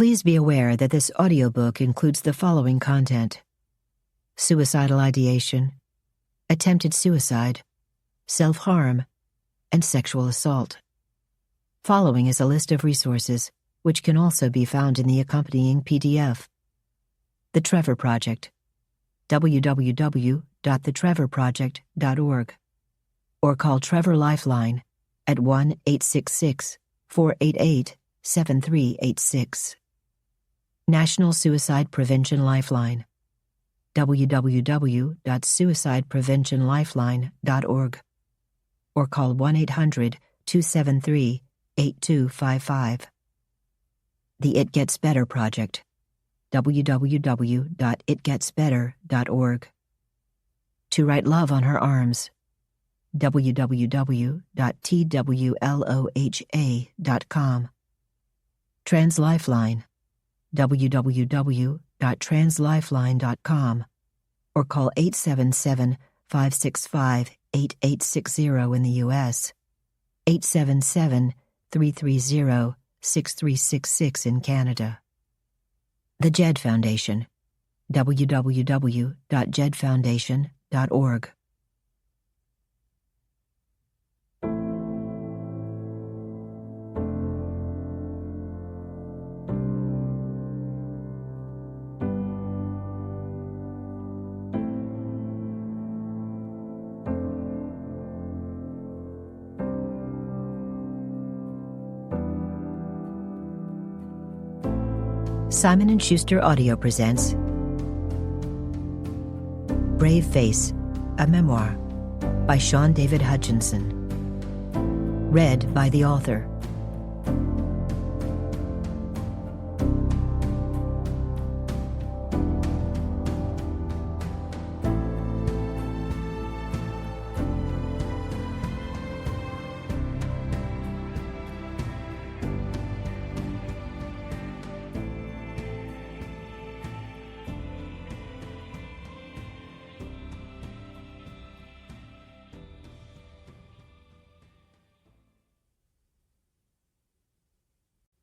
Please be aware that this audiobook includes the following content: suicidal ideation, attempted suicide, self-harm, and sexual assault. Following is a list of resources, which can also be found in the accompanying PDF. The Trevor Project, www.thetrevorproject.org, or call Trevor Lifeline at 1-866-488-7386. National Suicide Prevention Lifeline, www.suicidepreventionlifeline.org, or call 1-800-273-8255. The It Gets Better Project, www.itgetsbetter.org. To Write Love on Her Arms, www.twloha.com. Trans Lifeline, www.translifeline.com, or call 877-565-8860 in the U.S., 877-330-6366 in Canada. The Jed Foundation, www.jedfoundation.org. Simon & Schuster Audio presents Brave Face, a Memoir by Shaun David Hutchinson. Read by the author.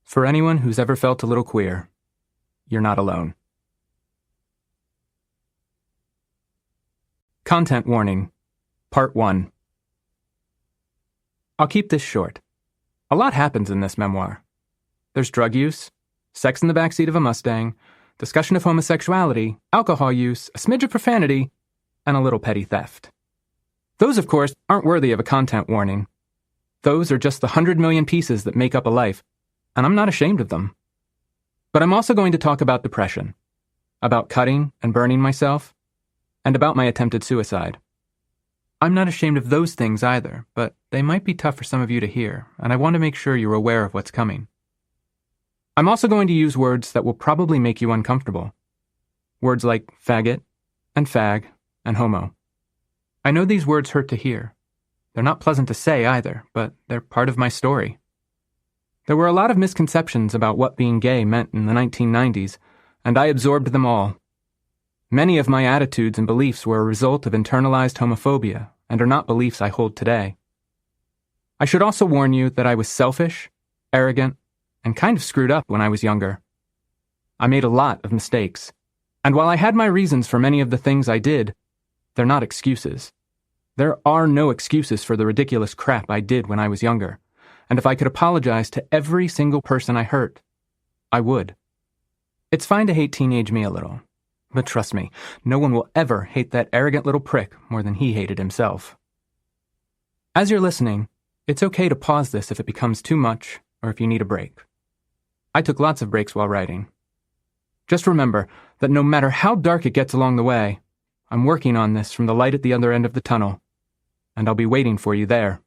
For anyone who's ever felt a little queer, you're not alone. Content Warning, Part 1. I'll keep this short. A lot happens in this memoir. There's drug use, sex in the backseat of a Mustang, discussion of homosexuality, alcohol use, a smidge of profanity, and a little petty theft. Those, of course, aren't worthy of a content warning. Those are just the 100 million pieces that make up a life, and I'm not ashamed of them. But I'm also going to talk about depression, about cutting and burning myself, and about my attempted suicide. I'm not ashamed of those things either, but they might be tough for some of you to hear, and I want to make sure you're aware of what's coming. I'm also going to use words that will probably make you uncomfortable. Words like faggot, and fag, and homo. I know these words hurt to hear. They're not pleasant to say either, but they're part of my story. There were a lot of misconceptions about what being gay meant in the 1990s, and I absorbed them all. Many of my attitudes and beliefs were a result of internalized homophobia and are not beliefs I hold today. I should also warn you that I was selfish, arrogant, and kind of screwed up when I was younger. I made a lot of mistakes, and while I had my reasons for many of the things I did, they're not excuses. There are no excuses for the ridiculous crap I did when I was younger. And if I could apologize to every single person I hurt, I would. It's fine to hate teenage me a little, but trust me, no one will ever hate that arrogant little prick more than he hated himself. As you're listening, it's okay to pause this if it becomes too much or if you need a break. I took lots of breaks while writing. Just remember that no matter how dark it gets along the way, I'm working on this from the light at the other end of the tunnel, and I'll be waiting for you there.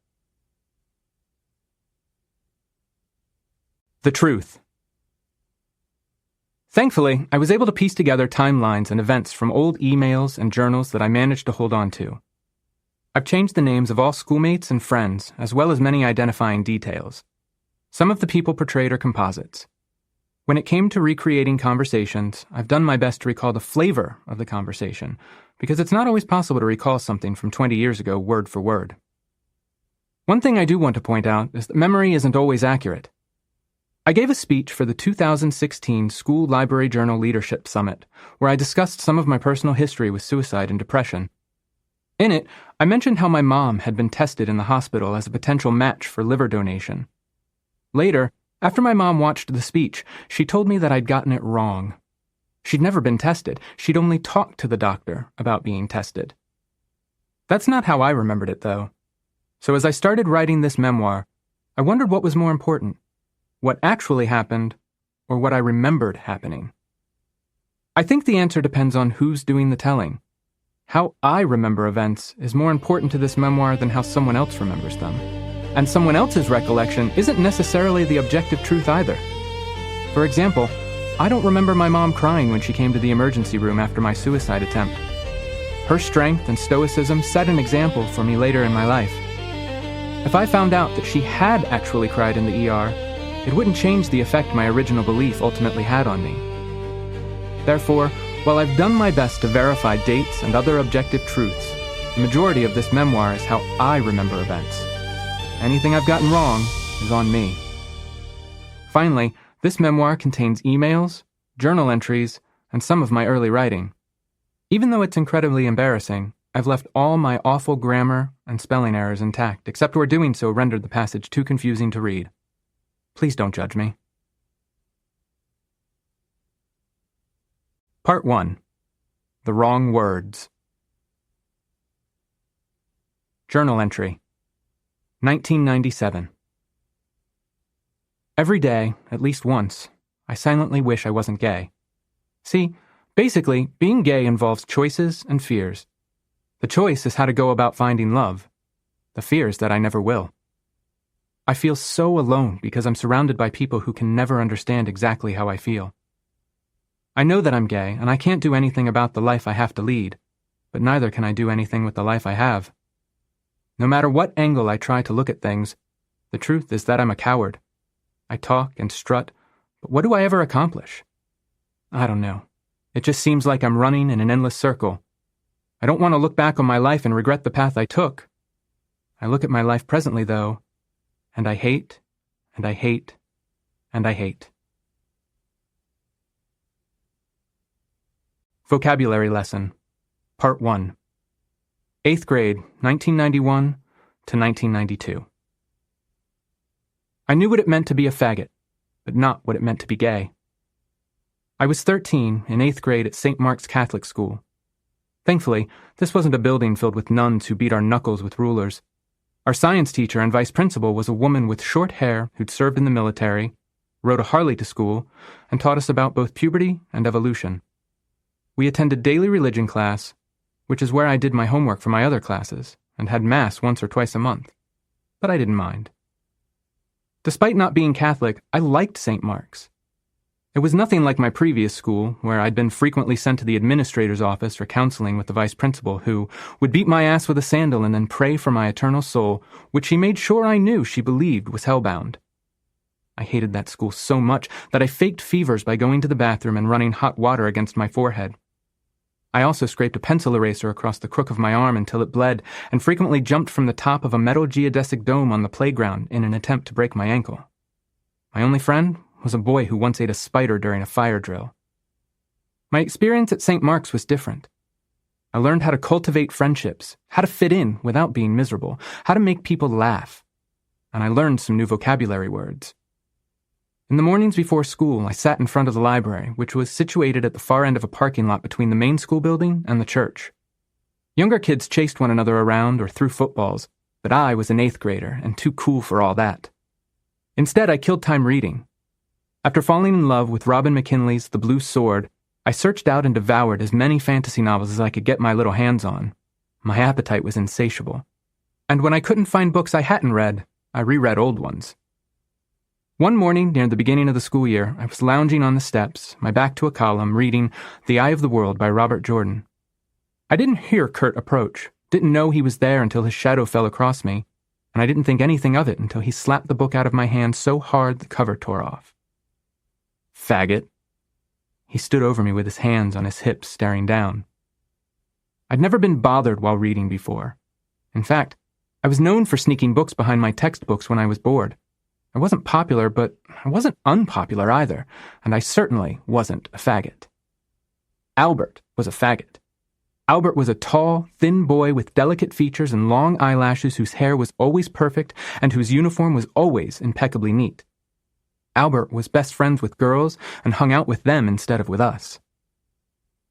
The truth. Thankfully, I was able to piece together timelines and events from old emails and journals that I managed to hold on to. I've changed the names of all schoolmates and friends, as well as many identifying details. Some of the people portrayed are composites. When it came to recreating conversations, I've done my best to recall the flavor of the conversation, because it's not always possible to recall something from 20 years ago word for word. One thing I do want to point out is that memory isn't always accurate. I gave a speech for the 2016 School Library Journal Leadership Summit, where I discussed some of my personal history with suicide and depression. In it, I mentioned how my mom had been tested in the hospital as a potential match for liver donation. Later, after my mom watched the speech, she told me that I'd gotten it wrong. She'd never been tested. She'd only talked to the doctor about being tested. That's not how I remembered it, though. So as I started writing this memoir, I wondered what was more important, what actually happened, or what I remembered happening. I think the answer depends on who's doing the telling. How I remember events is more important to this memoir than how someone else remembers them. And someone else's recollection isn't necessarily the objective truth either. For example, I don't remember my mom crying when she came to the emergency room after my suicide attempt. Her strength and stoicism set an example for me later in my life. If I found out that she had actually cried in the ER, it wouldn't change the effect my original belief ultimately had on me. Therefore, while I've done my best to verify dates and other objective truths, the majority of this memoir is how I remember events. Anything I've gotten wrong is on me. Finally, this memoir contains emails, journal entries, and some of my early writing. Even though it's incredibly embarrassing, I've left all my awful grammar and spelling errors intact, except where doing so rendered the passage too confusing to read. Please don't judge me. Part 1. The Wrong Words. Journal entry. 1997. Every day, at least once, I silently wish I wasn't gay. See, basically, being gay involves choices and fears. The choice is how to go about finding love. The fear is that I never will. I feel so alone because I'm surrounded by people who can never understand exactly how I feel. I know that I'm gay, and I can't do anything about the life I have to lead, but neither can I do anything with the life I have. No matter what angle I try to look at things, the truth is that I'm a coward. I talk and strut, but what do I ever accomplish? I don't know. It just seems like I'm running in an endless circle. I don't want to look back on my life and regret the path I took. I look at my life presently, though, and I hate, and I hate, and I hate. Vocabulary Lesson, Part 1. 8th grade, 1991 to 1992. I knew what it meant to be a faggot, but not what it meant to be gay. I was 13 in 8th grade at St. Mark's Catholic School. Thankfully, this wasn't a building filled with nuns who beat our knuckles with rulers. Our science teacher and vice principal was a woman with short hair who'd served in the military, rode a Harley to school, and taught us about both puberty and evolution. We attended daily religion class, which is where I did my homework for my other classes, and had Mass once or twice a month. But I didn't mind. Despite not being Catholic, I liked St. Mark's. It was nothing like my previous school, where I'd been frequently sent to the administrator's office for counseling with the vice principal, who would beat my ass with a sandal and then pray for my eternal soul, which she made sure I knew she believed was hellbound. I hated that school so much that I faked fevers by going to the bathroom and running hot water against my forehead. I also scraped a pencil eraser across the crook of my arm until it bled, and frequently jumped from the top of a metal geodesic dome on the playground in an attempt to break my ankle. My only friend was a boy who once ate a spider during a fire drill. My experience at St. Mark's was different. I learned how to cultivate friendships, how to fit in without being miserable, how to make people laugh, and I learned some new vocabulary words. In the mornings before school, I sat in front of the library, which was situated at the far end of a parking lot between the main school building and the church. Younger kids chased one another around or threw footballs, but I was an 8th grader and too cool for all that. Instead, I killed time reading. After falling in love with Robin McKinley's The Blue Sword, I searched out and devoured as many fantasy novels as I could get my little hands on. My appetite was insatiable. And when I couldn't find books I hadn't read, I reread old ones. One morning near the beginning of the school year, I was lounging on the steps, my back to a column, reading The Eye of the World by Robert Jordan. I didn't hear Kurt approach, didn't know he was there until his shadow fell across me, and I didn't think anything of it until he slapped the book out of my hand so hard the cover tore off. Faggot. He stood over me with his hands on his hips, staring down. I'd never been bothered while reading before. In fact, I was known for sneaking books behind my textbooks when I was bored. I wasn't popular, but I wasn't unpopular either, and I certainly wasn't a faggot. Albert was a faggot. Albert was a tall, thin boy with delicate features and long eyelashes whose hair was always perfect and whose uniform was always impeccably neat. Albert was best friends with girls and hung out with them instead of with us.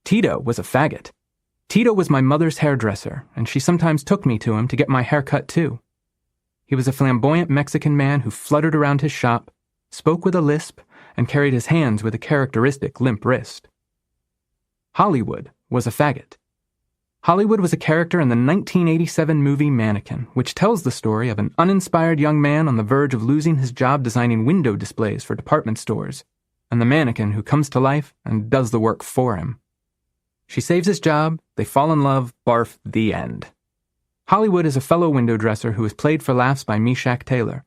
Tito was a faggot. Tito was my mother's hairdresser, and she sometimes took me to him to get my hair cut too. He was a flamboyant Mexican man who fluttered around his shop, spoke with a lisp, and carried his hands with a characteristic limp wrist. Hollywood was a faggot. Hollywood was a character in the 1987 movie Mannequin, which tells the story of an uninspired young man on the verge of losing his job designing window displays for department stores, and the mannequin who comes to life and does the work for him. She saves his job, they fall in love, barf, the end. Hollywood is a fellow window dresser who is played for laughs by Meshack Taylor.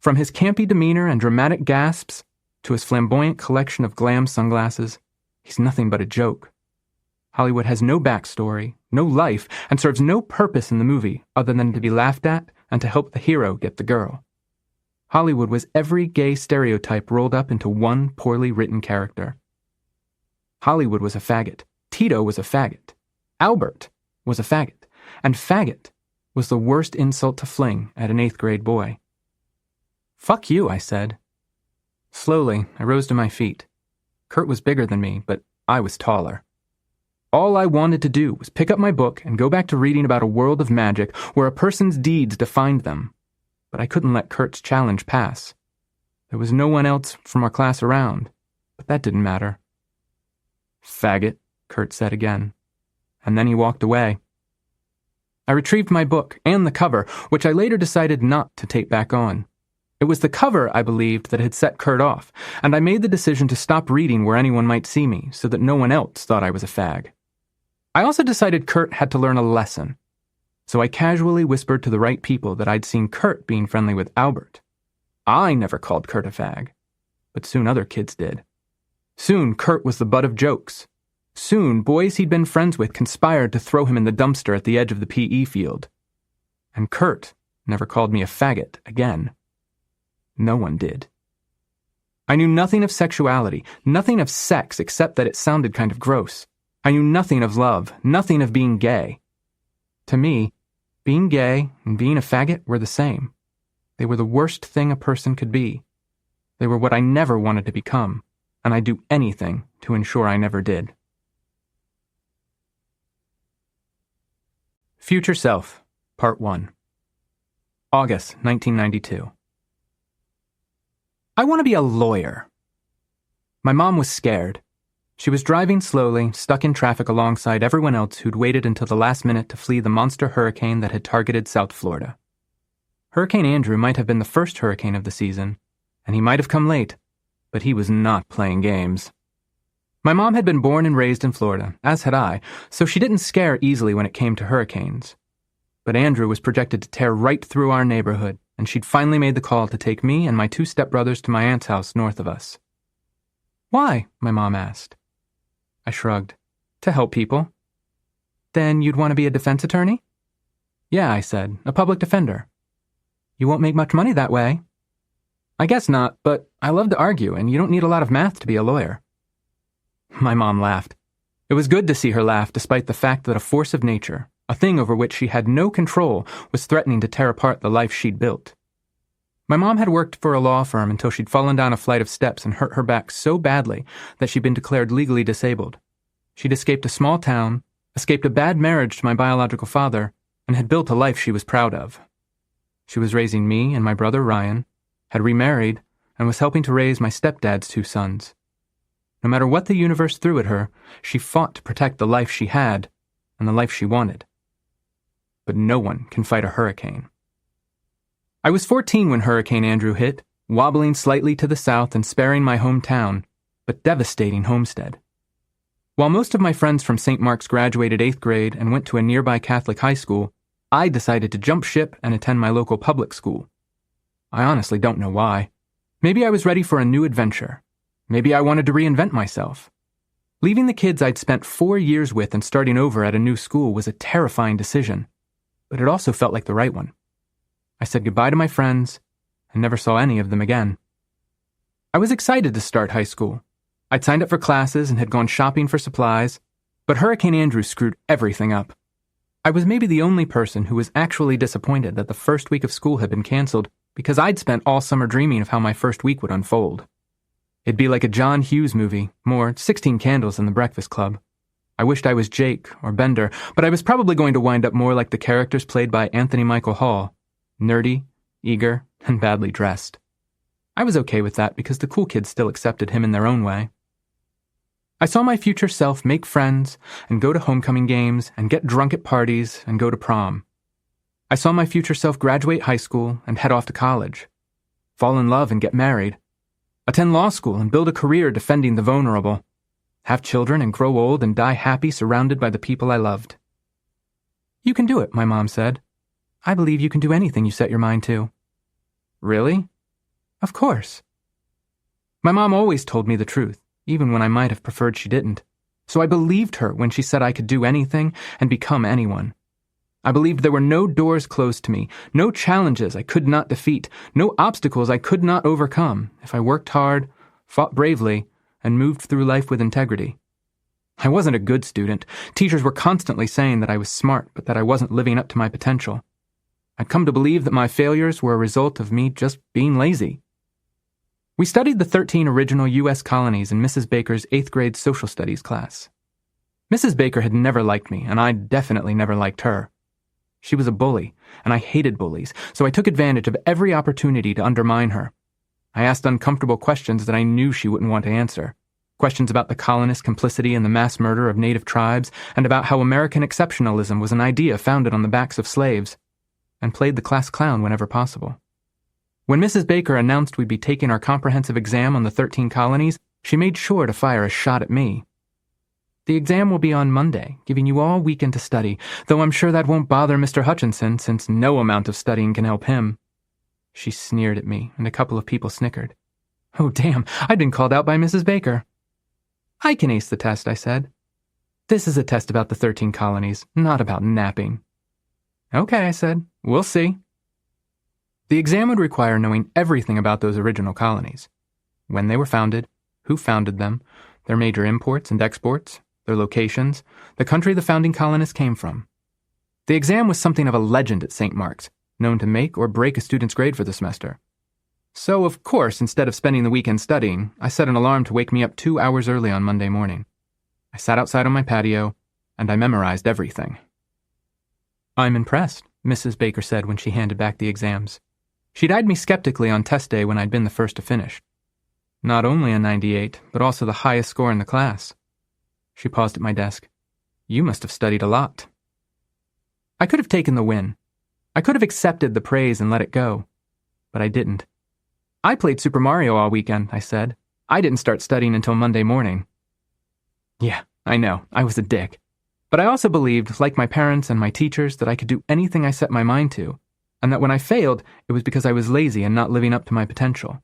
From his campy demeanor and dramatic gasps to his flamboyant collection of glam sunglasses, he's nothing but a joke. Hollywood has no backstory, no life, and serves no purpose in the movie other than to be laughed at and to help the hero get the girl. Hollywood was every gay stereotype rolled up into one poorly written character. Hollywood was a faggot. Tito was a faggot. Albert was a faggot. And faggot was the worst insult to fling at an 8th grade boy. "Fuck you," I said. Slowly, I rose to my feet. Kurt was bigger than me, but I was taller. All I wanted to do was pick up my book and go back to reading about a world of magic where a person's deeds defined them. But I couldn't let Kurt's challenge pass. There was no one else from our class around, but that didn't matter. "Faggot," Kurt said again, and then he walked away. I retrieved my book and the cover, which I later decided not to tape back on. It was the cover, I believed, that had set Kurt off, and I made the decision to stop reading where anyone might see me so that no one else thought I was a fag. I also decided Kurt had to learn a lesson, so I casually whispered to the right people that I'd seen Kurt being friendly with Albert. I never called Kurt a fag, but soon other kids did. Soon Kurt was the butt of jokes. Soon boys he'd been friends with conspired to throw him in the dumpster at the edge of the PE field. And Kurt never called me a faggot again. No one did. I knew nothing of sexuality, nothing of sex except that it sounded kind of gross. I knew nothing of love, nothing of being gay. To me, being gay and being a faggot were the same. They were the worst thing a person could be. They were what I never wanted to become, and I'd do anything to ensure I never did. Future Self, Part 1. August 1992. I want to be a lawyer. My mom was scared. She was driving slowly, stuck in traffic alongside everyone else who'd waited until the last minute to flee the monster hurricane that had targeted South Florida. Hurricane Andrew might have been the first hurricane of the season, and he might have come late, but he was not playing games. My mom had been born and raised in Florida, as had I, so she didn't scare easily when it came to hurricanes. But Andrew was projected to tear right through our neighborhood, and she'd finally made the call to take me and my 2 stepbrothers to my aunt's house north of us. "Why?" my mom asked. I shrugged. "To help people." "Then you'd want to be a defense attorney?" "Yeah," I said, "a public defender." "You won't make much money that way." "I guess not, but I love to argue, and you don't need a lot of math to be a lawyer." My mom laughed. It was good to see her laugh despite the fact that a force of nature, a thing over which she had no control, was threatening to tear apart the life she'd built. My mom had worked for a law firm until she'd fallen down a flight of steps and hurt her back so badly that she'd been declared legally disabled. She'd escaped a small town, escaped a bad marriage to my biological father, and had built a life she was proud of. She was raising me and my brother Ryan, had remarried, and was helping to raise my stepdad's 2 sons. No matter what the universe threw at her, she fought to protect the life she had and the life she wanted. But no one can fight a hurricane. I was 14 when Hurricane Andrew hit, wobbling slightly to the south and sparing my hometown, but devastating Homestead. While most of my friends from St. Mark's graduated 8th grade and went to a nearby Catholic high school, I decided to jump ship and attend my local public school. I honestly don't know why. Maybe I was ready for a new adventure. Maybe I wanted to reinvent myself. Leaving the kids I'd spent 4 years with and starting over at a new school was a terrifying decision, but it also felt like the right one. I said goodbye to my friends and never saw any of them again. I was excited to start high school. I'd signed up for classes and had gone shopping for supplies, but Hurricane Andrew screwed everything up. I was maybe the only person who was actually disappointed that the first week of school had been canceled because I'd spent all summer dreaming of how my first week would unfold. It'd be like a John Hughes movie, more 16 Candles in the Breakfast Club. I wished I was Jake or Bender, but I was probably going to wind up more like the characters played by Anthony Michael Hall, nerdy, eager, and badly dressed. I was okay with that because the cool kids still accepted him in their own way. I saw my future self make friends and go to homecoming games and get drunk at parties and go to prom. I saw my future self graduate high school and head off to college, fall in love and get married, attend law school and build a career defending the vulnerable, have children and grow old and die happy surrounded by the people I loved. "You can do it," my mom said. "I believe you can do anything you set your mind to." "Really?" "Of course." My mom always told me the truth, even when I might have preferred she didn't. So I believed her when she said I could do anything and become anyone. I believed there were no doors closed to me, no challenges I could not defeat, no obstacles I could not overcome if I worked hard, fought bravely, and moved through life with integrity. I wasn't a good student. Teachers were constantly saying that I was smart, but that I wasn't living up to my potential. I'd come to believe that my failures were a result of me just being lazy. We studied the 13 original U.S. colonies in Mrs. Baker's 8th grade social studies class. Mrs. Baker had never liked me, and I definitely never liked her. She was a bully, and I hated bullies, so I took advantage of every opportunity to undermine her. I asked uncomfortable questions that I knew she wouldn't want to answer. Questions about the colonists' complicity in the mass murder of native tribes, and about how American exceptionalism was an idea founded on the backs of slaves, and played the class clown whenever possible. When Mrs. Baker announced we'd be taking our comprehensive exam on the 13 colonies, she made sure to fire a shot at me. "The exam will be on Monday, giving you all weekend to study, though I'm sure that won't bother Mr. Hutchinson, since no amount of studying can help him." She sneered at me, and a couple of people snickered. Oh, damn, I'd been called out by Mrs. Baker. "I can ace the test," I said. "This is a test about the 13 colonies, not about napping." "Okay," I said. "We'll see." The exam would require knowing everything about those original colonies. When they were founded, who founded them, their major imports and exports, their locations, the country the founding colonists came from. The exam was something of a legend at St. Mark's, known to make or break a student's grade for the semester. So, of course, instead of spending the weekend studying, I set an alarm to wake me up 2 hours early on Monday morning. I sat outside on my patio, and I memorized everything. "I'm impressed," Mrs. Baker said when she handed back the exams. She'd eyed me skeptically on test day when I'd been the first to finish. Not only a 98, but also the highest score in the class. She paused at my desk. "You must have studied a lot." I could have taken the win. I could have accepted the praise and let it go. But I didn't. "I played Super Mario all weekend," I said. "I didn't start studying until Monday morning." Yeah, I know, I was a dick. But I also believed, like my parents and my teachers, that I could do anything I set my mind to, and that when I failed, it was because I was lazy and not living up to my potential.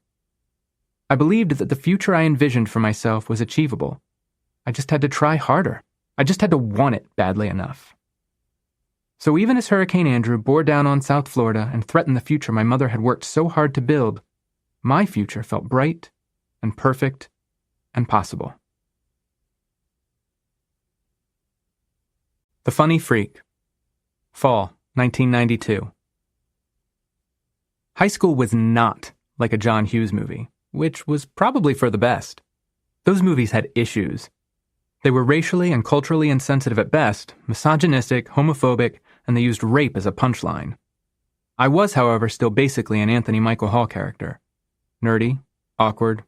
I believed that the future I envisioned for myself was achievable. I just had to try harder. I just had to want it badly enough. So even as Hurricane Andrew bore down on South Florida and threatened the future my mother had worked so hard to build, my future felt bright and perfect and possible. The Funny Freak. Fall, 1992. High school was not like a John Hughes movie, which was probably for the best. Those movies had issues. They were racially and culturally insensitive at best, misogynistic, homophobic, and they used rape as a punchline. I was, however, still basically an Anthony Michael Hall character. Nerdy, awkward,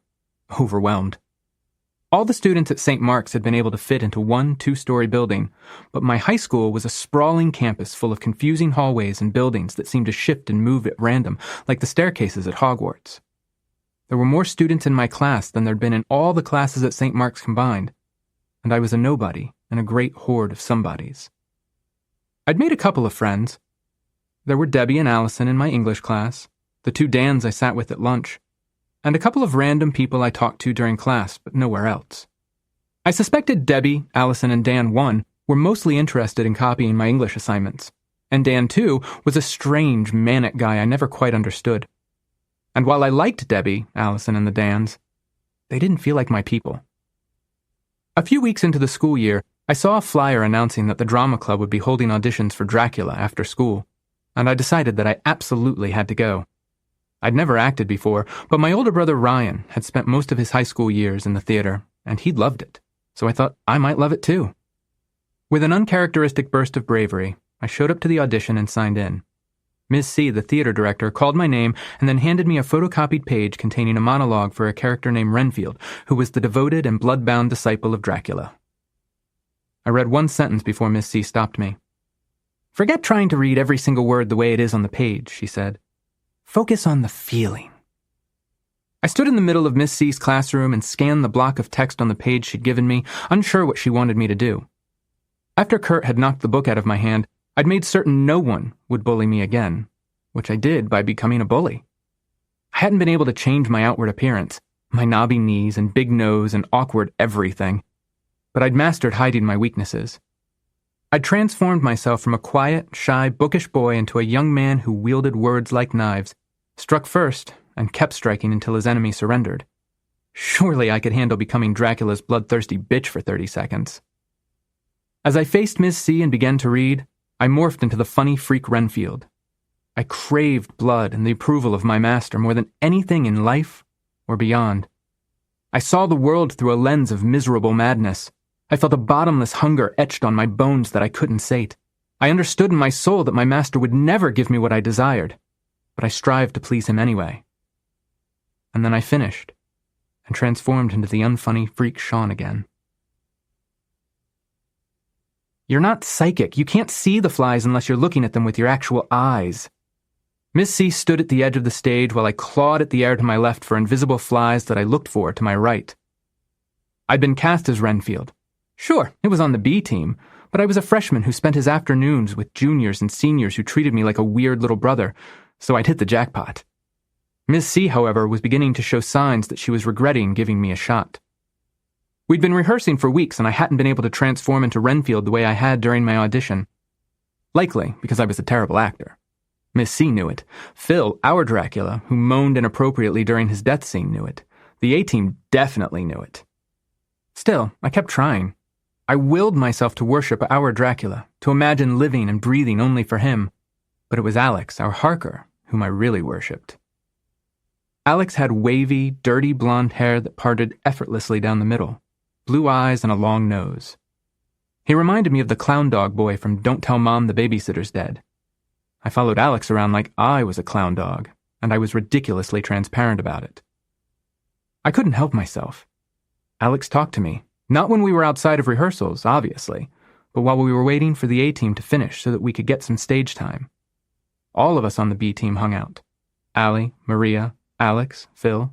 overwhelmed. All the students at St. Mark's had been able to fit into one 2-story building, but my high school was a sprawling campus full of confusing hallways and buildings that seemed to shift and move at random, like the staircases at Hogwarts. There were more students in my class than there'd been in all the classes at St. Mark's combined, and I was a nobody in a great horde of somebodies. I'd made a couple of friends. There were Debbie and Allison in my English class, the 2 Dans I sat with at lunch, and a couple of random people I talked to during class, but nowhere else. I suspected Debbie, Allison, and Dan 1 were mostly interested in copying my English assignments, and Dan 2 was a strange, manic guy I never quite understood. And while I liked Debbie, Allison, and the Dans, they didn't feel like my people. A few weeks into the school year, I saw a flyer announcing that the drama club would be holding auditions for Dracula after school, and I decided that I absolutely had to go. I'd never acted before, but my older brother Ryan had spent most of his high school years in the theater, and he'd loved it, so I thought I might love it too. With an uncharacteristic burst of bravery, I showed up to the audition and signed in. Ms. C, the theater director, called my name and then handed me a photocopied page containing a monologue for a character named Renfield, who was the devoted and blood-bound disciple of Dracula. I read one sentence before Miss C stopped me. "Forget trying to read every single word the way it is on the page," she said. "Focus on the feeling." I stood in the middle of Miss C's classroom and scanned the block of text on the page she'd given me, unsure what she wanted me to do. After Kurt had knocked the book out of my hand, I'd made certain no one would bully me again, which I did by becoming a bully. I hadn't been able to change my outward appearance, my knobby knees and big nose and awkward everything, but I'd mastered hiding my weaknesses. I'd transformed myself from a quiet, shy, bookish boy into a young man who wielded words like knives, struck first and kept striking until his enemy surrendered. Surely I could handle becoming Dracula's bloodthirsty bitch for 30 seconds. As I faced Miss C and began to read, I morphed into the funny freak Renfield. I craved blood and the approval of my master more than anything in life or beyond. I saw the world through a lens of miserable madness. I felt a bottomless hunger etched on my bones that I couldn't sate. I understood in my soul that my master would never give me what I desired, but I strived to please him anyway. And then I finished, and transformed into the unfunny freak Shaun again. "You're not psychic. You can't see the flies unless you're looking at them with your actual eyes." Miss C stood at the edge of the stage while I clawed at the air to my left for invisible flies that I looked for to my right. I'd been cast as Renfield. Sure, it was on the B team, but I was a freshman who spent his afternoons with juniors and seniors who treated me like a weird little brother, so I'd hit the jackpot. Miss C, however, was beginning to show signs that she was regretting giving me a shot. We'd been rehearsing for weeks, and I hadn't been able to transform into Renfield the way I had during my audition. Likely because I was a terrible actor. Miss C knew it. Phil, our Dracula, who moaned inappropriately during his death scene, knew it. The A-team definitely knew it. Still, I kept trying. I willed myself to worship our Dracula, to imagine living and breathing only for him. But it was Alex, our Harker, whom I really worshipped. Alex had wavy, dirty blonde hair that parted effortlessly down the middle, blue eyes and a long nose. He reminded me of the clown dog boy from Don't Tell Mom the Babysitter's Dead. I followed Alex around like I was a clown dog, and I was ridiculously transparent about it. I couldn't help myself. Alex talked to me, not when we were outside of rehearsals, obviously, but while we were waiting for the A-team to finish so that we could get some stage time. All of us on the B team hung out. Allie, Maria, Alex, Phil,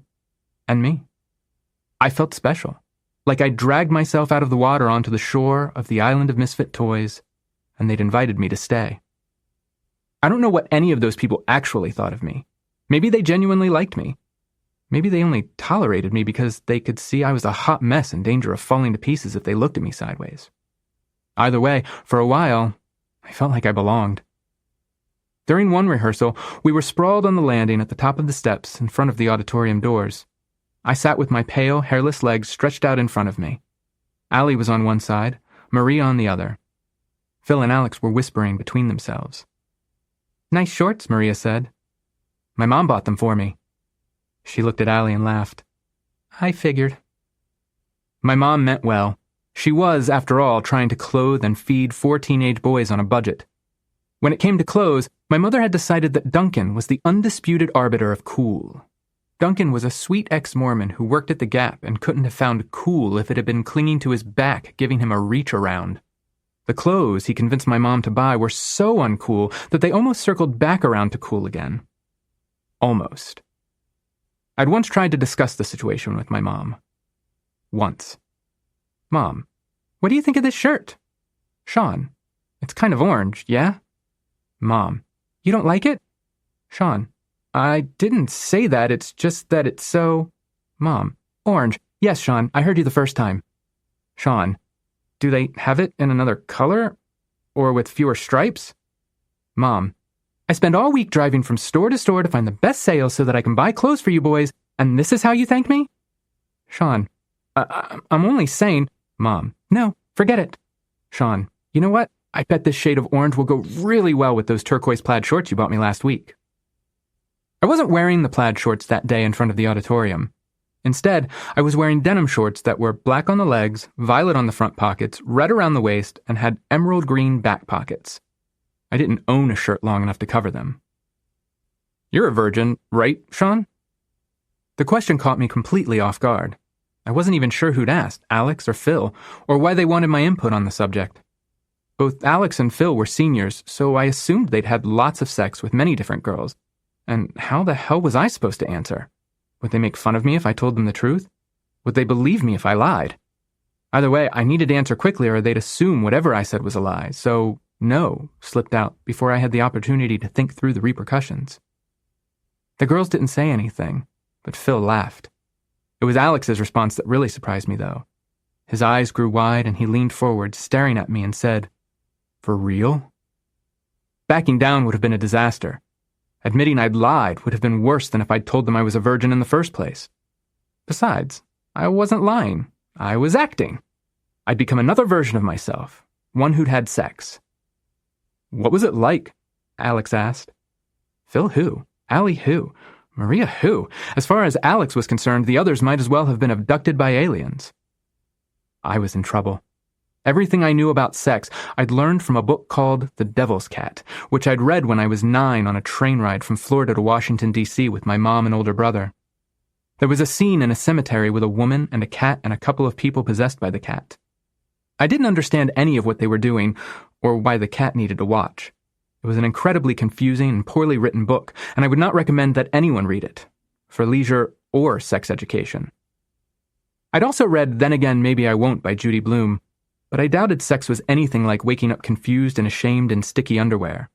and me. I felt special, like I'd dragged myself out of the water onto the shore of the island of misfit toys, and they'd invited me to stay. I don't know what any of those people actually thought of me. Maybe they genuinely liked me. Maybe they only tolerated me because they could see I was a hot mess in danger of falling to pieces if they looked at me sideways. Either way, for a while, I felt like I belonged. During one rehearsal, we were sprawled on the landing at the top of the steps in front of the auditorium doors. I sat with my pale, hairless legs stretched out in front of me. Allie was on one side, Maria on the other. Phil and Alex were whispering between themselves. "Nice shorts," Maria said. "My mom bought them for me." She looked at Allie and laughed. "I figured." My mom meant well. She was, after all, trying to clothe and feed 4 teenage boys on a budget. When it came to clothes, my mother had decided that Duncan was the undisputed arbiter of cool. Duncan was a sweet ex-Mormon who worked at the Gap and couldn't have found cool if it had been clinging to his back, giving him a reach around. The clothes he convinced my mom to buy were so uncool that they almost circled back around to cool again. Almost. I'd once tried to discuss the situation with my mom. Once. "Mom, what do you think of this shirt?" "Shaun, it's kind of orange, yeah?" "Mom, you don't like it?" "Shaun, I didn't say that, it's just that it's so..." "Mom, orange. Yes, Shaun, I heard you the first time." "Shaun, do they have it in another color? Or with fewer stripes?" "Mom, I spend all week driving from store to store to find the best sales so that I can buy clothes for you boys, and this is how you thank me? Shaun, I'm only saying, Mom, no, forget it. Shaun, you know what? I bet this shade of orange will go really well with those turquoise plaid shorts you bought me last week. I wasn't wearing the plaid shorts that day in front of the auditorium. Instead, I was wearing denim shorts that were black on the legs, violet on the front pockets, red around the waist, and had emerald green back pockets. I didn't own a shirt long enough to cover them. You're a virgin, right, Shaun? The question caught me completely off guard. I wasn't even sure who'd asked, Alex or Phil, or why they wanted my input on the subject. Both Alex and Phil were seniors, so I assumed they'd had lots of sex with many different girls. And how the hell was I supposed to answer? Would they make fun of me if I told them the truth? Would they believe me if I lied? Either way, I needed to answer quickly or they'd assume whatever I said was a lie, so no slipped out before I had the opportunity to think through the repercussions. The girls didn't say anything, but Phil laughed. It was Alex's response that really surprised me, though. His eyes grew wide and he leaned forward, staring at me and said, "For real?" Backing down would have been a disaster. Admitting I'd lied would have been worse than if I'd told them I was a virgin in the first place. Besides, I wasn't lying. I was acting. I'd become another version of myself, one who'd had sex. What was it like? Alex asked. Phil who? Allie who? Maria who? As far as Alex was concerned, the others might as well have been abducted by aliens. I was in trouble. Everything I knew about sex I'd learned from a book called The Devil's Cat, which I'd read when I was 9 on a train ride from Florida to Washington, D.C. with my mom and older brother. There was a scene in a cemetery with a woman and a cat and a couple of people possessed by the cat. I didn't understand any of what they were doing or why the cat needed to watch. It was an incredibly confusing and poorly written book, and I would not recommend that anyone read it, for leisure or sex education. I'd also read Then Again, Maybe I Won't by Judy Blume, but I doubted sex was anything like waking up confused and ashamed in sticky underwear.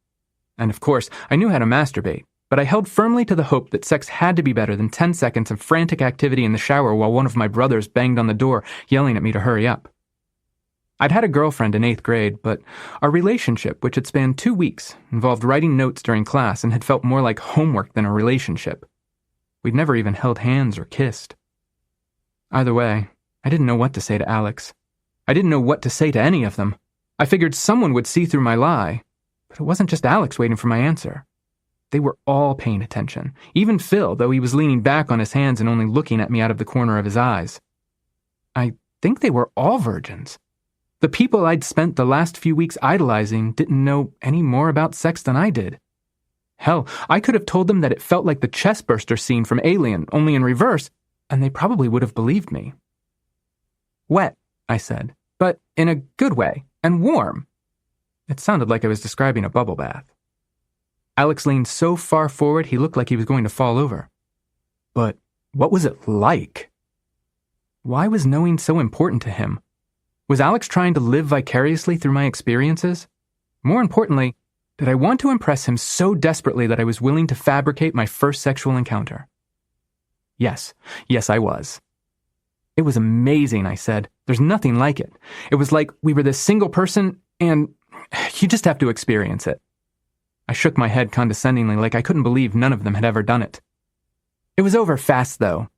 And of course, I knew how to masturbate, but I held firmly to the hope that sex had to be better than 10 seconds of frantic activity in the shower while one of my brothers banged on the door, yelling at me to hurry up. I'd had a girlfriend in 8th grade, but our relationship, which had spanned 2 weeks, involved writing notes during class and had felt more like homework than a relationship. We'd never even held hands or kissed. Either way, I didn't know what to say to Alex. I didn't know what to say to any of them. I figured someone would see through my lie, but it wasn't just Alex waiting for my answer. They were all paying attention, even Phil, though he was leaning back on his hands and only looking at me out of the corner of his eyes. I think they were all virgins. The people I'd spent the last few weeks idolizing didn't know any more about sex than I did. Hell, I could have told them that it felt like the chestburster scene from Alien, only in reverse, and they probably would have believed me. Wet, I said, but in a good way, and warm. It sounded like I was describing a bubble bath. Alex leaned so far forward he looked like he was going to fall over. But what was it like? Why was knowing so important to him? Was Alex trying to live vicariously through my experiences? More importantly, did I want to impress him so desperately that I was willing to fabricate my first sexual encounter? Yes, I was. It was amazing, I said. There's nothing like it. It was like we were this single person, and you just have to experience it. I shook my head condescendingly like I couldn't believe none of them had ever done it. It was over fast, though.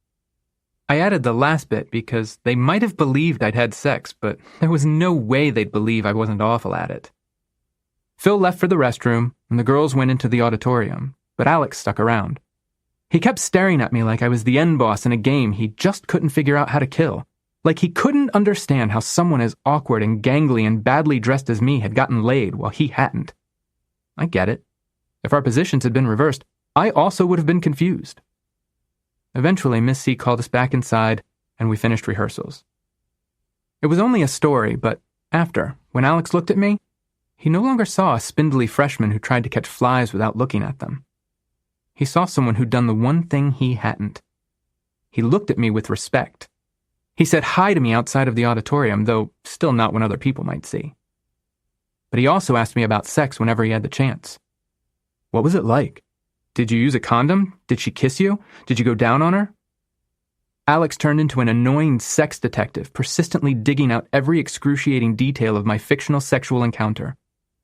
I added the last bit because they might have believed I'd had sex, but there was no way they'd believe I wasn't awful at it. Phil left for the restroom, and the girls went into the auditorium, but Alex stuck around. He kept staring at me like I was the end boss in a game he just couldn't figure out how to kill, like he couldn't understand how someone as awkward and gangly and badly dressed as me had gotten laid while he hadn't. I get it. If our positions had been reversed, I also would have been confused. Eventually, Miss C called us back inside, and we finished rehearsals. It was only a story, but after, when Alex looked at me, he no longer saw a spindly freshman who tried to catch flies without looking at them. He saw someone who'd done the one thing he hadn't. He looked at me with respect. He said hi to me outside of the auditorium, though still not when other people might see. But he also asked me about sex whenever he had the chance. What was it like? Did you use a condom? Did she kiss you? Did you go down on her? Alex turned into an annoying sex detective, persistently digging out every excruciating detail of my fictional sexual encounter.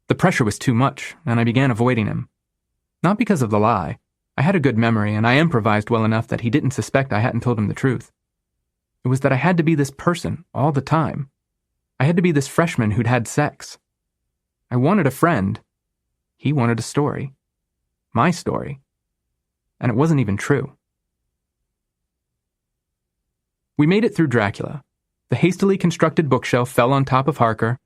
The pressure was too much, and I began avoiding him. Not because of the lie. I had a good memory, and I improvised well enough that he didn't suspect I hadn't told him the truth. It was that I had to be this person all the time. I had to be this freshman who'd had sex. I wanted a friend. He wanted a story. My story. And it wasn't even true. We made it through Dracula. The hastily constructed bookshelf fell on top of Harker.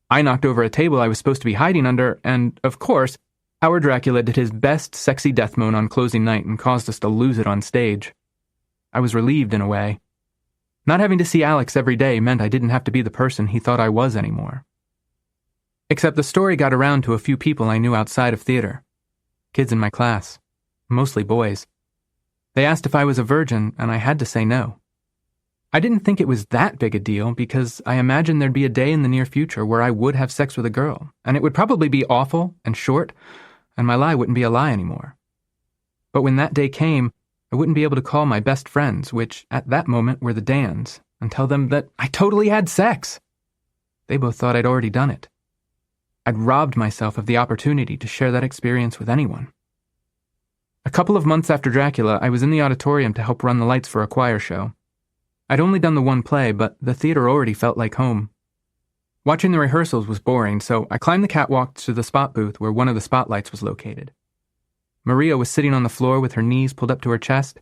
I knocked over a table I was supposed to be hiding under, and, of course, our Dracula did his best sexy death moan on closing night and caused us to lose it on stage. I was relieved in a way. Not having to see Alex every day meant I didn't have to be the person he thought I was anymore. Except the story got around to a few people I knew outside of theater. Kids in my class. Mostly boys. They asked if I was a virgin, and I had to say no. I didn't think it was that big a deal because I imagined there'd be a day in the near future where I would have sex with a girl, and it would probably be awful and short, and my lie wouldn't be a lie anymore. But when that day came, I wouldn't be able to call my best friends, which at that moment were the Dans, and tell them that I totally had sex. They both thought I'd already done it. I'd robbed myself of the opportunity to share that experience with anyone. A couple of months after Dracula, I was in the auditorium to help run the lights for a choir show. I'd only done the one play, but the theater already felt like home. Watching the rehearsals was boring, so I climbed the catwalk to the spot booth where one of the spotlights was located. Maria was sitting on the floor with her knees pulled up to her chest.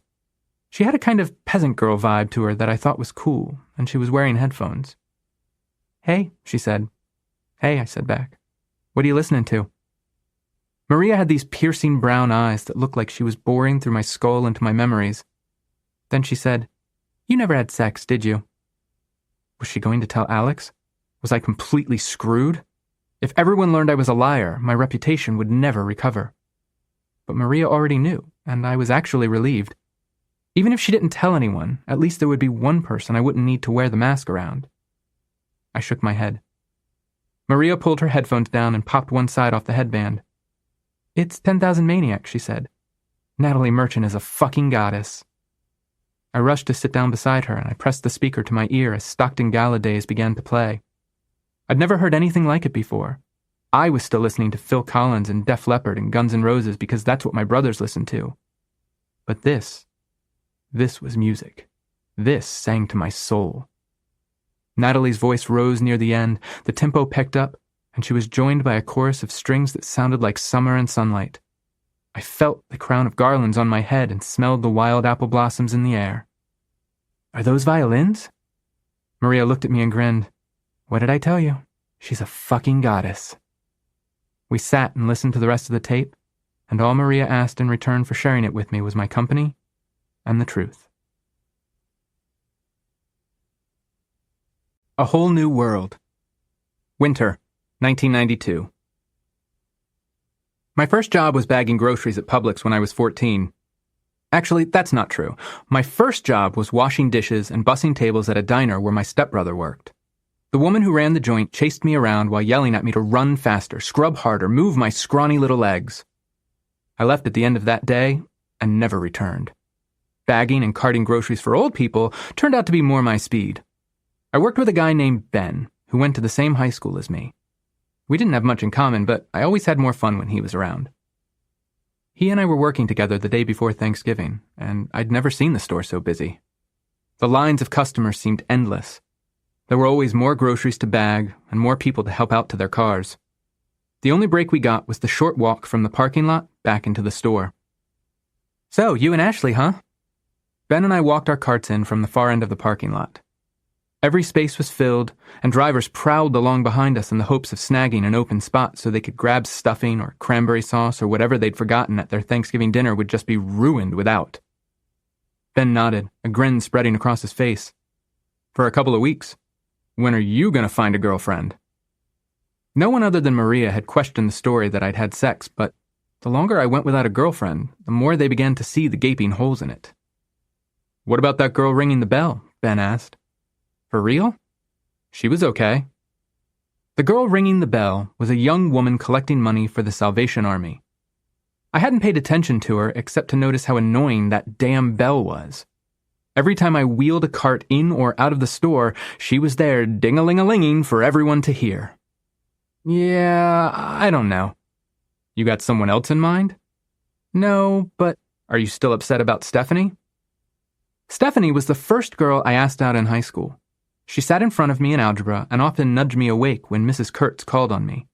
She had a kind of peasant girl vibe to her that I thought was cool, and she was wearing headphones. "Hey," she said. "Hey," I said back. "What are you listening to?" Maria had these piercing brown eyes that looked like she was boring through my skull into my memories. Then she said, "You never had sex, did you?" Was she going to tell Alex? Was I completely screwed? If everyone learned I was a liar, my reputation would never recover. But Maria already knew, and I was actually relieved. Even if she didn't tell anyone, at least there would be one person I wouldn't need to wear the mask around. I shook my head. Maria pulled her headphones down and popped one side off the headband. "It's 10,000 Maniacs," she said. "Natalie Merchant is a fucking goddess." I rushed to sit down beside her, and I pressed the speaker to my ear as Stockton Gala Days began to play. I'd never heard anything like it before. I was still listening to Phil Collins and Def Leppard and Guns N' Roses because that's what my brothers listened to. But this was music. This sang to my soul. Natalie's voice rose near the end, the tempo picked up, and she was joined by a chorus of strings that sounded like summer and sunlight. I felt the crown of garlands on my head and smelled the wild apple blossoms in the air. "Are those violins?" Maria looked at me and grinned. "What did I tell you? She's a fucking goddess." We sat and listened to the rest of the tape, and all Maria asked in return for sharing it with me was my company and the truth. A Whole New World. Winter, 1992. My first job was bagging groceries at Publix when I was 14. Actually, that's not true. My first job was washing dishes and bussing tables at a diner where my stepbrother worked. The woman who ran the joint chased me around while yelling at me to run faster, scrub harder, move my scrawny little legs. I left at the end of that day and never returned. Bagging and carting groceries for old people turned out to be more my speed. I worked with a guy named Ben, who went to the same high school as me. We didn't have much in common, but I always had more fun when he was around. He and I were working together the day before Thanksgiving, and I'd never seen the store so busy. The lines of customers seemed endless. There were always more groceries to bag and more people to help out to their cars. The only break we got was the short walk from the parking lot back into the store. "So, you and Ashley, huh?" Ben and I walked our carts in from the far end of the parking lot. Every space was filled, and drivers prowled along behind us in the hopes of snagging an open spot so they could grab stuffing or cranberry sauce or whatever they'd forgotten at their Thanksgiving dinner would just be ruined without. Ben nodded, a grin spreading across his face. "For a couple of weeks. When are you going to find a girlfriend?" No one other than Maria had questioned the story that I'd had sex, but the longer I went without a girlfriend, the more they began to see the gaping holes in it. "What about that girl ringing the bell?" Ben asked. "For real?" "She was okay." The girl ringing the bell was a young woman collecting money for the Salvation Army. I hadn't paid attention to her except to notice how annoying that damn bell was. Every time I wheeled a cart in or out of the store, she was there ding-a-ling-a-linging for everyone to hear. "Yeah, I don't know." "You got someone else in mind?" No, but are you still upset about Stephanie? Stephanie was the first girl I asked out in high school. She sat in front of me in algebra and often nudged me awake when Mrs. Kurtz called on me.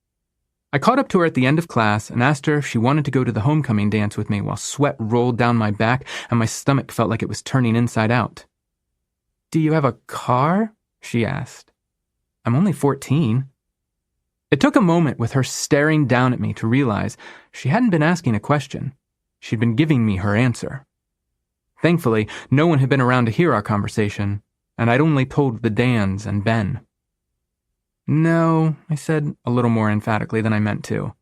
I caught up to her at the end of class and asked her if she wanted to go to the homecoming dance with me while sweat rolled down my back and my stomach felt like it was turning inside out. "Do you have a car?" she asked. "I'm only 14. It took a moment with her staring down at me to realize she hadn't been asking a question. She'd been giving me her answer. Thankfully, no one had been around to hear our conversation, and I'd only told the Dans and Ben. "No," I said, a little more emphatically than I meant to.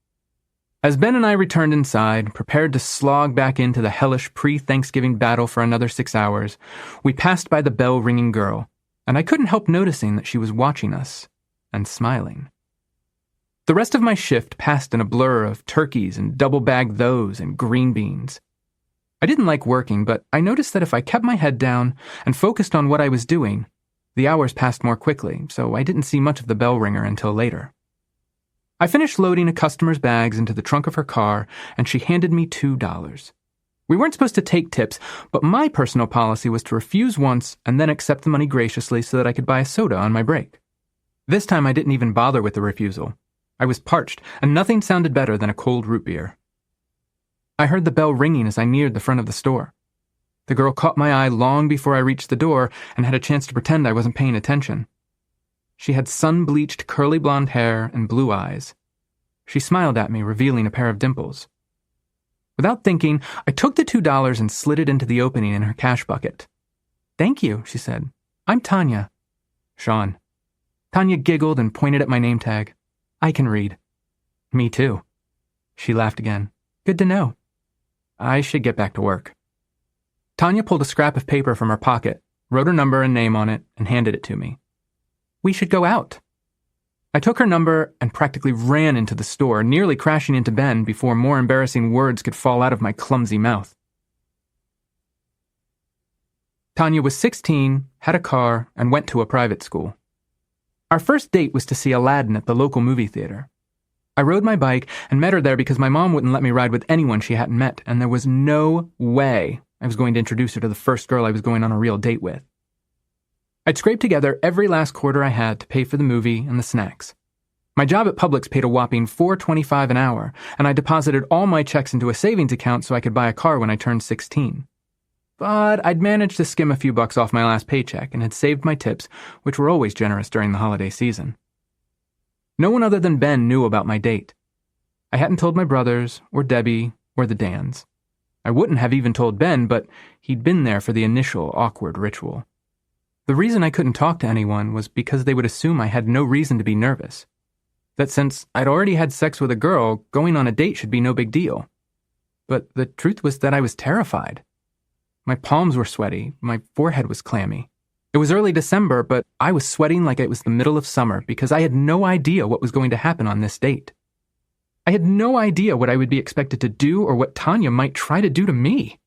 As Ben and I returned inside, prepared to slog back into the hellish pre-Thanksgiving battle for another 6 hours, we passed by the bell-ringing girl, and I couldn't help noticing that she was watching us and smiling. The rest of my shift passed in a blur of turkeys and double-bagged those and green beans. I didn't like working, but I noticed that if I kept my head down and focused on what I was doing, the hours passed more quickly, so I didn't see much of the bell ringer until later. I finished loading a customer's bags into the trunk of her car, and she handed me $2. We weren't supposed to take tips, but my personal policy was to refuse once and then accept the money graciously so that I could buy a soda on my break. This time I didn't even bother with the refusal. I was parched, and nothing sounded better than a cold root beer. I heard the bell ringing as I neared the front of the store. The girl caught my eye long before I reached the door and had a chance to pretend I wasn't paying attention. She had sun-bleached curly blonde hair and blue eyes. She smiled at me, revealing a pair of dimples. Without thinking, I took the $2 and slid it into the opening in her cash bucket. "Thank you," she said. "I'm Tanya." "Shaun." Tanya giggled and pointed at my name tag. "I can read." "Me too." She laughed again. "Good to know." I should get back to work. Tanya pulled a scrap of paper from her pocket, wrote her number and name on it, and handed it to me. "We should go out." I took her number and practically ran into the store, nearly crashing into Ben before more embarrassing words could fall out of my clumsy mouth. Tanya was 16, had a car, and went to a private school. Our first date was to see Aladdin at the local movie theater. I rode my bike and met her there because my mom wouldn't let me ride with anyone she hadn't met, and there was no way I was going to introduce her to the first girl I was going on a real date with. I'd scraped together every last quarter I had to pay for the movie and the snacks. My job at Publix paid a whopping $4.25 an hour, and I deposited all my checks into a savings account so I could buy a car when I turned 16. But I'd managed to skim a few bucks off my last paycheck and had saved my tips, which were always generous during the holiday season. No one other than Ben knew about my date. I hadn't told my brothers, or Debbie, or the Dans. I wouldn't have even told Ben, but he'd been there for the initial awkward ritual. The reason I couldn't talk to anyone was because they would assume I had no reason to be nervous. That since I'd already had sex with a girl, going on a date should be no big deal. But the truth was that I was terrified. My palms were sweaty, my forehead was clammy. It was early December, but I was sweating like it was the middle of summer because I had no idea what was going to happen on this date. I had no idea what I would be expected to do or what Tanya might try to do to me.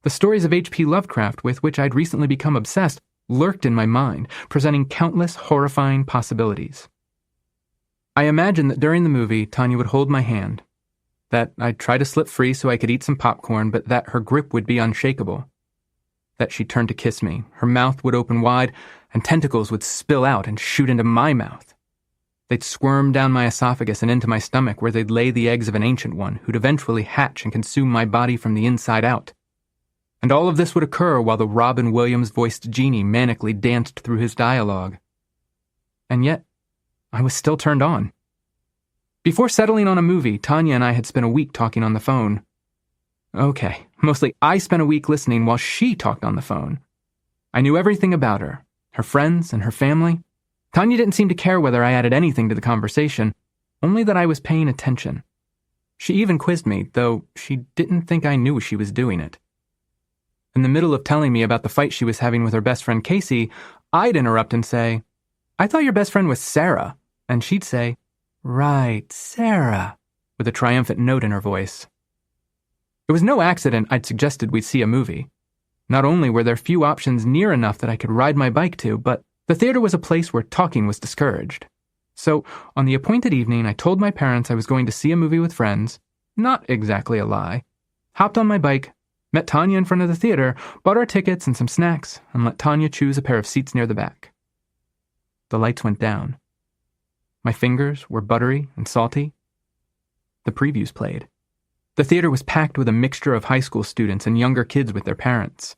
The stories of H.P. Lovecraft, with which I'd recently become obsessed, lurked in my mind, presenting countless horrifying possibilities. I imagined that during the movie, Tanya would hold my hand, that I'd try to slip free so I could eat some popcorn, but that her grip would be unshakable. That she'd turn to kiss me, her mouth would open wide, and tentacles would spill out and shoot into my mouth. They'd squirm down my esophagus and into my stomach where they'd lay the eggs of an ancient one who'd eventually hatch and consume my body from the inside out. And all of this would occur while the Robin Williams-voiced genie manically danced through his dialogue. And yet, I was still turned on. Before settling on a movie, Tanya and I had spent a week talking on the phone. Okay, mostly I spent a week listening while she talked on the phone. I knew everything about her, her friends and her family. Tanya didn't seem to care whether I added anything to the conversation, only that I was paying attention. She even quizzed me, though she didn't think I knew she was doing it. In the middle of telling me about the fight she was having with her best friend Casey, I'd interrupt and say, "I thought your best friend was Sarah." And she'd say, "Right, Sarah," with a triumphant note in her voice. It was no accident I'd suggested we'd see a movie. Not only were there few options near enough that I could ride my bike to, but the theater was a place where talking was discouraged. So, on the appointed evening, I told my parents I was going to see a movie with friends, not exactly a lie, hopped on my bike, met Tanya in front of the theater, bought our tickets and some snacks, and let Tanya choose a pair of seats near the back. The lights went down. My fingers were buttery and salty. The previews played. The theater was packed with a mixture of high school students and younger kids with their parents.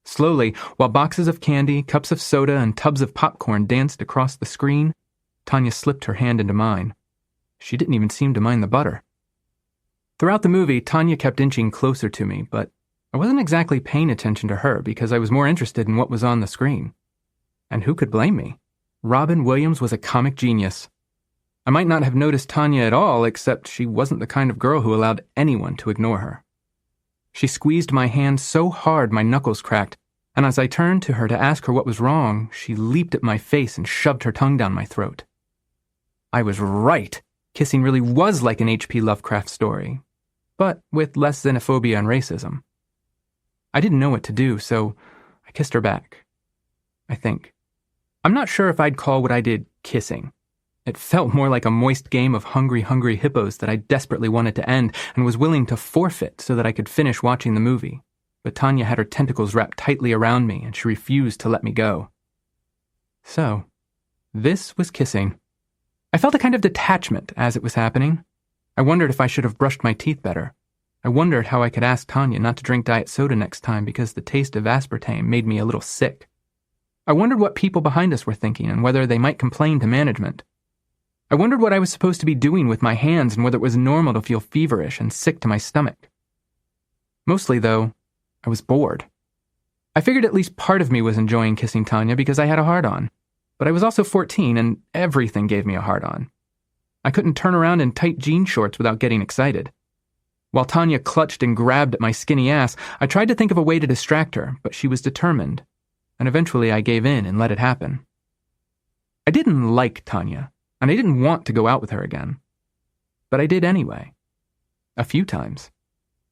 Slowly, while boxes of candy, cups of soda, and tubs of popcorn danced across the screen, Tanya slipped her hand into mine. She didn't even seem to mind the butter. Throughout the movie, Tanya kept inching closer to me, but I wasn't exactly paying attention to her because I was more interested in what was on the screen. And who could blame me? Robin Williams was a comic genius. I might not have noticed Tanya at all, except she wasn't the kind of girl who allowed anyone to ignore her. She squeezed my hand so hard my knuckles cracked, and as I turned to her to ask her what was wrong, she leaped at my face and shoved her tongue down my throat. I was right. Kissing really was like an H.P. Lovecraft story, but with less xenophobia and racism. I didn't know what to do, so I kissed her back. I think. I'm not sure if I'd call what I did kissing. It felt more like a moist game of hungry, hungry hippos that I desperately wanted to end and was willing to forfeit so that I could finish watching the movie. But Tanya had her tentacles wrapped tightly around me and she refused to let me go. So, this was kissing. I felt a kind of detachment as it was happening. I wondered if I should have brushed my teeth better. I wondered how I could ask Tanya not to drink diet soda next time because the taste of aspartame made me a little sick. I wondered what people behind us were thinking and whether they might complain to management. I wondered what I was supposed to be doing with my hands and whether it was normal to feel feverish and sick to my stomach. Mostly, though, I was bored. I figured at least part of me was enjoying kissing Tanya because I had a hard-on, but I was also 14 and everything gave me a hard-on. I couldn't turn around in tight jean shorts without getting excited. While Tanya clutched and grabbed at my skinny ass, I tried to think of a way to distract her, but she was determined, and eventually I gave in and let it happen. I didn't like Tanya, and I didn't want to go out with her again. But I did anyway. A few times.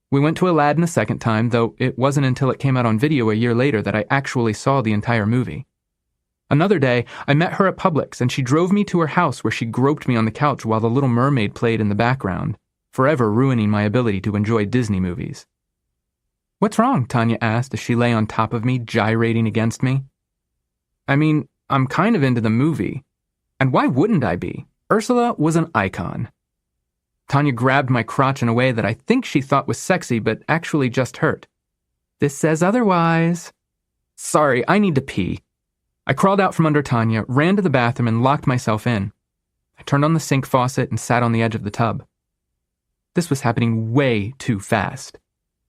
We went to Aladdin a second time, though it wasn't until it came out on video a year later that I actually saw the entire movie. Another day, I met her at Publix, and she drove me to her house where she groped me on the couch while The Little Mermaid played in the background, forever ruining my ability to enjoy Disney movies. "What's wrong?" Tanya asked as she lay on top of me, gyrating against me. I mean, I'm kind of into the movie. And why wouldn't I be? Ursula was an icon. Tanya grabbed my crotch in a way that I think she thought was sexy, but actually just hurt. "This says otherwise." "Sorry, I need to pee." I crawled out from under Tanya, ran to the bathroom, and locked myself in. I turned on the sink faucet and sat on the edge of the tub. This was happening way too fast.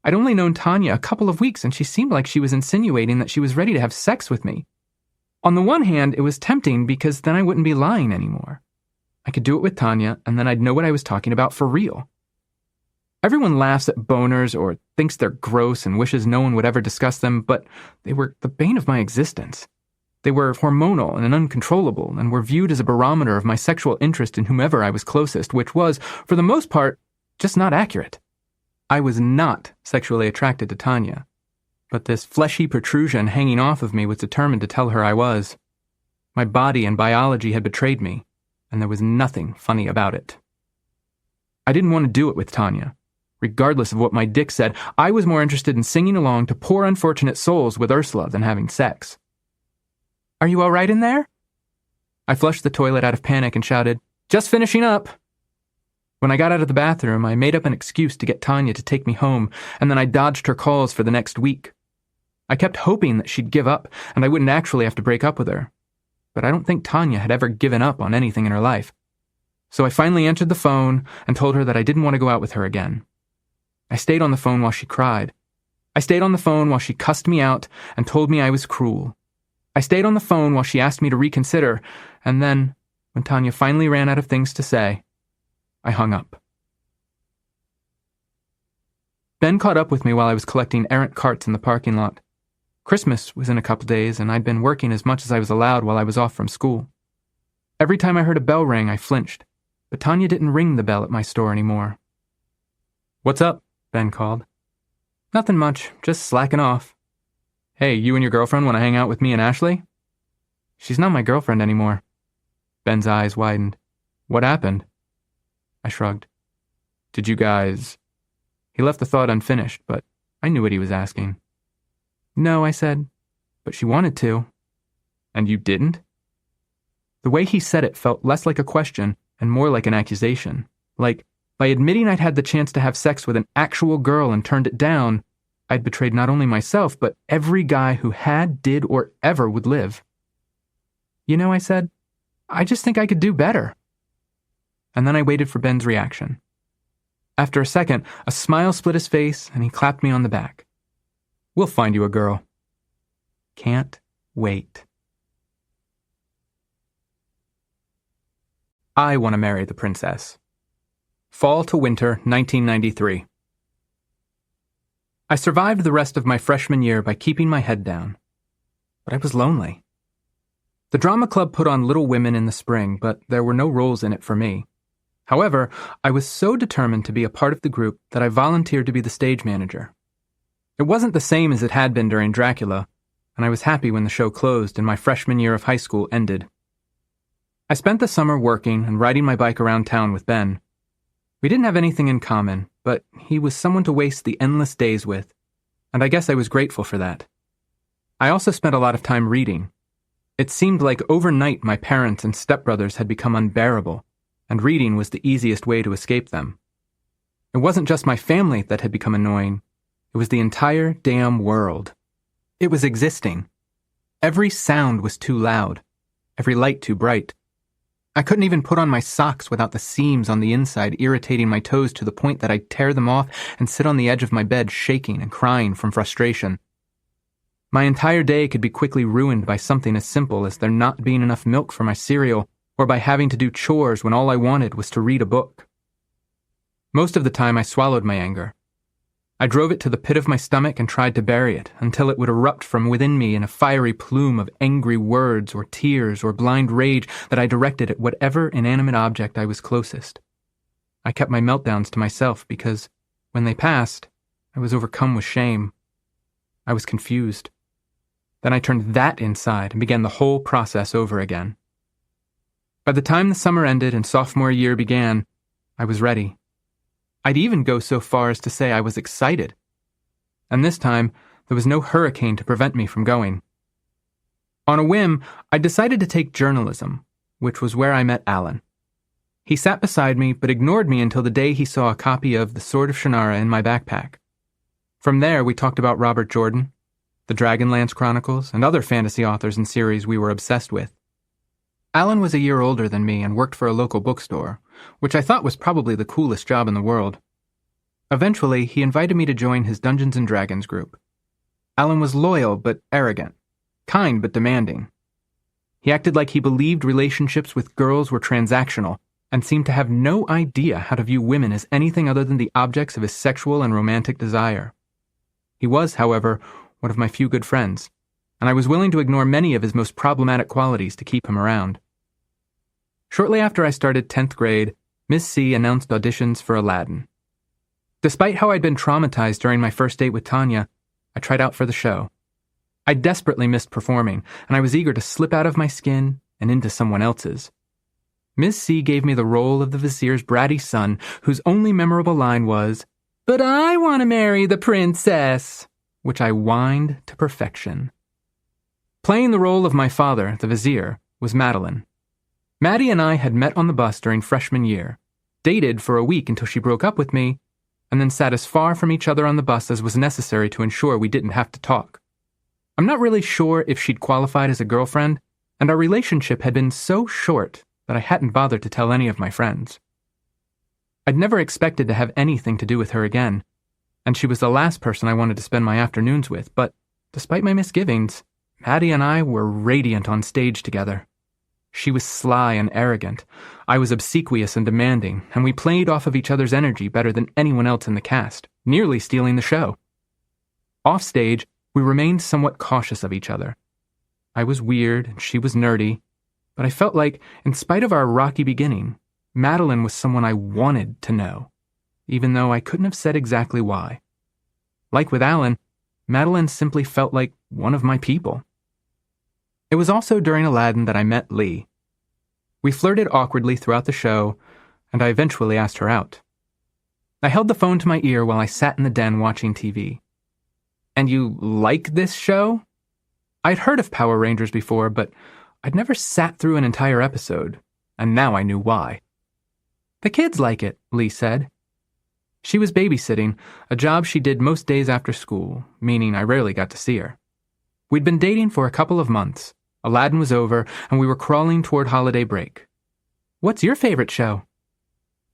I'd only known Tanya a couple of weeks, and she seemed like she was insinuating that she was ready to have sex with me. On the one hand, it was tempting because then I wouldn't be lying anymore. I could do it with Tanya, and then I'd know what I was talking about for real. Everyone laughs at boners or thinks they're gross and wishes no one would ever discuss them, but they were the bane of my existence. They were hormonal and uncontrollable and were viewed as a barometer of my sexual interest in whomever I was closest, which was, for the most part, just not accurate. I was not sexually attracted to Tanya, but this fleshy protrusion hanging off of me was determined to tell her I was. My body and biology had betrayed me, and there was nothing funny about it. I didn't want to do it with Tanya. Regardless of what my dick said, I was more interested in singing along to Poor Unfortunate Souls with Ursula than having sex. "Are you all right in there?" I flushed the toilet out of panic and shouted, "Just finishing up." When I got out of the bathroom, I made up an excuse to get Tanya to take me home, and then I dodged her calls for the next week. I kept hoping that she'd give up, and I wouldn't actually have to break up with her. But I don't think Tanya had ever given up on anything in her life. So I finally answered the phone and told her that I didn't want to go out with her again. I stayed on the phone while she cried. I stayed on the phone while she cussed me out and told me I was cruel. I stayed on the phone while she asked me to reconsider, and then, when Tanya finally ran out of things to say, I hung up. Ben caught up with me while I was collecting errant carts in the parking lot. Christmas was in a couple days, and I'd been working as much as I was allowed while I was off from school. Every time I heard a bell ring, I flinched, but Tanya didn't ring the bell at my store anymore. "What's up?" Ben called. "Nothing much, just slacking off." "Hey, you and your girlfriend want to hang out with me and Ashley?" "She's not my girlfriend anymore." Ben's eyes widened. "What happened?" I shrugged. "Did you guys..." He left the thought unfinished, but I knew what he was asking. No, I said, but she wanted to. And you didn't? The way he said it felt less like a question and more like an accusation. Like, by admitting I'd had the chance to have sex with an actual girl and turned it down, I'd betrayed not only myself, but every guy who had, did, or ever would live. You know, I said, I just think I could do better. And then I waited for Ben's reaction. After a second, a smile split his face and he clapped me on the back. We'll find you a girl. Can't wait. I Want to Marry the Princess. Fall to winter, 1993. I survived the rest of my freshman year by keeping my head down. But I was lonely. The drama club put on Little Women in the spring, but there were no roles in it for me. However, I was so determined to be a part of the group that I volunteered to be the stage manager. It wasn't the same as it had been during Dracula, and I was happy when the show closed and my freshman year of high school ended. I spent the summer working and riding my bike around town with Ben. We didn't have anything in common, but he was someone to waste the endless days with, and I guess I was grateful for that. I also spent a lot of time reading. It seemed like overnight my parents and stepbrothers had become unbearable, and reading was the easiest way to escape them. It wasn't just my family that had become annoying. It was the entire damn world. It was existing. Every sound was too loud, every light too bright. I couldn't even put on my socks without the seams on the inside irritating my toes to the point that I'd tear them off and sit on the edge of my bed shaking and crying from frustration. My entire day could be quickly ruined by something as simple as there not being enough milk for my cereal, or by having to do chores when all I wanted was to read a book. Most of the time I swallowed my anger. I drove it to the pit of my stomach and tried to bury it until it would erupt from within me in a fiery plume of angry words or tears or blind rage that I directed at whatever inanimate object I was closest. I kept my meltdowns to myself because, when they passed, I was overcome with shame. I was confused. Then I turned that inside and began the whole process over again. By the time the summer ended and sophomore year began, I was ready. I'd even go so far as to say I was excited. And this time, there was no hurricane to prevent me from going. On a whim, I decided to take journalism, which was where I met Alan. He sat beside me, but ignored me until the day he saw a copy of The Sword of Shannara in my backpack. From there, we talked about Robert Jordan, the Dragonlance Chronicles, and other fantasy authors and series we were obsessed with. Alan was a year older than me and worked for a local bookstore, which I thought was probably the coolest job in the world. Eventually, he invited me to join his Dungeons & Dragons group. Alan was loyal but arrogant, kind but demanding. He acted like he believed relationships with girls were transactional and seemed to have no idea how to view women as anything other than the objects of his sexual and romantic desire. He was, however, one of my few good friends, and I was willing to ignore many of his most problematic qualities to keep him around. Shortly after I started 10th grade, Miss C announced auditions for Aladdin. Despite how I'd been traumatized during my first date with Tanya, I tried out for the show. I desperately missed performing, and I was eager to slip out of my skin and into someone else's. Miss C gave me the role of the vizier's bratty son, whose only memorable line was, "But I want to marry the princess," which I whined to perfection. Playing the role of my father, the vizier, was Madeline. Maddie and I had met on the bus during freshman year, dated for a week until she broke up with me, and then sat as far from each other on the bus as was necessary to ensure we didn't have to talk. I'm not really sure if she'd qualified as a girlfriend, and our relationship had been so short that I hadn't bothered to tell any of my friends. I'd never expected to have anything to do with her again, and she was the last person I wanted to spend my afternoons with, but despite my misgivings, Maddie and I were radiant on stage together. She was sly and arrogant. I was obsequious and demanding, and we played off of each other's energy better than anyone else in the cast, nearly stealing the show. Offstage, we remained somewhat cautious of each other. I was weird, and she was nerdy, but I felt like, in spite of our rocky beginning, Madeline was someone I wanted to know, even though I couldn't have said exactly why. Like with Alan, Madeline simply felt like one of my people. It was also during Aladdin that I met Lee. We flirted awkwardly throughout the show, and I eventually asked her out. I held the phone to my ear while I sat in the den watching TV. "And you like this show?" I'd heard of Power Rangers before, but I'd never sat through an entire episode, and now I knew why. "The kids like it," Lee said. She was babysitting, a job she did most days after school, meaning I rarely got to see her. We'd been dating for a couple of months. Aladdin was over, and we were crawling toward holiday break. "What's your favorite show?"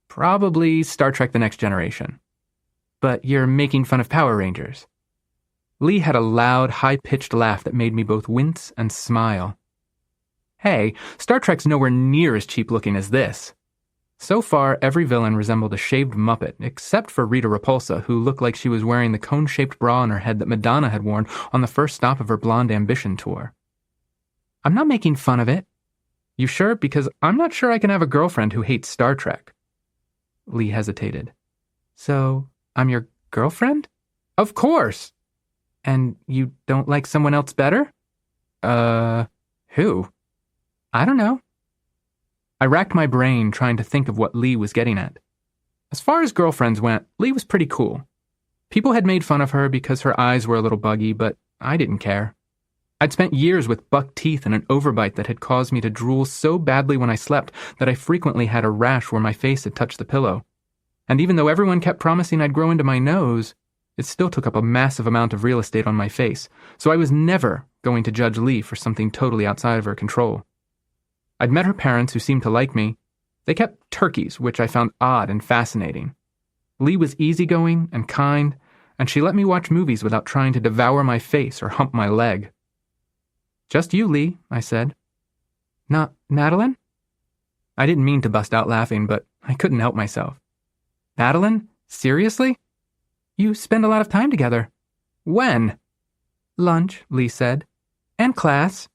"Probably Star Trek: The Next Generation." "But you're making fun of Power Rangers." Lee had a loud, high-pitched laugh that made me both wince and smile. "Hey, Star Trek's nowhere near as cheap-looking as this." So far, every villain resembled a shaved Muppet, except for Rita Repulsa, who looked like she was wearing the cone-shaped bra on her head that Madonna had worn on the first stop of her Blonde Ambition tour. "I'm not making fun of it." "You sure? Because I'm not sure I can have a girlfriend who hates Star Trek." Lee hesitated. "So, I'm your girlfriend?" "Of course!" "And you don't like someone else better?" Who?" "I don't know." I racked my brain trying to think of what Lee was getting at. As far as girlfriends went, Lee was pretty cool. People had made fun of her because her eyes were a little buggy, but I didn't care. I'd spent years with buck teeth and an overbite that had caused me to drool so badly when I slept that I frequently had a rash where my face had touched the pillow. And even though everyone kept promising I'd grow into my nose, it still took up a massive amount of real estate on my face, so I was never going to judge Lee for something totally outside of her control. I'd met her parents, who seemed to like me. They kept turkeys, which I found odd and fascinating. Lee was easygoing and kind, and she let me watch movies without trying to devour my face or hump my leg. "Just you, Lee," I said. "Not Madeline?" I didn't mean to bust out laughing, but I couldn't help myself. "Madeline? Seriously? You spend a lot of time together." "When?" "Lunch," Lee said. "And class."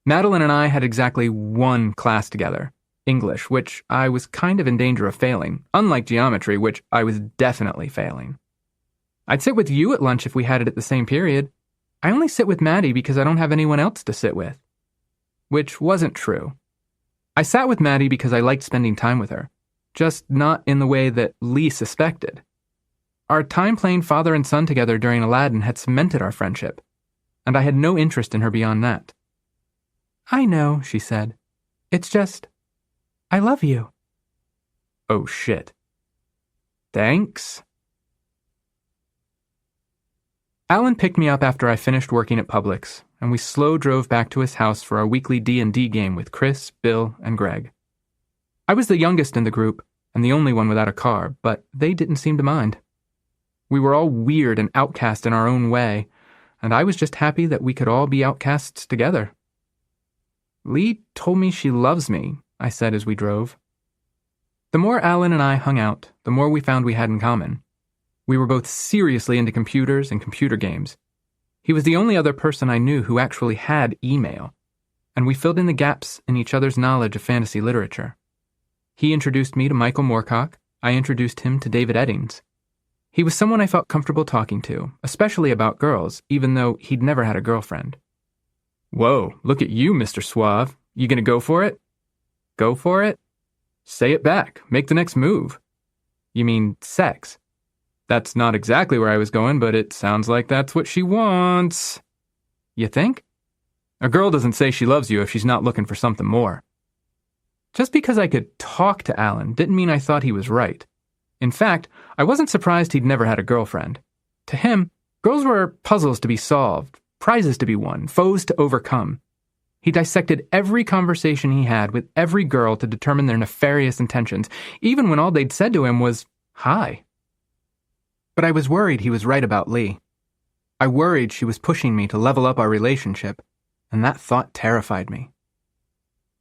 Madeline and I had exactly one class together, English, which I was kind of in danger of failing, unlike geometry, which I was definitely failing. "I'd sit with you at lunch if we had it at the same period. I only sit with Maddie because I don't have anyone else to sit with." Which wasn't true. I sat with Maddie because I liked spending time with her, just not in the way that Lee suspected. Our time playing father and son together during Aladdin had cemented our friendship, and I had no interest in her beyond that. "I know," she said. "It's just, I love you." Oh shit. Thanks. Alan picked me up after I finished working at Publix, and we slow drove back to his house for our weekly D&D game with Chris, Bill, and Greg. I was the youngest in the group, and the only one without a car, but they didn't seem to mind. We were all weird and outcast in our own way, and I was just happy that we could all be outcasts together. "Lee told me she loves me," I said as we drove. The more Alan and I hung out, the more we found we had in common. We were both seriously into computers and computer games. He was the only other person I knew who actually had email, and we filled in the gaps in each other's knowledge of fantasy literature. He introduced me to Michael Moorcock. I introduced him to David Eddings. He was someone I felt comfortable talking to, especially about girls, even though he'd never had a girlfriend. "Whoa, look at you, Mr. Suave. You gonna go for it?" "Go for it?" "Say it back. Make the next move." "You mean sex?" "That's not exactly where I was going, but it sounds like that's what she wants." "You think?" "A girl doesn't say she loves you if she's not looking for something more." Just because I could talk to Alan didn't mean I thought he was right. In fact, I wasn't surprised he'd never had a girlfriend. To him, girls were puzzles to be solved, prizes to be won, foes to overcome. He dissected every conversation he had with every girl to determine their nefarious intentions, even when all they'd said to him was, "Hi." But I was worried he was right about Lee. I worried she was pushing me to level up our relationship, and that thought terrified me.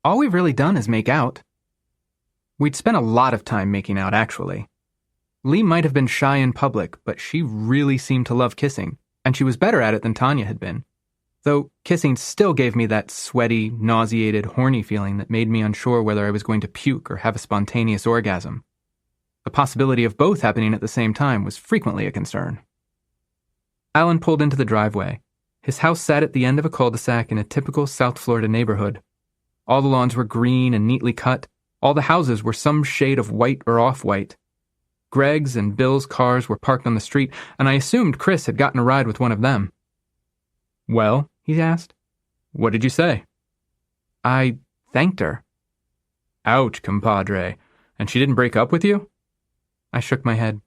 All we've really done is make out. We'd spent a lot of time making out, actually. Lee might have been shy in public, but she really seemed to love kissing, and she was better at it than Tanya had been. Though kissing still gave me that sweaty, nauseated, horny feeling that made me unsure whether I was going to puke or have a spontaneous orgasm. The possibility of both happening at the same time was frequently a concern. Alan pulled into the driveway. His house sat at the end of a cul-de-sac in a typical South Florida neighborhood. All the lawns were green and neatly cut. All the houses were some shade of white or off-white. Greg's and Bill's cars were parked on the street, and I assumed Chris had gotten a ride with one of them. "Well," he asked, "what did you say?" "I thanked her." "Ouch, compadre. And she didn't break up with you?" I shook my head.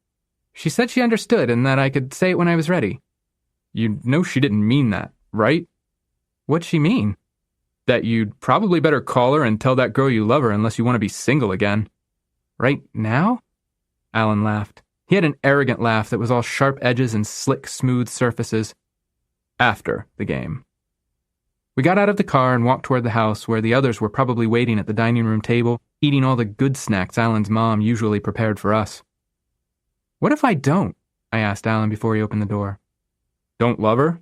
"She said she understood and that I could say it when I was ready." "You know she didn't mean that, right?" "What'd she mean?" "That you'd probably better call her and tell that girl you love her unless you want to be single again." "Right now?" Alan laughed. He had an arrogant laugh that was all sharp edges and slick, smooth surfaces. "After the game." We got out of the car and walked toward the house where the others were probably waiting at the dining room table, eating all the good snacks Alan's mom usually prepared for us. "What if I don't?" I asked Alan before he opened the door. "Don't love her?"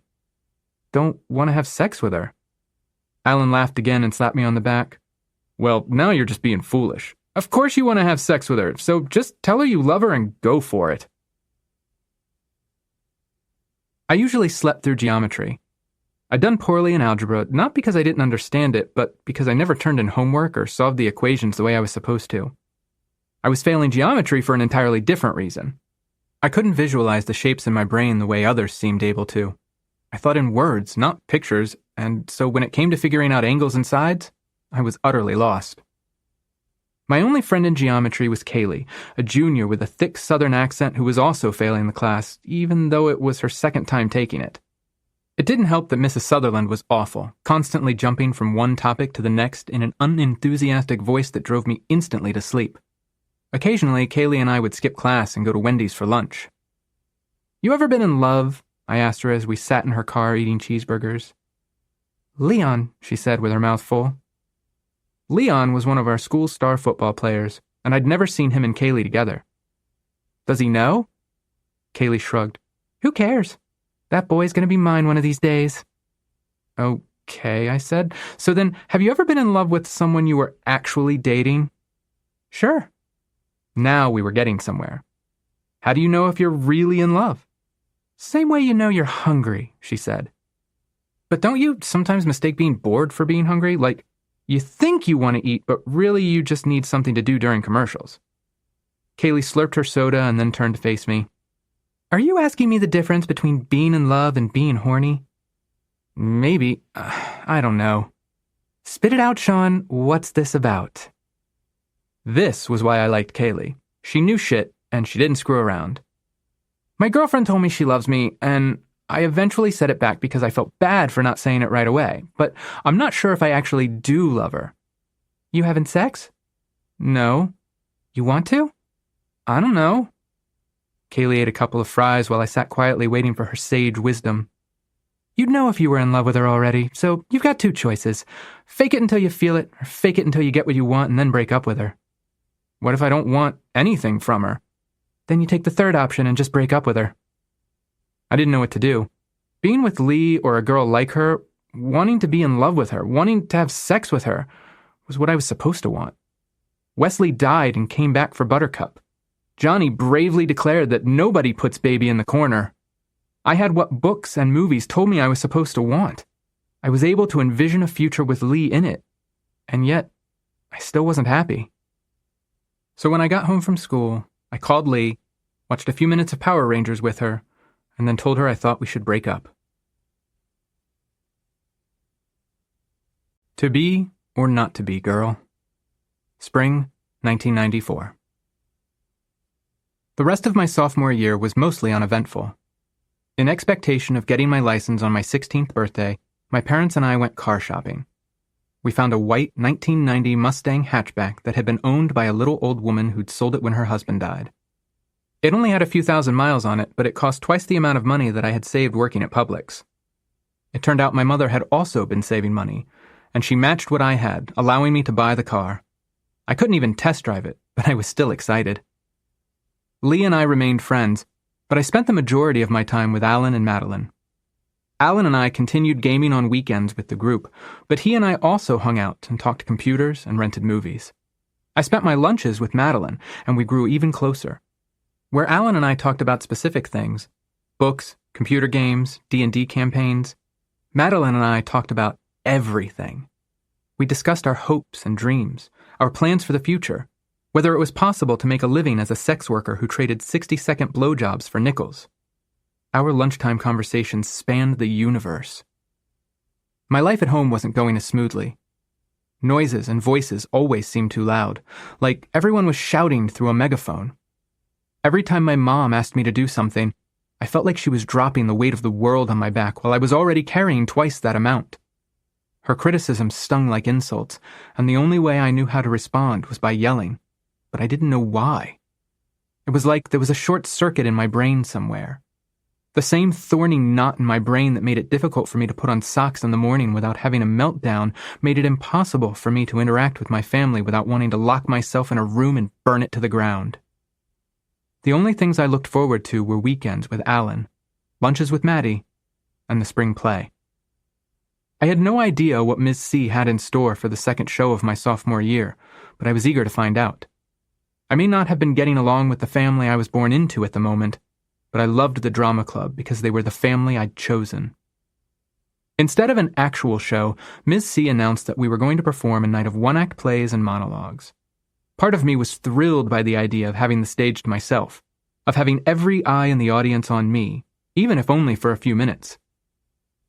"Don't want to have sex with her." Alan laughed again and slapped me on the back. "Well, now you're just being foolish. Of course you want to have sex with her, so just tell her you love her and go for it." I usually slept through geometry. I'd done poorly in algebra, not because I didn't understand it, but because I never turned in homework or solved the equations the way I was supposed to. I was failing geometry for an entirely different reason. I couldn't visualize the shapes in my brain the way others seemed able to. I thought in words, not pictures, and so when it came to figuring out angles and sides, I was utterly lost. My only friend in geometry was Kaylee, a junior with a thick southern accent who was also failing the class, even though it was her second time taking it. It didn't help that Mrs. Sutherland was awful, constantly jumping from one topic to the next in an unenthusiastic voice that drove me instantly to sleep. Occasionally, Kaylee and I would skip class and go to Wendy's for lunch. "You ever been in love?" I asked her as we sat in her car eating cheeseburgers. "Leon," she said with her mouth full. Leon was one of our school star football players, and I'd never seen him and Kaylee together. "Does he know?" Kaylee shrugged. "Who cares? That boy's going to be mine one of these days." "Okay," I said. "So then, have you ever been in love with someone you were actually dating?" "Sure." Now we were getting somewhere. "How do you know if you're really in love?" "Same way you know you're hungry," she said. "But don't you sometimes mistake being bored for being hungry? Like, you think you want to eat, but really you just need something to do during commercials." Kaylee slurped her soda and then turned to face me. "Are you asking me the difference between being in love and being horny?" "Maybe. I don't know." "Spit it out, Shaun. What's this about?" This was why I liked Kaylee. She knew shit, and she didn't screw around. "My girlfriend told me she loves me, and I eventually said it back because I felt bad for not saying it right away, but I'm not sure if I actually do love her." "You having sex?" "No." "You want to?" "I don't know." Kaylee ate a couple of fries while I sat quietly waiting for her sage wisdom. "You'd know if you were in love with her already, so you've got two choices. Fake it until you feel it, or fake it until you get what you want and then break up with her." "What if I don't want anything from her?" "Then you take the third option and just break up with her." I didn't know what to do. Being with Lee or a girl like her, wanting to be in love with her, wanting to have sex with her, was what I was supposed to want. Wesley died and came back for Buttercup. Johnny bravely declared that nobody puts baby in the corner. I had what books and movies told me I was supposed to want. I was able to envision a future with Lee in it. And yet, I still wasn't happy. So when I got home from school, I called Lee, watched a few minutes of Power Rangers with her, and then told her I thought we should break up. To be or not to be, girl. Spring, 1994. The rest of my sophomore year was mostly uneventful. In expectation of getting my license on my 16th birthday, my parents and I went car shopping. We found a white 1990 Mustang hatchback that had been owned by a little old woman who'd sold it when her husband died. It only had a few thousand miles on it, but it cost twice the amount of money that I had saved working at Publix. It turned out my mother had also been saving money, and she matched what I had, allowing me to buy the car. I couldn't even test drive it, but I was still excited. Lee and I remained friends, but I spent the majority of my time with Alan and Madeline. Alan and I continued gaming on weekends with the group, but he and I also hung out and talked computers and rented movies. I spent my lunches with Madeline, and we grew even closer. Where Alan and I talked about specific things, books, computer games, D&D campaigns, Madeline and I talked about everything. We discussed our hopes and dreams, our plans for the future, Whether it was possible to make a living as a sex worker who traded 60-second blowjobs for nickels. Our lunchtime conversations spanned the universe. My life at home wasn't going as smoothly. Noises and voices always seemed too loud, like everyone was shouting through a megaphone. Every time my mom asked me to do something, I felt like she was dropping the weight of the world on my back while I was already carrying twice that amount. Her criticism stung like insults, and the only way I knew how to respond was by yelling, but I didn't know why. It was like there was a short circuit in my brain somewhere. The same thorny knot in my brain that made it difficult for me to put on socks in the morning without having a meltdown made it impossible for me to interact with my family without wanting to lock myself in a room and burn it to the ground. The only things I looked forward to were weekends with Alan, lunches with Maddie, and the spring play. I had no idea what Ms. C had in store for the second show of my sophomore year, but I was eager to find out. I may not have been getting along with the family I was born into at the moment, but I loved the drama club because they were the family I'd chosen. Instead of an actual show, Ms. C announced that we were going to perform a night of one-act plays and monologues. Part of me was thrilled by the idea of having the stage to myself, of having every eye in the audience on me, even if only for a few minutes.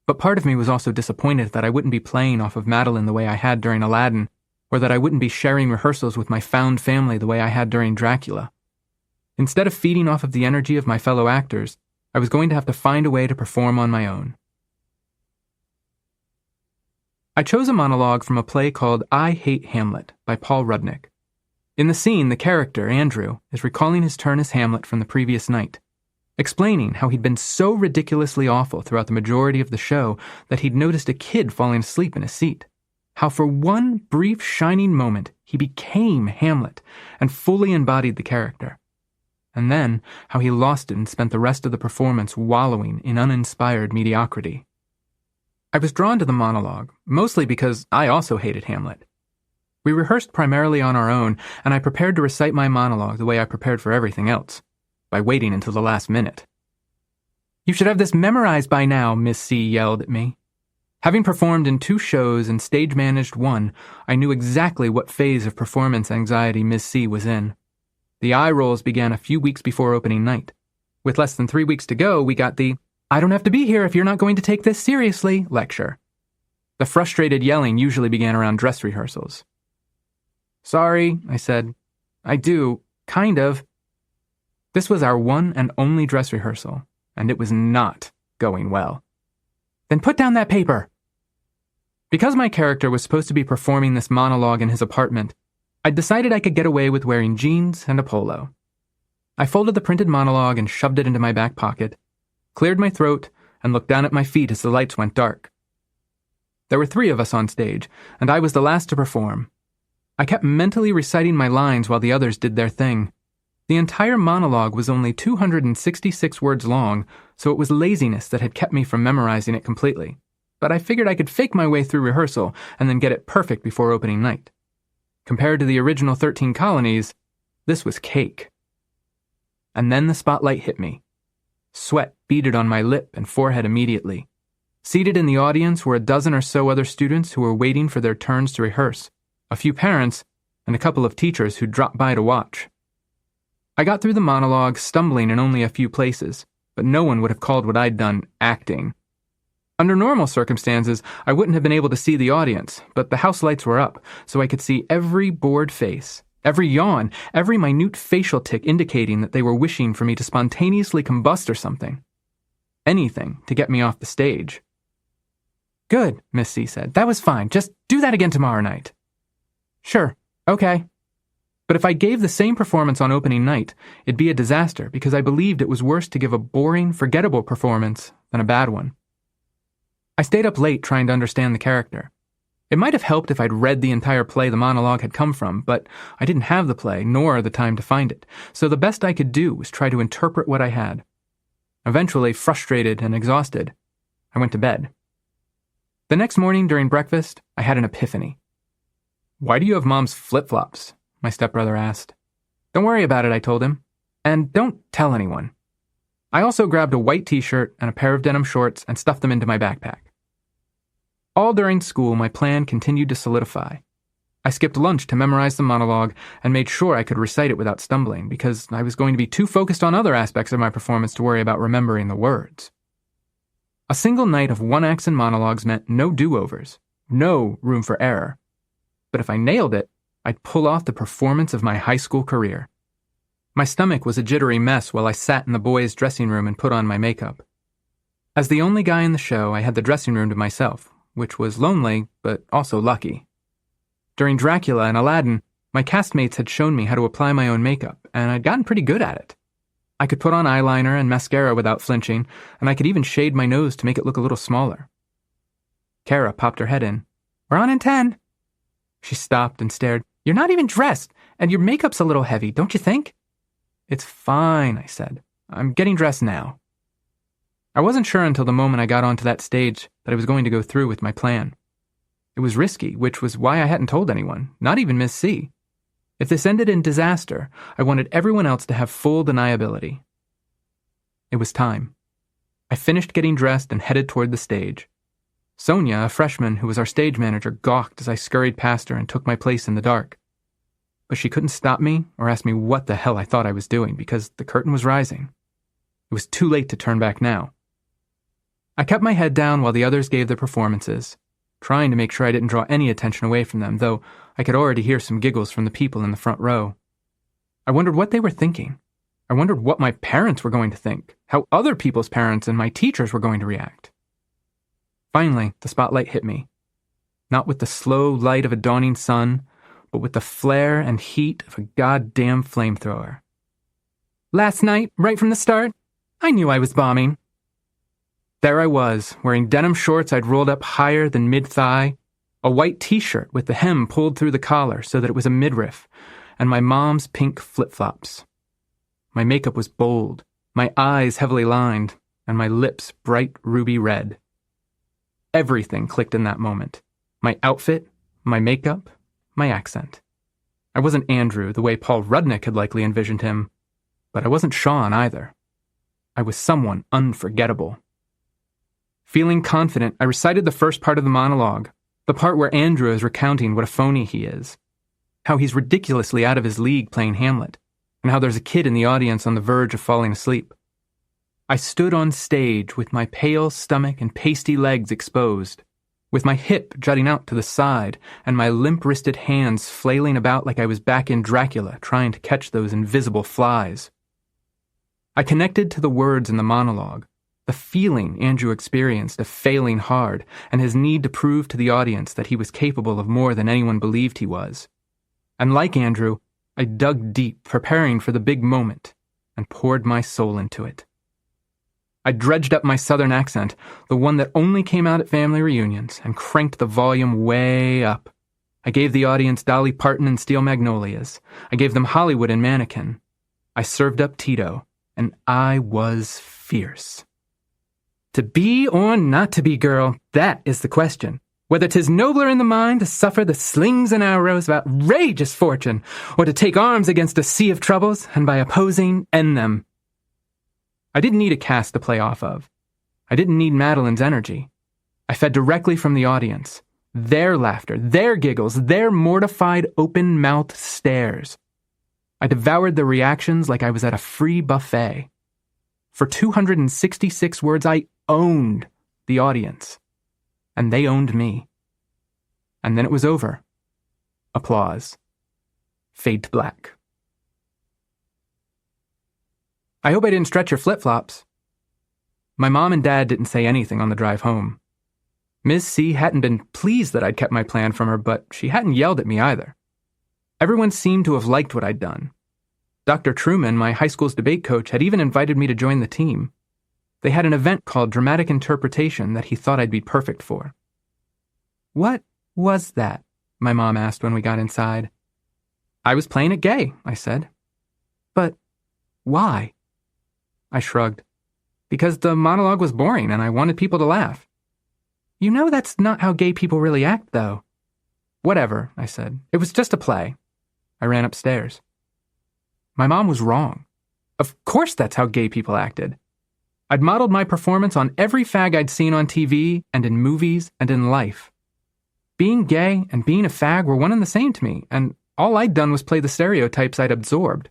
But part of me was also disappointed that I wouldn't be playing off of Madeline the way I had during Aladdin, or that I wouldn't be sharing rehearsals with my found family the way I had during Dracula. Instead of feeding off of the energy of my fellow actors, I was going to have to find a way to perform on my own. I chose a monologue from a play called I Hate Hamlet by Paul Rudnick. In the scene, the character, Andrew, is recalling his turn as Hamlet from the previous night, explaining how he'd been so ridiculously awful throughout the majority of the show that he'd noticed a kid falling asleep in his seat. How for one brief shining moment he became Hamlet and fully embodied the character. And then how he lost it and spent the rest of the performance wallowing in uninspired mediocrity. I was drawn to the monologue, mostly because I also hated Hamlet. We rehearsed primarily on our own, and I prepared to recite my monologue the way I prepared for everything else, by waiting until the last minute. "You should have this memorized by now," Miss C yelled at me. Having performed in 2 shows and stage-managed 1, I knew exactly what phase of performance anxiety Miss C was in. The eye rolls began a few weeks before opening night. With less than 3 weeks to go, we got the "I don't have to be here if you're not going to take this seriously" lecture. The frustrated yelling usually began around dress rehearsals. "Sorry," I said. "I do, kind of." This was our one and only dress rehearsal, and it was not going well. "Then put down that paper." Because my character was supposed to be performing this monologue in his apartment, I decided I could get away with wearing jeans and a polo. I folded the printed monologue and shoved it into my back pocket, cleared my throat, and looked down at my feet as the lights went dark. There were 3 of us on stage, and I was the last to perform. I kept mentally reciting my lines while the others did their thing. The entire monologue was only 266 words long, so it was laziness that had kept me from memorizing it completely. But I figured I could fake my way through rehearsal and then get it perfect before opening night. Compared to the original 13 colonies, this was cake. And then the spotlight hit me. Sweat beaded on my lip and forehead immediately. Seated in the audience were a dozen or so other students who were waiting for their turns to rehearse, a few parents, and a couple of teachers who dropped by to watch. I got through the monologue, stumbling in only a few places, but no one would have called what I'd done acting. Under normal circumstances, I wouldn't have been able to see the audience, but the house lights were up, so I could see every bored face, every yawn, every minute facial tic indicating that they were wishing for me to spontaneously combust or something. Anything to get me off the stage. "Good," Miss C said. "That was fine. Just do that again tomorrow night." "Sure, okay." But if I gave the same performance on opening night, it'd be a disaster because I believed it was worse to give a boring, forgettable performance than a bad one. I stayed up late trying to understand the character. It might have helped if I'd read the entire play the monologue had come from, but I didn't have the play nor the time to find it, so the best I could do was try to interpret what I had. Eventually, frustrated and exhausted, I went to bed. The next morning during breakfast, I had an epiphany. "Why do you have Mom's flip-flops?" my stepbrother asked. "Don't worry about it," I told him. "And don't tell anyone." I also grabbed a white t-shirt and a pair of denim shorts and stuffed them into my backpack. All during school, my plan continued to solidify. I skipped lunch to memorize the monologue and made sure I could recite it without stumbling because I was going to be too focused on other aspects of my performance to worry about remembering the words. A single night of one-accent monologues meant no do-overs, no room for error. But if I nailed it, I'd pull off the performance of my high school career. My stomach was a jittery mess while I sat in the boys' dressing room and put on my makeup. As the only guy in the show, I had the dressing room to myself, which was lonely, but also lucky. During Dracula and Aladdin, my castmates had shown me how to apply my own makeup, and I'd gotten pretty good at it. I could put on eyeliner and mascara without flinching, and I could even shade my nose to make it look a little smaller. Kara popped her head in. "We're on in 10. She stopped and stared. "You're not even dressed, and your makeup's a little heavy, don't you think?" "It's fine," I said. "I'm getting dressed now." I wasn't sure until the moment I got onto that stage that I was going to go through with my plan. It was risky, which was why I hadn't told anyone, not even Miss C. If this ended in disaster, I wanted everyone else to have full deniability. It was time. I finished getting dressed and headed toward the stage. Sonia, a freshman who was our stage manager, gawked as I scurried past her and took my place in the dark. But she couldn't stop me or ask me what the hell I thought I was doing because the curtain was rising. It was too late to turn back now. I kept my head down while the others gave their performances, trying to make sure I didn't draw any attention away from them, though I could already hear some giggles from the people in the front row. I wondered what they were thinking. I wondered what my parents were going to think, how other people's parents and my teachers were going to react. Finally, the spotlight hit me. Not with the slow light of a dawning sun, but with the flare and heat of a goddamn flamethrower. Last night, right from the start, I knew I was bombing. There I was, wearing denim shorts I'd rolled up higher than mid-thigh, a white t-shirt with the hem pulled through the collar so that it was a midriff, and my mom's pink flip-flops. My makeup was bold, my eyes heavily lined, and my lips bright ruby red. Everything clicked in that moment. My outfit, my makeup, my accent. I wasn't Andrew the way Paul Rudnick had likely envisioned him, but I wasn't Shaun either. I was someone unforgettable. Feeling confident, I recited the first part of the monologue, the part where Andrew is recounting what a phony he is, how he's ridiculously out of his league playing Hamlet, and how there's a kid in the audience on the verge of falling asleep. I stood on stage with my pale stomach and pasty legs exposed, with my hip jutting out to the side and my limp-wristed hands flailing about like I was back in Dracula trying to catch those invisible flies. I connected to the words in the monologue, the feeling Andrew experienced of failing hard and his need to prove to the audience that he was capable of more than anyone believed he was. And like Andrew, I dug deep, preparing for the big moment, and poured my soul into it. I dredged up my southern accent, the one that only came out at family reunions, and cranked the volume way up. I gave the audience Dolly Parton and Steel Magnolias. I gave them Hollywood and Mannequin. I served up Tito, and I was fierce. To be or not to be, girl, that is the question. Whether 'tis nobler in the mind to suffer the slings and arrows of outrageous fortune, or to take arms against a sea of troubles, and by opposing, end them. I didn't need a cast to play off of. I didn't need Madeline's energy. I fed directly from the audience. Their laughter, their giggles, their mortified, open-mouthed stares. I devoured the reactions like I was at a free buffet. For 266 words, I owned the audience. And they owned me. And then it was over. Applause. Fade to black. I hope I didn't stretch your flip-flops. My mom and dad didn't say anything on the drive home. Ms. C hadn't been pleased that I'd kept my plan from her, but she hadn't yelled at me either. Everyone seemed to have liked what I'd done. Dr. Truman, my high school's debate coach, had even invited me to join the team. They had an event called Dramatic Interpretation that he thought I'd be perfect for. "What was that?" my mom asked when we got inside. "I was playing it gay," I said. "But why?" I shrugged. "Because the monologue was boring and I wanted people to laugh." "You know that's not how gay people really act, though." "Whatever," I said. "It was just a play." I ran upstairs. My mom was wrong. Of course that's how gay people acted. I'd modeled my performance on every fag I'd seen on TV and in movies and in life. Being gay and being a fag were one and the same to me, and all I'd done was play the stereotypes I'd absorbed.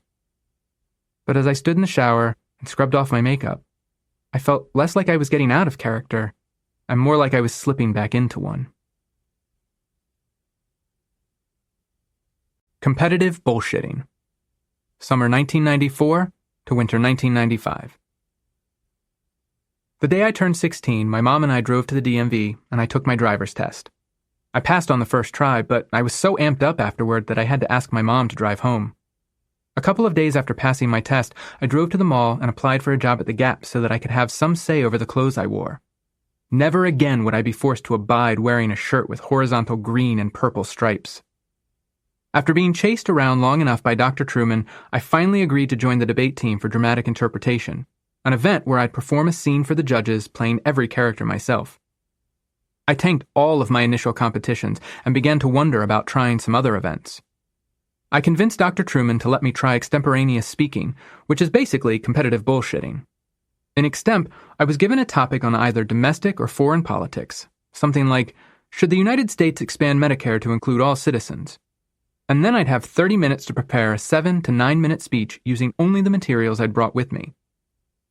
But as I stood in the shower and scrubbed off my makeup, I felt less like I was getting out of character and more like I was slipping back into one. Competitive bullshitting. Summer 1994 to winter 1995. The day I turned 16, my mom and I drove to the DMV and I took my driver's test. I passed on the first try, but I was so amped up afterward that I had to ask my mom to drive home. A couple of days after passing my test, I drove to the mall and applied for a job at the Gap so that I could have some say over the clothes I wore. Never again would I be forced to abide wearing a shirt with horizontal green and purple stripes. After being chased around long enough by Dr. Truman, I finally agreed to join the debate team for dramatic interpretation, an event where I'd perform a scene for the judges, playing every character myself. I tanked all of my initial competitions and began to wonder about trying some other events. I convinced Dr. Truman to let me try extemporaneous speaking, which is basically competitive bullshitting. In extemp, I was given a topic on either domestic or foreign politics, something like, should the United States expand Medicare to include all citizens? And then I'd have 30 minutes to prepare a 7 to 9 minute speech using only the materials I'd brought with me.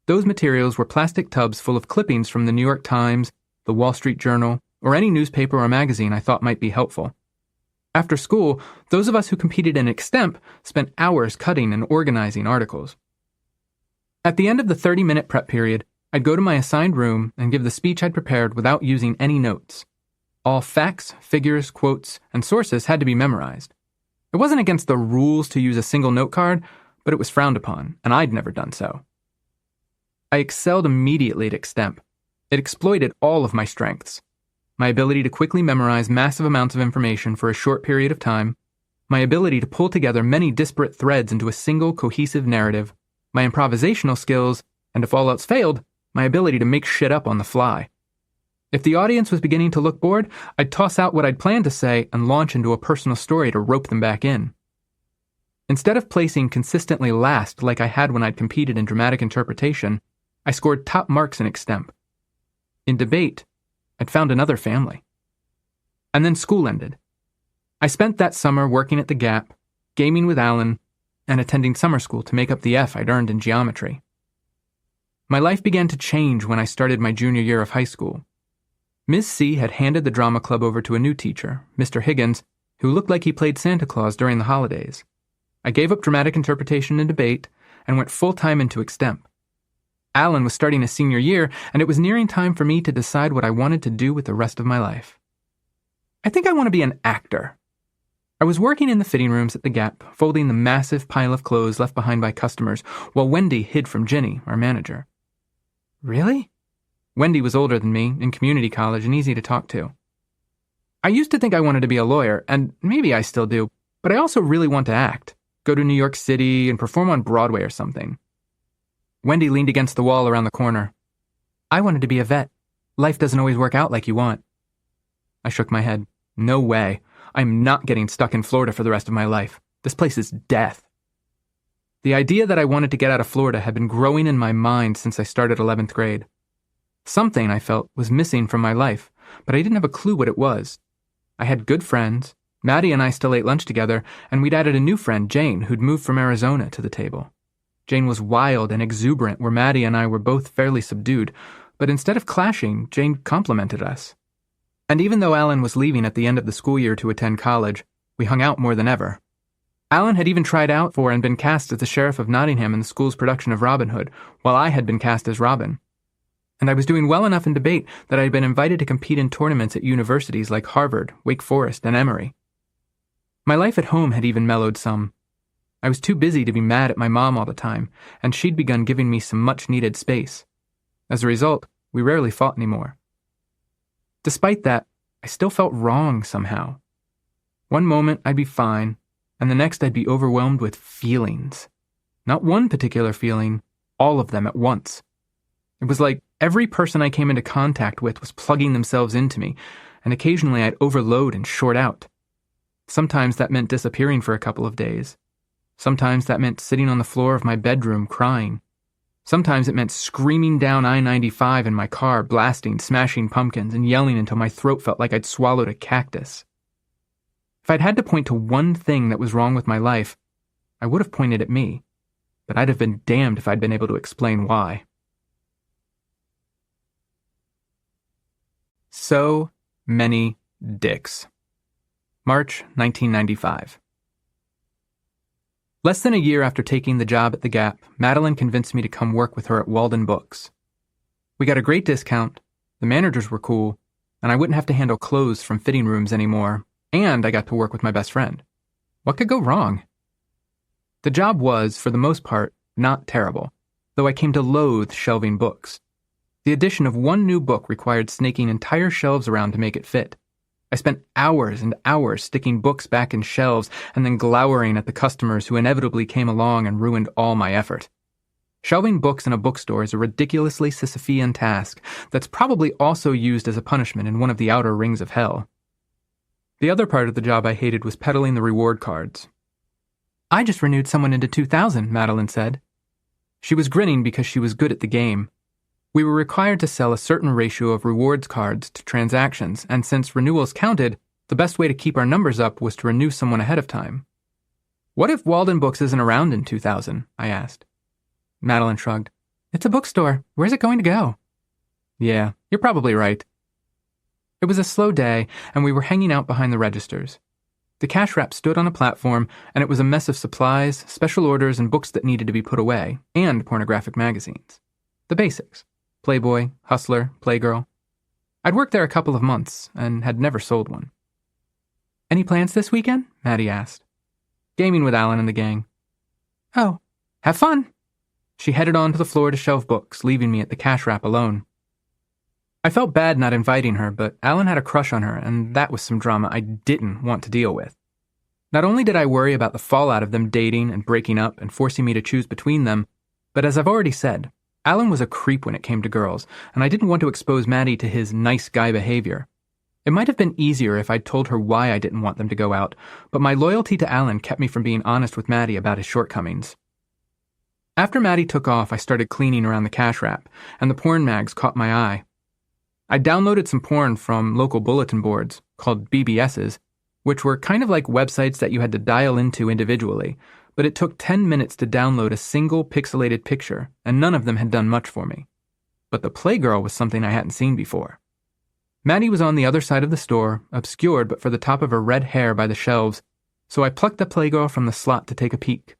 Those materials were plastic tubs full of clippings from the New York Times, the Wall Street Journal, or any newspaper or magazine I thought might be helpful. After school, those of us who competed in extemp spent hours cutting and organizing articles. At the end of the 30-minute prep period, I'd go to my assigned room and give the speech I'd prepared without using any notes. All facts, figures, quotes, and sources had to be memorized. It wasn't against the rules to use a single note card, but it was frowned upon, and I'd never done so. I excelled immediately at extemp. It exploited all of my strengths. My ability to quickly memorize massive amounts of information for a short period of time, my ability to pull together many disparate threads into a single cohesive narrative, my improvisational skills, and if all else failed, my ability to make shit up on the fly. If the audience was beginning to look bored, I'd toss out what I'd planned to say and launch into a personal story to rope them back in. Instead of placing consistently last like I had when I'd competed in dramatic interpretation, I scored top marks in extemp. In debate, I'd found another family. And then school ended. I spent that summer working at the Gap, gaming with Alan, and attending summer school to make up the F I'd earned in geometry. My life began to change when I started my junior year of high school. Ms. C had handed the drama club over to a new teacher, Mr. Higgins, who looked like he played Santa Claus during the holidays. I gave up dramatic interpretation and debate and went full-time into extemp. Alan was starting his senior year, and it was nearing time for me to decide what I wanted to do with the rest of my life. I think I want to be an actor. I was working in the fitting rooms at the Gap, folding the massive pile of clothes left behind by customers, while Wendy hid from Ginny, our manager. Really? Wendy was older than me, in community college, and easy to talk to. I used to think I wanted to be a lawyer, and maybe I still do, but I also really want to act, go to New York City and perform on Broadway or something. Wendy leaned against the wall around the corner. I wanted to be a vet. Life doesn't always work out like you want. I shook my head. No way. I'm not getting stuck in Florida for the rest of my life. This place is death. The idea that I wanted to get out of Florida had been growing in my mind since I started 11th grade. Something, I felt, was missing from my life, but I didn't have a clue what it was. I had good friends. Maddie and I still ate lunch together, and we'd added a new friend, Jane, who'd moved from Arizona, to the table. Jane was wild and exuberant, where Maddie and I were both fairly subdued, but instead of clashing, Jane complimented us. And even though Alan was leaving at the end of the school year to attend college, we hung out more than ever. Alan had even tried out for and been cast as the sheriff of Nottingham in the school's production of Robin Hood, while I had been cast as Robin. And I was doing well enough in debate that I had been invited to compete in tournaments at universities like Harvard, Wake Forest, and Emory. My life at home had even mellowed some. I was too busy to be mad at my mom all the time, and she'd begun giving me some much-needed space. As a result, we rarely fought anymore. Despite that, I still felt wrong somehow. One moment I'd be fine, and the next I'd be overwhelmed with feelings. Not one particular feeling, all of them at once. It was like every person I came into contact with was plugging themselves into me, and occasionally I'd overload and short out. Sometimes that meant disappearing for a couple of days. Sometimes that meant sitting on the floor of my bedroom crying. Sometimes it meant screaming down I-95 in my car, blasting, smashing pumpkins, and yelling until my throat felt like I'd swallowed a cactus. If I'd had to point to one thing that was wrong with my life, I would have pointed at me, but I'd have been damned if I'd been able to explain why. So many dicks. March 1995. Less than a year after taking the job at the Gap, Madeline convinced me to come work with her at Walden Books. We got a great discount, the managers were cool, and I wouldn't have to handle clothes from fitting rooms anymore, and I got to work with my best friend. What could go wrong? The job was, for the most part, not terrible, though I came to loathe shelving books. The addition of one new book required snaking entire shelves around to make it fit. I spent hours and hours sticking books back in shelves and then glowering at the customers who inevitably came along and ruined all my effort. Shelving books in a bookstore is a ridiculously Sisyphean task that's probably also used as a punishment in one of the outer rings of hell. The other part of the job I hated was peddling the reward cards. "I just renewed someone into 2,000, Madeline said. She was grinning because she was good at the game. We were required to sell a certain ratio of rewards cards to transactions, and since renewals counted, the best way to keep our numbers up was to renew someone ahead of time. "What if Walden Books isn't around in 2000? I asked. Madeline shrugged. "It's a bookstore. Where's it going to go?" "Yeah, you're probably right." It was a slow day, and we were hanging out behind the registers. The cash wrap stood on a platform, and it was a mess of supplies, special orders, and books that needed to be put away, and pornographic magazines. The basics. Playboy, Hustler, Playgirl. I'd worked there a couple of months, and had never sold one. "Any plans this weekend?" Maddie asked. "Gaming with Alan and the gang." "Oh, have fun." She headed on to the floor to shelve books, leaving me at the cash wrap alone. I felt bad not inviting her, but Alan had a crush on her, and that was some drama I didn't want to deal with. Not only did I worry about the fallout of them dating and breaking up and forcing me to choose between them, but as I've already said, Alan was a creep when it came to girls, and I didn't want to expose Maddie to his nice guy behavior. It might have been easier if I'd told her why I didn't want them to go out, but my loyalty to Alan kept me from being honest with Maddie about his shortcomings. After Maddie took off, I started cleaning around the cash wrap, and the porn mags caught my eye. I downloaded some porn from local bulletin boards, called BBSs, which were kind of like websites that you had to dial into individually, but it took 10 minutes to download a single pixelated picture, and none of them had done much for me. But the Playgirl was something I hadn't seen before. Maddie was on the other side of the store, obscured but for the top of her red hair by the shelves, so I plucked the Playgirl from the slot to take a peek.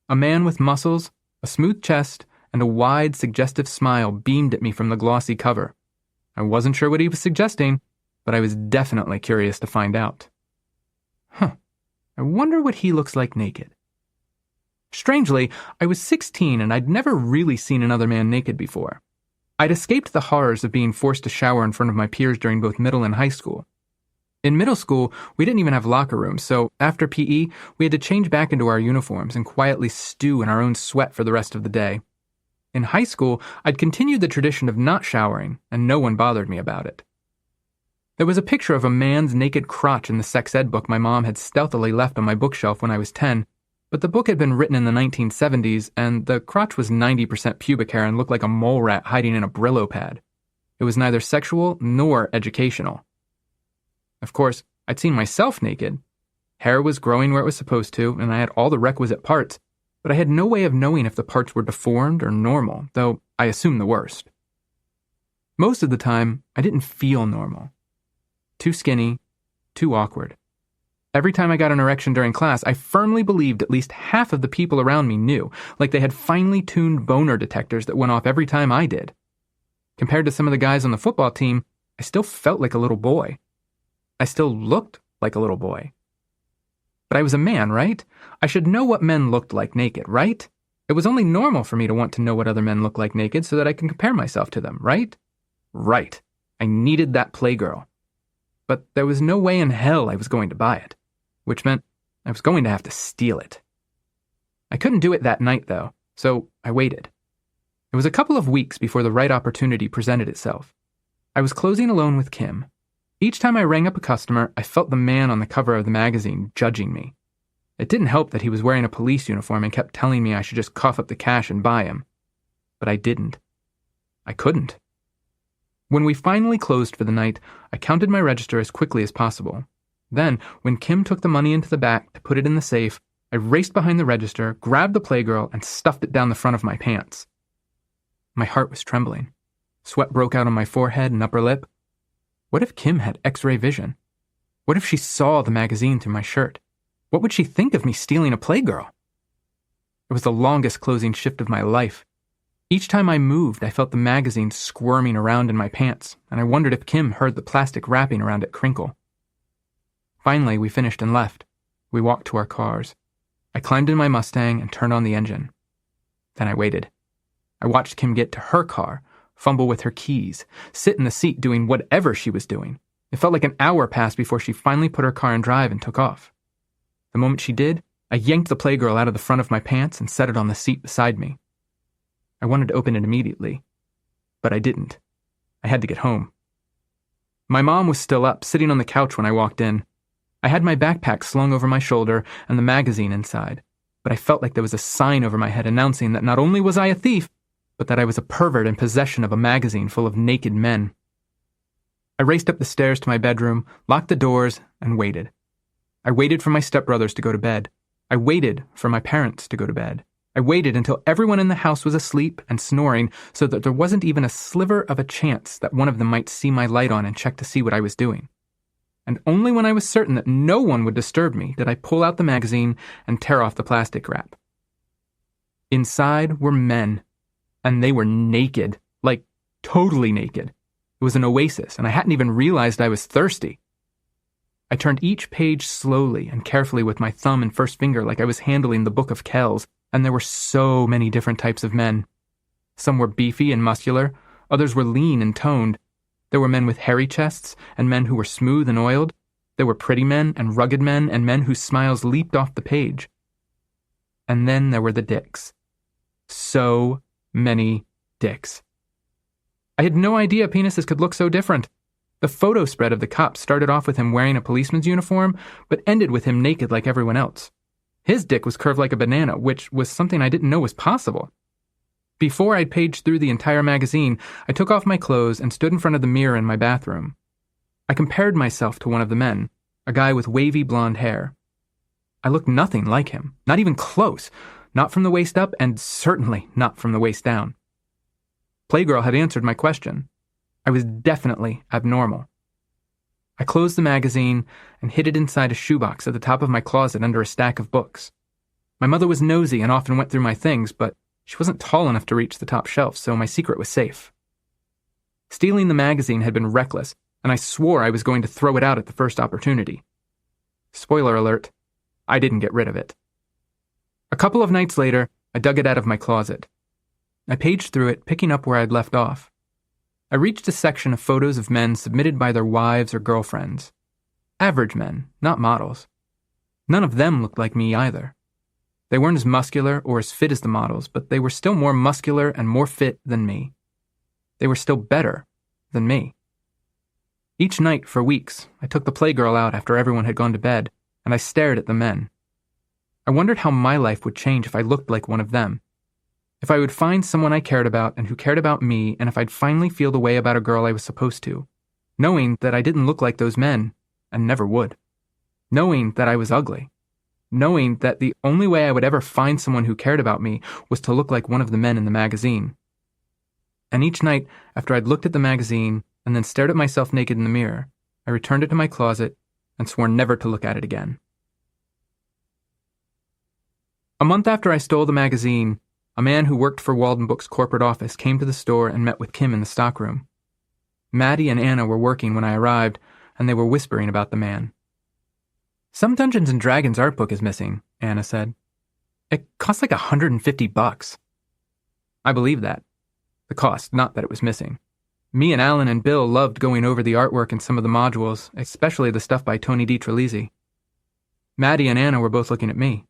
A man with muscles, a smooth chest, and a wide, suggestive smile beamed at me from the glossy cover. I wasn't sure what he was suggesting, but I was definitely curious to find out. I wonder what he looks like naked. Strangely, I was 16 and I'd never really seen another man naked before. I'd escaped the horrors of being forced to shower in front of my peers during both middle and high school. In middle school, we didn't even have locker rooms, so after PE, we had to change back into our uniforms and quietly stew in our own sweat for the rest of the day. In high school, I'd continued the tradition of not showering, and no one bothered me about it. There was a picture of a man's naked crotch in the sex ed book my mom had stealthily left on my bookshelf when I was 10, but the book had been written in the 1970s, and the crotch was 90% pubic hair and looked like a mole rat hiding in a Brillo pad. It was neither sexual nor educational. Of course, I'd seen myself naked. Hair was growing where it was supposed to, and I had all the requisite parts, but I had no way of knowing if the parts were deformed or normal, though I assumed the worst. Most of the time, I didn't feel normal. Too skinny, too awkward. Every time I got an erection during class, I firmly believed at least half of the people around me knew, like they had finely tuned boner detectors that went off every time I did. Compared to some of the guys on the football team, I still felt like a little boy. I still looked like a little boy. But I was a man, right? I should know what men looked like naked, right? It was only normal for me to want to know what other men looked like naked so that I can compare myself to them, right? Right. I needed that Playgirl. But there was no way in hell I was going to buy it, which meant I was going to have to steal it. I couldn't do it that night, though, so I waited. It was a couple of weeks before the right opportunity presented itself. I was closing alone with Kim. Each time I rang up a customer, I felt the man on the cover of the magazine judging me. It didn't help that he was wearing a police uniform and kept telling me I should just cough up the cash and buy him. but I didn't. I couldn't. When we finally closed for the night, I counted my register as quickly as possible. Then, when Kim took the money into the back to put it in the safe, I raced behind the register, grabbed the Playgirl, and stuffed it down the front of my pants. My heart was trembling. Sweat broke out on my forehead and upper lip. What if Kim had X-ray vision? What if she saw the magazine through my shirt? What would she think of me stealing a Playgirl? It was the longest closing shift of my life. Each time I moved, I felt the magazine squirming around in my pants, and I wondered if Kim heard the plastic wrapping around it crinkle. Finally, we finished and left. We walked to our cars. I climbed in my Mustang and turned on the engine. Then I waited. I watched Kim get to her car, fumble with her keys, sit in the seat doing whatever she was doing. It felt like an hour passed before she finally put her car in drive and took off. The moment she did, I yanked the Playgirl out of the front of my pants and set it on the seat beside me. I wanted to open it immediately, but I didn't. I had to get home. My mom was still up, sitting on the couch when I walked in. I had my backpack slung over my shoulder and the magazine inside, but I felt like there was a sign over my head announcing that not only was I a thief, but that I was a pervert in possession of a magazine full of naked men. I raced up the stairs to my bedroom, locked the doors, and waited. I waited for my stepbrothers to go to bed. I waited for my parents to go to bed. I waited until everyone in the house was asleep and snoring so that there wasn't even a sliver of a chance that one of them might see my light on and check to see what I was doing. And only when I was certain that no one would disturb me did I pull out the magazine and tear off the plastic wrap. Inside were men, and they were naked, like totally naked. It was an oasis, and I hadn't even realized I was thirsty. I turned each page slowly and carefully with my thumb and first finger like I was handling the Book of Kells, and there were so many different types of men. Some were beefy and muscular, others were lean and toned. There were men with hairy chests, and men who were smooth and oiled. There were pretty men and rugged men, and men whose smiles leaped off the page. And then there were the dicks. So many dicks. I had no idea penises could look so different. The photo spread of the cop started off with him wearing a policeman's uniform, but ended with him naked like everyone else. His dick was curved like a banana, which was something I didn't know was possible. Before I'd paged through the entire magazine, I took off my clothes and stood in front of the mirror in my bathroom. I compared myself to one of the men, a guy with wavy blonde hair. I looked nothing like him, not even close, not from the waist up and certainly not from the waist down. Playgirl had answered my question. I was definitely abnormal. I closed the magazine and hid it inside a shoebox at the top of my closet under a stack of books. My mother was nosy and often went through my things, but she wasn't tall enough to reach the top shelf, so my secret was safe. Stealing the magazine had been reckless, and I swore I was going to throw it out at the first opportunity. Spoiler alert, I didn't get rid of it. A couple of nights later, I dug it out of my closet. I paged through it, picking up where I'd left off. I reached a section of photos of men submitted by their wives or girlfriends. Average men, not models. None of them looked like me either. They weren't as muscular or as fit as the models, but they were still more muscular and more fit than me. They were still better than me. Each night, for weeks, I took the Playgirl out after everyone had gone to bed, and I stared at the men. I wondered how my life would change if I looked like one of them. If I would find someone I cared about and who cared about me, and if I'd finally feel the way about a girl I was supposed to, knowing that I didn't look like those men, and never would. Knowing that I was ugly. Knowing that the only way I would ever find someone who cared about me was to look like one of the men in the magazine. And each night, after I'd looked at the magazine and then stared at myself naked in the mirror, I returned it to my closet and swore never to look at it again. A month after I stole the magazine, a man who worked for Walden Book's corporate office came to the store and met with Kim in the stockroom. Maddie and Anna were working when I arrived, and they were whispering about the man. "Some Dungeons & Dragons art book is missing," Anna said. "It costs like $150. I believed that. The cost, not that it was missing. Me and Alan and Bill loved going over the artwork in some of the modules, especially the stuff by Tony DiTrelisi. Maddie and Anna were both looking at me.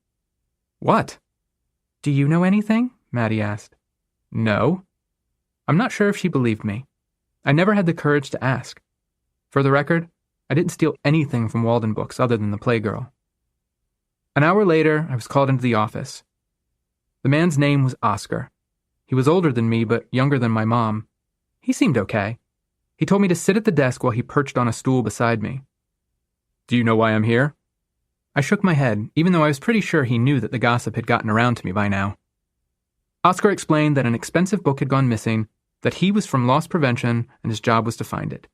"What? Do you know anything?" Maddie asked. "No." I'm not sure if she believed me. I never had the courage to ask. For the record, I didn't steal anything from Walden Books other than the Playgirl. An hour later, I was called into the office. The man's name was Oscar. He was older than me, but younger than my mom. He seemed okay. He told me to sit at the desk while he perched on a stool beside me. "Do you know why I'm here?" I shook my head, even though I was pretty sure he knew that the gossip had gotten around to me by now. Oscar explained that an expensive book had gone missing, that he was from loss prevention, and his job was to find it.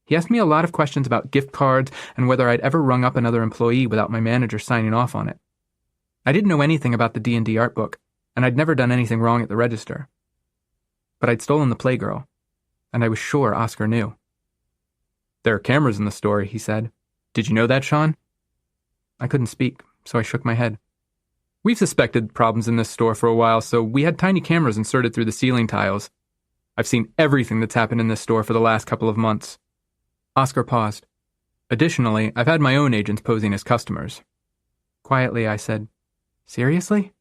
He asked me a lot of questions about gift cards and whether I'd ever rung up another employee without my manager signing off on it. I didn't know anything about the D&D art book, and I'd never done anything wrong at the register. But I'd stolen the Playgirl, and I was sure Oscar knew. "There are cameras in the store," he said. "Did you know that, Shaun?" I couldn't speak, so I shook my head. "We've suspected problems in this store for a while, so we had tiny cameras inserted through the ceiling tiles. I've seen everything that's happened in this store for the last couple of months." Oscar paused. "Additionally, I've had my own agents posing as customers." Quietly, I said, "Seriously?"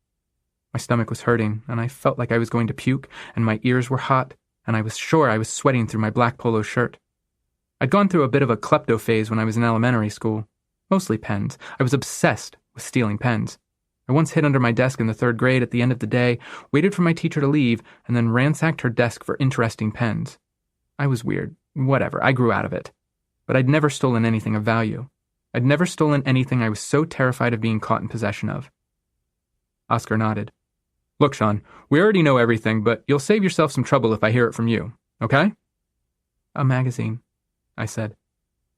My stomach was hurting, and I felt like I was going to puke, and my ears were hot, and I was sure I was sweating through my black polo shirt. I'd gone through a bit of a klepto phase when I was in elementary school. Mostly pens. I was obsessed with stealing pens. I once hid under my desk in the 3rd grade at the end of the day, waited for my teacher to leave, and then ransacked her desk for interesting pens. I was weird. Whatever, I grew out of it. But I'd never stolen anything of value. I'd never stolen anything I was so terrified of being caught in possession of. Oscar nodded. "Look, Shaun, we already know everything, but you'll save yourself some trouble if I hear it from you, okay?" "A magazine," I said.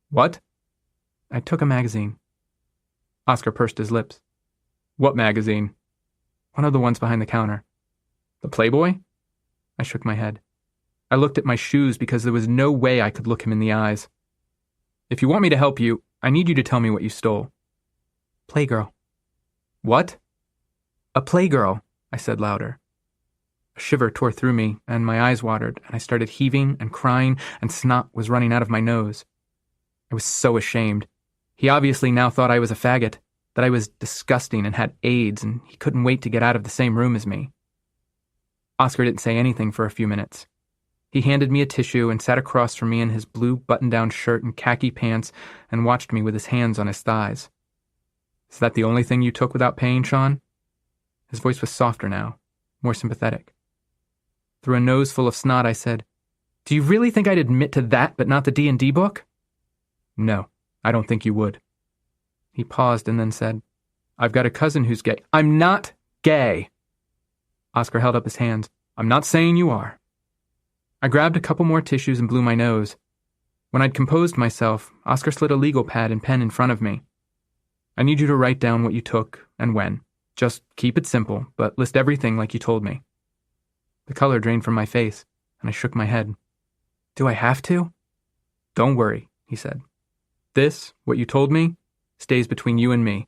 "What?" "I took a magazine." Oscar pursed his lips. "What magazine?" "One of the ones behind the counter." "The Playboy?" I shook my head. I looked at my shoes because there was no way I could look him in the eyes. "If you want me to help you, I need you to tell me what you stole." "Playgirl." "What?" "A Playgirl," I said louder. A shiver tore through me, and my eyes watered, and I started heaving and crying, and snot was running out of my nose. I was so ashamed. He obviously now thought I was a faggot, that I was disgusting and had AIDS, and he couldn't wait to get out of the same room as me. Oscar didn't say anything for a few minutes. He handed me a tissue and sat across from me in his blue button-down shirt and khaki pants and watched me with his hands on his thighs. "Is that the only thing you took without paying, Shaun?" His voice was softer now, more sympathetic. Through a nose full of snot, I said, "Do you really think I'd admit to that but not the D&D book?" "No, I don't think you would." He paused and then said, "I've got a cousin who's gay." "I'm not gay." Oscar held up his hands. "I'm not saying you are." I grabbed a couple more tissues and blew my nose. When I'd composed myself, Oscar slid a legal pad and pen in front of me. "I need you to write down what you took and when. Just keep it simple, but list everything like you told me." The color drained from my face, and I shook my head. "Do I have to?" "Don't worry," he said. "This, what you told me, stays between you and me.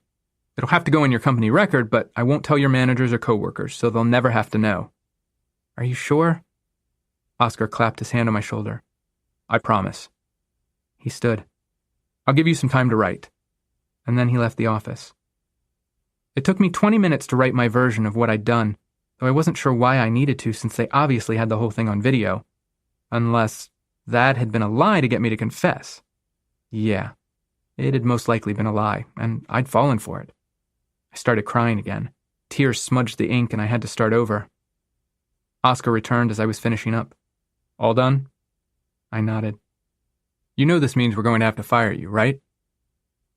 It'll have to go in your company record, but I won't tell your managers or coworkers, so they'll never have to know." "Are you sure?" Oscar clapped his hand on my shoulder. "I promise." He stood. "I'll give you some time to write." And then he left the office. It took me 20 minutes to write my version of what I'd done, though I wasn't sure why I needed to since they obviously had the whole thing on video. Unless that had been a lie to get me to confess. Yeah, it had most likely been a lie, and I'd fallen for it. I started crying again. Tears smudged the ink and I had to start over. Oscar returned as I was finishing up. "All done?" I nodded. "You know this means we're going to have to fire you, right?"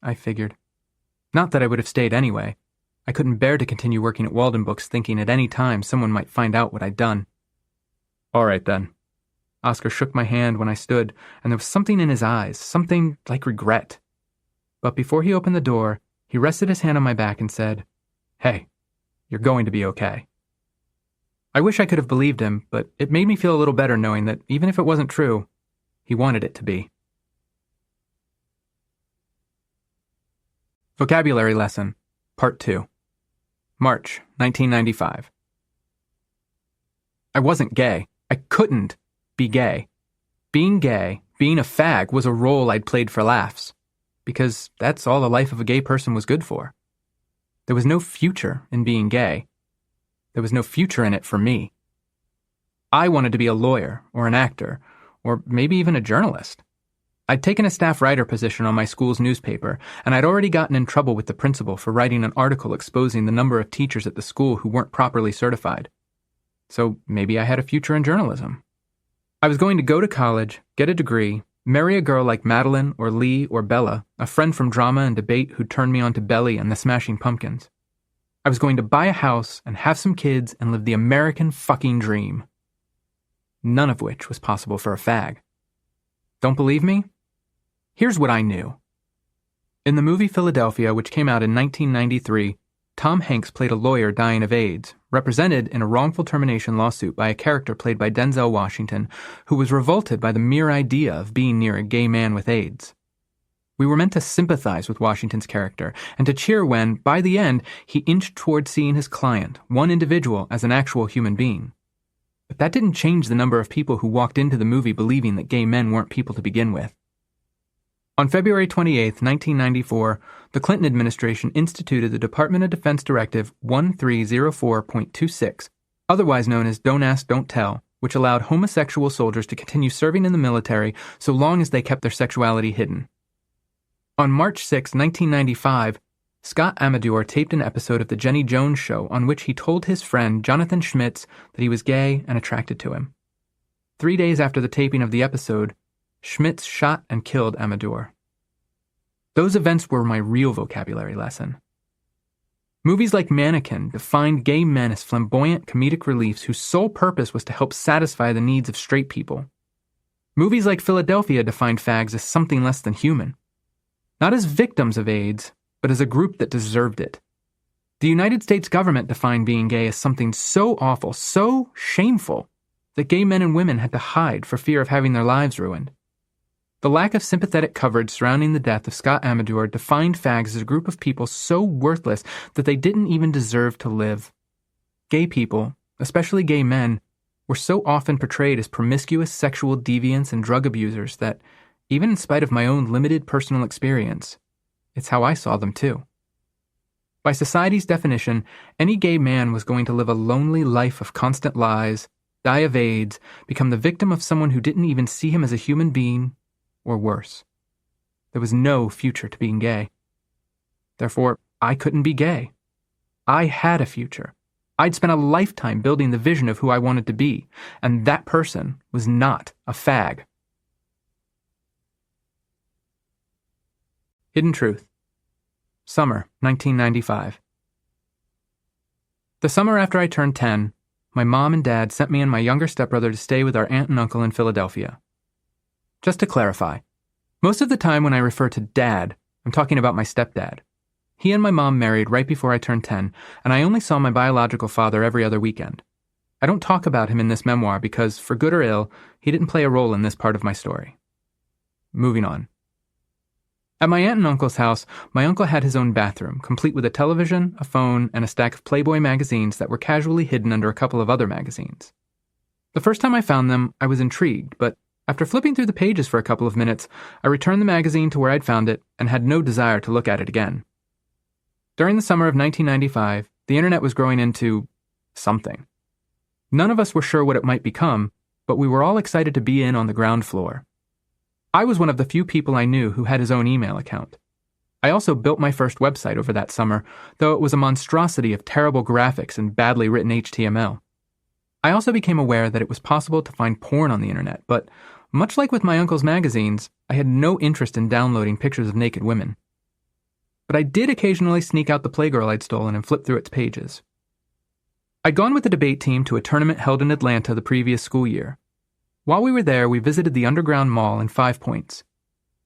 I figured. Not that I would have stayed anyway. I couldn't bear to continue working at Walden Books thinking at any time someone might find out what I'd done. "All right, then." Oscar shook my hand when I stood, and there was something in his eyes, something like regret. But before he opened the door, he rested his hand on my back and said, "Hey, you're going to be okay." I wish I could have believed him, but it made me feel a little better knowing that even if it wasn't true, he wanted it to be. Vocabulary Lesson, Part 2. March, 1995. I wasn't gay. I couldn't be gay. Being gay, being a fag, was a role I'd played for laughs, because that's all the life of a gay person was good for. There was no future in being gay. There was no future in it for me. I wanted to be a lawyer, or an actor, or maybe even a journalist. I'd taken a staff writer position on my school's newspaper, and I'd already gotten in trouble with the principal for writing an article exposing the number of teachers at the school who weren't properly certified. so maybe I had a future in journalism. I was going to go to college, get a degree, marry a girl like Madeline or Lee or Bella, a friend from drama and debate who turned me on to Belly and the Smashing Pumpkins. I was going to buy a house and have some kids and live the American fucking dream. None of which was possible for a fag. Don't believe me? Here's what I knew. In the movie Philadelphia, which came out in 1993, Tom Hanks played a lawyer dying of AIDS, represented in a wrongful termination lawsuit by a character played by Denzel Washington, who was revolted by the mere idea of being near a gay man with AIDS. We were meant to sympathize with Washington's character and to cheer when, by the end, he inched toward seeing his client, one individual, as an actual human being. But that didn't change the number of people who walked into the movie believing that gay men weren't people to begin with. On February 28, 1994, the Clinton administration instituted the Department of Defense Directive 1304.26, otherwise known as Don't Ask, Don't Tell, which allowed homosexual soldiers to continue serving in the military so long as they kept their sexuality hidden. On March 6, 1995, Scott Amador taped an episode of The Jenny Jones Show on which he told his friend Jonathan Schmitz that he was gay and attracted to him. 3 days after the taping of the episode, Schmitz shot and killed Amador. Those events were my real vocabulary lesson. Movies like Mannequin defined gay men as flamboyant comedic reliefs whose sole purpose was to help satisfy the needs of straight people. Movies like Philadelphia defined fags as something less than human. Not as victims of AIDS, but as a group that deserved it. The United States government defined being gay as something so awful, so shameful, that gay men and women had to hide for fear of having their lives ruined. The lack of sympathetic coverage surrounding the death of Scott Amador defined fags as a group of people so worthless that they didn't even deserve to live. Gay people, especially gay men, were so often portrayed as promiscuous sexual deviants and drug abusers that, even in spite of my own limited personal experience, it's how I saw them too. By society's definition, any gay man was going to live a lonely life of constant lies, die of AIDS, become the victim of someone who didn't even see him as a human being, or worse. There was no future to being gay. Therefore, I couldn't be gay. I had a future. I'd spent a lifetime building the vision of who I wanted to be, and that person was not a fag. Hidden Truth. Summer, 1995. The summer after I turned 10, my mom and dad sent me and my younger stepbrother to stay with our aunt and uncle in Philadelphia. Just to clarify, most of the time when I refer to dad, I'm talking about my stepdad. He and my mom married right before I turned 10, and I only saw my biological father every other weekend. I don't talk about him in this memoir because, for good or ill, he didn't play a role in this part of my story. Moving on. At my aunt and uncle's house, my uncle had his own bathroom, complete with a television, a phone, and a stack of Playboy magazines that were casually hidden under a couple of other magazines. The first time I found them, I was intrigued, but after flipping through the pages for a couple of minutes, I returned the magazine to where I'd found it and had no desire to look at it again. During the summer of 1995, the internet was growing into something. None of us were sure what it might become, but we were all excited to be in on the ground floor. I was one of the few people I knew who had his own email account. I also built my first website over that summer, though it was a monstrosity of terrible graphics and badly written HTML. I also became aware that it was possible to find porn on the internet, but much like with my uncle's magazines, I had no interest in downloading pictures of naked women. But I did occasionally sneak out the Playgirl I'd stolen and flip through its pages. I'd gone with the debate team to a tournament held in Atlanta the previous school year. While we were there, we visited the Underground Mall in 5 Points.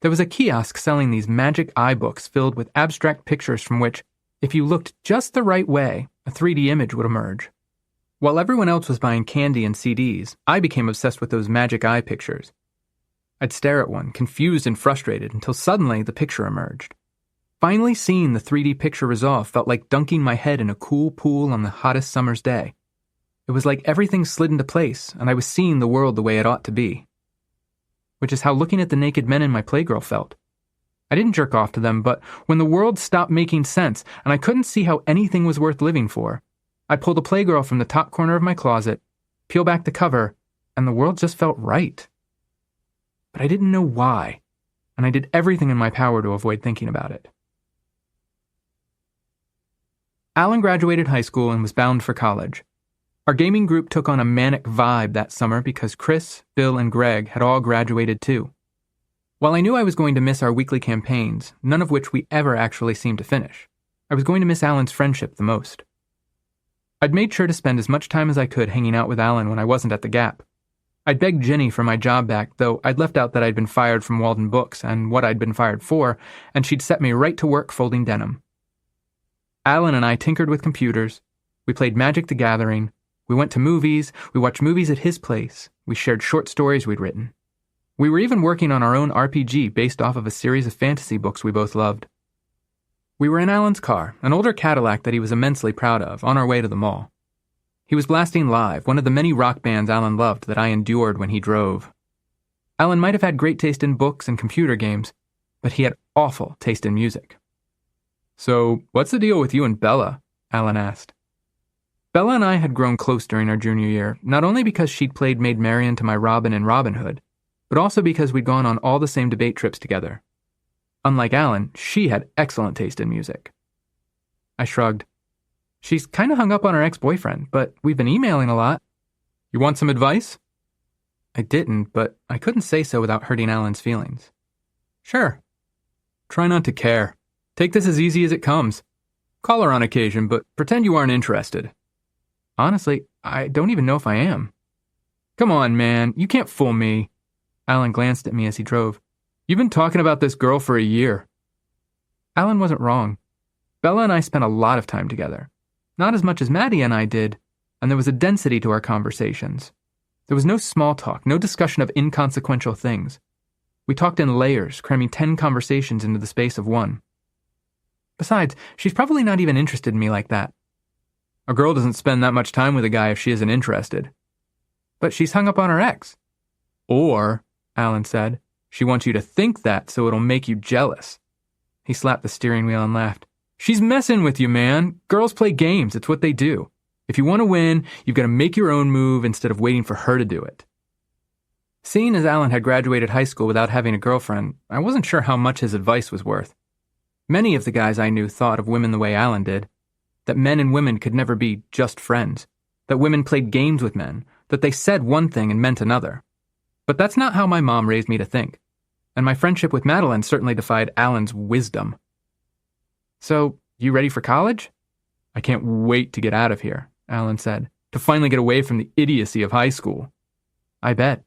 There was a kiosk selling these magic eye books filled with abstract pictures from which, if you looked just the right way, a 3D image would emerge. While everyone else was buying candy and CDs, I became obsessed with those magic eye pictures. I'd stare at one, confused and frustrated, until suddenly the picture emerged. Finally seeing the 3D picture resolve felt like dunking my head in a cool pool on the hottest summer's day. It was like everything slid into place, and I was seeing the world the way it ought to be. Which is how looking at the naked men in my Playgirl felt. I didn't jerk off to them, but when the world stopped making sense, and I couldn't see how anything was worth living for, I pulled a Playgirl from the top corner of my closet, peeled back the cover, and the world just felt right. But I didn't know why, and I did everything in my power to avoid thinking about it. Alan graduated high school and was bound for college. Our gaming group took on a manic vibe that summer because Chris, Bill, and Greg had all graduated too. While I knew I was going to miss our weekly campaigns, none of which we ever actually seemed to finish, I was going to miss Alan's friendship the most. I'd made sure to spend as much time as I could hanging out with Alan when I wasn't at the Gap. I'd begged Ginny for my job back, though I'd left out that I'd been fired from Walden Books and what I'd been fired for, and she'd set me right to work folding denim. Alan and I tinkered with computers, we played Magic the Gathering, we went to movies, we watched movies at his place, we shared short stories we'd written. We were even working on our own RPG based off of a series of fantasy books we both loved. We were in Alan's car, an older Cadillac that he was immensely proud of, on our way to the mall. He was blasting Live, one of the many rock bands Alan loved that I endured when he drove. Alan might have had great taste in books and computer games, but he had awful taste in music. "So, what's the deal with you and Bella?" Alan asked. Bella and I had grown close during our junior year, not only because she'd played Maid Marian to my Robin in Robin Hood, but also because we'd gone on all the same debate trips together. Unlike Alan, she had excellent taste in music. I shrugged. "She's kind of hung up on her ex-boyfriend, but we've been emailing a lot." "You want some advice?" I didn't, but I couldn't say so without hurting Alan's feelings. "Sure." "Try not to care. Take this as easy as it comes. Call her on occasion, but pretend you aren't interested." "Honestly, I don't even know if I am." "Come on, man. You can't fool me." Alan glanced at me as he drove. "You've been talking about this girl for a year." Alan wasn't wrong. Bella and I spent a lot of time together. Not as much as Maddie and I did, and there was a density to our conversations. There was no small talk, no discussion of inconsequential things. We talked in layers, cramming 10 conversations into the space of one. Besides, she's probably not even interested in me like that. A girl doesn't spend that much time with a guy if she isn't interested. But she's hung up on her ex. Or, Alan said, she wants you to think that so it'll make you jealous. He slapped the steering wheel and laughed. "She's messing with you, man. Girls play games. It's what they do. If you want to win, you've got to make your own move instead of waiting for her to do it." Seeing as Alan had graduated high school without having a girlfriend, I wasn't sure how much his advice was worth. Many of the guys I knew thought of women the way Alan did, that men and women could never be just friends, that women played games with men, that they said one thing and meant another. But that's not how my mom raised me to think, and my friendship with Madeline certainly defied Alan's wisdom. "So, you ready for college?" "I can't wait to get out of here," Alan said, "to finally get away from the idiocy of high school." "I bet."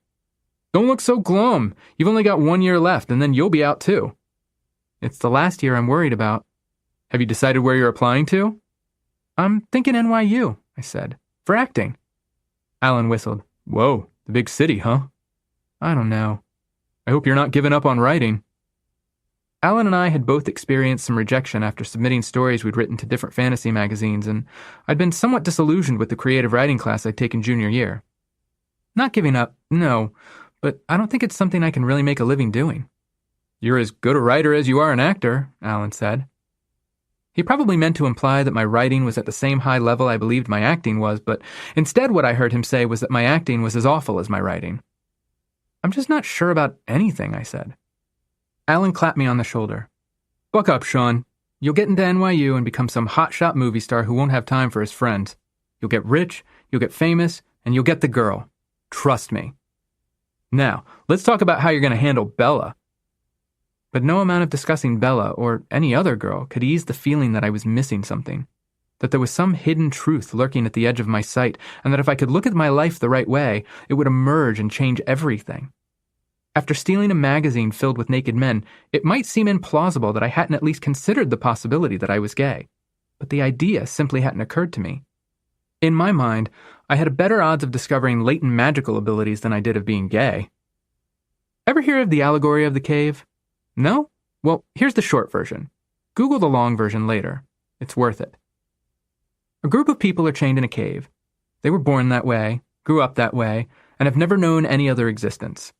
"Don't look so glum. You've only got 1 year left, and then you'll be out too." "It's the last year I'm worried about." "Have you decided where you're applying to?" "I'm thinking NYU," I said, "for acting." Alan whistled. "Whoa, the big city, huh?" "I don't know." "I hope you're not giving up on writing." Alan and I had both experienced some rejection after submitting stories we'd written to different fantasy magazines, and I'd been somewhat disillusioned with the creative writing class I'd taken junior year. Not giving up, no, but I don't think it's something I can really make a living doing. "You're as good a writer as you are an actor," Alan said. He probably meant to imply that my writing was at the same high level I believed my acting was, but instead what I heard him say was that my acting was as awful as my writing. "I'm just not sure about anything," I said. Alan clapped me on the shoulder. "Buck up, Shaun. You'll get into NYU and become some hotshot movie star who won't have time for his friends. You'll get rich, you'll get famous, and you'll get the girl. Trust me. Now, let's talk about how you're going to handle Bella." But no amount of discussing Bella or any other girl could ease the feeling that I was missing something, that there was some hidden truth lurking at the edge of my sight, and that if I could look at my life the right way, it would emerge and change everything. After stealing a magazine filled with naked men, it might seem implausible that I hadn't at least considered the possibility that I was gay, but the idea simply hadn't occurred to me. In my mind, I had better odds of discovering latent magical abilities than I did of being gay. Ever hear of the allegory of the cave? No? Well, here's the short version. Google the long version later. It's worth it. A group of people are chained in a cave. They were born that way, grew up that way, and have never known any other existence.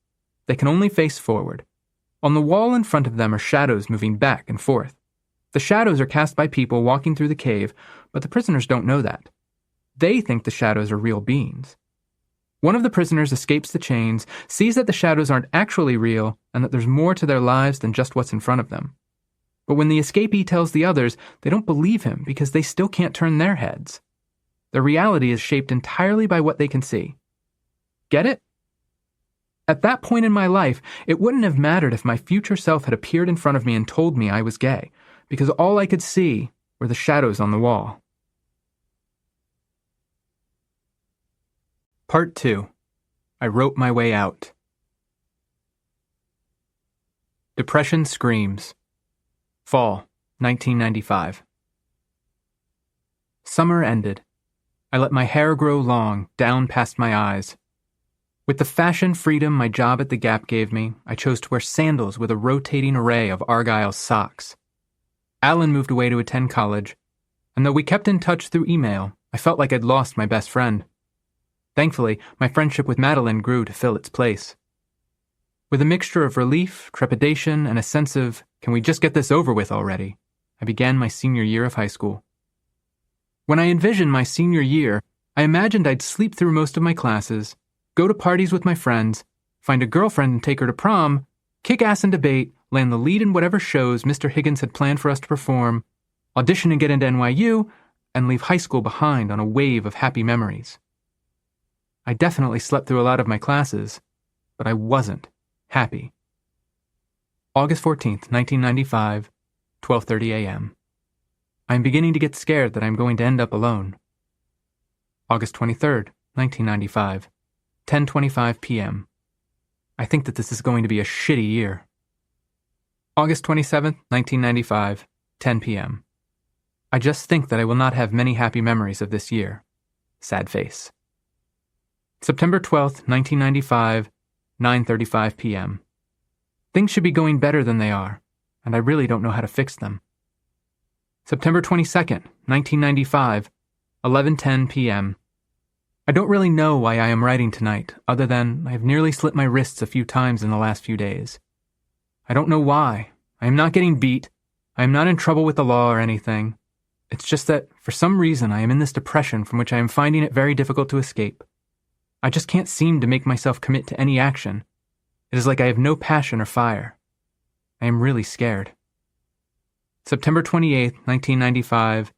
They can only face forward. On the wall in front of them are shadows moving back and forth. The shadows are cast by people walking through the cave, but the prisoners don't know that. They think the shadows are real beings. One of the prisoners escapes the chains, sees that the shadows aren't actually real, and that there's more to their lives than just what's in front of them. But when the escapee tells the others, they don't believe him because they still can't turn their heads. Their reality is shaped entirely by what they can see. Get it? At that point in my life, it wouldn't have mattered if my future self had appeared in front of me and told me I was gay, because all I could see were the shadows on the wall. Part 2. I wrote my way out. Depression screams. Fall, 1995. Summer ended. I let my hair grow long, down past my eyes. With the fashion freedom my job at the Gap gave me, I chose to wear sandals with a rotating array of Argyle socks. Alan moved away to attend college, and though we kept in touch through email, I felt like I'd lost my best friend. Thankfully, my friendship with Madeline grew to fill its place. With a mixture of relief, trepidation, and a sense of, can we just get this over with already, I began my senior year of high school. When I envisioned my senior year, I imagined I'd sleep through most of my classes, go to parties with my friends, find a girlfriend and take her to prom, kick ass in debate, land the lead in whatever shows Mr. Higgins had planned for us to perform, audition and get into NYU, and leave high school behind on a wave of happy memories. I definitely slept through a lot of my classes, but I wasn't happy. August 14th, 1995, 12:30 a.m. I am beginning to get scared that I am going to end up alone. August 23rd, 1995, 10:25 p.m. I think that this is going to be a shitty year. August 27th, 1995, 10 p.m. I just think that I will not have many happy memories of this year. Sad face. September 12th, 1995, 9:35 p.m. Things should be going better than they are, and I really don't know how to fix them. September 22nd, 1995, 11:10 p.m. I don't really know why I am writing tonight, other than I have nearly slit my wrists a few times in the last few days. I don't know why. I am not getting beat. I am not in trouble with the law or anything. It's just that, for some reason, I am in this depression from which I am finding it very difficult to escape. I just can't seem to make myself commit to any action. It is like I have no passion or fire. I am really scared. September 28th, 1995,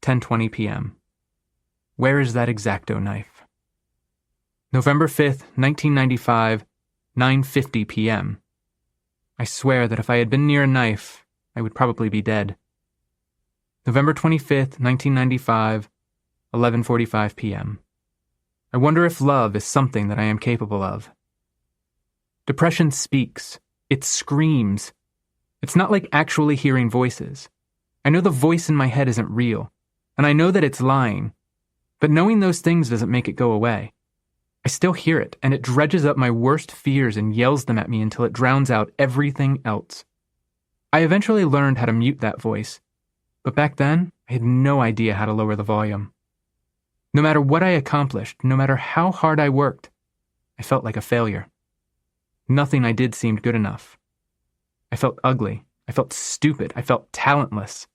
10:20 p.m. Where is that X-Acto knife? November 5th, 1995, 9:50 p.m. I swear that if I had been near a knife, I would probably be dead. November 25th, 1995, 11:45 p.m. I wonder if love is something that I am capable of. Depression speaks. It screams. It's not like actually hearing voices. I know the voice in my head isn't real, and I know that it's lying, but knowing those things doesn't make it go away. I still hear it, and it dredges up my worst fears and yells them at me until it drowns out everything else. I eventually learned how to mute that voice, but back then, I had no idea how to lower the volume. No matter what I accomplished, no matter how hard I worked, I felt like a failure. Nothing I did seemed good enough. I felt ugly. I felt stupid. I felt talentless.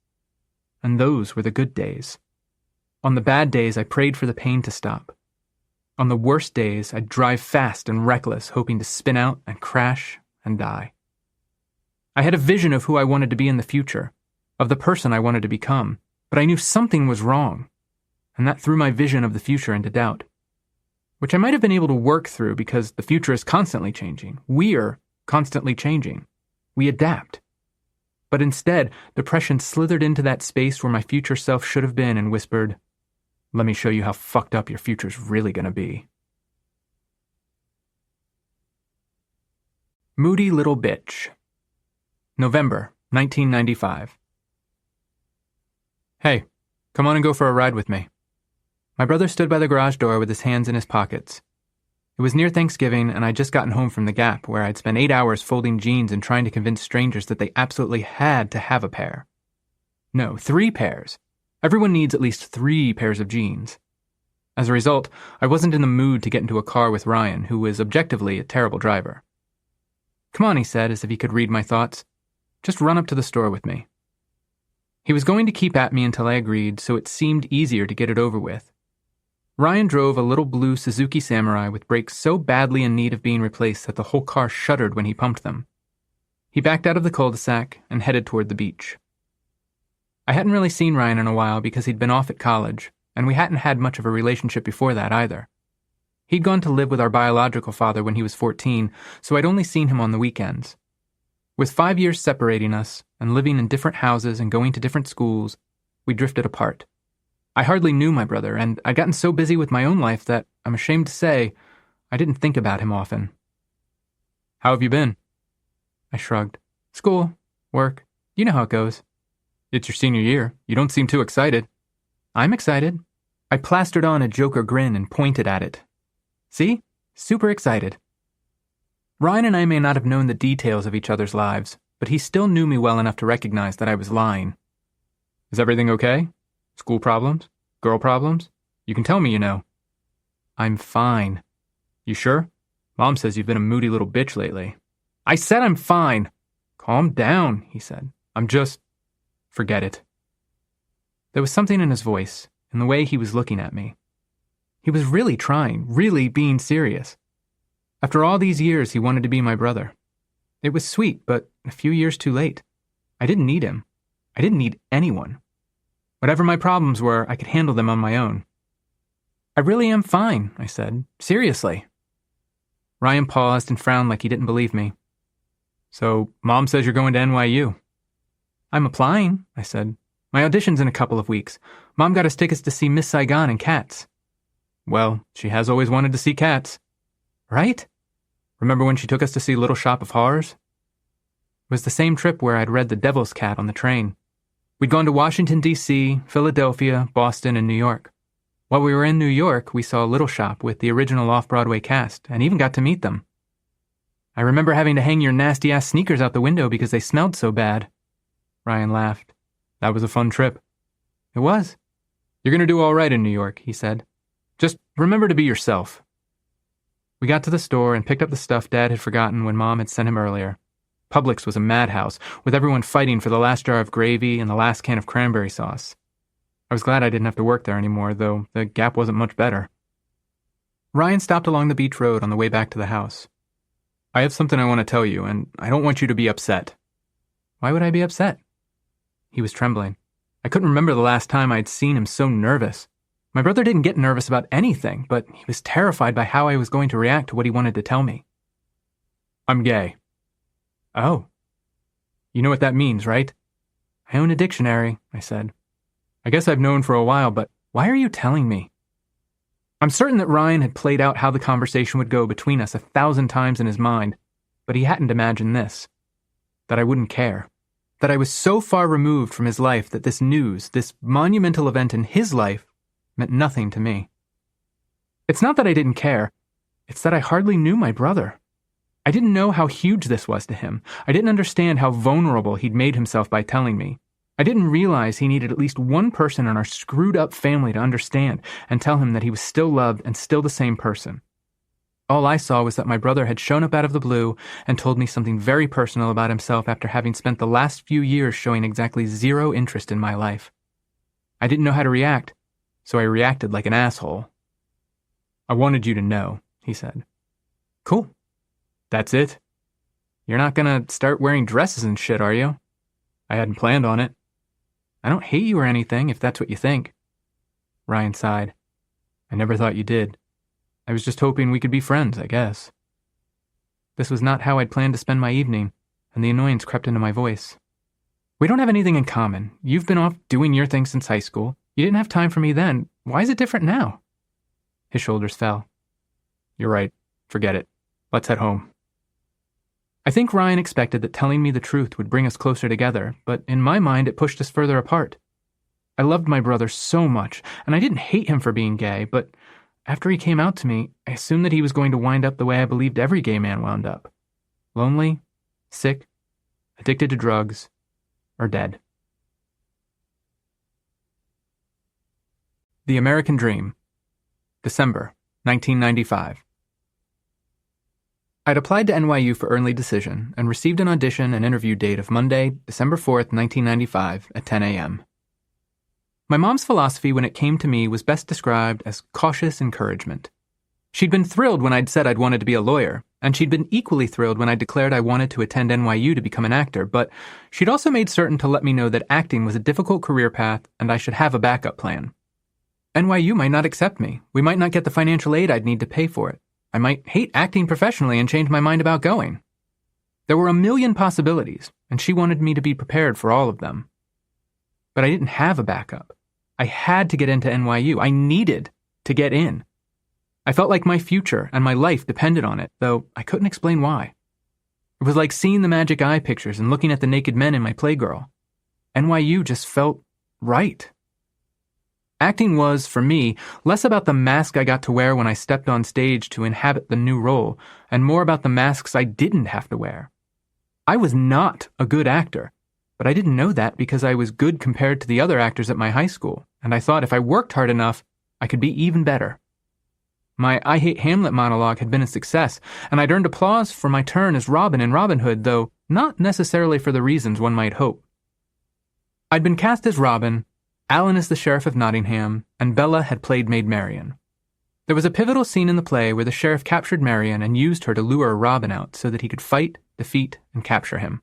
And those were the good days. On the bad days, I prayed for the pain to stop. On the worst days, I'd drive fast and reckless, hoping to spin out and crash and die. I had a vision of who I wanted to be in the future, of the person I wanted to become, but I knew something was wrong, and that threw my vision of the future into doubt, which I might have been able to work through because the future is constantly changing. We're constantly changing. We adapt. But instead, depression slithered into that space where my future self should have been and whispered, "Let me show you how fucked up your future's really gonna be." Moody Little Bitch. November, 1995. Hey, come on and go for a ride with me. My brother stood by the garage door with his hands in his pockets. It was near Thanksgiving, and I'd just gotten home from the Gap, where I'd spent 8 hours folding jeans and trying to convince strangers that they absolutely had to have a pair. No, 3 pairs. Everyone needs at least 3 pairs of jeans. As a result, I wasn't in the mood to get into a car with Ryan, who was objectively a terrible driver. "Come on," he said, as if he could read my thoughts. "Just run up to the store with me." He was going to keep at me until I agreed, so it seemed easier to get it over with. Ryan drove a little blue Suzuki Samurai with brakes so badly in need of being replaced that the whole car shuddered when he pumped them. He backed out of the cul-de-sac and headed toward the beach. I hadn't really seen Ryan in a while because he'd been off at college, and we hadn't had much of a relationship before that either. He'd gone to live with our biological father when he was 14, so I'd only seen him on the weekends. With 5 years separating us, and living in different houses and going to different schools, we drifted apart. I hardly knew my brother, and I'd gotten so busy with my own life that, I'm ashamed to say, I didn't think about him often. How have you been? I shrugged. School, work, you know how it goes. It's your senior year. You don't seem too excited. I'm excited. I plastered on a Joker grin and pointed at it. See? Super excited. Ryan and I may not have known the details of each other's lives, but he still knew me well enough to recognize that I was lying. Is everything okay? School problems? Girl problems? You can tell me you know. I'm fine. You sure? Mom says you've been a moody little bitch lately. I said I'm fine. Calm down, he said. Forget it. There was something in his voice, in the way he was looking at me. He was really trying, really being serious. After all these years, he wanted to be my brother. It was sweet, but a few years too late. I didn't need him. I didn't need anyone. Whatever my problems were, I could handle them on my own. I really am fine, I said. Seriously. Ryan paused and frowned like he didn't believe me. So, Mom says you're going to NYU. I'm applying, I said. My audition's in a couple of weeks. Mom got us tickets to see Miss Saigon and Cats. Well, she has always wanted to see Cats. Right? Remember when she took us to see Little Shop of Horrors? It was the same trip where I'd read The Devil's Cat on the train. We'd gone to Washington, D.C., Philadelphia, Boston, and New York. While we were in New York, we saw Little Shop with the original off-Broadway cast, and even got to meet them. I remember having to hang your nasty-ass sneakers out the window because they smelled so bad. Ryan laughed. That was a fun trip. It was. You're going to do all right in New York, he said. Just remember to be yourself. We got to the store and picked up the stuff Dad had forgotten when Mom had sent him earlier. Publix was a madhouse, with everyone fighting for the last jar of gravy and the last can of cranberry sauce. I was glad I didn't have to work there anymore, though the Gap wasn't much better. Ryan stopped along the beach road on the way back to the house. I have something I want to tell you, and I don't want you to be upset. Why would I be upset? He was trembling. I couldn't remember the last time I'd seen him so nervous. My brother didn't get nervous about anything, but he was terrified by how I was going to react to what he wanted to tell me. I'm gay. Oh. You know what that means, right? I own a dictionary, I said. I guess I've known for a while, but why are you telling me? I'm certain that Ryan had played out how the conversation would go between us 1,000 times in his mind, but he hadn't imagined this. That I wouldn't care. That I was so far removed from his life that this news, this monumental event in his life, meant nothing to me. It's not that I didn't care. It's that I hardly knew my brother. I didn't know how huge this was to him. I didn't understand how vulnerable he'd made himself by telling me. I didn't realize he needed at least one person in our screwed-up family to understand and tell him that he was still loved and still the same person. All I saw was that my brother had shown up out of the blue and told me something very personal about himself after having spent the last few years showing exactly zero interest in my life. I didn't know how to react, so I reacted like an asshole. I wanted you to know, he said. Cool. That's it. You're not gonna start wearing dresses and shit, are you? I hadn't planned on it. I don't hate you or anything, if that's what you think. Ryan sighed. I never thought you did. I was just hoping we could be friends, I guess. This was not how I'd planned to spend my evening, and the annoyance crept into my voice. We don't have anything in common. You've been off doing your thing since high school. You didn't have time for me then. Why is it different now? His shoulders fell. You're right. Forget it. Let's head home. I think Ryan expected that telling me the truth would bring us closer together, but in my mind it pushed us further apart. I loved my brother so much, and I didn't hate him for being gay, but after he came out to me, I assumed that he was going to wind up the way I believed every gay man wound up. Lonely, sick, addicted to drugs, or dead. The American Dream, December 1995. I'd applied to NYU for early decision and received an audition and interview date of Monday, December 4th, 1995 at 10 a.m. My mom's philosophy when it came to me was best described as cautious encouragement. She'd been thrilled when I'd said I'd wanted to be a lawyer, and she'd been equally thrilled when I declared I wanted to attend NYU to become an actor, but she'd also made certain to let me know that acting was a difficult career path and I should have a backup plan. NYU might not accept me. We might not get the financial aid I'd need to pay for it. I might hate acting professionally and change my mind about going. There were a million possibilities, and she wanted me to be prepared for all of them. But I didn't have a backup. I had to get into NYU. I needed to get in. I felt like my future and my life depended on it, though I couldn't explain why. It was like seeing the magic eye pictures and looking at the naked men in my Playgirl. NYU just felt right. Acting was, for me, less about the mask I got to wear when I stepped on stage to inhabit the new role, and more about the masks I didn't have to wear. I was not a good actor, but I didn't know that because I was good compared to the other actors at my high school, and I thought if I worked hard enough, I could be even better. My I Hate Hamlet monologue had been a success, and I'd earned applause for my turn as Robin in Robin Hood, though not necessarily for the reasons one might hope. I'd been cast as Robin, Alan as the Sheriff of Nottingham, and Bella had played Maid Marian. There was a pivotal scene in the play where the sheriff captured Marian and used her to lure Robin out so that he could fight, defeat, and capture him.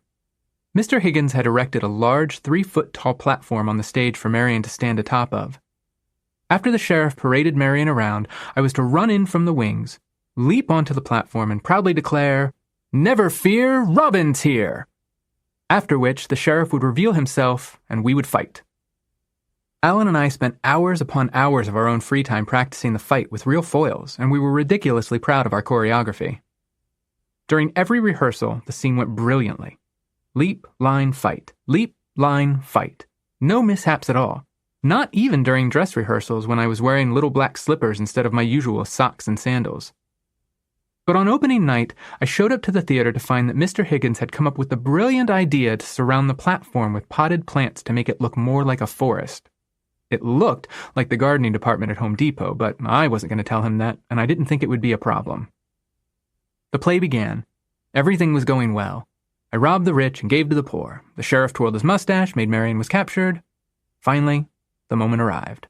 Mr. Higgins had erected a large 3-foot-tall platform on the stage for Marian to stand atop of. After the sheriff paraded Marian around, I was to run in from the wings, leap onto the platform, and proudly declare, "Never fear, Robin's here!" After which the sheriff would reveal himself and we would fight. Alan and I spent hours upon hours of our own free time practicing the fight with real foils, and we were ridiculously proud of our choreography. During every rehearsal, the scene went brilliantly. Leap, line, fight. Leap, line, fight. No mishaps at all. Not even during dress rehearsals when I was wearing little black slippers instead of my usual socks and sandals. But on opening night, I showed up to the theater to find that Mr. Higgins had come up with the brilliant idea to surround the platform with potted plants to make it look more like a forest. It looked like the gardening department at Home Depot, but I wasn't going to tell him that, and I didn't think it would be a problem. The play began. Everything was going well. I robbed the rich and gave to the poor. The sheriff twirled his mustache, Maid Marian was captured. Finally, the moment arrived.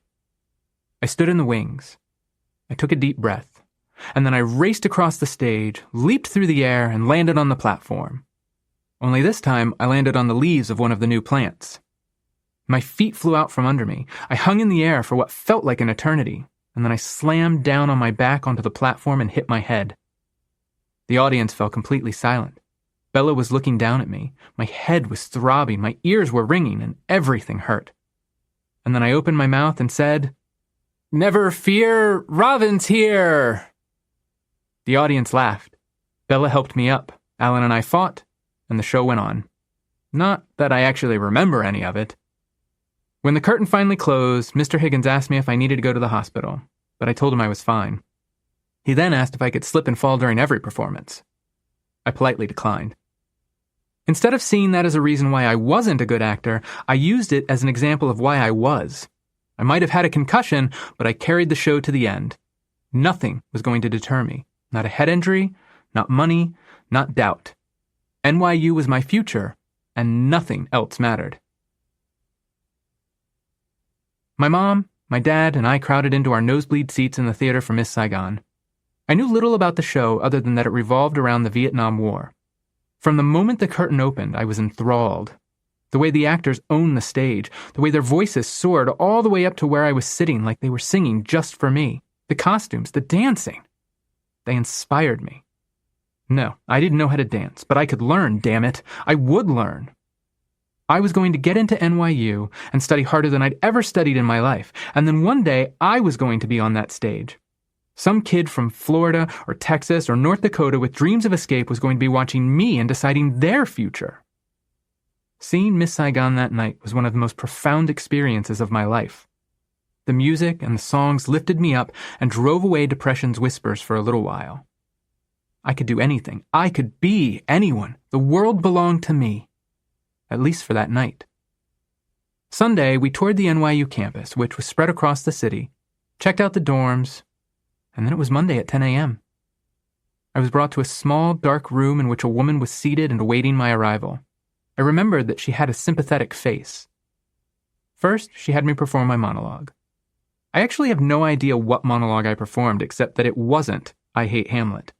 I stood in the wings. I took a deep breath, and then I raced across the stage, leaped through the air, and landed on the platform. Only this time, I landed on the leaves of one of the new plants. My feet flew out from under me. I hung in the air for what felt like an eternity, and then I slammed down on my back onto the platform and hit my head. The audience fell completely silent. Bella was looking down at me. My head was throbbing, my ears were ringing, and everything hurt. And then I opened my mouth and said, "Never fear, Robin's here!" The audience laughed. Bella helped me up. Alan and I fought, and the show went on. Not that I actually remember any of it. When the curtain finally closed, Mr. Higgins asked me if I needed to go to the hospital, but I told him I was fine. He then asked if I could slip and fall during every performance. I politely declined. Instead of seeing that as a reason why I wasn't a good actor, I used it as an example of why I was. I might have had a concussion, but I carried the show to the end. Nothing was going to deter me. Not a head injury, not money, not doubt. NYU was my future, and nothing else mattered. My mom, my dad, and I crowded into our nosebleed seats in the theater for Miss Saigon. I knew little about the show other than that it revolved around the Vietnam War. From the moment the curtain opened, I was enthralled. The way the actors owned the stage, the way their voices soared all the way up to where I was sitting like they were singing just for me. The costumes, the dancing. They inspired me. No, I didn't know how to dance, but I could learn, damn it. I would learn. I was going to get into NYU and study harder than I'd ever studied in my life, and then one day I was going to be on that stage. Some kid from Florida or Texas or North Dakota with dreams of escape was going to be watching me and deciding their future. Seeing Miss Saigon that night was one of the most profound experiences of my life. The music and the songs lifted me up and drove away depression's whispers for a little while. I could do anything. I could be anyone. The world belonged to me. At least for that night. Sunday, we toured the NYU campus, which was spread across the city, checked out the dorms, and then it was Monday at 10 a.m. I was brought to a small, dark room in which a woman was seated and awaiting my arrival. I remembered that she had a sympathetic face. First, she had me perform my monologue. I actually have no idea what monologue I performed, except that it wasn't I Hate Hamlet.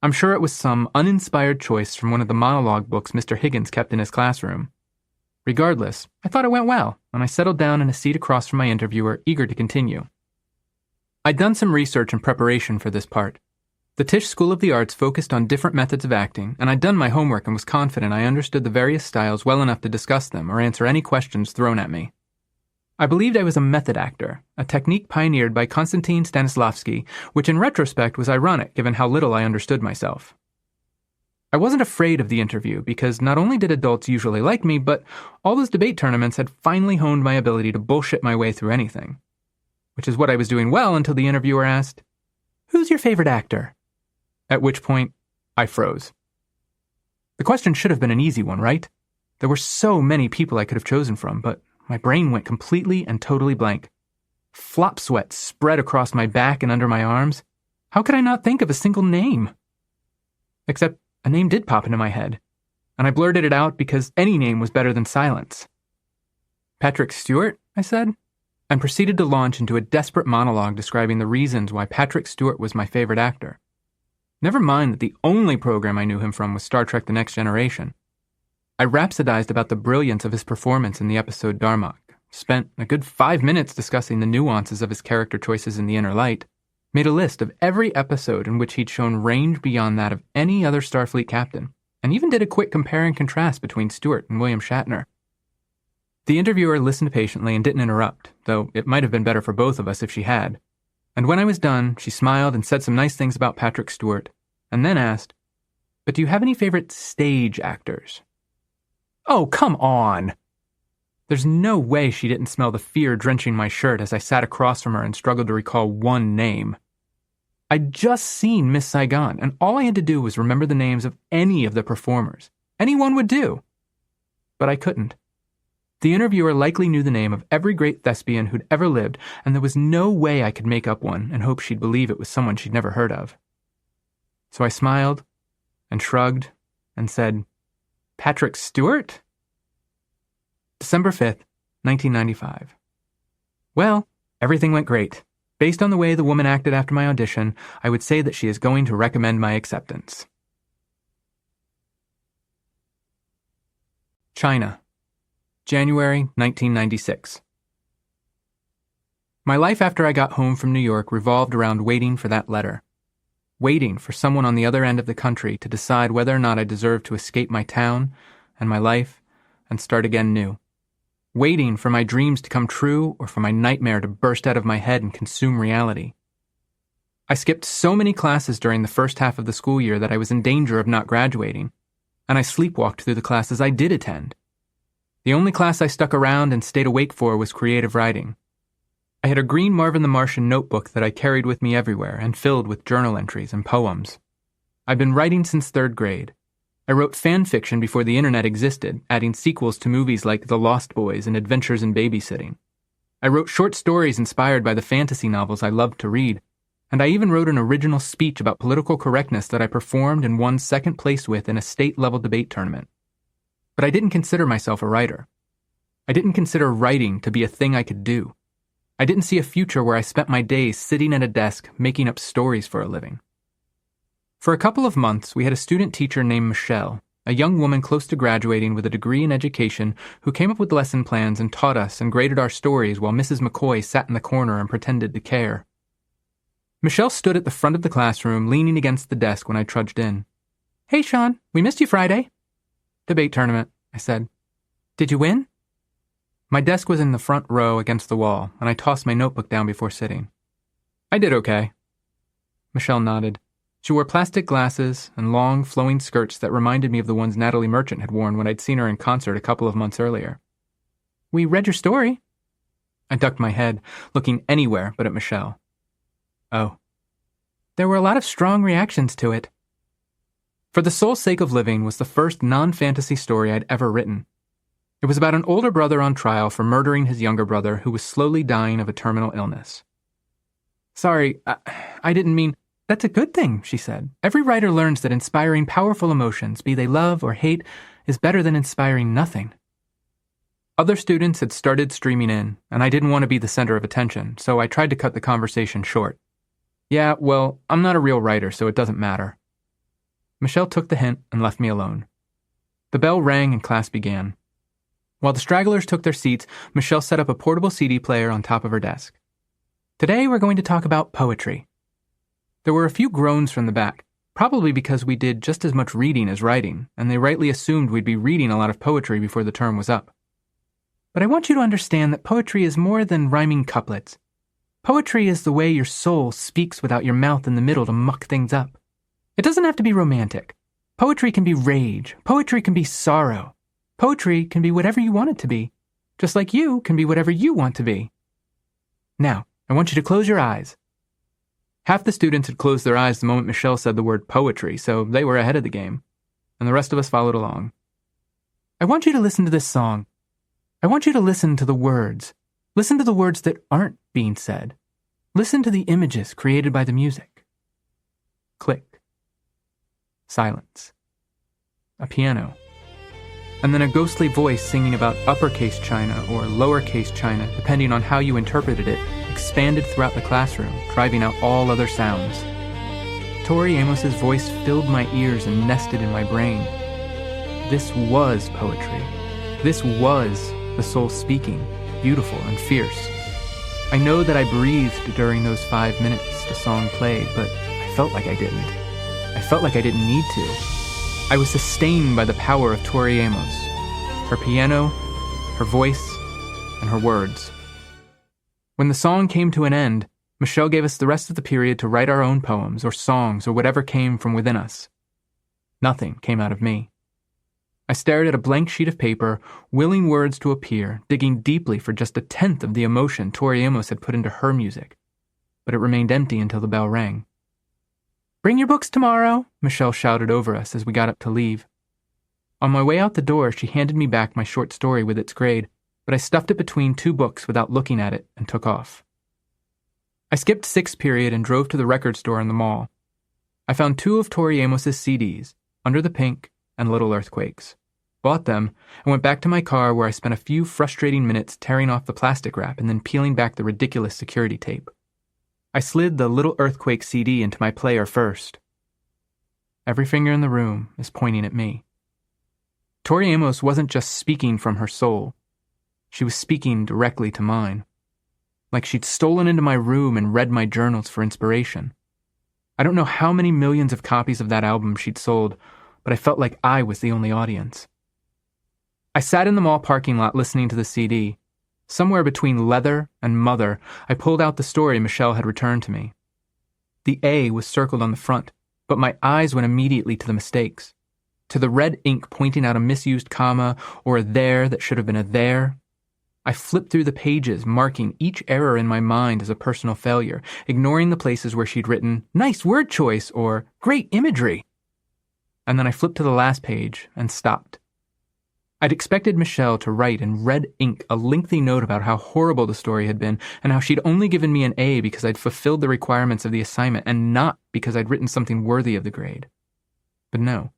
I'm sure it was some uninspired choice from one of the monologue books Mr. Higgins kept in his classroom. Regardless, I thought it went well, and I settled down in a seat across from my interviewer, eager to continue. I'd done some research in preparation for this part. The Tisch School of the Arts focused on different methods of acting, and I'd done my homework and was confident I understood the various styles well enough to discuss them or answer any questions thrown at me. I believed I was a method actor, a technique pioneered by Konstantin Stanislavski, which in retrospect was ironic given how little I understood myself. I wasn't afraid of the interview because not only did adults usually like me, but all those debate tournaments had finally honed my ability to bullshit my way through anything. Which is what I was doing well until the interviewer asked, "Who's your favorite actor?" At which point, I froze. The question should have been an easy one, right? There were so many people I could have chosen from, but my brain went completely and totally blank. Flop sweat spread across my back and under my arms. How could I not think of a single name? Except a name did pop into my head, and I blurted it out because any name was better than silence. "Patrick Stewart," I said, and proceeded to launch into a desperate monologue describing the reasons why Patrick Stewart was my favorite actor. Never mind that the only program I knew him from was Star Trek The Next Generation. I rhapsodized about the brilliance of his performance in the episode Darmok, spent a good 5 minutes discussing the nuances of his character choices in The Inner Light, made a list of every episode in which he'd shown range beyond that of any other Starfleet captain, and even did a quick compare and contrast between Stewart and William Shatner. The interviewer listened patiently and didn't interrupt, though it might have been better for both of us if she had. And when I was done, she smiled and said some nice things about Patrick Stewart, and then asked, "But do you have any favorite stage actors?" Oh, come on! There's no way she didn't smell the fear drenching my shirt as I sat across from her and struggled to recall one name. I'd just seen Miss Saigon, and all I had to do was remember the names of any of the performers. Anyone would do. But I couldn't. The interviewer likely knew the name of every great thespian who'd ever lived, and there was no way I could make up one and hope she'd believe it was someone she'd never heard of. So I smiled and shrugged and said, "Patrick Stewart?" December 5th, 1995. Well, everything went great. Based on the way the woman acted after my audition, I would say that she is going to recommend my acceptance. China, January 1996. My life after I got home from New York revolved around waiting for that letter. Waiting for someone on the other end of the country to decide whether or not I deserved to escape my town and my life and start again new. Waiting for my dreams to come true or for my nightmare to burst out of my head and consume reality. I skipped so many classes during the first half of the school year that I was in danger of not graduating, and I sleepwalked through the classes I did attend. The only class I stuck around and stayed awake for was creative writing. I had a green Marvin the Martian notebook that I carried with me everywhere and filled with journal entries and poems. I'd been writing since 3rd grade. I wrote fan fiction before the internet existed, adding sequels to movies like The Lost Boys and Adventures in Babysitting. I wrote short stories inspired by the fantasy novels I loved to read, and I even wrote an original speech about political correctness that I performed and won 2nd place with in a state-level debate tournament. But I didn't consider myself a writer. I didn't consider writing to be a thing I could do. I didn't see a future where I spent my days sitting at a desk making up stories for a living. For a couple of months, we had a student teacher named Michelle, a young woman close to graduating with a degree in education who came up with lesson plans and taught us and graded our stories while Mrs. McCoy sat in the corner and pretended to care. Michelle stood at the front of the classroom, leaning against the desk when I trudged in. "Hey, Shaun, we missed you Friday." "Debate tournament," I said. "Did you win?" My desk was in the front row against the wall, and I tossed my notebook down before sitting. "I did okay." Michelle nodded. She wore plastic glasses and long, flowing skirts that reminded me of the ones Natalie Merchant had worn when I'd seen her in concert a couple of months earlier. "We read your story." I ducked my head, looking anywhere but at Michelle. "Oh." "There were a lot of strong reactions to it." For the Sole Sake of Living was the first non-fantasy story I'd ever written. It was about an older brother on trial for murdering his younger brother who was slowly dying of a terminal illness. "Sorry, I didn't mean..." "That's a good thing," she said. "Every writer learns that inspiring powerful emotions, be they love or hate, is better than inspiring nothing." Other students had started streaming in, and I didn't want to be the center of attention, so I tried to cut the conversation short. "Yeah, well, I'm not a real writer, so it doesn't matter." Michelle took the hint and left me alone. The bell rang and class began. While the stragglers took their seats, Michelle set up a portable CD player on top of her desk. Today we're going to talk about poetry. There were a few groans from the back, probably because we did just as much reading as writing, and they rightly assumed we'd be reading a lot of poetry before the term was up. But I want you to understand that poetry is more than rhyming couplets. Poetry is the way your soul speaks without your mouth in the middle to muck things up. It doesn't have to be romantic. Poetry can be rage. Poetry can be sorrow. Poetry can be whatever you want it to be, just like you can be whatever you want to be. Now, I want you to close your eyes. Half the students had closed their eyes the moment Michelle said the word poetry, so they were ahead of the game, and the rest of us followed along. I want you to listen to this song. I want you to listen to the words. Listen to the words that aren't being said. Listen to the images created by the music. Click. Silence. A piano. And then a ghostly voice singing about uppercase China or lowercase China, depending on how you interpreted it, expanded throughout the classroom, driving out all other sounds. Tori Amos's voice filled my ears and nested in my brain. This was poetry. This was the soul speaking, beautiful and fierce. I know that I breathed during those 5 minutes the song played, but I felt like I didn't. I felt like I didn't need to. I was sustained by the power of Tori Amos, her piano, her voice, and her words. When the song came to an end, Michelle gave us the rest of the period to write our own poems or songs or whatever came from within us. Nothing came out of me. I stared at a blank sheet of paper, willing words to appear, digging deeply for just a tenth of the emotion Tori Amos had put into her music. But it remained empty until the bell rang. "Bring your books tomorrow," Michelle shouted over us as we got up to leave. On my way out the door, she handed me back my short story with its grade, but I stuffed it between 2 books without looking at it and took off. I skipped 6th period and drove to the record store in the mall. I found 2 of Tori Amos's CDs, Under the Pink and Little Earthquakes, bought them, and went back to my car where I spent a few frustrating minutes tearing off the plastic wrap and then peeling back the ridiculous security tape. I slid the Little Earthquake CD into my player first. Every finger in the room is pointing at me. Tori Amos wasn't just speaking from her soul. She was speaking directly to mine. Like she'd stolen into my room and read my journals for inspiration. I don't know how many millions of copies of that album she'd sold, but I felt like I was the only audience. I sat in the mall parking lot listening to the CD. Somewhere between Leather and Mother, I pulled out the story Michelle had returned to me. The A was circled on the front, but my eyes went immediately to the mistakes. To the red ink pointing out a misused comma or a there that should have been a there. I flipped through the pages, marking each error in my mind as a personal failure, ignoring the places where she'd written, "Nice word choice," or "Great imagery." And then I flipped to the last page and stopped. I'd expected Michelle to write in red ink a lengthy note about how horrible the story had been and how she'd only given me an A because I'd fulfilled the requirements of the assignment and not because I'd written something worthy of the grade. But no,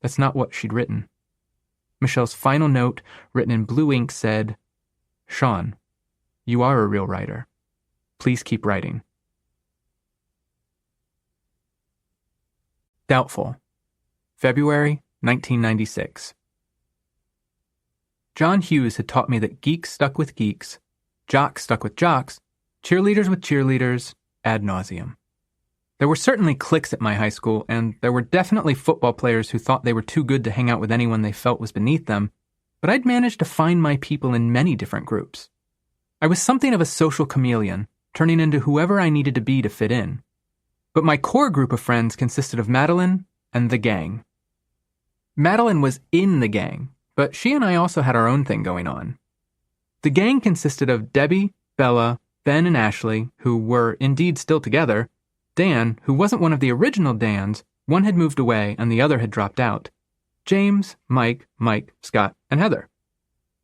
that's not what she'd written. Michelle's final note, written in blue ink, said, "Shaun, you are a real writer. Please keep writing." Doubtful. February 1996. John Hughes had taught me that geeks stuck with geeks, jocks stuck with jocks, cheerleaders with cheerleaders, ad nauseum. There were certainly cliques at my high school, and there were definitely football players who thought they were too good to hang out with anyone they felt was beneath them, but I'd managed to find my people in many different groups. I was something of a social chameleon, turning into whoever I needed to be to fit in. But my core group of friends consisted of Madeline and the gang. Madeline was in the gang, but she and I also had our own thing going on. The gang consisted of Debbie, Bella, Ben, and Ashley, who were indeed still together, Dan, who wasn't one of the original Dans, one had moved away and the other had dropped out, James, Mike, Scott, and Heather.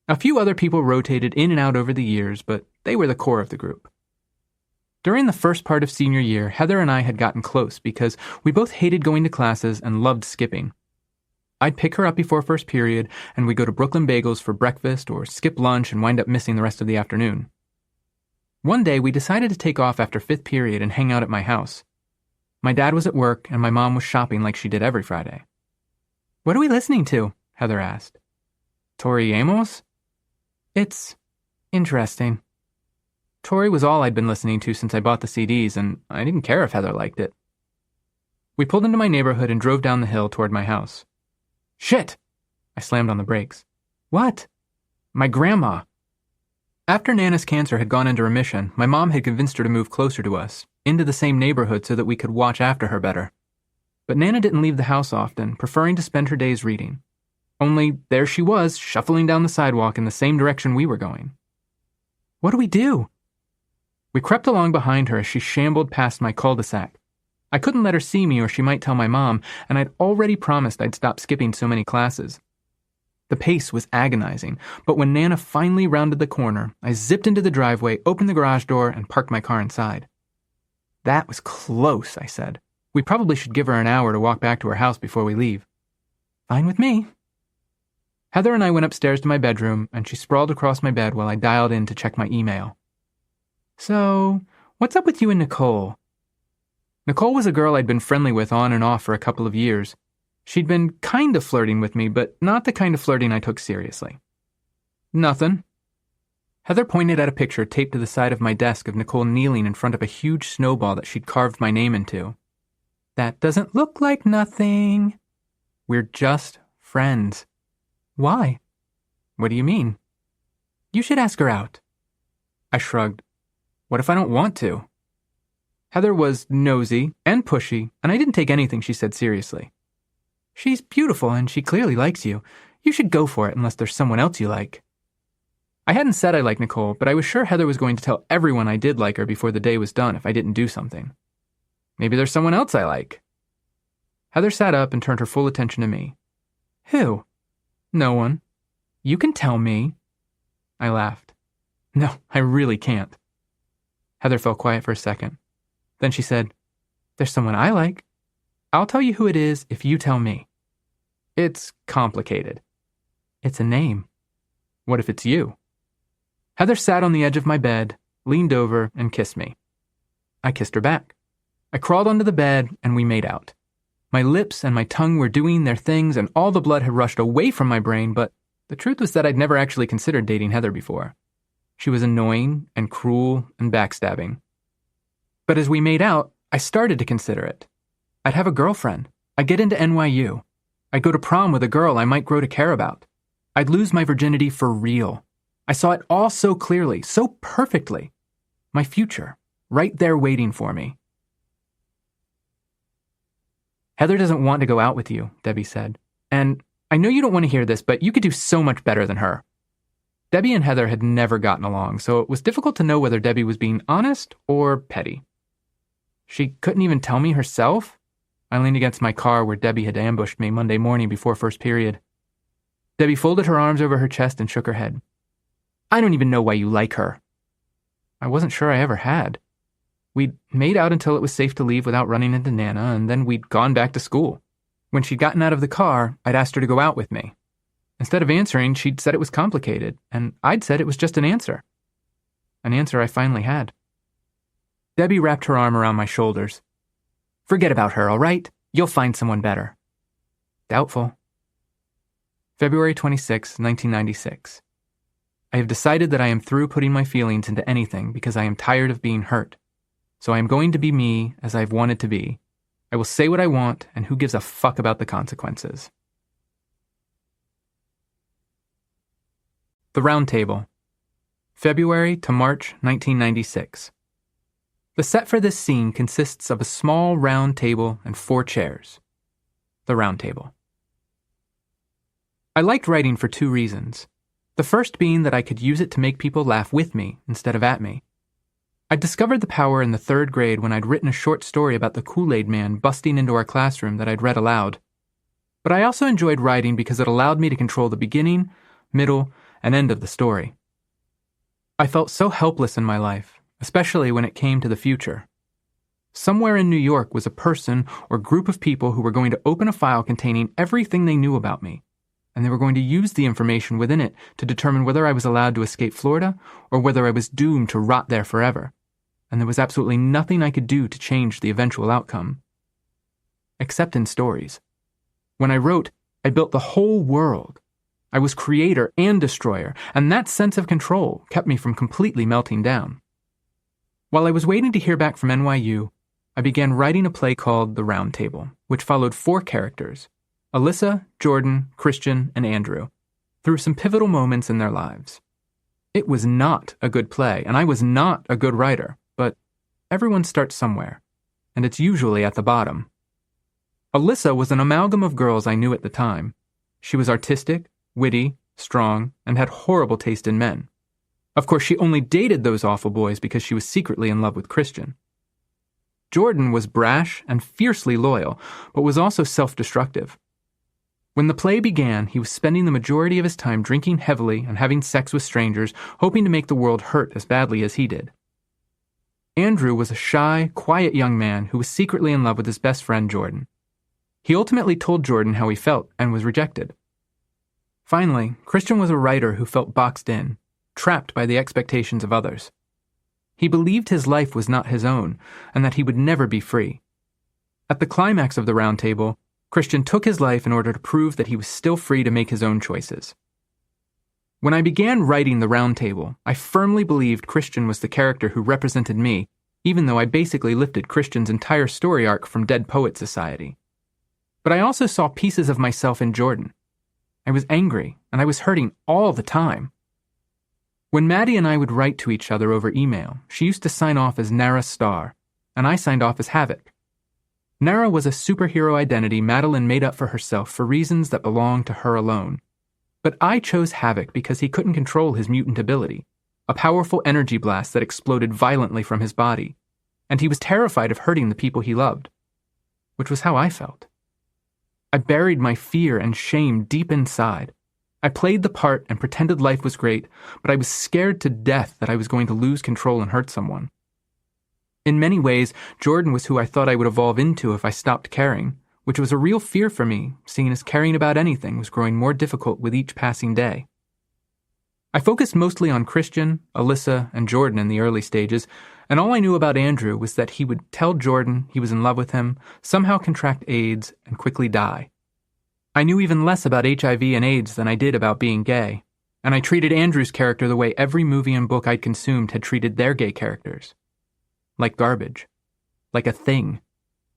A few other people rotated in and out over the years, but they were the core of the group. During the first part of senior year, Heather and I had gotten close because we both hated going to classes and loved skipping. I'd pick her up before first period, and we'd go to Brooklyn Bagels for breakfast or skip lunch and wind up missing the rest of the afternoon. One day, we decided to take off after 5th period and hang out at my house. My dad was at work, and my mom was shopping like she did every Friday. "What are we listening to?" Heather asked. "Tori Amos?" "It's interesting." Tori was all I'd been listening to since I bought the CDs, and I didn't care if Heather liked it. We pulled into my neighborhood and drove down the hill toward my house. Shit! I slammed on the brakes. What? My grandma. After Nana's cancer had gone into remission, my mom had convinced her to move closer to us, into the same neighborhood so that we could watch after her better. But Nana didn't leave the house often, preferring to spend her days reading. Only there she was, shuffling down the sidewalk in the same direction we were going. What do we do? We crept along behind her as she shambled past my cul-de-sac. I couldn't let her see me or she might tell my mom, and I'd already promised I'd stop skipping so many classes. The pace was agonizing, but when Nana finally rounded the corner, I zipped into the driveway, opened the garage door, and parked my car inside. That was close, I said. We probably should give her an hour to walk back to her house before we leave. Fine with me. Heather and I went upstairs to my bedroom, and she sprawled across my bed while I dialed in to check my email. So, what's up with you and Nicole? Nicole was a girl I'd been friendly with on and off for a couple of years. She'd been kind of flirting with me, but not the kind of flirting I took seriously. Nothing. Heather pointed at a picture taped to the side of my desk of Nicole kneeling in front of a huge snowball that she'd carved my name into. That doesn't look like nothing. We're just friends. Why? What do you mean? You should ask her out. I shrugged. What if I don't want to? Heather was nosy and pushy, and I didn't take anything she said seriously. She's beautiful and she clearly likes you. You should go for it unless there's someone else you like. I hadn't said I liked Nicole, but I was sure Heather was going to tell everyone I did like her before the day was done if I didn't do something. Maybe there's someone else I like. Heather sat up and turned her full attention to me. Who? No one. You can tell me. I laughed. No, I really can't. Heather fell quiet for a second. Then she said, There's someone I like. I'll tell you who it is if you tell me. It's complicated. It's a name. What if it's you? Heather sat on the edge of my bed, leaned over, and kissed me. I kissed her back. I crawled onto the bed, and we made out. My lips and my tongue were doing their things, and all the blood had rushed away from my brain, but the truth was that I'd never actually considered dating Heather before. She was annoying and cruel and backstabbing. But as we made out, I started to consider it. I'd have a girlfriend. I'd get into NYU. I'd go to prom with a girl I might grow to care about. I'd lose my virginity for real. I saw it all so clearly, so perfectly. My future, right there waiting for me. Heather doesn't want to go out with you, Debbie said. And I know you don't want to hear this, but you could do so much better than her. Debbie and Heather had never gotten along, so it was difficult to know whether Debbie was being honest or petty. She couldn't even tell me herself? I leaned against my car where Debbie had ambushed me Monday morning before first period. Debbie folded her arms over her chest and shook her head. I don't even know why you like her. I wasn't sure I ever had. We'd made out until it was safe to leave without running into Nana, and then we'd gone back to school. When she'd gotten out of the car, I'd asked her to go out with me. Instead of answering, she'd said it was complicated, and I'd said it was just an answer. An answer I finally had. Debbie wrapped her arm around my shoulders. Forget about her, all right? You'll find someone better. Doubtful. February 26, 1996. I have decided that I am through putting my feelings into anything because I am tired of being hurt. So I am going to be me as I've wanted to be. I will say what I want, and who gives a fuck about the consequences? The Round Table. February to March 1996. The set for this scene consists of a small round table and 4 chairs. The Round Table. I liked writing for 2 reasons. The first being that I could use it to make people laugh with me instead of at me. I'd discovered the power in the 3rd grade when I'd written a short story about the Kool-Aid Man busting into our classroom that I'd read aloud. But I also enjoyed writing because it allowed me to control the beginning, middle, and end of the story. I felt so helpless in my life, especially when it came to the future. Somewhere in New York was a person or group of people who were going to open a file containing everything they knew about me, and they were going to use the information within it to determine whether I was allowed to escape Florida or whether I was doomed to rot there forever. And there was absolutely nothing I could do to change the eventual outcome. Except in stories. When I wrote, I built the whole world. I was creator and destroyer, and that sense of control kept me from completely melting down. While I was waiting to hear back from NYU, I began writing a play called The Round Table, which followed 4 characters, Alyssa, Jordan, Christian, and Andrew, through some pivotal moments in their lives. It was not a good play, and I was not a good writer, but everyone starts somewhere, and it's usually at the bottom. Alyssa was an amalgam of girls I knew at the time. She was artistic, witty, strong, and had horrible taste in men. Of course, she only dated those awful boys because she was secretly in love with Christian. Jordan was brash and fiercely loyal, but was also self-destructive. When the play began, he was spending the majority of his time drinking heavily and having sex with strangers, hoping to make the world hurt as badly as he did. Andrew was a shy, quiet young man who was secretly in love with his best friend, Jordan. He ultimately told Jordan how he felt and was rejected. Finally, Christian was a writer who felt boxed in, trapped by the expectations of others. He believed his life was not his own, and that he would never be free. At the climax of the Round Table, Christian took his life in order to prove that he was still free to make his own choices. When I began writing The Round Table, I firmly believed Christian was the character who represented me, even though I basically lifted Christian's entire story arc from Dead Poet Society. But I also saw pieces of myself in Jordan. I was angry, and I was hurting all the time. When Maddie and I would write to each other over email, she used to sign off as Nara Star, and I signed off as Havoc. Nara was a superhero identity Madeline made up for herself for reasons that belonged to her alone. But I chose Havoc because he couldn't control his mutant ability, a powerful energy blast that exploded violently from his body, and he was terrified of hurting the people he loved, which was how I felt. I buried my fear and shame deep inside. I played the part and pretended life was great, but I was scared to death that I was going to lose control and hurt someone. In many ways, Jordan was who I thought I would evolve into if I stopped caring, which was a real fear for me, seeing as caring about anything was growing more difficult with each passing day. I focused mostly on Christian, Alyssa, and Jordan in the early stages, and all I knew about Andrew was that he would tell Jordan he was in love with him, somehow contract AIDS, and quickly die. I knew even less about HIV and AIDS than I did about being gay, and I treated Andrew's character the way every movie and book I'd consumed had treated their gay characters. Like garbage. Like a thing.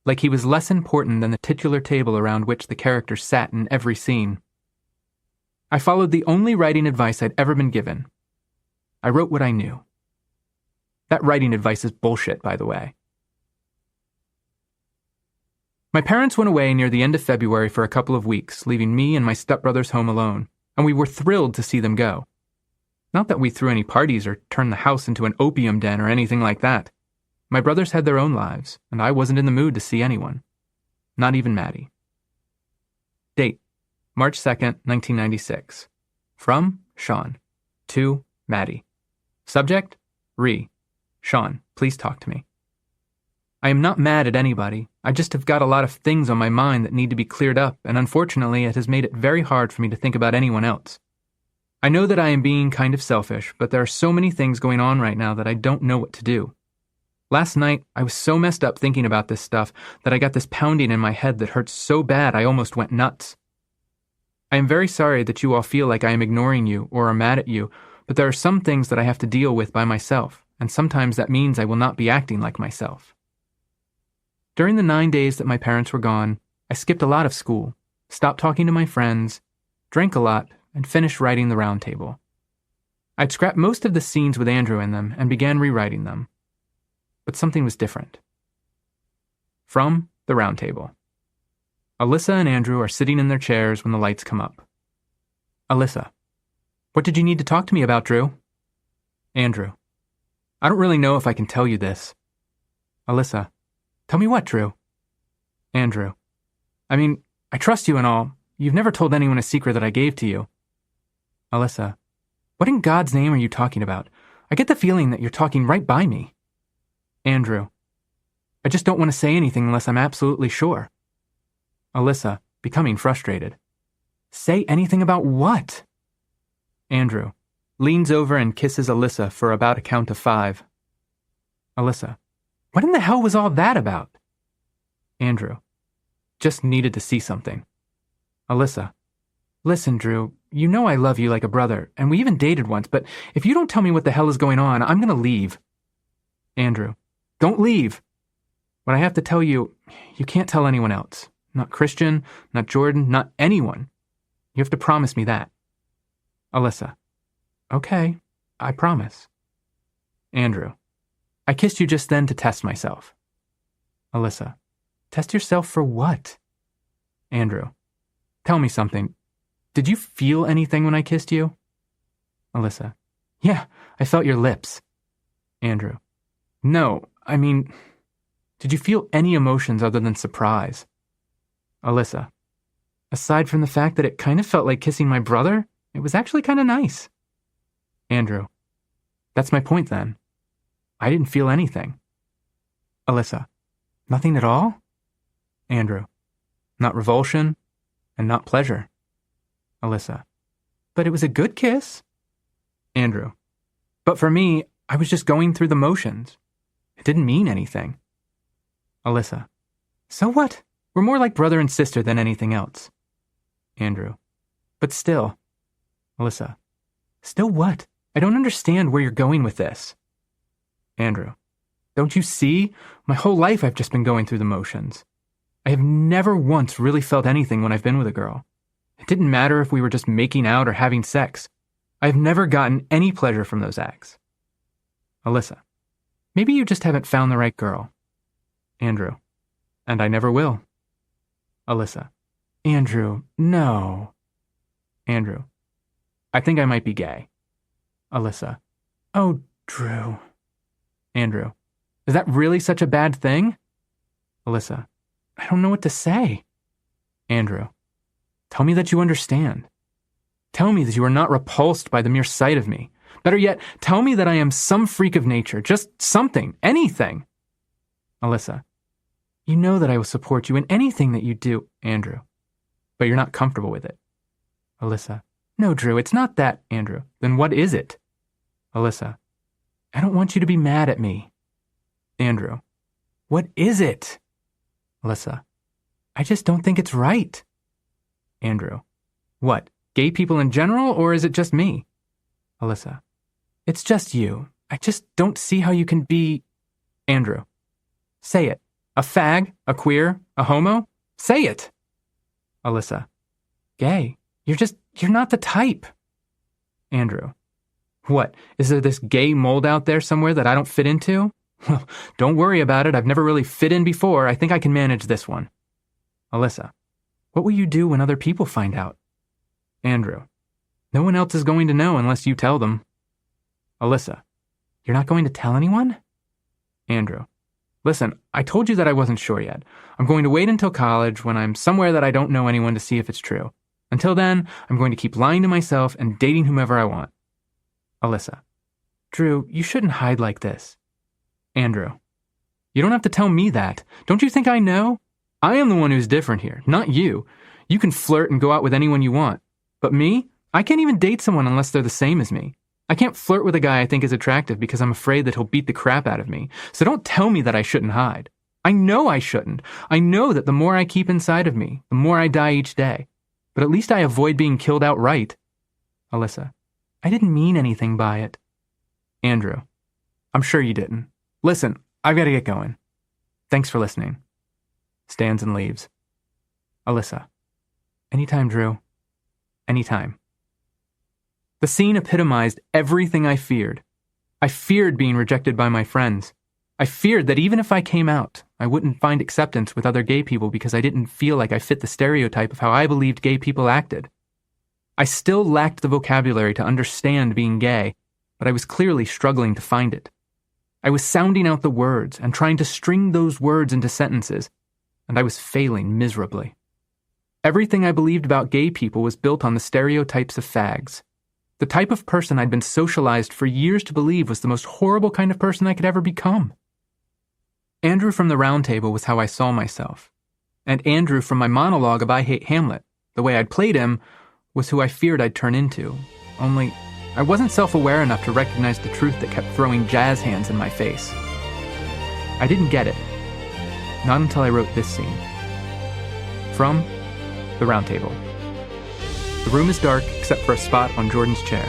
Like he was less important than the titular table around which the characters sat in every scene. I followed the only writing advice I'd ever been given. I wrote what I knew. That writing advice is bullshit, by the way. My parents went away near the end of February for a couple of weeks, leaving me and my stepbrothers home alone, and we were thrilled to see them go. Not that we threw any parties or turned the house into an opium den or anything like that. My brothers had their own lives, and I wasn't in the mood to see anyone. Not even Maddie. Date: March 2nd, 1996. From Shaun. To Maddie. Subject: Re. Shaun, please talk to me. I am not mad at anybody. I just have got a lot of things on my mind that need to be cleared up, and unfortunately it has made it very hard for me to think about anyone else. I know that I am being kind of selfish, but there are so many things going on right now that I don't know what to do. Last night, I was so messed up thinking about this stuff that I got this pounding in my head that hurts so bad I almost went nuts. I am very sorry that you all feel like I am ignoring you or are mad at you, but there are some things that I have to deal with by myself, and sometimes that means I will not be acting like myself. During the 9 days that my parents were gone, I skipped a lot of school, stopped talking to my friends, drank a lot, and finished writing The Round Table. I'd scrapped most of the scenes with Andrew in them and began rewriting them. But something was different. From The Round Table. Alyssa and Andrew are sitting in their chairs when the lights come up. Alyssa: What did you need to talk to me about, Drew? Andrew: I don't really know if I can tell you this. Alyssa: Tell me what, Drew? Andrew: I mean, I trust you and all. You've never told anyone a secret that I gave to you. Alyssa: What in God's name are you talking about? I get the feeling that you're talking right by me. Andrew: I just don't want to say anything unless I'm absolutely sure. Alyssa, becoming frustrated: Say anything about what? Andrew leans over and kisses Alyssa for about a count of 5. Alyssa: What in the hell was all that about? Andrew: Just needed to see something. Alyssa: Listen, Drew, you know I love you like a brother, and we even dated once, but if you don't tell me what the hell is going on, I'm going to leave. Andrew. Don't leave! What I have to tell you, you can't tell anyone else. Not Christian, not Jordan, not anyone. You have to promise me that. Alyssa. Okay, I promise. Andrew. I kissed you just then to test myself. Alyssa. Test yourself for what? Andrew. Tell me something. Did you feel anything when I kissed you? Alyssa. Yeah, I felt your lips. Andrew. No, I mean, did you feel any emotions other than surprise? Alyssa. Aside from the fact that it kind of felt like kissing my brother, it was actually kind of nice. Andrew. That's my point then. I didn't feel anything. Alyssa. Nothing at all? Andrew. Not revulsion and not pleasure. Alyssa. But it was a good kiss. Andrew. But for me, I was just going through the motions. It didn't mean anything. Alyssa. So what? We're more like brother and sister than anything else. Andrew. But still. Alyssa. Still what? I don't understand where you're going with this. Andrew. Don't you see? My whole life I've just been going through the motions. I have never once really felt anything when I've been with a girl. It didn't matter if we were just making out or having sex. I've never gotten any pleasure from those acts. Alyssa. Maybe you just haven't found the right girl. Andrew. And I never will. Alyssa. Andrew, no. Andrew. I think I might be gay. Alyssa. Oh, Drew. Andrew. Is that really such a bad thing? Alyssa. I don't know what to say. Andrew. Tell me that you understand. Tell me that you are not repulsed by the mere sight of me. Better yet, tell me that I am some freak of nature, just something, anything. Alyssa. You know that I will support you in anything that you do, Andrew. But you're not comfortable with it. Alyssa. No, Drew, it's not that, Andrew. Then what is it? Alyssa. I don't want you to be mad at me. Andrew. What is it? Alyssa. I just don't think it's right. Andrew. What, gay people in general, or is it just me? Alyssa. It's just you. I just don't see how you can be... Andrew. Say it. A fag? A queer? A homo? Say it! Alyssa. Gay. You're not the type. Andrew. What, is there this gay mold out there somewhere that I don't fit into? Well, don't worry about it. I've never really fit in before. I think I can manage this one. Alyssa. What will you do when other people find out? Andrew. No one else is going to know unless you tell them. Alyssa. You're not going to tell anyone? Andrew. Listen, I told you that I wasn't sure yet. I'm going to wait until college when I'm somewhere that I don't know anyone to see if it's true. Until then, I'm going to keep lying to myself and dating whomever I want. Alyssa. Drew, you shouldn't hide like this. Andrew. You don't have to tell me that. Don't you think I know? I am the one who's different here, not you. You can flirt and go out with anyone you want. But me? I can't even date someone unless they're the same as me. I can't flirt with a guy I think is attractive because I'm afraid that he'll beat the crap out of me. So don't tell me that I shouldn't hide. I know I shouldn't. I know that the more I keep inside of me, the more I die each day. But at least I avoid being killed outright. Alyssa. I didn't mean anything by it. Andrew. I'm sure you didn't. Listen, I've got to get going. Thanks for listening. Stands and leaves. Alyssa. Anytime, Drew. Anytime. The scene epitomized everything I feared. I feared being rejected by my friends. I feared that even if I came out, I wouldn't find acceptance with other gay people because I didn't feel like I fit the stereotype of how I believed gay people acted. I still lacked the vocabulary to understand being gay, but I was clearly struggling to find it. I was sounding out the words and trying to string those words into sentences, and I was failing miserably. Everything I believed about gay people was built on the stereotypes of fags. The type of person I'd been socialized for years to believe was the most horrible kind of person I could ever become. Andrew from the Round Table was how I saw myself. And Andrew from my monologue of I Hate Hamlet, the way I'd played him, was who I feared I'd turn into. Only, I wasn't self-aware enough to recognize the truth that kept throwing jazz hands in my face. I didn't get it. Not until I wrote this scene. From the Round Table. The room is dark except for a spot on Jordan's chair.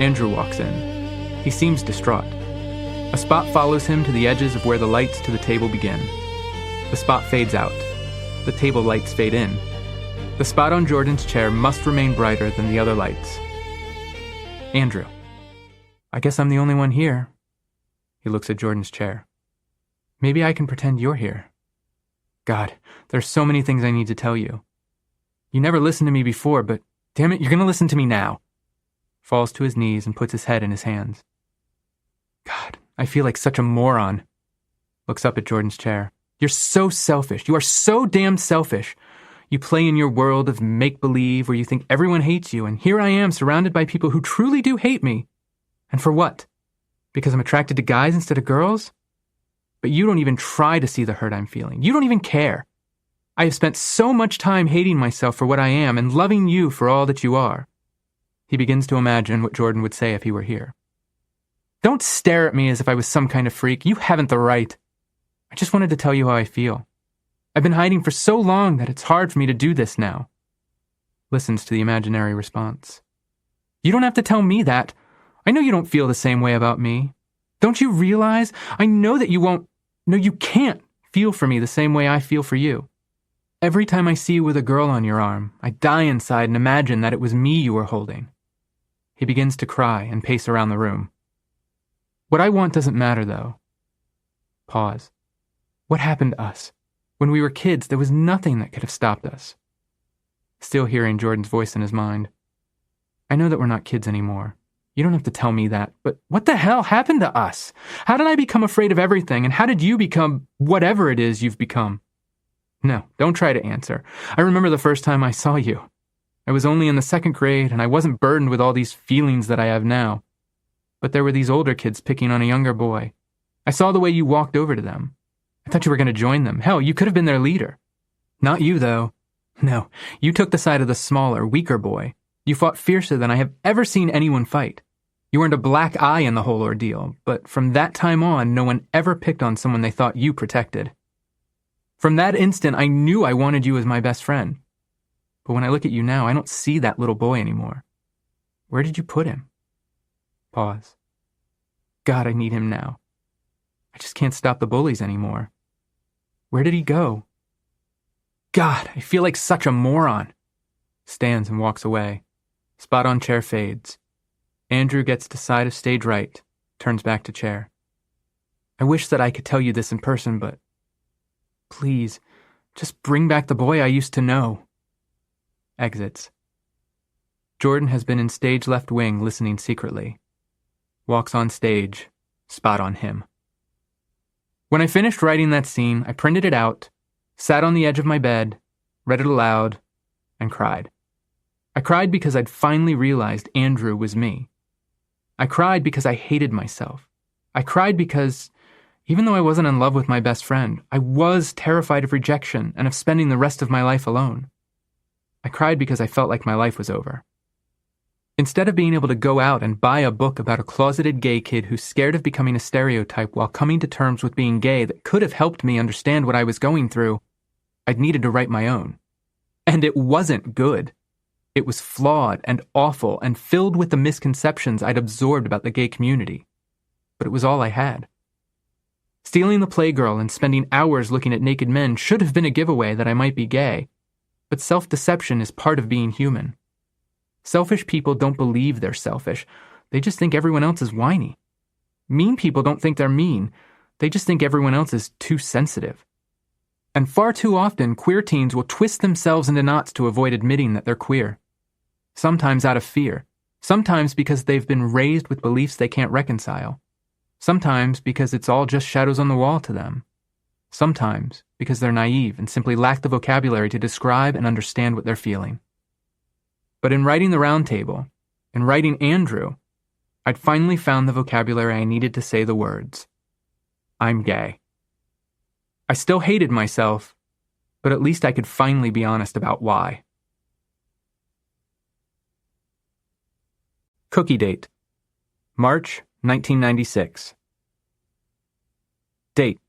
Andrew walks in. He seems distraught. A spot follows him to the edges of where the lights to the table begin. The spot fades out. The table lights fade in. The spot on Jordan's chair must remain brighter than the other lights. Andrew. I guess I'm the only one here. He looks at Jordan's chair. Maybe I can pretend you're here. God, there's so many things I need to tell you. You never listened to me before, but damn it, you're gonna listen to me now. Falls to his knees and puts his head in his hands. God, I feel like such a moron. Looks up at Jordan's chair. You're so selfish. You are so damn selfish. You play in your world of make-believe where you think everyone hates you, and here I am surrounded by people who truly do hate me. And for what? Because I'm attracted to guys instead of girls? But you don't even try to see the hurt I'm feeling. You don't even care. I have spent so much time hating myself for what I am and loving you for all that you are. He begins to imagine what Jordan would say if he were here. Don't stare at me as if I was some kind of freak. You haven't the right. I just wanted to tell you how I feel. I've been hiding for so long that it's hard for me to do this now. Listens to the imaginary response. You don't have to tell me that. I know you don't feel the same way about me. Don't you realize? I know that you won't. No, you can't feel for me the same way I feel for you. Every time I see you with a girl on your arm, I die inside and imagine that it was me you were holding. He begins to cry and pace around the room. What I want doesn't matter, though. Pause. What happened to us? When we were kids, there was nothing that could have stopped us. Still hearing Jordan's voice in his mind. I know that we're not kids anymore. You don't have to tell me that, but what the hell happened to us? How did I become afraid of everything, and how did you become whatever it is you've become? No, don't try to answer. I remember the first time I saw you. I was only in the 2nd grade, and I wasn't burdened with all these feelings that I have now. But there were these older kids picking on a younger boy. I saw the way you walked over to them. I thought you were going to join them. Hell, you could have been their leader. Not you, though. No, you took the side of the smaller, weaker boy. You fought fiercer than I have ever seen anyone fight. You earned a black eye in the whole ordeal, but from that time on, no one ever picked on someone they thought you protected. From that instant, I knew I wanted you as my best friend. But when I look at you now, I don't see that little boy anymore. Where did you put him? Pause. God, I need him now. I just can't stop the bullies anymore. Where did he go? God, I feel like such a moron. Stands and walks away. Spot on chair fades. Andrew gets to side of stage right, turns back to chair. I wish that I could tell you this in person, but please, just bring back the boy I used to know. Exits. Jordan has been in stage left wing listening secretly. Walks on stage, spot on him. When I finished writing that scene, I printed it out, sat on the edge of my bed, read it aloud, and cried. I cried because I'd finally realized Andrew was me. I cried because I hated myself. I cried because, even though I wasn't in love with my best friend, I was terrified of rejection and of spending the rest of my life alone. I cried because I felt like my life was over. Instead of being able to go out and buy a book about a closeted gay kid who's scared of becoming a stereotype while coming to terms with being gay that could have helped me understand what I was going through, I'd needed to write my own. And it wasn't good. It was flawed and awful and filled with the misconceptions I'd absorbed about the gay community. But it was all I had. Stealing the Playgirl and spending hours looking at naked men should have been a giveaway that I might be gay. But self-deception is part of being human. Selfish people don't believe they're selfish. They just think everyone else is whiny. Mean people don't think they're mean. They just think everyone else is too sensitive. And far too often, queer teens will twist themselves into knots to avoid admitting that they're queer. Sometimes out of fear. Sometimes because they've been raised with beliefs they can't reconcile. Sometimes because it's all just shadows on the wall to them. Sometimes because they're naive and simply lack the vocabulary to describe and understand what they're feeling. But in writing The Round Table, in writing Andrew, I'd finally found the vocabulary I needed to say the words. I'm gay. I still hated myself, but at least I could finally be honest about why. Cookie date. March 1996. Date.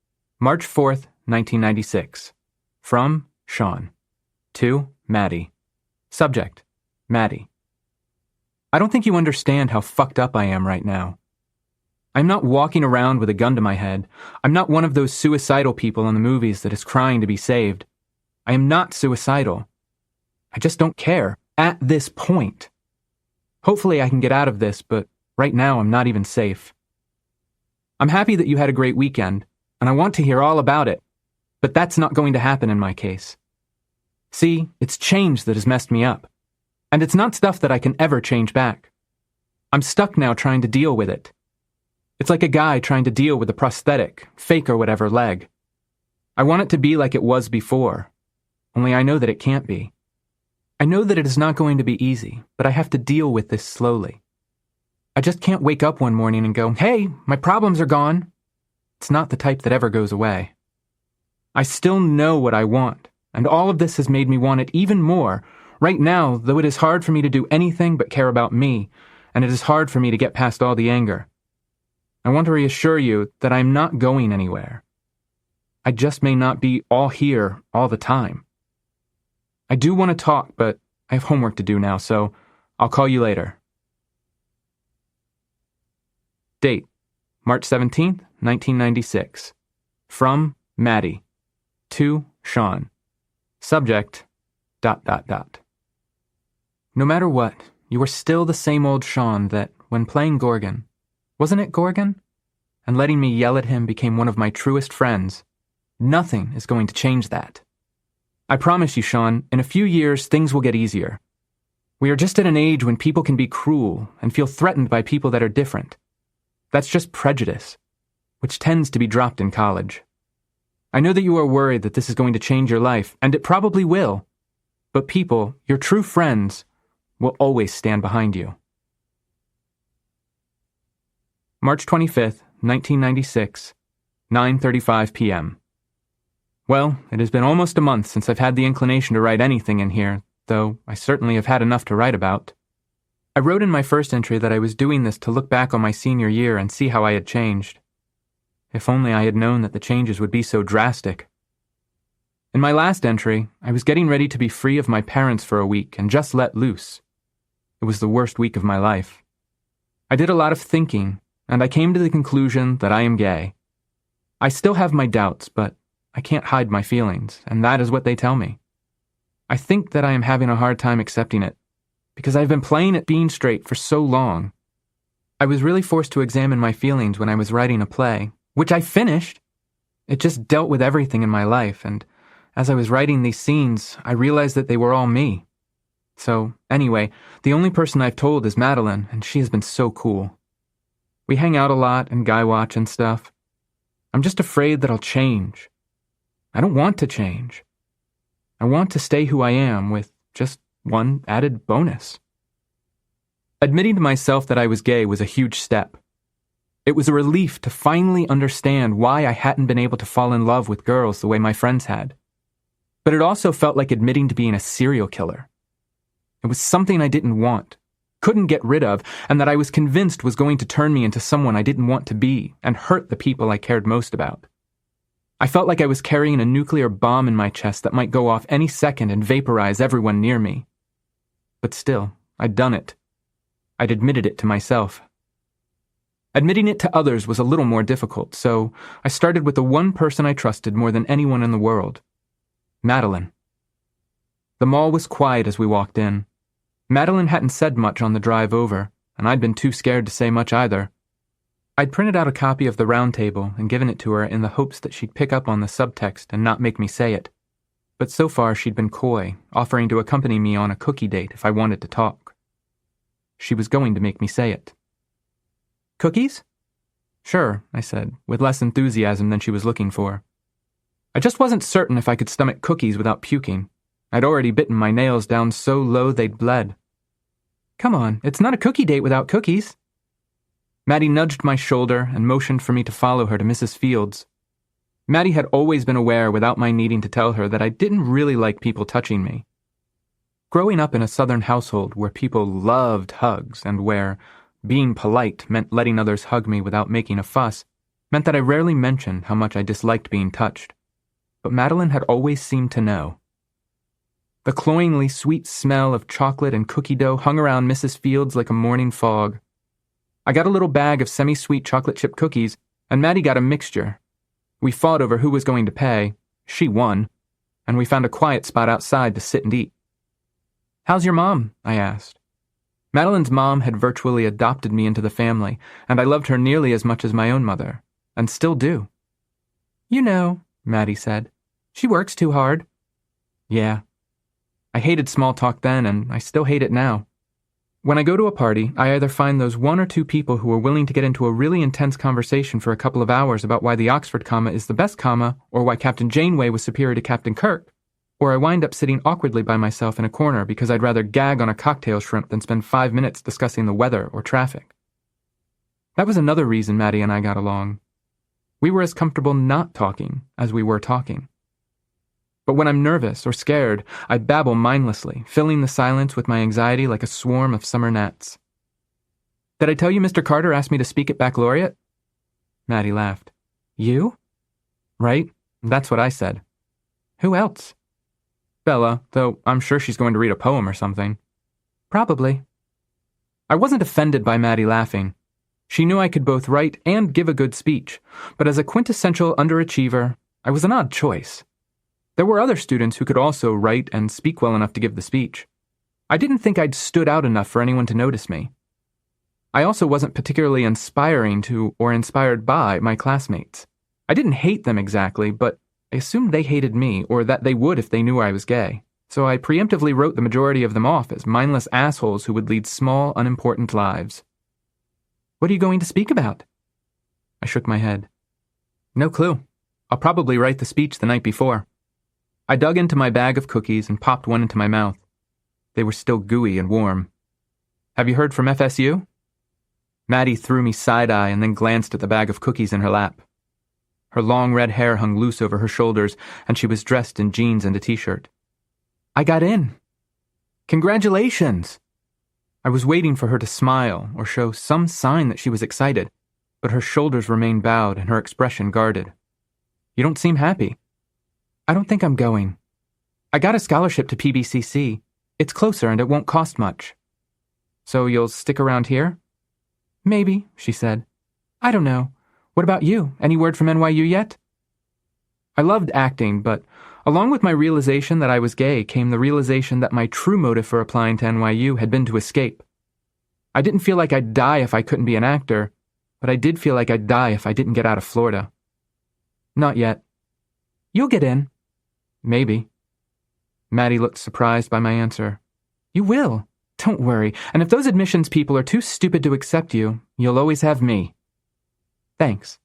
March 4th, 1996. From Shaun. To Maddie. Subject. Maddie. I don't think you understand how fucked up I am right now. I'm not walking around with a gun to my head. I'm not one of those suicidal people in the movies that is crying to be saved. I am not suicidal. I just don't care at this point. Hopefully I can get out of this, but right now I'm not even safe. I'm happy that you had a great weekend, and I want to hear all about it, but that's not going to happen in my case. See, it's change that has messed me up, and it's not stuff that I can ever change back. I'm stuck now trying to deal with it. It's like a guy trying to deal with a prosthetic, fake or whatever leg. I want it to be like it was before, only I know that it can't be. I know that it is not going to be easy, but I have to deal with this slowly. I just can't wake up one morning and go, hey, my problems are gone. It's not the type that ever goes away. I still know what I want, and all of this has made me want it even more, right now, though it is hard for me to do anything but care about me, and it is hard for me to get past all the anger. I want to reassure you that I am not going anywhere. I just may not be all here all the time. I do want to talk, but I have homework to do now, so I'll call you later. Date: March 17th, 1996. From Maddie. To Shaun. Subject: ... No matter what, you are still the same old Shaun that, when playing Gorgon, wasn't it Gorgon? And letting me yell at him became one of my truest friends. Nothing is going to change that. I promise you, Shaun, in a few years, things will get easier. We are just at an age when people can be cruel and feel threatened by people that are different. That's just prejudice, which tends to be dropped in college. I know that you are worried that this is going to change your life, and it probably will. But people, your true friends, will always stand behind you. March 25th, 1996, 9:35 p.m. Well, it has been almost a month since I've had the inclination to write anything in here, though I certainly have had enough to write about. I wrote in my first entry that I was doing this to look back on my senior year and see how I had changed. If only I had known that the changes would be so drastic. In my last entry, I was getting ready to be free of my parents for a week and just let loose. It was the worst week of my life. I did a lot of thinking, and I came to the conclusion that I am gay. I still have my doubts, but I can't hide my feelings, and that is what they tell me. I think that I am having a hard time accepting it, because I've been playing at being straight for so long. I was really forced to examine my feelings when I was writing a play, which I finished. It just dealt with everything in my life, and as I was writing these scenes, I realized that they were all me. So, anyway, the only person I've told is Madeline, and she has been so cool. We hang out a lot and guy watch and stuff. I'm just afraid that I'll change. I don't want to change. I want to stay who I am with just one added bonus. Admitting to myself that I was gay was a huge step. It was a relief to finally understand why I hadn't been able to fall in love with girls the way my friends had. But it also felt like admitting to being a serial killer. It was something I didn't want, couldn't get rid of, and that I was convinced was going to turn me into someone I didn't want to be and hurt the people I cared most about. I felt like I was carrying a nuclear bomb in my chest that might go off any second and vaporize everyone near me. But still, I'd done it. I'd admitted it to myself. Admitting it to others was a little more difficult, so I started with the one person I trusted more than anyone in the world. Madeline. The mall was quiet as we walked in. Madeline hadn't said much on the drive over, and I'd been too scared to say much either. I'd printed out a copy of The Round Table and given it to her in the hopes that she'd pick up on the subtext and not make me say it. But so far she'd been coy, offering to accompany me on a cookie date if I wanted to talk. She was going to make me say it. Cookies? Sure, I said, with less enthusiasm than she was looking for. I just wasn't certain if I could stomach cookies without puking. I'd already bitten my nails down so low they'd bled. Come on, it's not a cookie date without cookies. Maddie nudged my shoulder and motioned for me to follow her to Mrs. Fields. Maddie had always been aware without my needing to tell her that I didn't really like people touching me. Growing up in a Southern household where people loved hugs and where being polite meant letting others hug me without making a fuss meant that I rarely mentioned how much I disliked being touched. But Madeline had always seemed to know. The cloyingly sweet smell of chocolate and cookie dough hung around Mrs. Fields like a morning fog. I got a little bag of semi-sweet chocolate chip cookies, and Maddie got a mixture. We fought over who was going to pay. She won, and we found a quiet spot outside to sit and eat. "How's your mom?" I asked. Madeline's mom had virtually adopted me into the family, and I loved her nearly as much as my own mother, and still do. "You know," Maddie said, "she works too hard." Yeah. I hated small talk then, and I still hate it now. When I go to a party, I either find those one or two people who are willing to get into a really intense conversation for a couple of hours about why the Oxford comma is the best comma, or why Captain Janeway was superior to Captain Kirk, or I wind up sitting awkwardly by myself in a corner because I'd rather gag on a cocktail shrimp than spend 5 minutes discussing the weather or traffic. That was another reason Maddie and I got along. We were as comfortable not talking as we were talking. But when I'm nervous or scared, I babble mindlessly, filling the silence with my anxiety like a swarm of summer gnats. "Did I tell you Mr. Carter asked me to speak at baccalaureate?" Maddie laughed. "You?" "Right, that's what I said." "Who else?" "Bella, though I'm sure she's going to read a poem or something." "Probably." I wasn't offended by Maddie laughing. She knew I could both write and give a good speech, but as a quintessential underachiever, I was an odd choice. There were other students who could also write and speak well enough to give the speech. I didn't think I'd stood out enough for anyone to notice me. I also wasn't particularly inspiring to or inspired by my classmates. I didn't hate them exactly, but I assumed they hated me, or that they would if they knew I was gay, so I preemptively wrote the majority of them off as mindless assholes who would lead small, unimportant lives. "What are you going to speak about?" I shook my head. "No clue. I'll probably write the speech the night before." I dug into my bag of cookies and popped one into my mouth. They were still gooey and warm. "Have you heard from FSU?" Maddie threw me side-eye and then glanced at the bag of cookies in her lap. Her long red hair hung loose over her shoulders, and she was dressed in jeans and a t-shirt. "I got in." "Congratulations!" I was waiting for her to smile or show some sign that she was excited, but her shoulders remained bowed and her expression guarded. "You don't seem happy." "I don't think I'm going. I got a scholarship to PBCC. It's closer and it won't cost much." "So you'll stick around here?" "Maybe," she said. "I don't know. What about you? Any word from NYU yet?" I loved acting, but along with my realization that I was gay came the realization that my true motive for applying to NYU had been to escape. I didn't feel like I'd die if I couldn't be an actor, but I did feel like I'd die if I didn't get out of Florida. "Not yet." "You'll get in." "Maybe." Maddie looked surprised by my answer. "You will. Don't worry. And if those admissions people are too stupid to accept you, you'll always have me." "Thanks."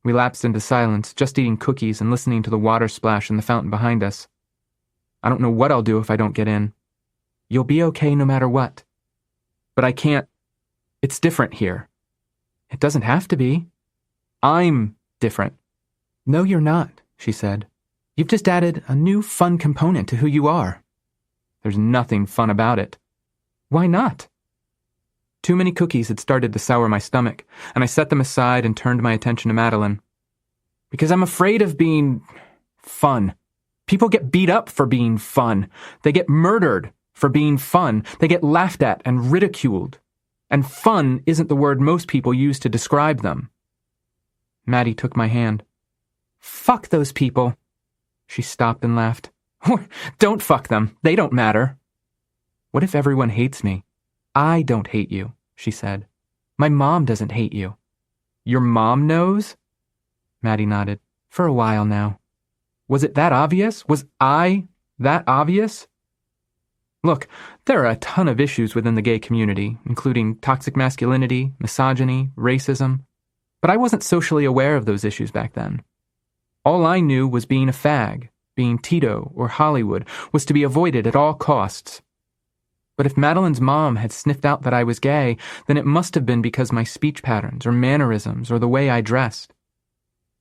We lapsed into silence, just eating cookies and listening to the water splash in the fountain behind us. "I don't know what I'll do if I don't get in." "You'll be okay no matter what." "But I can't. It's different here." "It doesn't have to be." "I'm different." "No, you're not," she said. "You've just added a new fun component to who you are." "There's nothing fun about it." "Why not?" Too many cookies had started to sour my stomach, and I set them aside and turned my attention to Madeline. "Because I'm afraid of being fun. People get beat up for being fun. They get murdered for being fun. They get laughed at and ridiculed. And fun isn't the word most people use to describe them." Maddie took my hand. "Fuck those people." She stopped and laughed. "Don't fuck them. They don't matter." "What if everyone hates me?" "I don't hate you," she said. "My mom doesn't hate you." "Your mom knows?" Maddie nodded. "For a while now." "Was it that obvious? Was I that obvious?" Look, there are a ton of issues within the gay community, including toxic masculinity, misogyny, racism, but I wasn't socially aware of those issues back then. All I knew was being a fag, being Tito or Hollywood, was to be avoided at all costs. But if Madeline's mom had sniffed out that I was gay, then it must have been because my speech patterns or mannerisms or the way I dressed.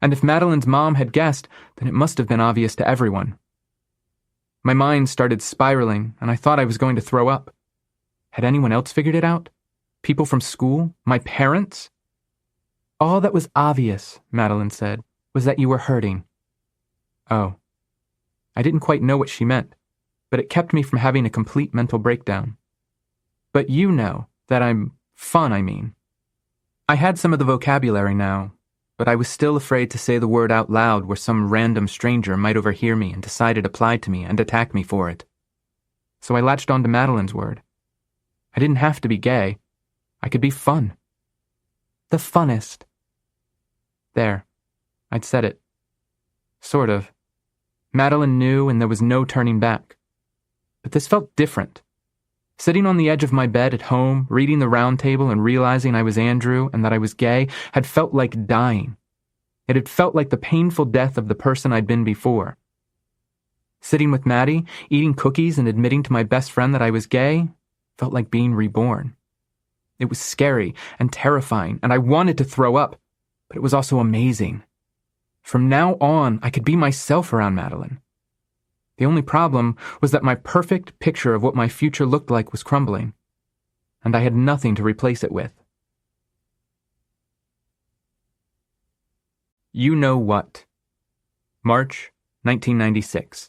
And if Madeline's mom had guessed, then it must have been obvious to everyone. My mind started spiraling, and I thought I was going to throw up. Had anyone else figured it out? People from school? My parents? "All that was obvious," Madeline said, "was that you were hurting." Oh. I didn't quite know what she meant, but it kept me from having a complete mental breakdown. "But you know that I'm fun, I mean." I had some of the vocabulary now, but I was still afraid to say the word out loud where some random stranger might overhear me and decide it applied to me and attack me for it. So I latched on to Madeline's word. I didn't have to be gay. I could be fun. The funnest. There. I'd said it. Sort of. Madeline knew, and there was no turning back. But this felt different. Sitting on the edge of my bed at home, reading the round table and realizing I was Andrew and that I was gay had felt like dying. It had felt like the painful death of the person I'd been before. Sitting with Maddie, eating cookies and admitting to my best friend that I was gay, felt like being reborn. It was scary and terrifying, and I wanted to throw up, but it was also amazing. From now on, I could be myself around Madeline. The only problem was that my perfect picture of what my future looked like was crumbling, and I had nothing to replace it with. You Know What? March 1996.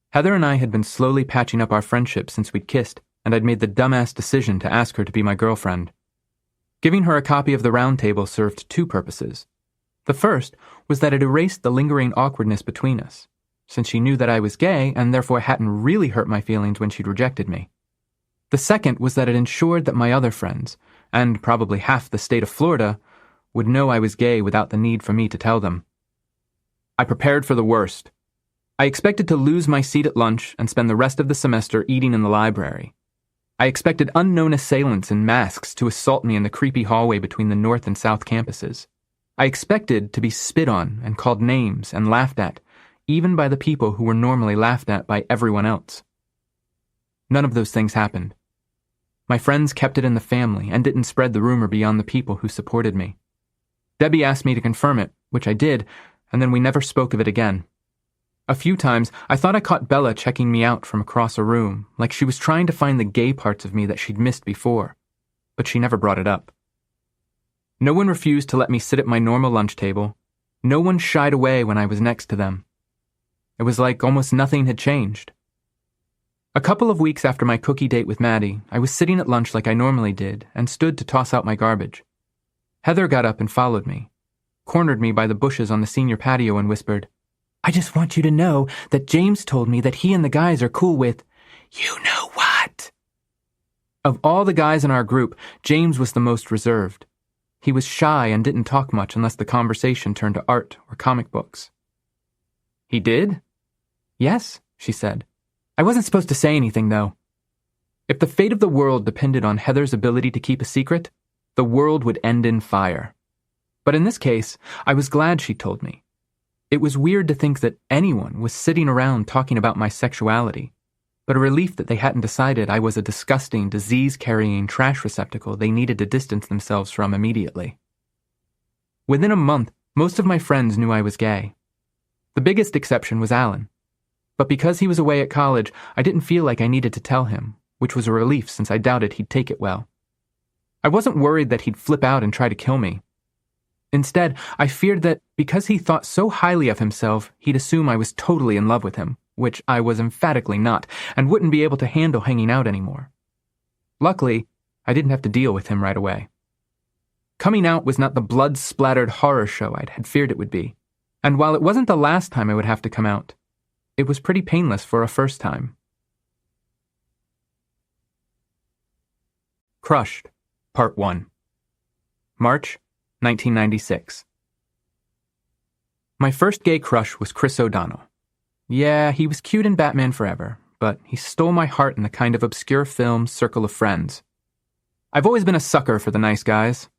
Heather and I had been slowly patching up our friendship since we'd kissed, and I'd made the dumbass decision to ask her to be my girlfriend. Giving her a copy of the round table served two purposes. The first was that it erased the lingering awkwardness between us, since she knew that I was gay and therefore hadn't really hurt my feelings when she'd rejected me. The second was that it ensured that my other friends, and probably half the state of Florida, would know I was gay without the need for me to tell them. I prepared for the worst. I expected to lose my seat at lunch and spend the rest of the semester eating in the library. I expected unknown assailants in masks to assault me in the creepy hallway between the north and south campuses. I expected to be spit on and called names and laughed at, even by the people who were normally laughed at by everyone else. None of those things happened. My friends kept it in the family and didn't spread the rumor beyond the people who supported me. Debbie asked me to confirm it, which I did, and then we never spoke of it again. A few times, I thought I caught Bella checking me out from across a room, like she was trying to find the gay parts of me that she'd missed before, but she never brought it up. No one refused to let me sit at my normal lunch table. No one shied away when I was next to them. It was like almost nothing had changed. A couple of weeks after my cookie date with Maddie, I was sitting at lunch like I normally did and stood to toss out my garbage. Heather got up and followed me, cornered me by the bushes on the senior patio and whispered, "I just want you to know that James told me that he and the guys are cool with, you know what?" Of all the guys in our group, James was the most reserved. He was shy and didn't talk much unless the conversation turned to art or comic books. "He did?" "Yes," she said. "I wasn't supposed to say anything, though." If the fate of the world depended on Heather's ability to keep a secret, the world would end in fire. But in this case, I was glad she told me. It was weird to think that anyone was sitting around talking about my sexuality, but a relief that they hadn't decided I was a disgusting, disease-carrying trash receptacle they needed to distance themselves from immediately. Within a month, most of my friends knew I was gay. The biggest exception was Alan. But because he was away at college, I didn't feel like I needed to tell him, which was a relief since I doubted he'd take it well. I wasn't worried that he'd flip out and try to kill me. Instead, I feared that because he thought so highly of himself, he'd assume I was totally in love with him, which I was emphatically not, and wouldn't be able to handle hanging out anymore. Luckily, I didn't have to deal with him right away. Coming out was not the blood-splattered horror show I had feared it would be, and while it wasn't the last time I would have to come out, it was pretty painless for a first time. Crushed, Part 1. March 1996. My first gay crush was Chris O'Donnell. Yeah, he was cute in Batman Forever, but he stole my heart in the kind of obscure film Circle of Friends. I've always been a sucker for the nice guys.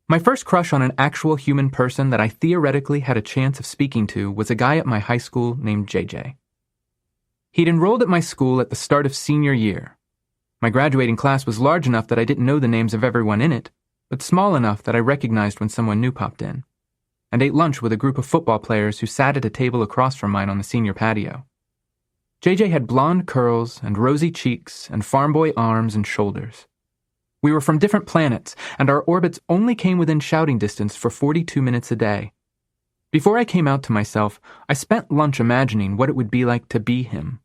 My first crush on an actual human person that I theoretically had a chance of speaking to was a guy at my high school named JJ. He'd enrolled at my school at the start of senior year. My graduating class was large enough that I didn't know the names of everyone in it, but small enough that I recognized when someone new popped in, and ate lunch with a group of football players who sat at a table across from mine on the senior patio. JJ had blonde curls and rosy cheeks and farm boy arms and shoulders. We were from different planets, and our orbits only came within shouting distance for 42 minutes a day. Before I came out to myself, I spent lunch imagining what it would be like to be him,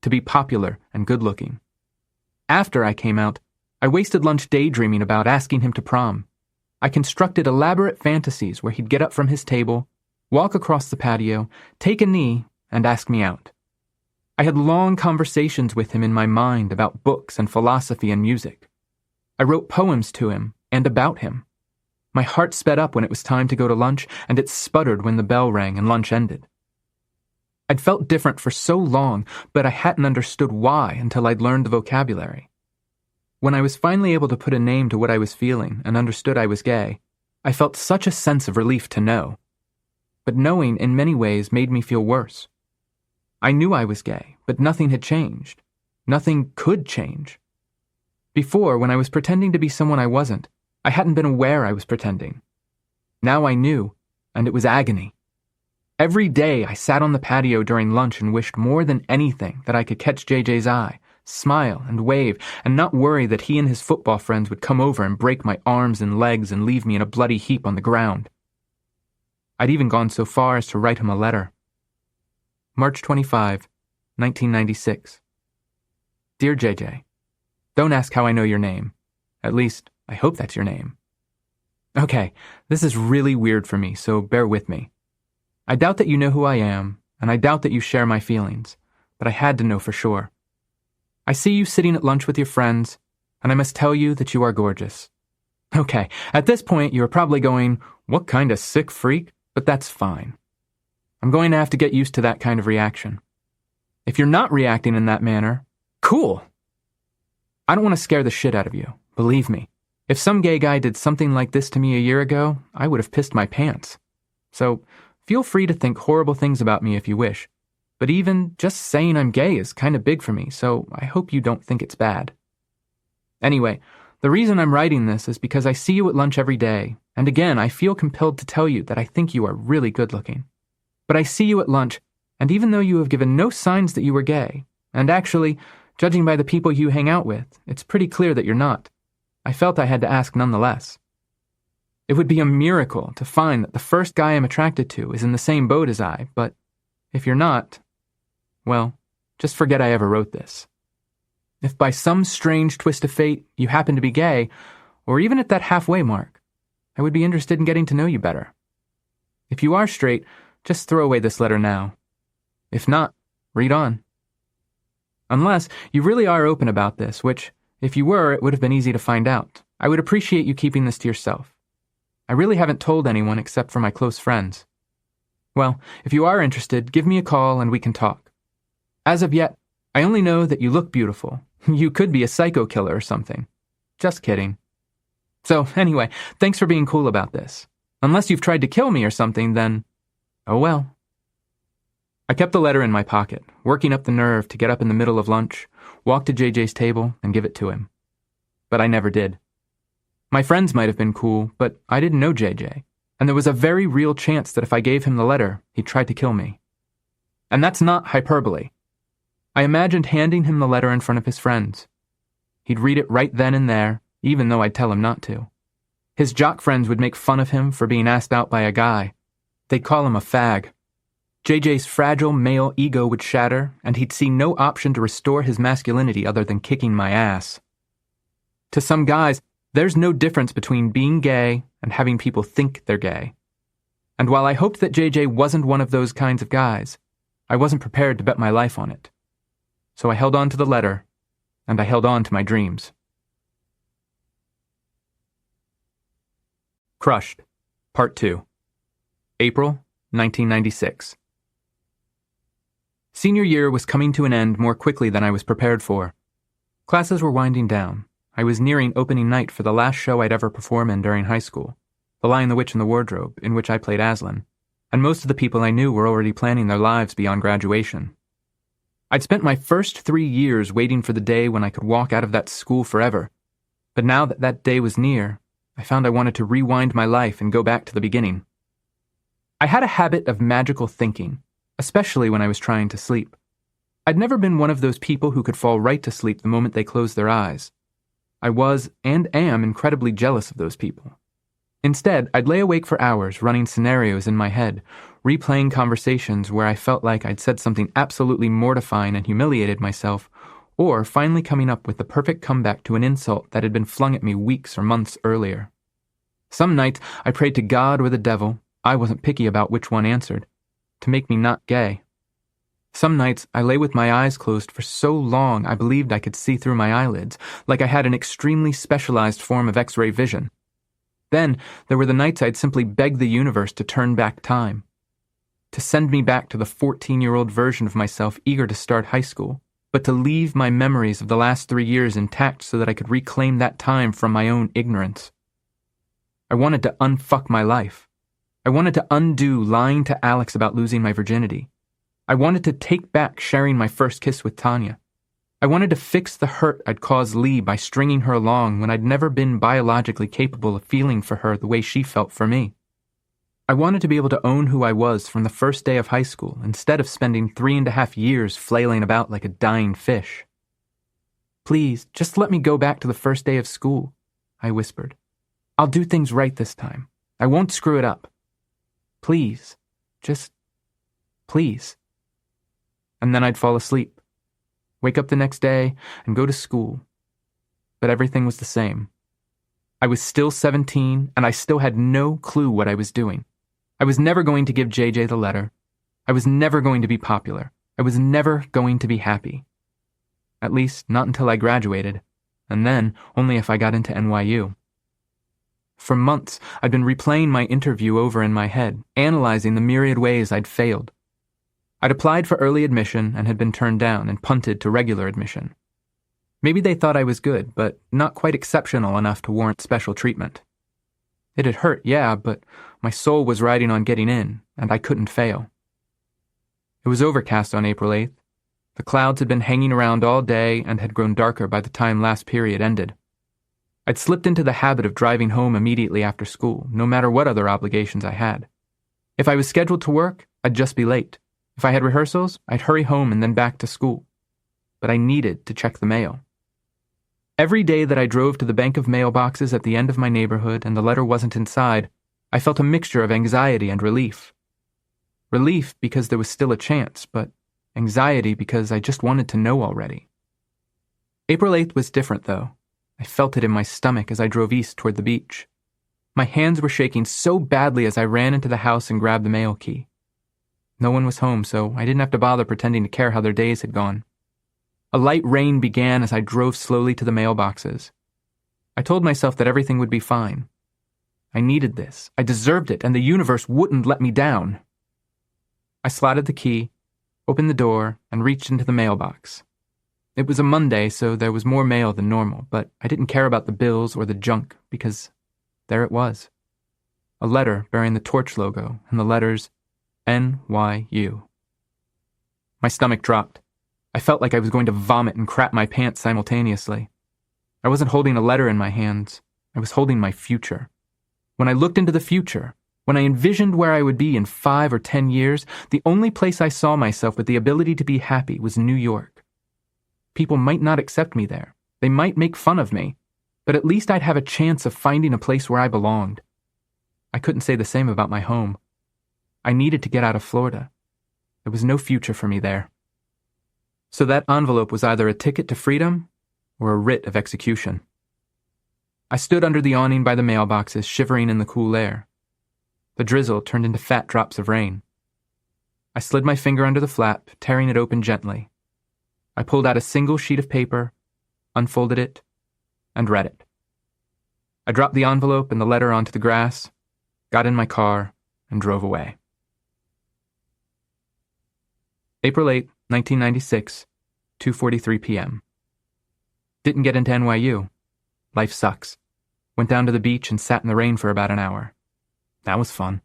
to be popular and good-looking. After I came out, I wasted lunch daydreaming about asking him to prom. I constructed elaborate fantasies where he'd get up from his table, walk across the patio, take a knee, and ask me out. I had long conversations with him in my mind about books and philosophy and music. I wrote poems to him and about him. My heart sped up when it was time to go to lunch, and it sputtered when the bell rang and lunch ended. I'd felt different for so long, but I hadn't understood why until I'd learned the vocabulary. When I was finally able to put a name to what I was feeling and understood I was gay, I felt such a sense of relief to know. But knowing in many ways made me feel worse. I knew I was gay, but nothing had changed. Nothing could change. Before, when I was pretending to be someone I wasn't, I hadn't been aware I was pretending. Now I knew, and it was agony. Every day I sat on the patio during lunch and wished more than anything that I could catch JJ's eye, smile and wave, and not worry that he and his football friends would come over and break my arms and legs and leave me in a bloody heap on the ground. I'd even gone so far as to write him a letter. March 25, 1996. Dear JJ, don't ask how I know your name. At least, I hope that's your name. Okay, this is really weird for me, so bear with me. I doubt that you know who I am, and I doubt that you share my feelings, but I had to know for sure. I see you sitting at lunch with your friends, and I must tell you that you are gorgeous. Okay, at this point you are probably going, what kind of sick freak? But that's fine. I'm going to have to get used to that kind of reaction. If you're not reacting in that manner, cool. I don't want to scare the shit out of you, believe me. If some gay guy did something like this to me a year ago, I would have pissed my pants. So, feel free to think horrible things about me if you wish. But even just saying I'm gay is kind of big for me, so I hope you don't think it's bad. Anyway, the reason I'm writing this is because I see you at lunch every day, and again, I feel compelled to tell you that I think you are really good looking. But I see you at lunch, and even though you have given no signs that you were gay, and actually, judging by the people you hang out with, it's pretty clear that you're not, I felt I had to ask nonetheless. It would be a miracle to find that the first guy I'm attracted to is in the same boat as I, but if you're not, well, just forget I ever wrote this. If by some strange twist of fate you happen to be gay, or even at that halfway mark, I would be interested in getting to know you better. If you are straight, just throw away this letter now. If not, read on. Unless you really are open about this, which, if you were, it would have been easy to find out. I would appreciate you keeping this to yourself. I really haven't told anyone except for my close friends. Well, if you are interested, give me a call and we can talk. As of yet, I only know that you look beautiful. You could be a psycho killer or something. Just kidding. So, anyway, thanks for being cool about this. Unless you've tried to kill me or something, then, oh well. I kept the letter in my pocket, working up the nerve to get up in the middle of lunch, walk to JJ's table, and give it to him. But I never did. My friends might have been cool, but I didn't know JJ, and there was a very real chance that if I gave him the letter, he'd try to kill me. And that's not hyperbole. I imagined handing him the letter in front of his friends. He'd read it right then and there, even though I'd tell him not to. His jock friends would make fun of him for being asked out by a guy. They'd call him a fag. JJ's fragile male ego would shatter, and he'd see no option to restore his masculinity other than kicking my ass. To some guys, there's no difference between being gay and having people think they're gay. And while I hoped that JJ wasn't one of those kinds of guys, I wasn't prepared to bet my life on it. So I held on to the letter, and I held on to my dreams. Crushed, Part 2. April, 1996. Senior year was coming to an end more quickly than I was prepared for. Classes were winding down. I was nearing opening night for the last show I'd ever perform in during high school, The Lion, the Witch, and the Wardrobe, in which I played Aslan, and most of the people I knew were already planning their lives beyond graduation. I'd spent my first 3 years waiting for the day when I could walk out of that school forever, but now that that day was near, I found I wanted to rewind my life and go back to the beginning. I had a habit of magical thinking, especially when I was trying to sleep. I'd never been one of those people who could fall right to sleep the moment they closed their eyes. I was, and am, incredibly jealous of those people. Instead, I'd lay awake for hours running scenarios in my head, replaying conversations where I felt like I'd said something absolutely mortifying and humiliated myself, or finally coming up with the perfect comeback to an insult that had been flung at me weeks or months earlier. Some nights I prayed to God or the devil, I wasn't picky about which one answered, to make me not gay. Some nights I lay with my eyes closed for so long I believed I could see through my eyelids, like I had an extremely specialized form of X-ray vision. Then there were the nights I'd simply beg the universe to turn back time, to send me back to the 14-year-old version of myself eager to start high school, but to leave my memories of the last 3 years intact so that I could reclaim that time from my own ignorance. I wanted to unfuck my life. I wanted to undo lying to Alex about losing my virginity. I wanted to take back sharing my first kiss with Tanya. I wanted to fix the hurt I'd caused Lee by stringing her along when I'd never been biologically capable of feeling for her the way she felt for me. I wanted to be able to own who I was from the first day of high school instead of spending 3.5 years flailing about like a dying fish. "Please, just let me go back to the first day of school," I whispered. "I'll do things right this time. I won't screw it up. Please, just please." And then I'd fall asleep, wake up the next day, and go to school. But everything was the same. I was still 17, and I still had no clue what I was doing. I was never going to give JJ the letter. I was never going to be popular. I was never going to be happy. At least, not until I graduated, and then only if I got into NYU. For months, I'd been replaying my interview over in my head, analyzing the myriad ways I'd failed. I'd applied for early admission and had been turned down and punted to regular admission. Maybe they thought I was good, but not quite exceptional enough to warrant special treatment. It had hurt, yeah, but my soul was riding on getting in, and I couldn't fail. It was overcast on April 8th. The clouds had been hanging around all day and had grown darker by the time last period ended. I'd slipped into the habit of driving home immediately after school, no matter what other obligations I had. If I was scheduled to work, I'd just be late. If I had rehearsals, I'd hurry home and then back to school. But I needed to check the mail. Every day that I drove to the bank of mailboxes at the end of my neighborhood and the letter wasn't inside, I felt a mixture of anxiety and relief. Relief because there was still a chance, but anxiety because I just wanted to know already. April 8th was different, though. I felt it in my stomach as I drove east toward the beach. My hands were shaking so badly as I ran into the house and grabbed the mail key. No one was home, so I didn't have to bother pretending to care how their days had gone. A light rain began as I drove slowly to the mailboxes. I told myself that everything would be fine. I needed this. I deserved it, and the universe wouldn't let me down. I slotted the key, opened the door, and reached into the mailbox. It was a Monday, so there was more mail than normal, but I didn't care about the bills or the junk because there it was. A letter bearing the torch logo and the letters NYU. My stomach dropped. I felt like I was going to vomit and crap my pants simultaneously. I wasn't holding a letter in my hands. I was holding my future. When I looked into the future, when I envisioned where I would be in 5 or 10 years, the only place I saw myself with the ability to be happy was New York. People might not accept me there. They might make fun of me, but at least I'd have a chance of finding a place where I belonged. I couldn't say the same about my home. I needed to get out of Florida. There was no future for me there. So that envelope was either a ticket to freedom or a writ of execution. I stood under the awning by the mailboxes, shivering in the cool air. The drizzle turned into fat drops of rain. I slid my finger under the flap, tearing it open gently. I pulled out a single sheet of paper, unfolded it, and read it. I dropped the envelope and the letter onto the grass, got in my car, and drove away. April 8, 1996, 2:43 p.m. Didn't get into NYU. Life sucks. Went down to the beach and sat in the rain for about an hour. That was fun.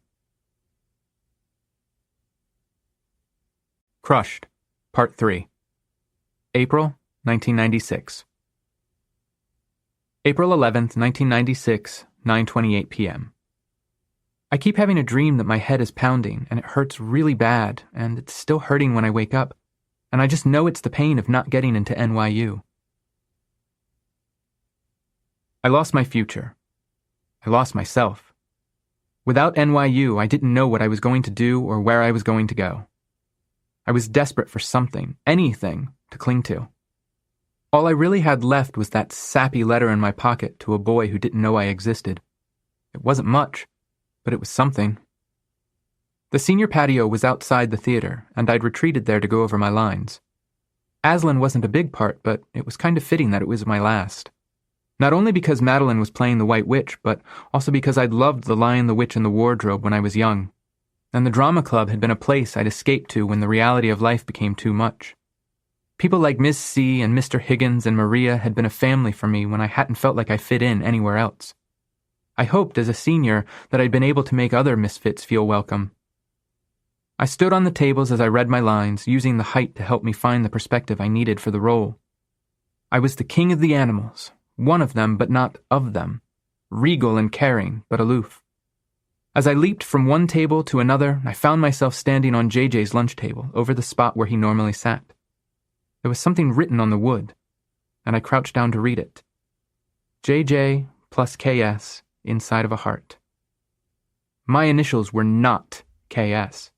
Crushed, Part 3. April, 1996. April 11th, 1996, 9:28 p.m. I keep having a dream that my head is pounding, and it hurts really bad, and it's still hurting when I wake up, and I just know it's the pain of not getting into NYU. I lost my future. I lost myself. Without NYU, I didn't know what I was going to do or where I was going to go. I was desperate for something, anything, to cling to. All I really had left was that sappy letter in my pocket to a boy who didn't know I existed. It wasn't much, but it was something. The senior patio was outside the theater, and I'd retreated there to go over my lines. Aslan wasn't a big part, but it was kind of fitting that it was my last. Not only because Madeline was playing the White Witch, but also because I'd loved The Lion, the Witch, and the Wardrobe when I was young, and the drama club had been a place I'd escaped to when the reality of life became too much. People like Miss C and Mr. Higgins and Maria had been a family for me when I hadn't felt like I fit in anywhere else. I hoped as a senior that I'd been able to make other misfits feel welcome. I stood on the tables as I read my lines, using the height to help me find the perspective I needed for the role. I was the king of the animals, one of them but not of them, regal and caring but aloof. As I leaped from one table to another, I found myself standing on JJ's lunch table, over the spot where he normally sat. There was something written on the wood, and I crouched down to read it. JJ plus KS inside of a heart. My initials were not KS.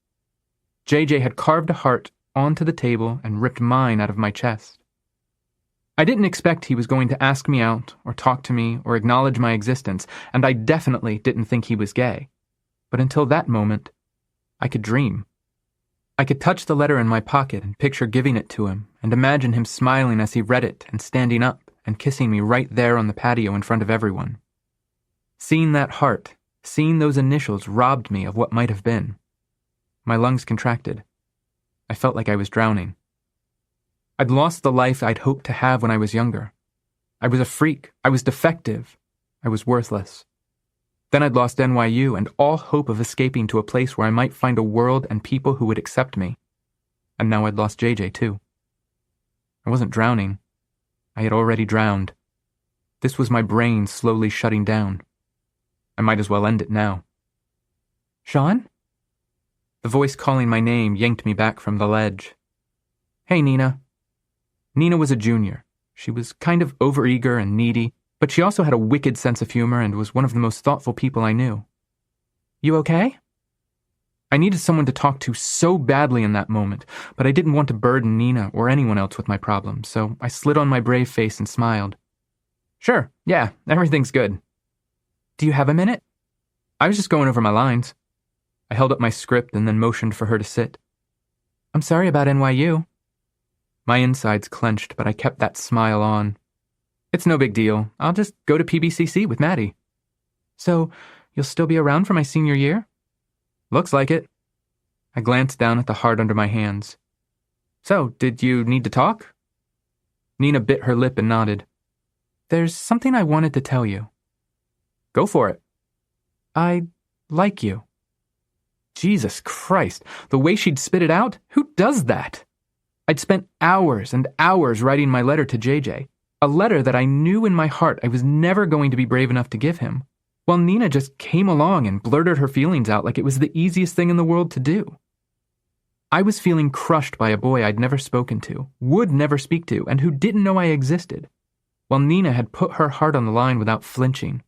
JJ had carved a heart onto the table and ripped mine out of my chest. I didn't expect he was going to ask me out, or talk to me, or acknowledge my existence, and I definitely didn't think he was gay. But until that moment, I could dream. I could touch the letter in my pocket and picture giving it to him, and imagine him smiling as he read it and standing up and kissing me right there on the patio in front of everyone. Seeing that heart, seeing those initials robbed me of what might have been. My lungs contracted. I felt like I was drowning. I'd lost the life I'd hoped to have when I was younger. I was a freak. I was defective. I was worthless. Then I'd lost NYU and all hope of escaping to a place where I might find a world and people who would accept me. And now I'd lost JJ too. I wasn't drowning. I had already drowned. This was my brain slowly shutting down. I might as well end it now. Shaun? The voice calling my name yanked me back from the ledge. Hey, Nina. Nina was a junior. She was kind of overeager and needy, but she also had a wicked sense of humor and was one of the most thoughtful people I knew. You okay? I needed someone to talk to so badly in that moment, but I didn't want to burden Nina or anyone else with my problems, so I slid on my brave face and smiled. Sure, yeah, everything's good. Do you have a minute? I was just going over my lines. I held up my script and then motioned for her to sit. I'm sorry about NYU. My insides clenched, but I kept that smile on. It's no big deal. I'll just go to PBCC with Maddie. So, you'll still be around for my senior year? Looks like it. I glanced down at the heart under my hands. So, did you need to talk? Nina bit her lip and nodded. There's something I wanted to tell you. Go for it. I like you. Jesus Christ, the way she'd spit it out? Who does that? I'd spent hours and hours writing my letter to JJ, a letter that I knew in my heart I was never going to be brave enough to give him, while Nina just came along and blurted her feelings out like it was the easiest thing in the world to do. I was feeling crushed by a boy I'd never spoken to, would never speak to, and who didn't know I existed, while Nina had put her heart on the line without flinching.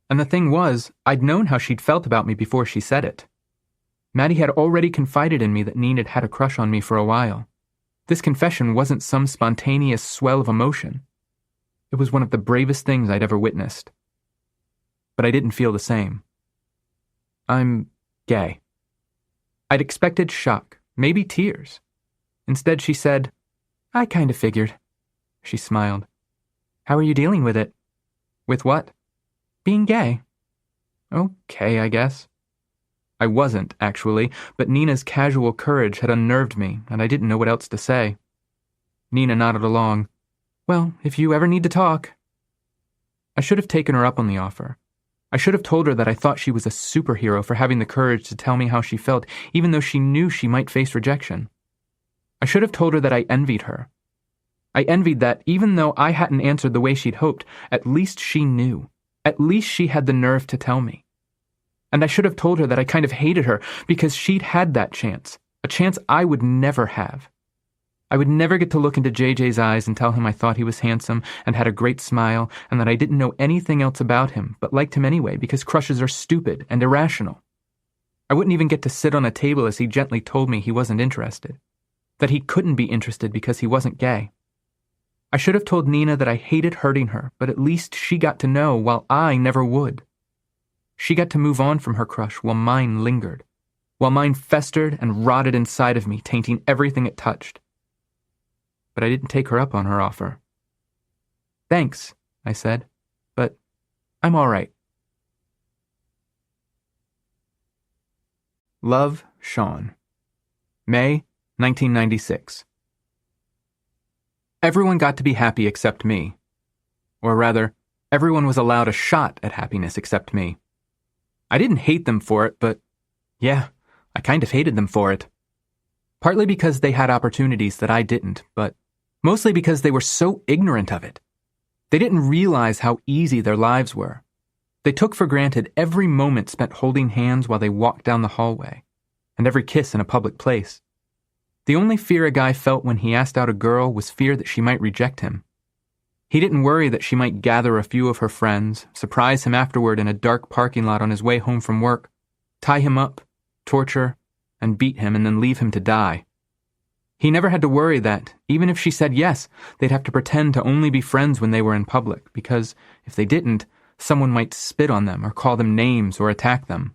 And the thing was, I'd known how she'd felt about me before she said it. Maddie had already confided in me that Nina had a crush on me for a while. This confession wasn't some spontaneous swell of emotion. It was one of the bravest things I'd ever witnessed. But I didn't feel the same. I'm gay. I'd expected shock, maybe tears. Instead, she said, I kind of figured. She smiled. How are you dealing with it? With what? Being gay. Okay, I guess. I wasn't, actually, but Nina's casual courage had unnerved me, and I didn't know what else to say. Nina nodded along. Well, if you ever need to talk. I should have taken her up on the offer. I should have told her that I thought she was a superhero for having the courage to tell me how she felt, even though she knew she might face rejection. I should have told her that I envied her. I envied that, even though I hadn't answered the way she'd hoped, at least she knew. At least she had the nerve to tell me. And I should have told her that I kind of hated her because she'd had that chance, a chance I would never have. I would never get to look into JJ's eyes and tell him I thought he was handsome and had a great smile and that I didn't know anything else about him but liked him anyway because crushes are stupid and irrational. I wouldn't even get to sit on a table as he gently told me he wasn't interested, that he couldn't be interested because he wasn't gay. I should have told Nina that I hated hurting her, but at least she got to know while I never would. She got to move on from her crush while mine lingered, while mine festered and rotted inside of me, tainting everything it touched. But I didn't take her up on her offer. "Thanks," I said, "but I'm all right." Love, Shaun. May 1996. Everyone got to be happy except me. Or rather, everyone was allowed a shot at happiness except me. I didn't hate them for it, but yeah, I kind of hated them for it. Partly because they had opportunities that I didn't, but mostly because they were so ignorant of it. They didn't realize how easy their lives were. They took for granted every moment spent holding hands while they walked down the hallway, and every kiss in a public place. The only fear a guy felt when he asked out a girl was fear that she might reject him. He didn't worry that she might gather a few of her friends, surprise him afterward in a dark parking lot on his way home from work, tie him up, torture, and beat him and then leave him to die. He never had to worry that, even if she said yes, they'd have to pretend to only be friends when they were in public, because if they didn't, someone might spit on them or call them names or attack them.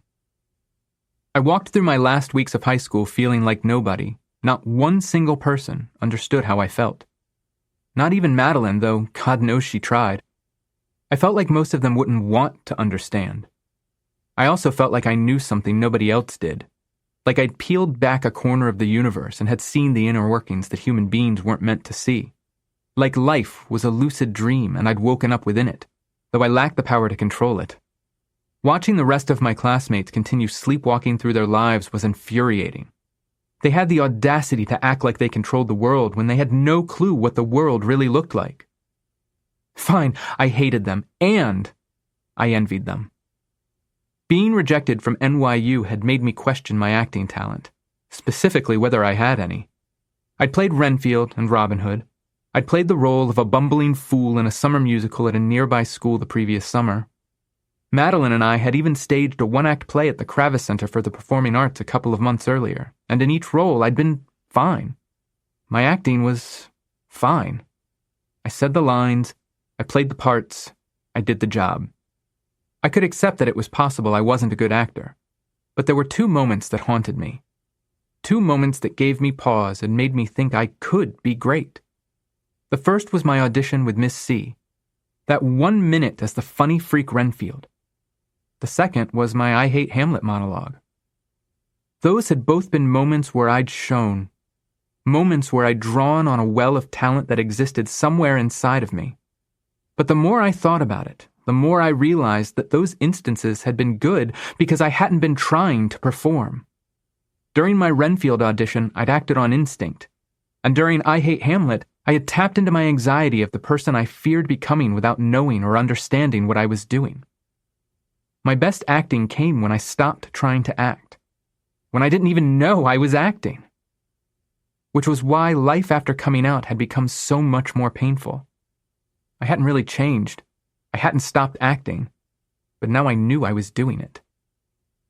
I walked through my last weeks of high school feeling like nobody. Not one single person understood how I felt. Not even Madeline, though God knows she tried. I felt like most of them wouldn't want to understand. I also felt like I knew something nobody else did. Like I'd peeled back a corner of the universe and had seen the inner workings that human beings weren't meant to see. Like life was a lucid dream and I'd woken up within it, though I lacked the power to control it. Watching the rest of my classmates continue sleepwalking through their lives was infuriating. They had the audacity to act like they controlled the world when they had no clue what the world really looked like. Fine, I hated them, and I envied them. Being rejected from NYU had made me question my acting talent, specifically whether I had any. I'd played Renfield and Robin Hood. I'd played the role of a bumbling fool in a summer musical at a nearby school the previous summer. Madeline and I had even staged a one-act play at the Kravis Center for the Performing Arts a couple of months earlier, and in each role I'd been fine. My acting was fine. I said the lines, I played the parts, I did the job. I could accept that it was possible I wasn't a good actor, but there were two moments that haunted me. Two moments that gave me pause and made me think I could be great. The first was my audition with Miss C. That 1 minute as the funny freak Renfield. The second was my I Hate Hamlet monologue. Those had both been moments where I'd shone. Moments where I'd drawn on a well of talent that existed somewhere inside of me. But the more I thought about it, the more I realized that those instances had been good because I hadn't been trying to perform. During my Renfield audition, I'd acted on instinct. And during I Hate Hamlet, I had tapped into my anxiety of the person I feared becoming without knowing or understanding what I was doing. My best acting came when I stopped trying to act, when I didn't even know I was acting. Which was why life after coming out had become so much more painful. I hadn't really changed. I hadn't stopped acting, but now I knew I was doing it.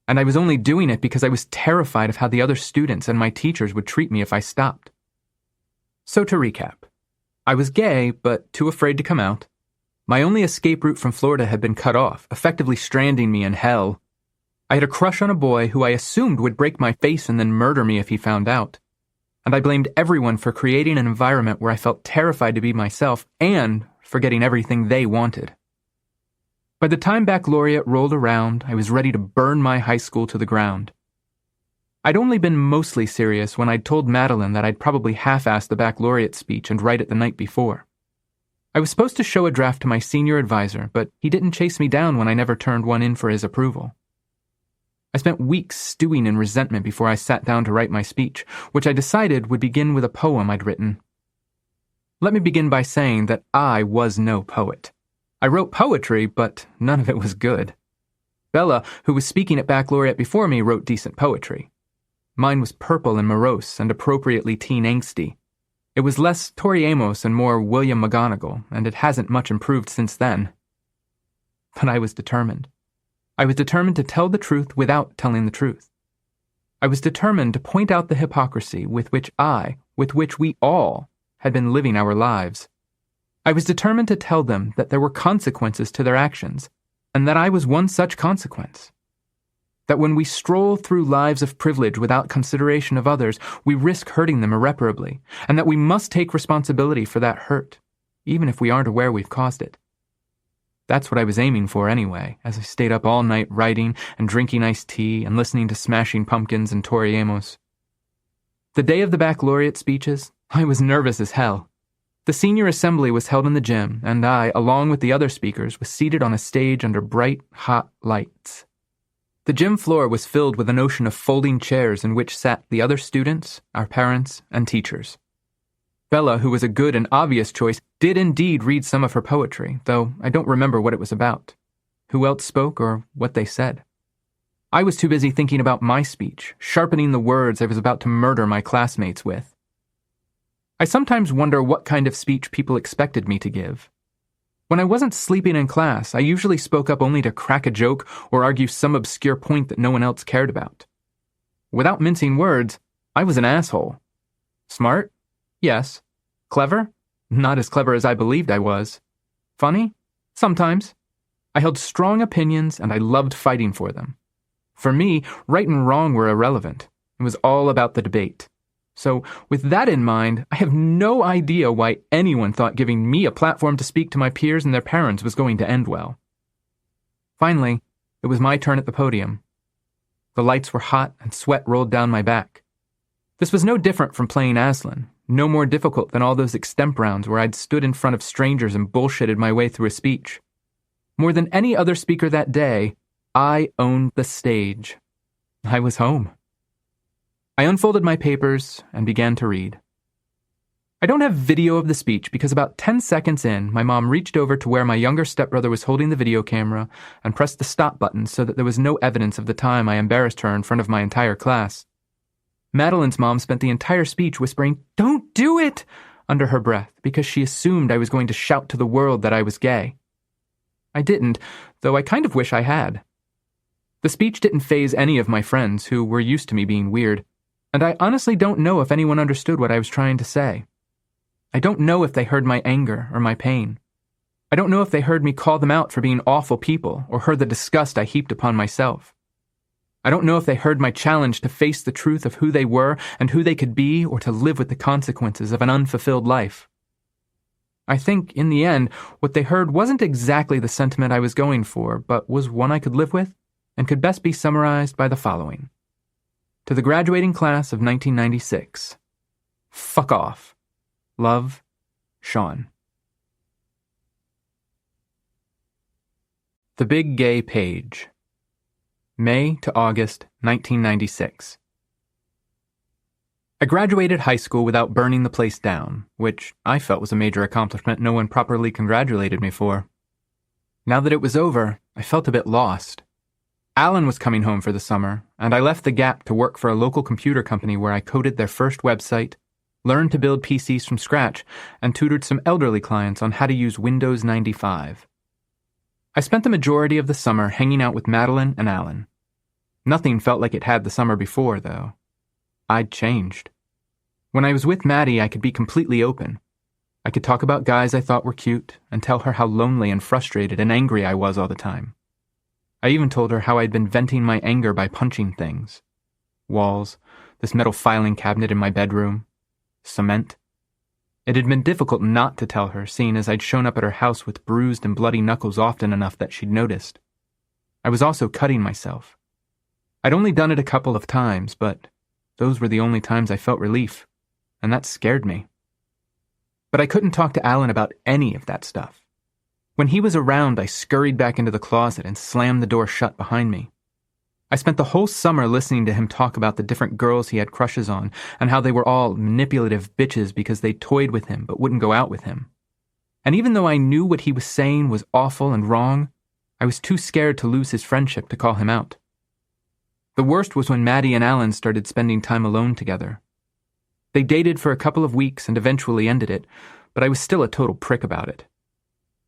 And I was only doing it because I was terrified of how the other students and my teachers would treat me if I stopped. So to recap, I was gay, but too afraid to come out. My only escape route from Florida had been cut off, effectively stranding me in hell. I had a crush on a boy who I assumed would break my face and then murder me if he found out. And I blamed everyone for creating an environment where I felt terrified to be myself and for getting everything they wanted. By the time baccalaureate rolled around, I was ready to burn my high school to the ground. I'd only been mostly serious when I'd told Madeline that I'd probably half-assed the baccalaureate speech and write it the night before. I was supposed to show a draft to my senior advisor, but he didn't chase me down when I never turned one in for his approval. I spent weeks stewing in resentment before I sat down to write my speech, which I decided would begin with a poem I'd written. Let me begin by saying that I was no poet. I wrote poetry, but none of it was good. Bella, who was speaking at baccalaureate before me, wrote decent poetry. Mine was purple and morose and appropriately teen angsty. It was less Tori Amos and more William McGonagall, and it hasn't much improved since then. But I was determined. I was determined to tell the truth without telling the truth. I was determined to point out the hypocrisy with which we all, had been living our lives. I was determined to tell them that there were consequences to their actions, and that I was one such consequence. That when we stroll through lives of privilege without consideration of others, we risk hurting them irreparably, and that we must take responsibility for that hurt, even if we aren't aware we've caused it. That's what I was aiming for anyway, as I stayed up all night writing and drinking iced tea and listening to Smashing Pumpkins and Tori Amos. The day of the baccalaureate speeches, I was nervous as hell. The senior assembly was held in the gym, and I, along with the other speakers, was seated on a stage under bright, hot lights. The gym floor was filled with an ocean of folding chairs in which sat the other students, our parents, and teachers. Bella, who was a good and obvious choice, did indeed read some of her poetry, though I don't remember what it was about, who else spoke, or what they said. I was too busy thinking about my speech, sharpening the words I was about to murder my classmates with. I sometimes wonder what kind of speech people expected me to give. When I wasn't sleeping in class, I usually spoke up only to crack a joke or argue some obscure point that no one else cared about. Without mincing words, I was an asshole. Smart? Yes. Clever? Not as clever as I believed I was. Funny? Sometimes. I held strong opinions and I loved fighting for them. For me, right and wrong were irrelevant. It was all about the debate. So, with that in mind, I have no idea why anyone thought giving me a platform to speak to my peers and their parents was going to end well. Finally, it was my turn at the podium. The lights were hot and sweat rolled down my back. This was no different from playing Aslan, no more difficult than all those extemp rounds where I'd stood in front of strangers and bullshitted my way through a speech. More than any other speaker that day, I owned the stage. I was home. I unfolded my papers and began to read. I don't have video of the speech because about 10 seconds in, my mom reached over to where my younger stepbrother was holding the video camera and pressed the stop button so that there was no evidence of the time I embarrassed her in front of my entire class. Madeline's mom spent the entire speech whispering, "Don't do it!" under her breath because she assumed I was going to shout to the world that I was gay. I didn't, though I kind of wish I had. The speech didn't faze any of my friends who were used to me being weird, and I honestly don't know if anyone understood what I was trying to say. I don't know if they heard my anger or my pain. I don't know if they heard me call them out for being awful people or heard the disgust I heaped upon myself. I don't know if they heard my challenge to face the truth of who they were and who they could be or to live with the consequences of an unfulfilled life. I think, in the end, what they heard wasn't exactly the sentiment I was going for, but was one I could live with and could best be summarized by the following. To the graduating class of 1996. Fuck off. Love, Shaun. The Big Gay Page. May to August 1996. I graduated high school without burning the place down, which I felt was a major accomplishment no one properly congratulated me for. Now that it was over, I felt a bit lost. Alan was coming home for the summer, and I left the Gap to work for a local computer company where I coded their first website, learned to build PCs from scratch, and tutored some elderly clients on how to use Windows 95. I spent the majority of the summer hanging out with Madeline and Alan. Nothing felt like it had the summer before, though. I'd changed. When I was with Maddie, I could be completely open. I could talk about guys I thought were cute and tell her how lonely and frustrated and angry I was all the time. I even told her how I'd been venting my anger by punching things. Walls, this metal filing cabinet in my bedroom, cement. It had been difficult not to tell her, seeing as I'd shown up at her house with bruised and bloody knuckles often enough that she'd noticed. I was also cutting myself. I'd only done it a couple of times, but those were the only times I felt relief, and that scared me. But I couldn't talk to Alan about any of that stuff. When he was around, I scurried back into the closet and slammed the door shut behind me. I spent the whole summer listening to him talk about the different girls he had crushes on and how they were all manipulative bitches because they toyed with him but wouldn't go out with him. And even though I knew what he was saying was awful and wrong, I was too scared to lose his friendship to call him out. The worst was when Maddie and Alan started spending time alone together. They dated for a couple of weeks and eventually ended it, but I was still a total prick about it.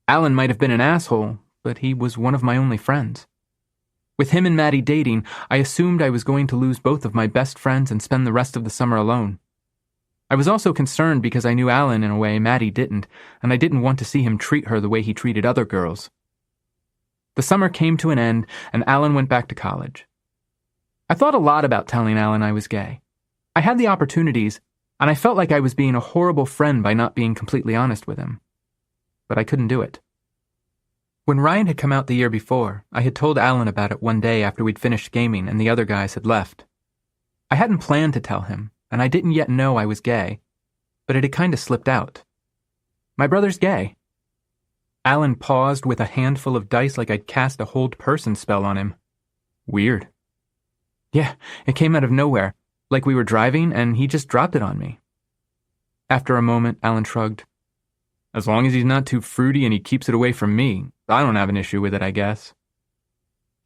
Alan might have been an asshole, but he was one of my only friends. With him and Maddie dating, I assumed I was going to lose both of my best friends and spend the rest of the summer alone. I was also concerned because I knew Alan in a way Maddie didn't, and I didn't want to see him treat her the way he treated other girls. The summer came to an end, and Alan went back to college. I thought a lot about telling Alan I was gay. I had the opportunities, and I felt like I was being a horrible friend by not being completely honest with him. But I couldn't do it. When Ryan had come out the year before, I had told Alan about it one day after we'd finished gaming and the other guys had left. I hadn't planned to tell him, and I didn't yet know I was gay, but it had kind of slipped out. My brother's gay. Alan paused with a handful of dice like I'd cast a hold person spell on him. Weird. Yeah, it came out of nowhere, like we were driving and he just dropped it on me. After a moment, Alan shrugged. As long as he's not too fruity and he keeps it away from me, I don't have an issue with it, I guess.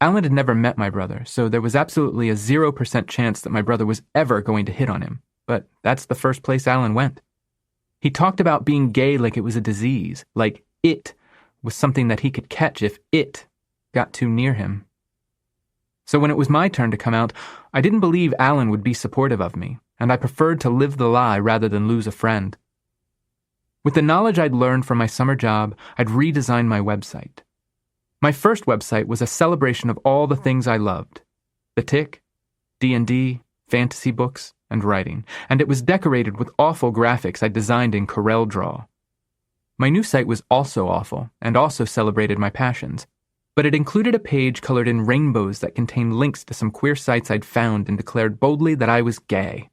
Alan had never met my brother, so there was absolutely a 0% chance that my brother was ever going to hit on him, but that's the first place Alan went. He talked about being gay like it was a disease, like it was something that he could catch if it got too near him. So when it was my turn to come out, I didn't believe Alan would be supportive of me, and I preferred to live the lie rather than lose a friend. With the knowledge I'd learned from my summer job, I'd redesigned my website. My first website was a celebration of all the things I loved. The Tick, D&D, fantasy books, and writing, and it was decorated with awful graphics I designed in CorelDRAW. My new site was also awful, and also celebrated my passions, but it included a page colored in rainbows that contained links to some queer sites I'd found and declared boldly that I was gay.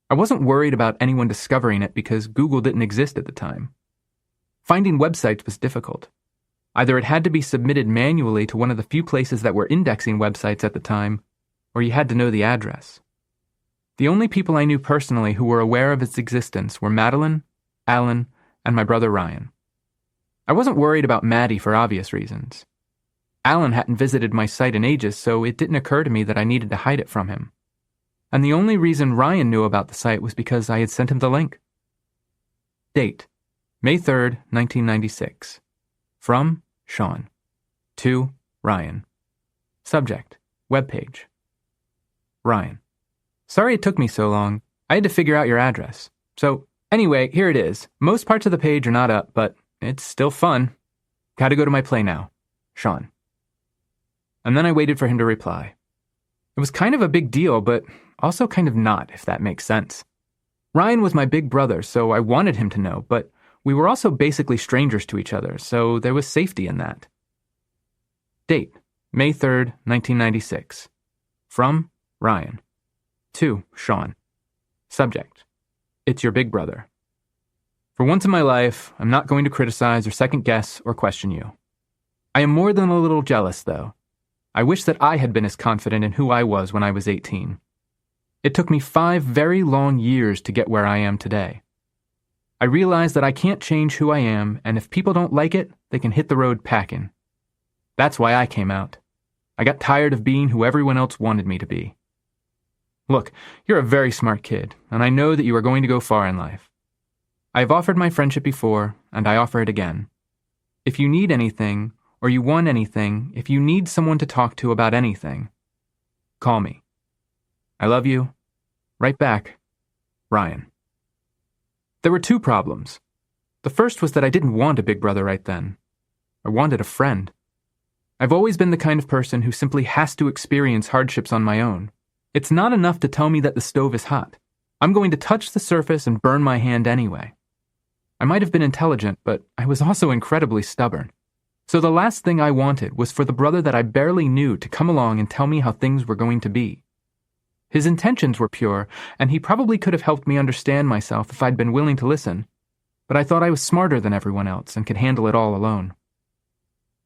I wasn't worried about anyone discovering it because Google didn't exist at the time. Finding websites was difficult. Either it had to be submitted manually to one of the few places that were indexing websites at the time, or you had to know the address. The only people I knew personally who were aware of its existence were Madeline, Alan, and my brother Ryan. I wasn't worried about Maddie for obvious reasons. Alan hadn't visited my site in ages, so it didn't occur to me that I needed to hide it from him. And the only reason Ryan knew about the site was because I had sent him the link. Date: May 3rd, 1996. From Shaun. To Ryan. Subject: webpage. Ryan: Sorry it took me so long. I had to figure out your address. So, anyway, here it is. Most parts of the page are not up, but it's still fun. Gotta go to my play now. Shaun. And then I waited for him to reply. It was kind of a big deal, but also kind of not, if that makes sense. Ryan was my big brother, so I wanted him to know, but we were also basically strangers to each other, so there was safety in that. Date: May 3rd, 1996. From Ryan. To Shaun. Subject: It's your big brother. For once in my life, I'm not going to criticize or second guess or question you. I am more than a little jealous, though. I wish that I had been as confident in who I was when I was 18. It took me 5 very long years to get where I am today. I realize that I can't change who I am, and if people don't like it, they can hit the road packing. That's why I came out. I got tired of being who everyone else wanted me to be. Look, you're a very smart kid, and I know that you are going to go far in life. I have offered my friendship before, and I offer it again. If you need anything, or you want anything, if you need someone to talk to about anything, call me. I love you. Right back, Ryan. There were 2 problems. The first was that I didn't want a big brother right then. I wanted a friend. I've always been the kind of person who simply has to experience hardships on my own. It's not enough to tell me that the stove is hot. I'm going to touch the surface and burn my hand anyway. I might have been intelligent, but I was also incredibly stubborn. So the last thing I wanted was for the brother that I barely knew to come along and tell me how things were going to be. His intentions were pure, and he probably could have helped me understand myself if I'd been willing to listen, but I thought I was smarter than everyone else and could handle it all alone.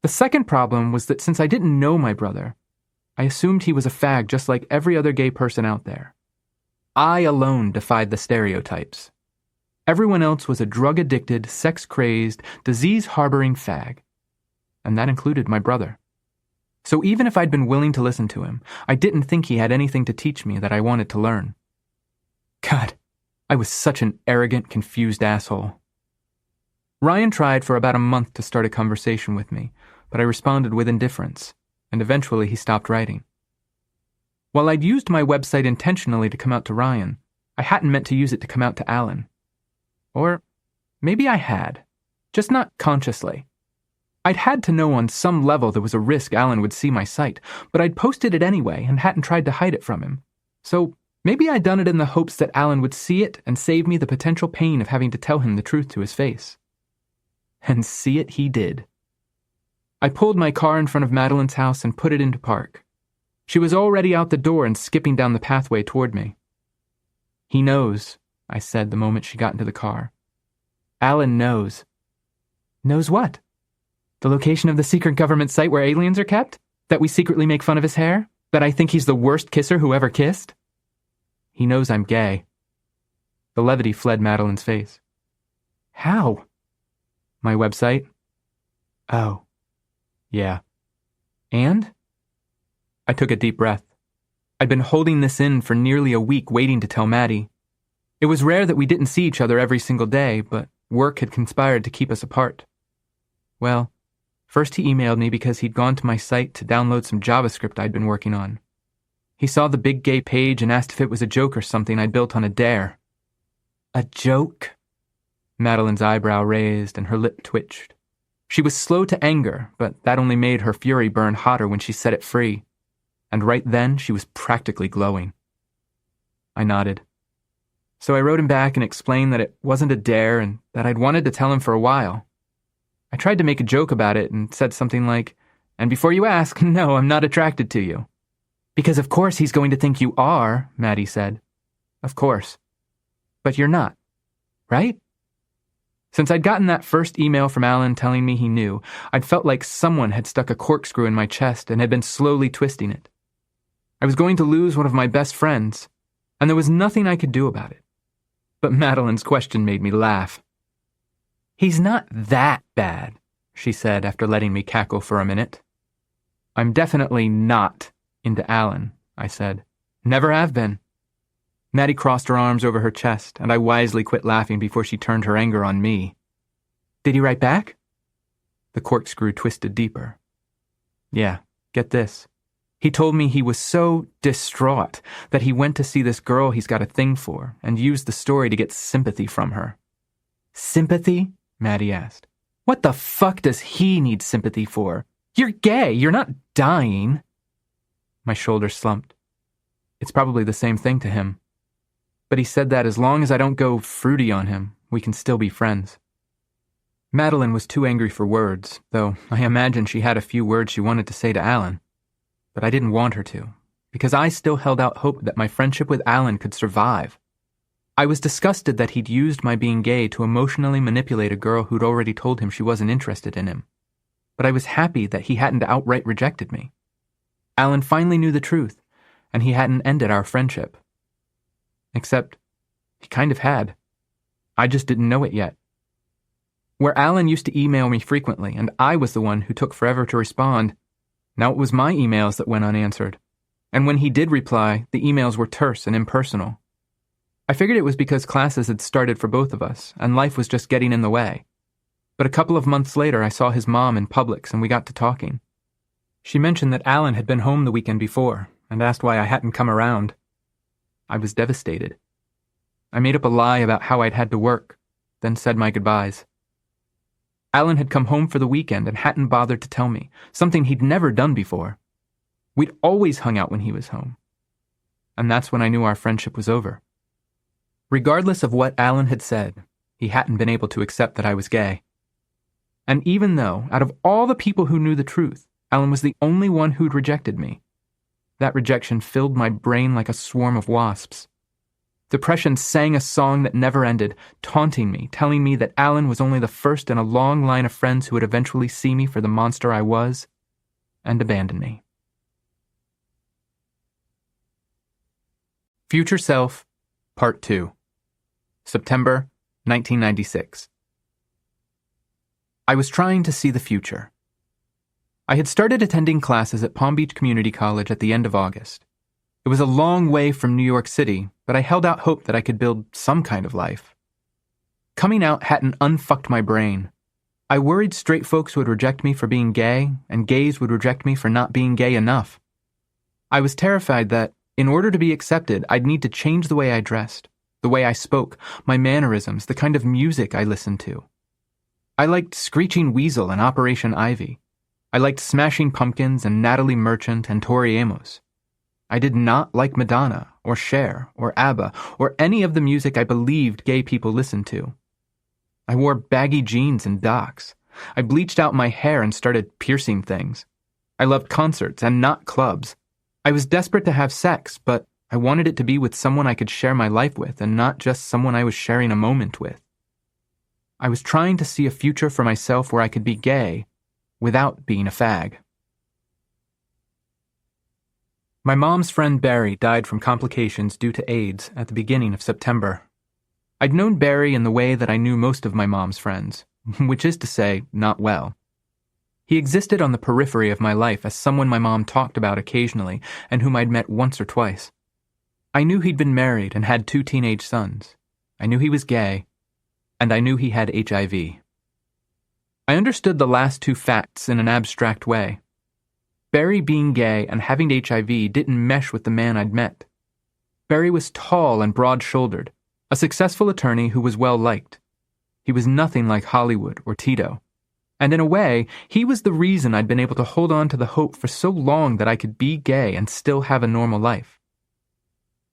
The second problem was that since I didn't know my brother, I assumed he was a fag just like every other gay person out there. I alone defied the stereotypes. Everyone else was a drug-addicted, sex-crazed, disease-harboring fag, and that included my brother. So even if I'd been willing to listen to him, I didn't think he had anything to teach me that I wanted to learn. God, I was such an arrogant, confused asshole. Ryan tried for about a month to start a conversation with me, but I responded with indifference, and eventually he stopped writing. While I'd used my website intentionally to come out to Ryan, I hadn't meant to use it to come out to Alan. Or maybe I had, just not consciously. I'd had to know on some level there was a risk Alan would see my site, but I'd posted it anyway and hadn't tried to hide it from him. So maybe I'd done it in the hopes that Alan would see it and save me the potential pain of having to tell him the truth to his face. And see it he did. I pulled my car in front of Madeline's house and put it into park. She was already out the door and skipping down the pathway toward me. "He knows," I said the moment she got into the car. "Alan knows." "Knows what? The location of the secret government site where aliens are kept? That we secretly make fun of his hair? That I think he's the worst kisser who ever kissed?" "He knows I'm gay." The levity fled Madeline's face. "How?" "My website." "Oh. Yeah. And?" I took a deep breath. I'd been holding this in for nearly a week waiting to tell Maddie. It was rare that we didn't see each other every single day, but work had conspired to keep us apart. Well, first he emailed me because he'd gone to my site to download some JavaScript I'd been working on. He saw the big gay page and asked if it was a joke or something I'd built on a dare. "A joke?" Madeline's eyebrow raised and her lip twitched. She was slow to anger, but that only made her fury burn hotter when she set it free. And right then, she was practically glowing. I nodded. So I wrote him back and explained that it wasn't a dare and that I'd wanted to tell him for a while. I tried to make a joke about it and said something like, "And before you ask, no, I'm not attracted to you." "Because of course he's going to think you are," Maddie said. "Of course. But you're not, right?" Since I'd gotten that first email from Alan telling me he knew, I'd felt like someone had stuck a corkscrew in my chest and had been slowly twisting it. I was going to lose one of my best friends, and there was nothing I could do about it. But Madeline's question made me laugh. "He's not that bad," she said after letting me cackle for a minute. "I'm definitely not into Alan," I said. "Never have been." Maddie crossed her arms over her chest, and I wisely quit laughing before she turned her anger on me. "Did he write back?" The corkscrew twisted deeper. "Yeah, get this. He told me he was so distraught that he went to see this girl he's got a thing for and used the story to get sympathy from her." "Sympathy?" Maddie asked. "What the fuck does he need sympathy for? You're gay, you're not dying." My shoulders slumped. It's probably the same thing to him. But he said that as long as I don't go fruity on him, we can still be friends. Madeline was too angry for words, though I imagine she had a few words she wanted to say to Alan. But I didn't want her to, because I still held out hope that my friendship with Alan could survive. I was disgusted that he'd used my being gay to emotionally manipulate a girl who'd already told him she wasn't interested in him. But I was happy that he hadn't outright rejected me. Alan finally knew the truth, and he hadn't ended our friendship. Except, he kind of had. I just didn't know it yet. Where Alan used to email me frequently, and I was the one who took forever to respond, now it was my emails that went unanswered. And when he did reply, the emails were terse and impersonal. I figured it was because classes had started for both of us, and life was just getting in the way. But a couple of months later, I saw his mom in Publix, and we got to talking. She mentioned that Alan had been home the weekend before, and asked why I hadn't come around. I was devastated. I made up a lie about how I'd had to work, then said my goodbyes. Alan had come home for the weekend and hadn't bothered to tell me, something he'd never done before. We'd always hung out when he was home. And that's when I knew our friendship was over. Regardless of what Alan had said, he hadn't been able to accept that I was gay. And even though, out of all the people who knew the truth, Alan was the only one who'd rejected me, that rejection filled my brain like a swarm of wasps. Depression sang a song that never ended, taunting me, telling me that Alan was only the first in a long line of friends who would eventually see me for the monster I was, and abandon me. Future Self, Part 2. September 1996. I was trying to see the future. I had started attending classes at Palm Beach Community College at the end of August. It was a long way from New York City, but I held out hope that I could build some kind of life. Coming out hadn't unfucked my brain. I worried straight folks would reject me for being gay, and gays would reject me for not being gay enough. I was terrified that, in order to be accepted, I'd need to change the way I dressed, the way I spoke, my mannerisms, the kind of music I listened to. I liked Screeching Weasel and Operation Ivy. I liked Smashing Pumpkins and Natalie Merchant and Tori Amos. I did not like Madonna or Cher or ABBA or any of the music I believed gay people listened to. I wore baggy jeans and Docs. I bleached out my hair and started piercing things. I loved concerts and not clubs. I was desperate to have sex, but I wanted it to be with someone I could share my life with and not just someone I was sharing a moment with. I was trying to see a future for myself where I could be gay without being a fag. My mom's friend Barry died from complications due to AIDS at the beginning of September. I'd known Barry in the way that I knew most of my mom's friends, which is to say, not well. He existed on the periphery of my life as someone my mom talked about occasionally and whom I'd met once or twice. I knew he'd been married and had 2 teenage sons. I knew he was gay, and I knew he had HIV. I understood the last 2 facts in an abstract way. Barry being gay and having HIV didn't mesh with the man I'd met. Barry was tall and broad-shouldered, a successful attorney who was well-liked. He was nothing like Hollywood or Tito. And in a way, he was the reason I'd been able to hold on to the hope for so long that I could be gay and still have a normal life.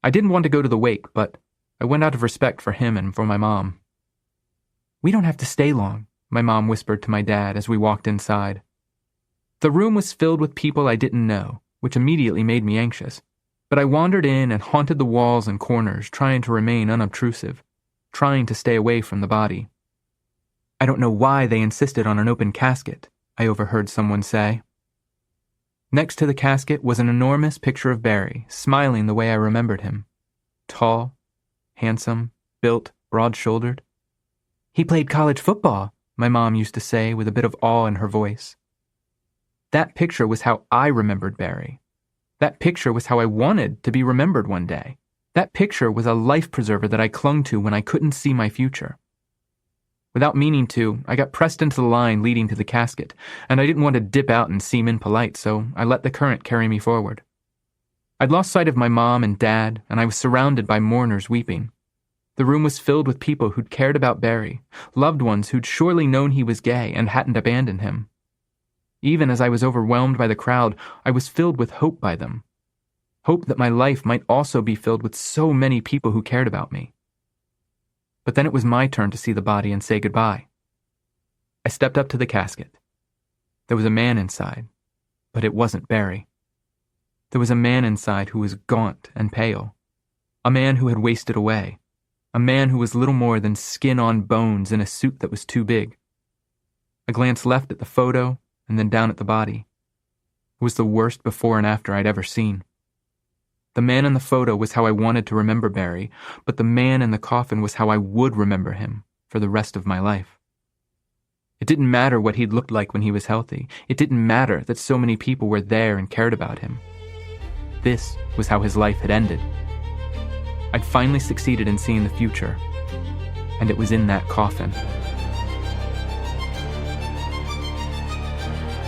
I didn't want to go to the wake, but I went out of respect for him and for my mom. "We don't have to stay long," my mom whispered to my dad as we walked inside. The room was filled with people I didn't know, which immediately made me anxious. But I wandered in and haunted the walls and corners, trying to remain unobtrusive, trying to stay away from the body. "I don't know why they insisted on an open casket," I overheard someone say. Next to the casket was an enormous picture of Barry, smiling the way I remembered him. Tall, handsome, built, broad-shouldered. "He played college football," my mom used to say with a bit of awe in her voice. That picture was how I remembered Barry. That picture was how I wanted to be remembered one day. That picture was a life preserver that I clung to when I couldn't see my future. Without meaning to, I got pressed into the line leading to the casket, and I didn't want to dip out and seem impolite, so I let the current carry me forward. I'd lost sight of my mom and dad, and I was surrounded by mourners weeping. The room was filled with people who'd cared about Barry, loved ones who'd surely known he was gay and hadn't abandoned him. Even as I was overwhelmed by the crowd, I was filled with hope by them. Hope that my life might also be filled with so many people who cared about me. But then it was my turn to see the body and say goodbye. I stepped up to the casket. There was a man inside, but it wasn't Barry. There was a man inside who was gaunt and pale. A man who had wasted away. A man who was little more than skin on bones in a suit that was too big. I glanced left at the photo and then down at the body. It was the worst before and after I'd ever seen. The man in the photo was how I wanted to remember Barry, but the man in the coffin was how I would remember him for the rest of my life. It didn't matter what he'd looked like when he was healthy. It didn't matter that so many people were there and cared about him. This was how his life had ended. I'd finally succeeded in seeing the future, and it was in that coffin.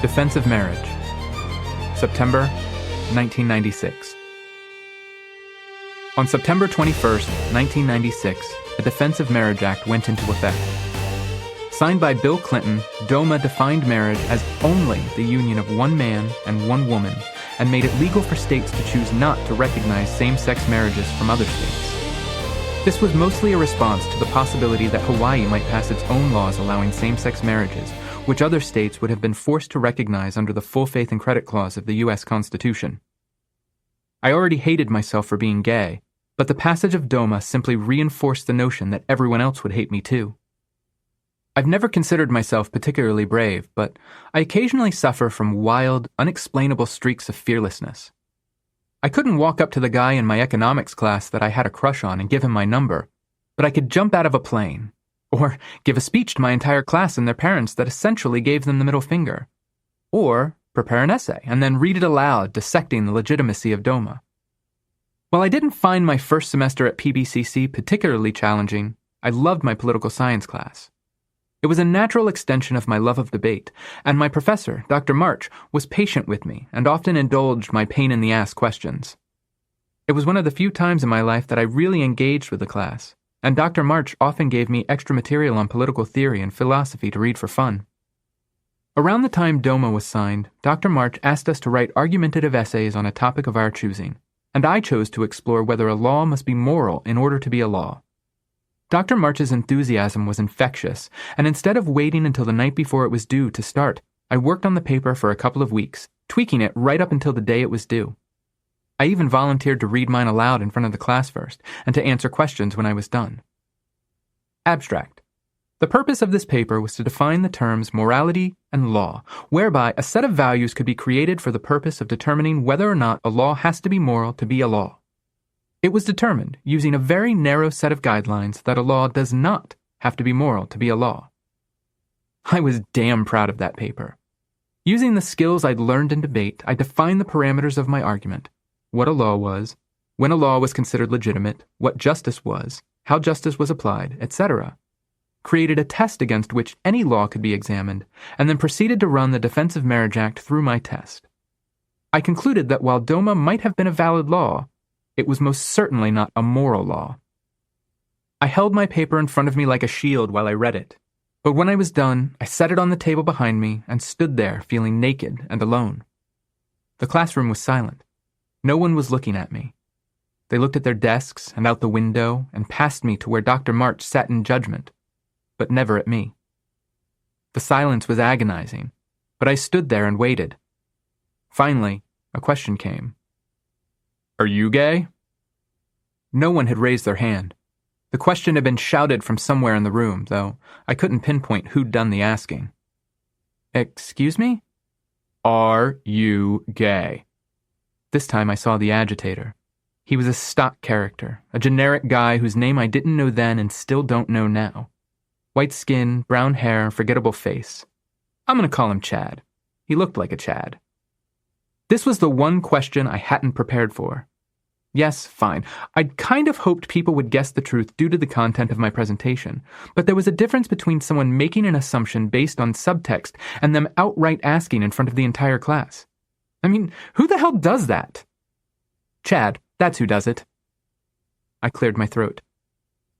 Defense of Marriage, September 1996. On September 21st, 1996, the Defense of Marriage Act went into effect. Signed by Bill Clinton, DOMA defined marriage as only the union of one man and one woman, and made it legal for states to choose not to recognize same-sex marriages from other states. This was mostly a response to the possibility that Hawaii might pass its own laws allowing same-sex marriages, which other states would have been forced to recognize under the full faith and credit clause of the U.S. Constitution. I already hated myself for being gay, but the passage of DOMA simply reinforced the notion that everyone else would hate me too. I've never considered myself particularly brave, but I occasionally suffer from wild, unexplainable streaks of fearlessness. I couldn't walk up to the guy in my economics class that I had a crush on and give him my number, but I could jump out of a plane, or give a speech to my entire class and their parents that essentially gave them the middle finger, or prepare an essay and then read it aloud, dissecting the legitimacy of DOMA. While I didn't find my first semester at PBCC particularly challenging, I loved my political science class. It was a natural extension of my love of debate, and my professor, Dr. March, was patient with me and often indulged my pain-in-the-ass questions. It was one of the few times in my life that I really engaged with the class, and Dr. March often gave me extra material on political theory and philosophy to read for fun. Around the time DOMA was signed, Dr. March asked us to write argumentative essays on a topic of our choosing, and I chose to explore whether a law must be moral in order to be a law. Dr. March's enthusiasm was infectious, and instead of waiting until the night before it was due to start, I worked on the paper for a couple of weeks, tweaking it right up until the day it was due. I even volunteered to read mine aloud in front of the class first, and to answer questions when I was done. Abstract. The purpose of this paper was to define the terms morality and law, whereby a set of values could be created for the purpose of determining whether or not a law has to be moral to be a law. It was determined, using a very narrow set of guidelines, that a law does not have to be moral to be a law. I was damn proud of that paper. Using the skills I'd learned in debate, I defined the parameters of my argument: what a law was, when a law was considered legitimate, what justice was, how justice was applied, etc., created a test against which any law could be examined, and then proceeded to run the Defense of Marriage Act through my test. I concluded that while DOMA might have been a valid law, it was most certainly not a moral law. I held my paper in front of me like a shield while I read it, but when I was done, I set it on the table behind me and stood there feeling naked and alone. The classroom was silent. No one was looking at me. They looked at their desks and out the window and past me to where Dr. March sat in judgment, but never at me. The silence was agonizing, but I stood there and waited. Finally, a question came. "Are you gay?" No one had raised their hand. The question had been shouted from somewhere in the room, though I couldn't pinpoint who'd done the asking. "Excuse me?" "Are you gay?" This time I saw the agitator. He was a stock character, a generic guy whose name I didn't know then and still don't know now. White skin, brown hair, forgettable face. I'm going to call him Chad. He looked like a Chad. This was the one question I hadn't prepared for. Yes, fine. I'd kind of hoped people would guess the truth due to the content of my presentation, but there was a difference between someone making an assumption based on subtext and them outright asking in front of the entire class. I mean, who the hell does that? Chad, that's who does it. I cleared my throat.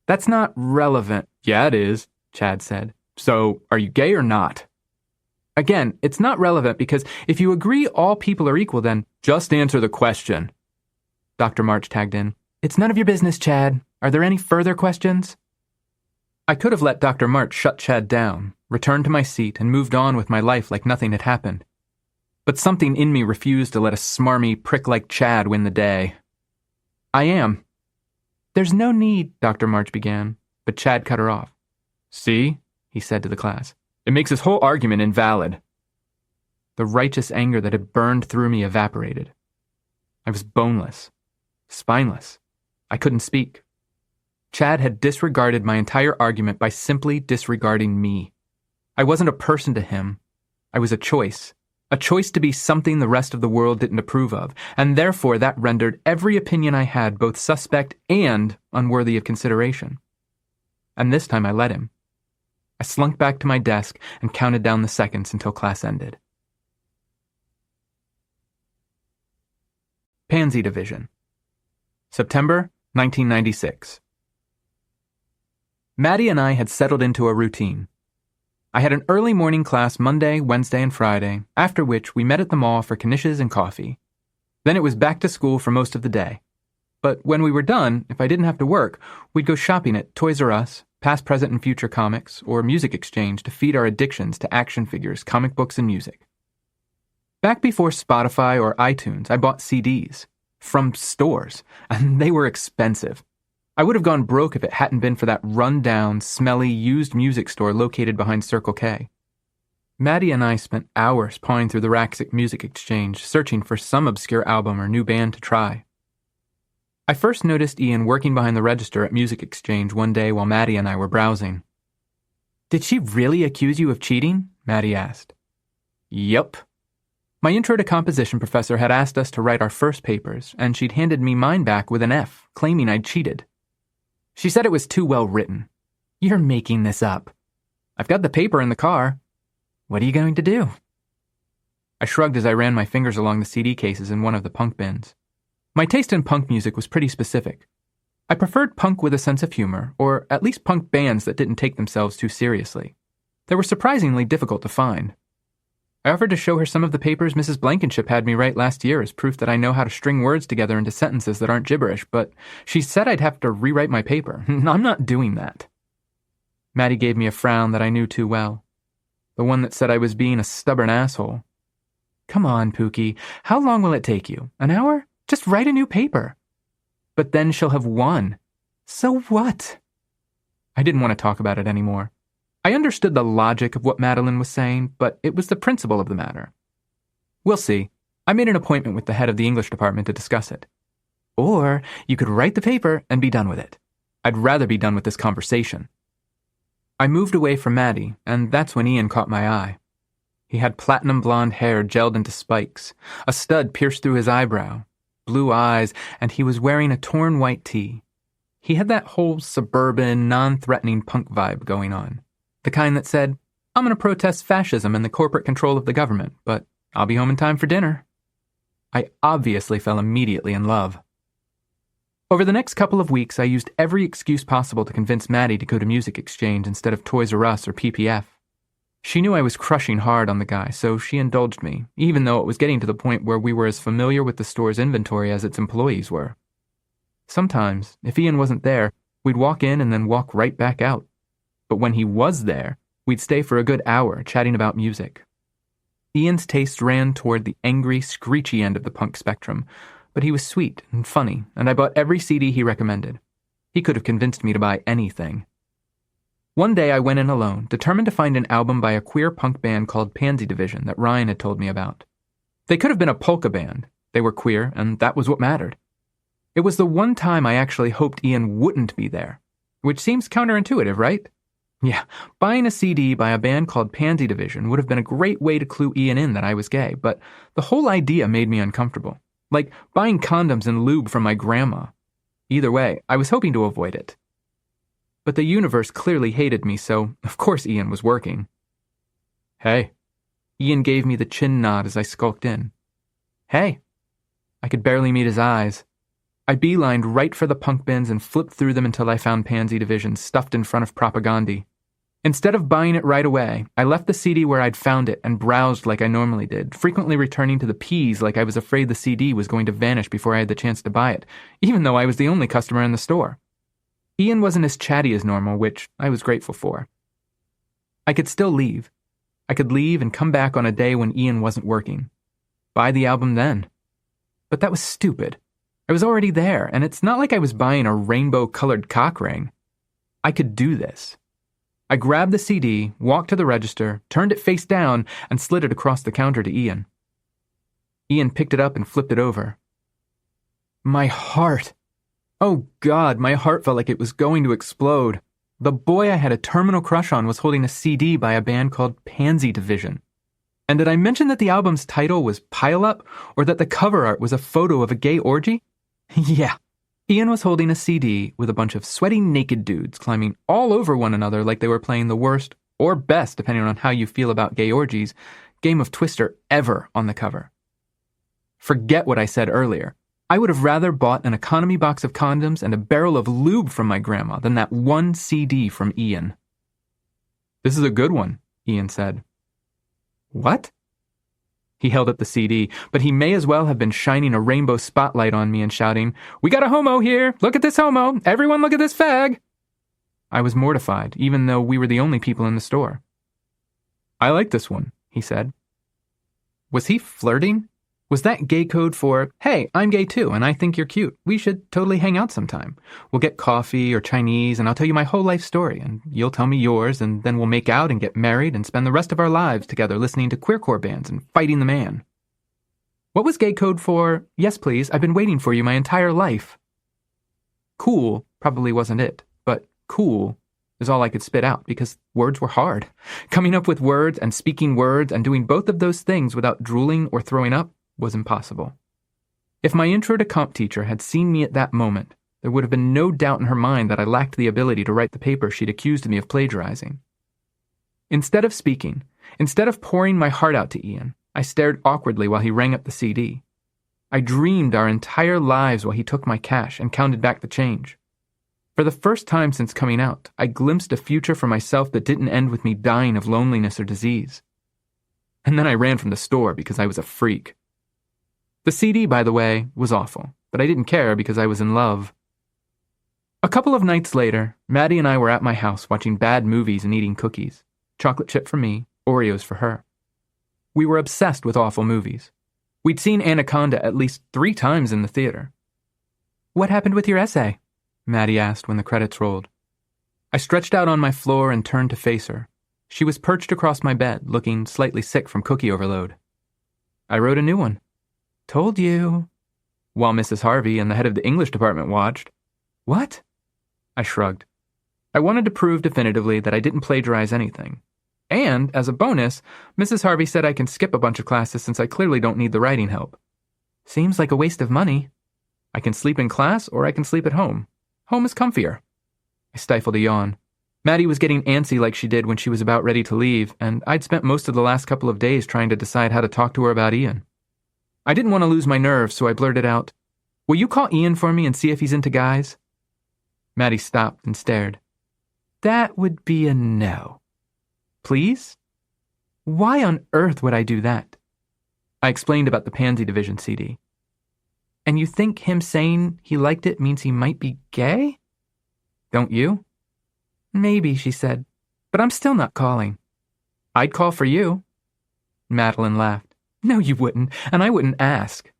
That's not relevant. Yeah, it is, Chad said. So, are you gay or not? Again, it's not relevant because if you agree all people are equal, then just answer the question. Dr. March tagged in. It's none of your business, Chad. Are there any further questions? I could have let Dr. March shut Chad down, returned to my seat, and moved on with my life like nothing had happened. But something in me refused to let a smarmy prick like Chad win the day. I am. There's no need, Dr. March began, but Chad cut her off. See, he said to the class, it makes this whole argument invalid. The righteous anger that had burned through me evaporated. I was boneless, spineless. I couldn't speak. Chad had disregarded my entire argument by simply disregarding me. I wasn't a person to him. I was a choice to be something the rest of the world didn't approve of, and therefore that rendered every opinion I had both suspect and unworthy of consideration. And this time I let him. I slunk back to my desk and counted down the seconds until class ended. Pansy Division. September 1996. Maddie and I had settled into a routine. I had an early morning class Monday, Wednesday, and Friday, after which we met at the mall for knishes and coffee. Then it was back to school for most of the day. But when we were done, if I didn't have to work, we'd go shopping at Toys R Us, Past, Present, and Future Comics, or Music Exchange to feed our addictions to action figures, comic books, and music. Back before Spotify or iTunes, I bought CDs. From stores, and they were expensive. I would have gone broke if it hadn't been for that run-down, smelly, used music store located behind Circle K. Maddie and I spent hours pawing through the racks at Music Exchange, searching for some obscure album or new band to try. I first noticed Ian working behind the register at Music Exchange one day while Maddie and I were browsing. "Did she really accuse you of cheating?" Maddie asked. "Yup." My intro to composition professor had asked us to write our first papers, and she'd handed me mine back with an F, claiming I'd cheated. She said it was too well written. "You're making this up." "I've got the paper in the car." "What are you going to do?" I shrugged as I ran my fingers along the CD cases in one of the punk bins. My taste in punk music was pretty specific. I preferred punk with a sense of humor, or at least punk bands that didn't take themselves too seriously. They were surprisingly difficult to find. I offered to show her some of the papers Mrs. Blankenship had me write last year as proof that I know how to string words together into sentences that aren't gibberish, but she said I'd have to rewrite my paper. I'm not doing that. Maddie gave me a frown that I knew too well. The one that said I was being a stubborn asshole. Come on, Pookie. How long will it take you? An hour? Just write a new paper. But then she'll have won. So what? I didn't want to talk about it anymore. I understood the logic of what Madeline was saying, but it was the principle of the matter. We'll see. I made an appointment with the head of the English department to discuss it. Or you could write the paper and be done with it. I'd rather be done with this conversation. I moved away from Maddie, and that's when Ian caught my eye. He had platinum blonde hair gelled into spikes, a stud pierced through his eyebrow, blue eyes, and he was wearing a torn white tee. He had that whole suburban, non-threatening punk vibe going on. The kind that said, I'm going to protest fascism and the corporate control of the government, but I'll be home in time for dinner. I obviously fell immediately in love. Over the next couple of weeks, I used every excuse possible to convince Maddie to go to Music Exchange instead of Toys R Us or PPF. She knew I was crushing hard on the guy, so she indulged me, even though it was getting to the point where we were as familiar with the store's inventory as its employees were. Sometimes, if Ian wasn't there, we'd walk in and then walk right back out. But when he was there, we'd stay for a good hour chatting about music. Ian's taste ran toward the angry, screechy end of the punk spectrum, but he was sweet and funny, and I bought every CD he recommended. He could have convinced me to buy anything. One day I went in alone, determined to find an album by a queer punk band called Pansy Division that Ryan had told me about. They could have been a polka band. They were queer, and that was what mattered. It was the one time I actually hoped Ian wouldn't be there, which seems counterintuitive, right? Yeah, buying a CD by a band called Pansy Division would have been a great way to clue Ian in that I was gay, but the whole idea made me uncomfortable. Like buying condoms and lube from my grandma. Either way, I was hoping to avoid it. But the universe clearly hated me, so of course Ian was working. Hey. Ian gave me the chin nod as I skulked in. Hey. I could barely meet his eyes. I beelined right for the punk bins and flipped through them until I found Pansy Division stuffed in front of Propagandhi. Instead of buying it right away, I left the CD where I'd found it and browsed like I normally did, frequently returning to the P's like I was afraid the CD was going to vanish before I had the chance to buy it, even though I was the only customer in the store. Ian wasn't as chatty as normal, which I was grateful for. I could still leave. I could leave and come back on a day when Ian wasn't working. Buy the album then. But that was stupid. I was already there, and it's not like I was buying a rainbow-colored cock ring. I could do this. I grabbed the CD, walked to the register, turned it face down, and slid it across the counter to Ian. Ian picked it up and flipped it over. My heart. Oh God, my heart felt like it was going to explode. The boy I had a terminal crush on was holding a CD by a band called Pansy Division. And did I mention that the album's title was Pile Up, or that the cover art was a photo of a gay orgy? Yeah. Ian was holding a CD with a bunch of sweaty naked dudes climbing all over one another like they were playing the worst, or best depending on how you feel about gay orgies, game of Twister ever on the cover. Forget what I said earlier. I would have rather bought an economy box of condoms and a barrel of lube from my grandma than that one CD from Ian. This is a good one, Ian said. What? He held up the CD, but he may as well have been shining a rainbow spotlight on me and shouting, "We got a homo here! Look at this homo! Everyone look at this fag!" I was mortified, even though we were the only people in the store. I like this one, he said. Was he flirting? Was that gay code for, hey, I'm gay too, and I think you're cute. We should totally hang out sometime. We'll get coffee or Chinese, and I'll tell you my whole life story, and you'll tell me yours, and then we'll make out and get married and spend the rest of our lives together listening to queercore bands and fighting the man. What was gay code for, yes please, I've been waiting for you my entire life? Cool probably wasn't it, but cool is all I could spit out because words were hard. Coming up with words and speaking words and doing both of those things without drooling or throwing up was impossible. If my intro to comp teacher had seen me at that moment, there would have been no doubt in her mind that I lacked the ability to write the paper she'd accused me of plagiarizing. Instead of speaking, instead of pouring my heart out to Ian, I stared awkwardly while he rang up the CD. I dreamed our entire lives while he took my cash and counted back the change. For the first time since coming out, I glimpsed a future for myself that didn't end with me dying of loneliness or disease. And then I ran from the store because I was a freak. The CD, by the way, was awful, but I didn't care because I was in love. A couple of nights later, Maddie and I were at my house watching bad movies and eating cookies. Chocolate chip for me, Oreos for her. We were obsessed with awful movies. We'd seen Anaconda at least 3 times in the theater. "What happened with your essay?" Maddie asked when the credits rolled. I stretched out on my floor and turned to face her. She was perched across my bed, looking slightly sick from cookie overload. "I wrote a new one." "Told you." While Mrs. Harvey and the head of the English department watched. "What?" I shrugged. I wanted to prove definitively that I didn't plagiarize anything. And, as a bonus, Mrs. Harvey said I can skip a bunch of classes since I clearly don't need the writing help. "Seems like a waste of money." "I can sleep in class or I can sleep at home. Home is comfier." I stifled a yawn. Maddie was getting antsy like she did when she was about ready to leave, and I'd spent most of the last couple of days trying to decide how to talk to her about Ian. I didn't want to lose my nerve, so I blurted out, "Will you call Ian for me and see if he's into guys?" Maddie stopped and stared. "That would be a no." "Please?" "Why on earth would I do that?" I explained about the Pansy Division CD. "And you think him saying he liked it means he might be gay?" "Don't you?" "Maybe," she said, "but I'm still not calling." "I'd call for you." Madeline laughed. "No, you wouldn't, and I wouldn't ask."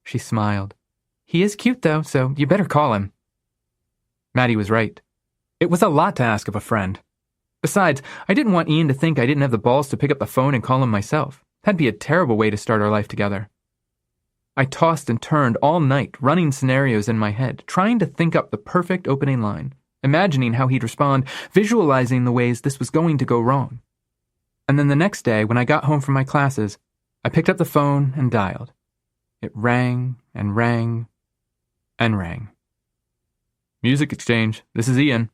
She smiled. "He is cute, though, so you better call him." Maddie was right. It was a lot to ask of a friend. Besides, I didn't want Ian to think I didn't have the balls to pick up the phone and call him myself. That'd be a terrible way to start our life together. I tossed and turned all night, running scenarios in my head, trying to think up the perfect opening line, imagining how he'd respond, visualizing the ways this was going to go wrong. And then the next day, when I got home from my classes, I picked up the phone and dialed. It rang and rang and rang. "Music Exchange, this is Ian."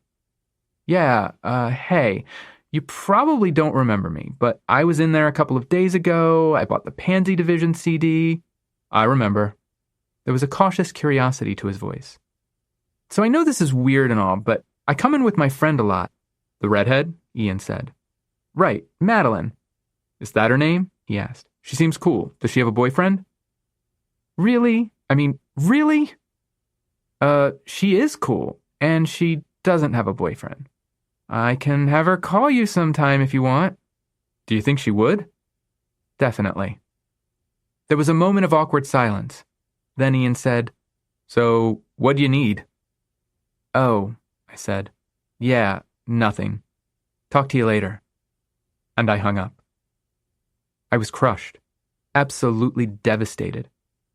"Yeah, hey, you probably don't remember me, but I was in there a couple of days ago. I bought the Pansy Division CD. "I remember." There was a cautious curiosity to his voice. "So I know this is weird and all, but I come in with my friend a lot." "The redhead?" Ian said. "Right, Madeline." "Is that her name?" he asked. "She seems cool. Does she have a boyfriend?" Really? She is cool, and she doesn't have a boyfriend. I can have her call you sometime if you want." "Do you think she would?" "Definitely." There was a moment of awkward silence. Then Ian said, "So, what do you need?" "Oh," I said. "Yeah, nothing. Talk to you later." And I hung up. I was crushed, absolutely devastated.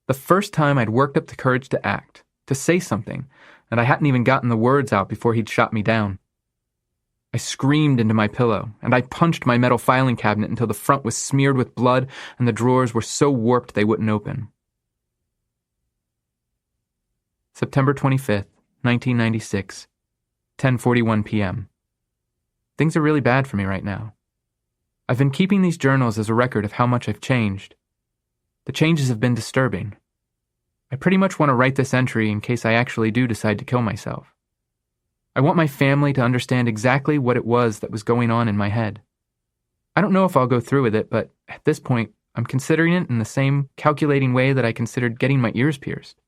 The first time I'd worked up the courage to act, to say something, and I hadn't even gotten the words out before he'd shot me down. I screamed into my pillow, and I punched my metal filing cabinet until the front was smeared with blood and the drawers were so warped they wouldn't open. September 25th, 1996, 10:41 p.m. Things are really bad for me right now. I've been keeping these journals as a record of how much I've changed. The changes have been disturbing. I pretty much want to write this entry in case I actually do decide to kill myself. I want my family to understand exactly what it was that was going on in my head. I don't know if I'll go through with it, but at this point, I'm considering it in the same calculating way that I considered getting my ears pierced.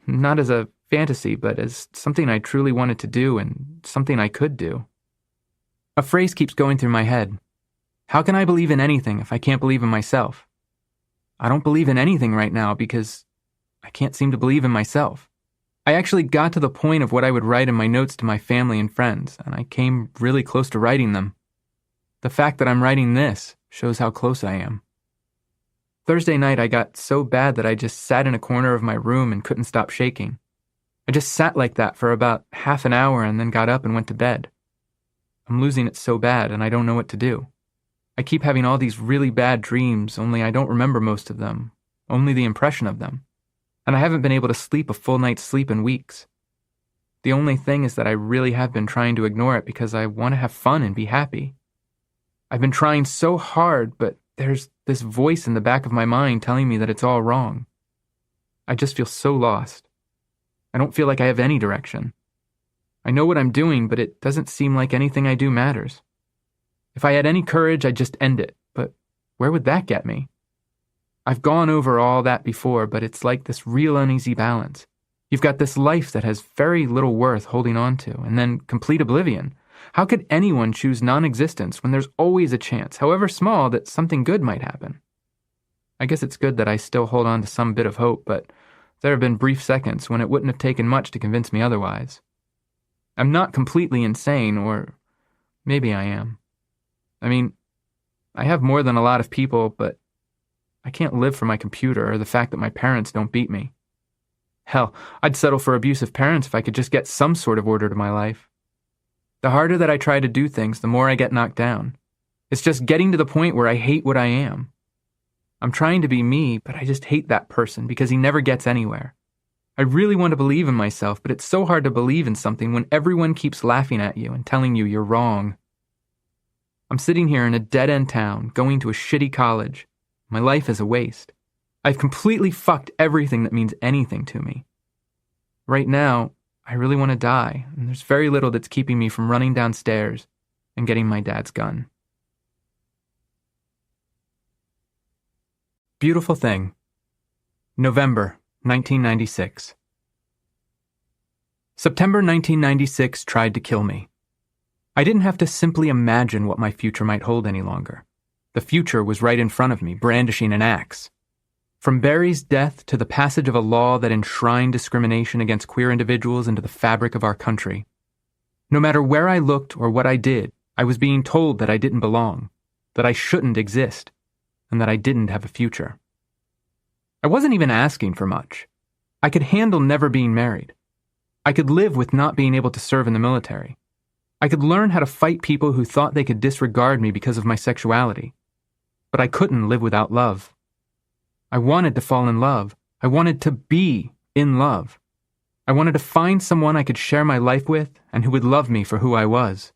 Not as a fantasy, but as something I truly wanted to do and something I could do. A phrase keeps going through my head. How can I believe in anything if I can't believe in myself? I don't believe in anything right now because I can't seem to believe in myself. I actually got to the point of what I would write in my notes to my family and friends, and I came really close to writing them. The fact that I'm writing this shows how close I am. Thursday night I got so bad that I just sat in a corner of my room and couldn't stop shaking. I just sat like that for about half an hour and then got up and went to bed. I'm losing it so bad and I don't know what to do. I keep having all these really bad dreams, only I don't remember most of them, only the impression of them. And I haven't been able to sleep a full night's sleep in weeks. The only thing is that I really have been trying to ignore it because I want to have fun and be happy. I've been trying so hard, but there's this voice in the back of my mind telling me that it's all wrong. I just feel so lost. I don't feel like I have any direction. I know what I'm doing, but it doesn't seem like anything I do matters. If I had any courage, I'd just end it, but where would that get me? I've gone over all that before, but it's like this real uneasy balance. You've got this life that has very little worth holding on to, and then complete oblivion. How could anyone choose non-existence when there's always a chance, however small, that something good might happen? I guess it's good that I still hold on to some bit of hope, but there have been brief seconds when it wouldn't have taken much to convince me otherwise. I'm not completely insane, or maybe I am. I mean, I have more than a lot of people, but I can't live for my computer or the fact that my parents don't beat me. Hell, I'd settle for abusive parents if I could just get some sort of order to my life. The harder that I try to do things, the more I get knocked down. It's just getting to the point where I hate what I am. I'm trying to be me, but I just hate that person because he never gets anywhere. I really want to believe in myself, but it's so hard to believe in something when everyone keeps laughing at you and telling you you're wrong. I'm sitting here in a dead-end town, going to a shitty college. My life is a waste. I've completely fucked everything that means anything to me. Right now, I really want to die, and there's very little that's keeping me from running downstairs and getting my dad's gun. Beautiful Thing. November 1996. September 1996 tried to kill me. I didn't have to simply imagine what my future might hold any longer. The future was right in front of me, brandishing an axe. From Barry's death to the passage of a law that enshrined discrimination against queer individuals into the fabric of our country. No matter where I looked or what I did, I was being told that I didn't belong, that I shouldn't exist, and that I didn't have a future. I wasn't even asking for much. I could handle never being married. I could live with not being able to serve in the military. I could learn how to fight people who thought they could disregard me because of my sexuality. But I couldn't live without love. I wanted to fall in love. I wanted to be in love. I wanted to find someone I could share my life with and who would love me for who I was.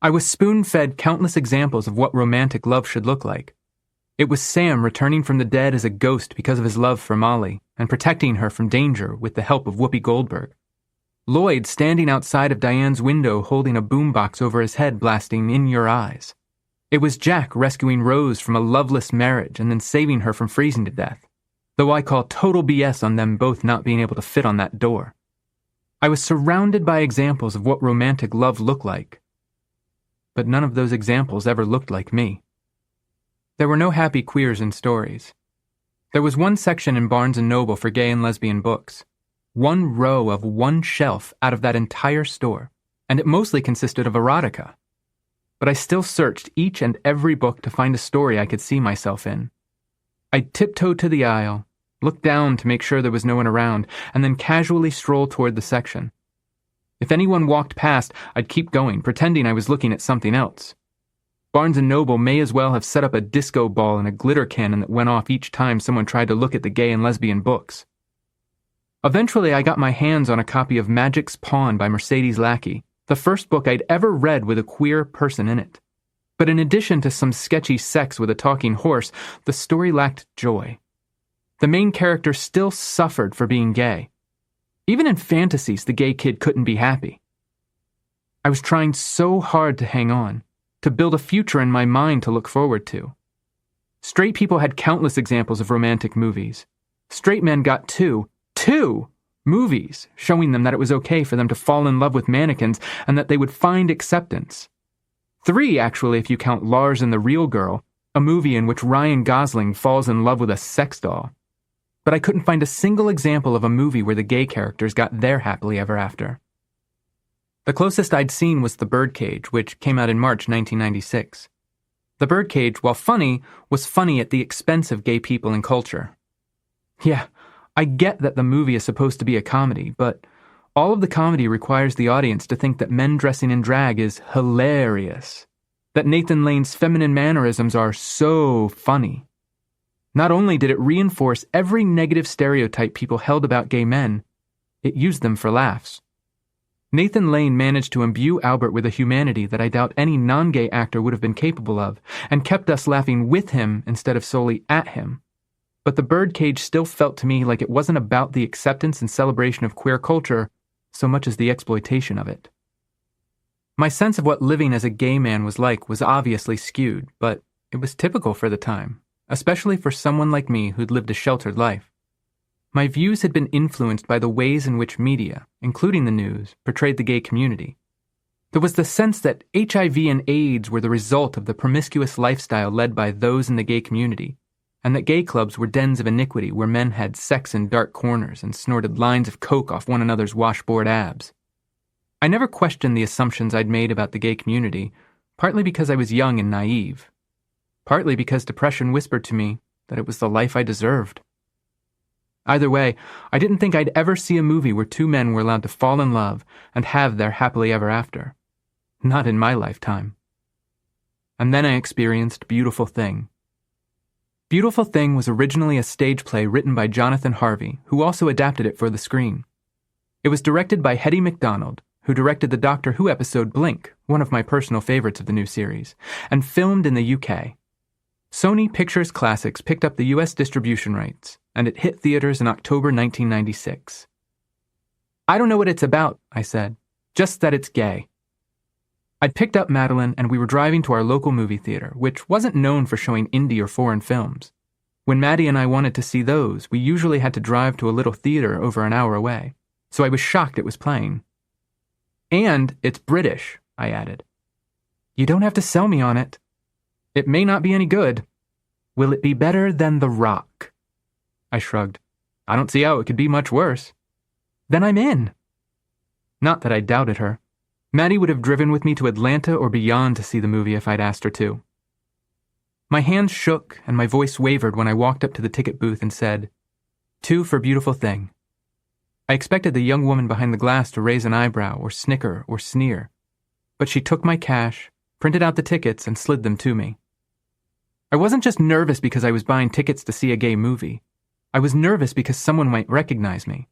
I was spoon-fed countless examples of what romantic love should look like. It was Sam returning from the dead as a ghost because of his love for Molly and protecting her from danger with the help of Whoopi Goldberg. Lloyd standing outside of Diane's window holding a boombox over his head blasting "In Your Eyes." It was Jack rescuing Rose from a loveless marriage and then saving her from freezing to death, though I call total BS on them both not being able to fit on that door. I was surrounded by examples of what romantic love looked like, but none of those examples ever looked like me. There were no happy queers in stories. There was one section in Barnes & Noble for gay and lesbian books, one row of one shelf out of that entire store, and it mostly consisted of erotica. But I still searched each and every book to find a story I could see myself in. I'd tiptoe to the aisle, look down to make sure there was no one around, and then casually stroll toward the section. If anyone walked past, I'd keep going, pretending I was looking at something else. Barnes & Noble may as well have set up a disco ball and a glitter cannon that went off each time someone tried to look at the gay and lesbian books. Eventually, I got my hands on a copy of Magic's Pawn by Mercedes Lackey, the first book I'd ever read with a queer person in it. But in addition to some sketchy sex with a talking horse, the story lacked joy. The main character still suffered for being gay. Even in fantasies, the gay kid couldn't be happy. I was trying so hard to hang on, to build a future in my mind to look forward to. Straight people had countless examples of romantic movies. Straight men got two movies showing them that it was okay for them to fall in love with mannequins and that they would find acceptance. 3, actually, if you count Lars and the Real Girl, a movie in which Ryan Gosling falls in love with a sex doll. But I couldn't find a single example of a movie where the gay characters got their happily ever after. The closest I'd seen was The Birdcage, which came out in March 1996. The Birdcage, while funny, was funny at the expense of gay people and culture. Yeah, I get that the movie is supposed to be a comedy, but all of the comedy requires the audience to think that men dressing in drag is hilarious, that Nathan Lane's feminine mannerisms are so funny. Not only did it reinforce every negative stereotype people held about gay men, it used them for laughs. Nathan Lane managed to imbue Albert with a humanity that I doubt any non-gay actor would have been capable of, and kept us laughing with him instead of solely at him. but the birdcage still felt to me like it wasn't about the acceptance and celebration of queer culture so much as the exploitation of it. My sense of what living as a gay man was like was obviously skewed, but it was typical for the time, especially for someone like me who'd lived a sheltered life. My views had been influenced by the ways in which media, including the news, portrayed the gay community. There was the sense that HIV and AIDS were the result of the promiscuous lifestyle led by those in the gay community, and that gay clubs were dens of iniquity where men had sex in dark corners and snorted lines of coke off one another's washboard abs. I never questioned the assumptions I'd made about the gay community, partly because I was young and naive, partly because depression whispered to me that it was the life I deserved. Either way, I didn't think I'd ever see a movie where two men were allowed to fall in love and have their happily ever after. Not in my lifetime. And then I experienced Beautiful Thing. Beautiful Thing was originally a stage play written by Jonathan Harvey, who also adapted it for the screen. It was directed by Hetty MacDonald, who directed the Doctor Who episode Blink, one of my personal favorites of the new series, and filmed in the UK. Sony Pictures Classics picked up the US distribution rights, and it hit theaters in October 1996. I don't know what it's about, I said, just that it's gay. I'd picked up Madeline and we were driving to our local movie theater, which wasn't known for showing indie or foreign films. When Maddie and I wanted to see those, we usually had to drive to a little theater over an hour away, so I was shocked it was playing. And it's British, I added. You don't have to sell me on it. It may not be any good. Will it be better than The Rock? I shrugged. I don't see how it could be much worse. Then I'm in. Not that I doubted her. Maddie would have driven with me to Atlanta or beyond to see the movie if I'd asked her to. My hands shook and my voice wavered when I walked up to the ticket booth and said, 2 for Beautiful Thing. I expected the young woman behind the glass to raise an eyebrow or snicker or sneer, but she took my cash, printed out the tickets, and slid them to me. I wasn't just nervous because I was buying tickets to see a gay movie. I was nervous because someone might recognize me.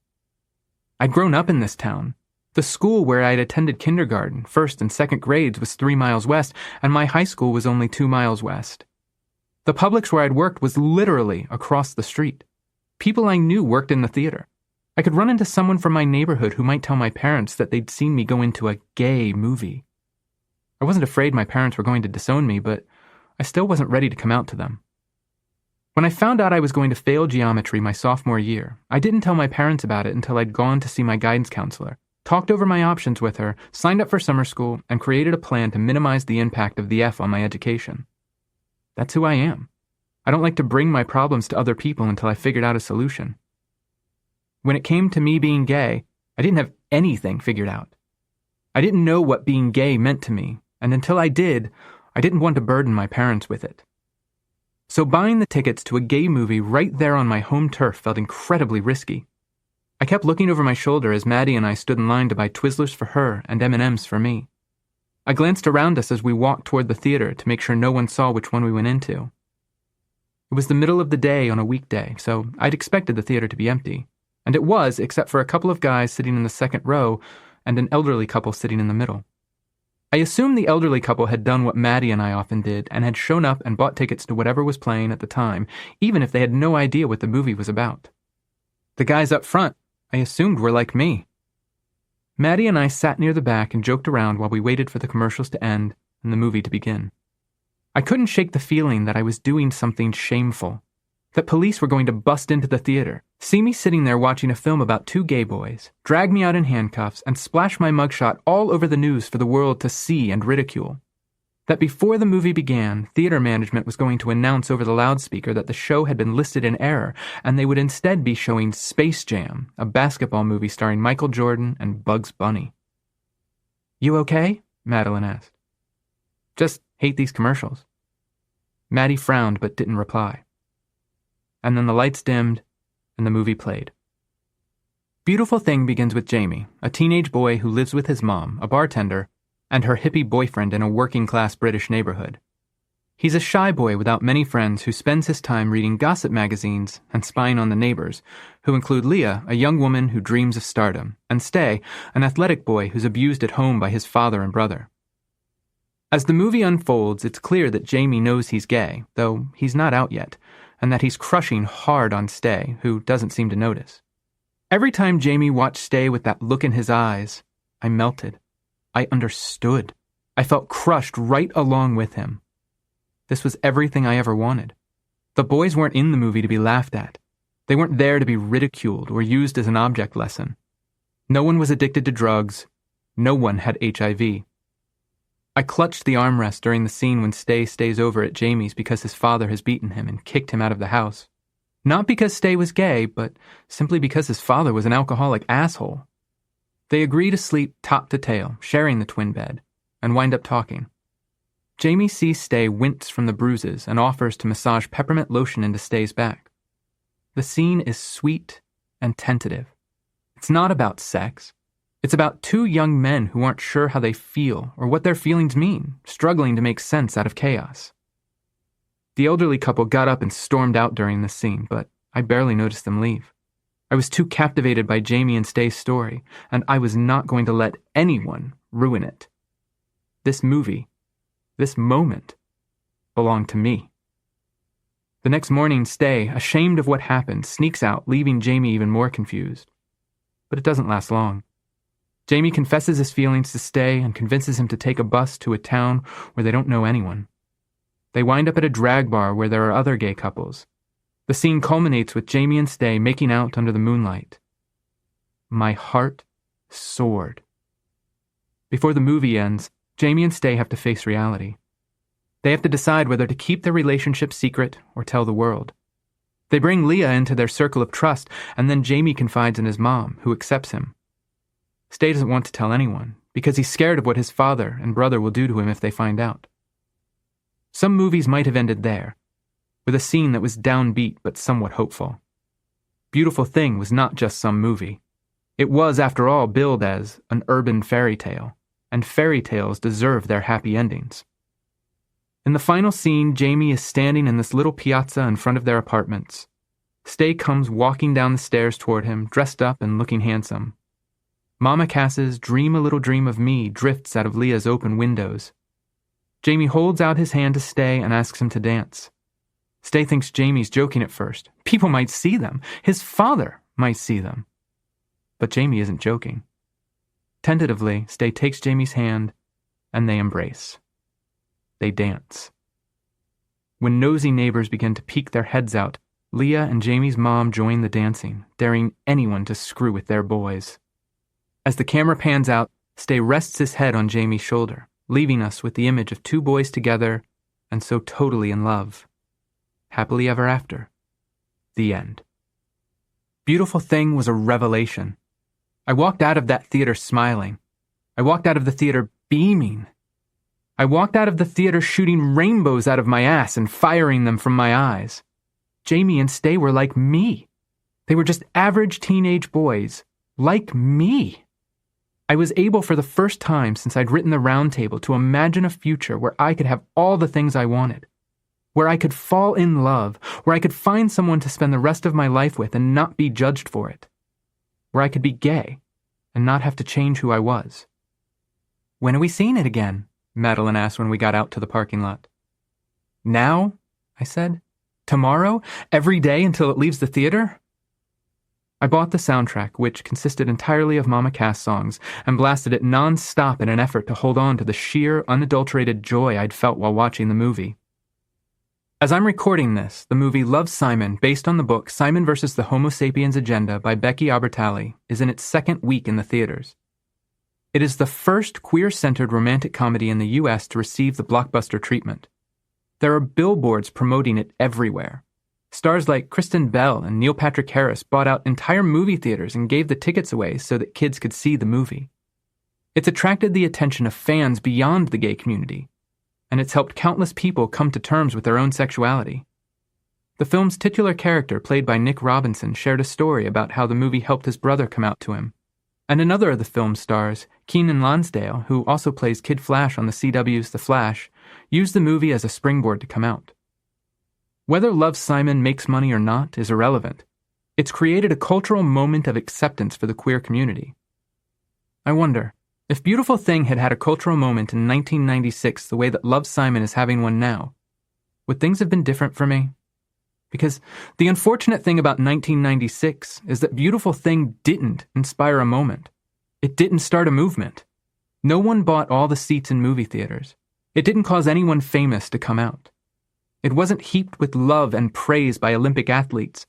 I'd grown up in this town. The school where I'd attended kindergarten, first and second grades was 3 miles west, and my high school was only 2 miles west. The Publix where I'd worked was literally across the street. People I knew worked in the theater. I could run into someone from my neighborhood who might tell my parents that they'd seen me go into a gay movie. I wasn't afraid my parents were going to disown me, but I still wasn't ready to come out to them. When I found out I was going to fail geometry my sophomore year, I didn't tell my parents about it until I'd gone to see my guidance counselor, talked over my options with her, signed up for summer school, and created a plan to minimize the impact of the F on my education. That's who I am. I don't like to bring my problems to other people until I figured out a solution. When it came to me being gay, I didn't have anything figured out. I didn't know what being gay meant to me, and until I did, I didn't want to burden my parents with it. So buying the tickets to a gay movie right there on my home turf felt incredibly risky. I kept looking over my shoulder as Maddie and I stood in line to buy Twizzlers for her and M&Ms for me. I glanced around us as we walked toward the theater to make sure no one saw which one we went into. It was the middle of the day on a weekday, so I'd expected the theater to be empty. And it was, except for a couple of guys sitting in the second row and an elderly couple sitting in the middle. I assumed the elderly couple had done what Maddie and I often did and had shown up and bought tickets to whatever was playing at the time, even if they had no idea what the movie was about. The guys up front, I assumed, were like me. Maddie and I sat near the back and joked around while we waited for the commercials to end and the movie to begin. I couldn't shake the feeling that I was doing something shameful, that police were going to bust into the theater, see me sitting there watching a film about 2 gay boys, drag me out in handcuffs, and splash my mugshot all over the news for the world to see and ridicule. That before the movie began, theater management was going to announce over the loudspeaker that the show had been listed in error, and they would instead be showing Space Jam, a basketball movie starring Michael Jordan and Bugs Bunny. You okay? Madeline asked. Just hate these commercials. Maddie frowned but didn't reply. And then the lights dimmed, and the movie played. Beautiful Thing begins with Jamie, a teenage boy who lives with his mom, a bartender, and her hippie boyfriend in a working-class British neighborhood. He's a shy boy without many friends who spends his time reading gossip magazines and spying on the neighbors, who include Leah, a young woman who dreams of stardom, and Stay, an athletic boy who's abused at home by his father and brother. As the movie unfolds, it's clear that Jamie knows he's gay, though he's not out yet, and that he's crushing hard on Stay, who doesn't seem to notice. Every time Jamie watched Stay with that look in his eyes, I melted. I understood. I felt crushed right along with him. This was everything I ever wanted. The boys weren't in the movie to be laughed at. They weren't there to be ridiculed or used as an object lesson. No one was addicted to drugs. No one had HIV. I clutched the armrest during the scene when Stay stays over at Jamie's because his father has beaten him and kicked him out of the house. Not because Stay was gay, but simply because his father was an alcoholic asshole. They agree to sleep top to tail, sharing the twin bed, and wind up talking. Jamie sees Stay wince from the bruises and offers to massage peppermint lotion into Stay's back. The scene is sweet and tentative. It's not about sex. It's about two young men who aren't sure how they feel or what their feelings mean, struggling to make sense out of chaos. The elderly couple got up and stormed out during this scene, but I barely noticed them leave. I was too captivated by Jamie and Stay's story, and I was not going to let anyone ruin it. This movie, this moment, belonged to me. The next morning, Stay, ashamed of what happened, sneaks out, leaving Jamie even more confused. But it doesn't last long. Jamie confesses his feelings to Stay and convinces him to take a bus to a town where they don't know anyone. They wind up at a drag bar where there are other gay couples. The scene culminates with Jamie and Stay making out under the moonlight. My heart soared. Before the movie ends, Jamie and Stay have to face reality. They have to decide whether to keep their relationship secret or tell the world. They bring Leah into their circle of trust, and then Jamie confides in his mom, who accepts him. Stay doesn't want to tell anyone, because he's scared of what his father and brother will do to him if they find out. Some movies might have ended there, with a scene that was downbeat but somewhat hopeful. Beautiful Thing was not just some movie. It was, after all, billed as an urban fairy tale, and fairy tales deserve their happy endings. In the final scene, Jamie is standing in this little piazza in front of their apartments. Stay comes walking down the stairs toward him, dressed up and looking handsome. Mama Cass's Dream a Little Dream of Me drifts out of Leah's open windows. Jamie holds out his hand to Stay and asks him to dance. Stay thinks Jamie's joking at first. People might see them. His father might see them. But Jamie isn't joking. Tentatively, Stay takes Jamie's hand, and they embrace. They dance. When nosy neighbors begin to peek their heads out, Leah and Jamie's mom join the dancing, daring anyone to screw with their boys. As the camera pans out, Stay rests his head on Jamie's shoulder, leaving us with the image of two boys together and so totally in love. Happily ever after. The end. Beautiful Thing was a revelation. I walked out of that theater smiling. I walked out of the theater beaming. I walked out of the theater shooting rainbows out of my ass and firing them from my eyes. Jamie and Stay were like me. They were just average teenage boys, like me. I was able for the first time since I'd written The Round Table to imagine a future where I could have all the things I wanted, where I could fall in love, where I could find someone to spend the rest of my life with and not be judged for it, where I could be gay and not have to change who I was. When are we seeing it again? Madeline asked when we got out to the parking lot. Now? I said. Tomorrow? Every day until it leaves the theater? I bought the soundtrack, which consisted entirely of Mama Cass songs, and blasted it non-stop in an effort to hold on to the sheer, unadulterated joy I'd felt while watching the movie. As I'm recording this, the movie Love, Simon, based on the book Simon vs. the Homo Sapiens Agenda by Becky Albertalli, is in its second week in the theaters. It is the first queer-centered romantic comedy in the U.S. to receive the blockbuster treatment. There are billboards promoting it everywhere. Stars like Kristen Bell and Neil Patrick Harris bought out entire movie theaters and gave the tickets away so that kids could see the movie. It's attracted the attention of fans beyond the gay community, and it's helped countless people come to terms with their own sexuality. The film's titular character, played by Nick Robinson, shared a story about how the movie helped his brother come out to him. And another of the film's stars, Keenan Lonsdale, who also plays Kid Flash on the CW's The Flash, used the movie as a springboard to come out. Whether Love, Simon makes money or not is irrelevant. It's created a cultural moment of acceptance for the queer community. I wonder, if Beautiful Thing had had a cultural moment in 1996 the way that Love, Simon is having one now, would things have been different for me? Because the unfortunate thing about 1996 is that Beautiful Thing didn't inspire a moment. It didn't start a movement. No one bought all the seats in movie theaters. It didn't cause anyone famous to come out. It wasn't heaped with love and praise by Olympic athletes,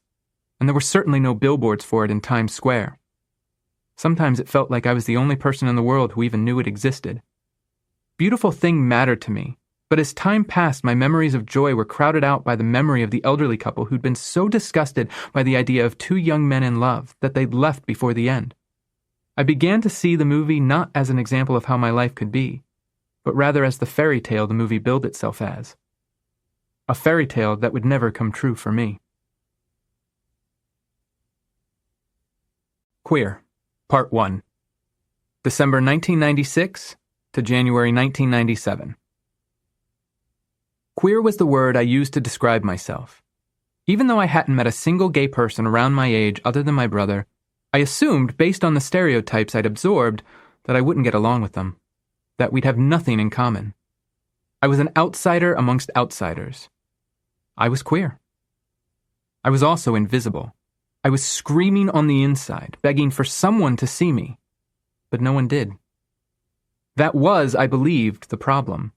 and there were certainly no billboards for it in Times Square. Sometimes it felt like I was the only person in the world who even knew it existed. Beautiful Thing mattered to me, but as time passed, my memories of joy were crowded out by the memory of the elderly couple who'd been so disgusted by the idea of two young men in love that they'd left before the end. I began to see the movie not as an example of how my life could be, but rather as the fairy tale the movie billed itself as. A fairy tale that would never come true for me. Queer, Part 1. December 1996 to January 1997. Queer was the word I used to describe myself. Even though I hadn't met a single gay person around my age other than my brother, I assumed, based on the stereotypes I'd absorbed, that I wouldn't get along with them, that we'd have nothing in common. I was an outsider amongst outsiders. I was queer. I was also invisible. I was screaming on the inside, begging for someone to see me, but no one did. That was, I believed, the problem.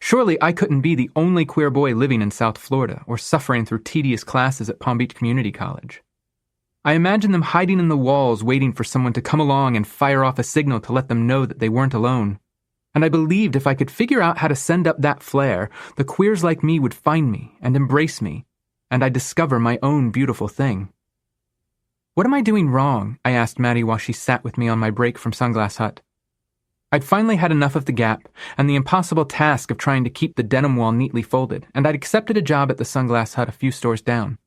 Surely I couldn't be the only queer boy living in South Florida or suffering through tedious classes at Palm Beach Community College. I imagined them hiding in the walls waiting for someone to come along and fire off a signal to let them know that they weren't alone. And I believed if I could figure out how to send up that flare, the queers like me would find me and embrace me, and I'd discover my own beautiful thing. What am I doing wrong? I asked Maddie while she sat with me on my break from Sunglass Hut. I'd finally had enough of the gap and the impossible task of trying to keep the denim wall neatly folded, and I'd accepted a job at the Sunglass Hut a few stores down.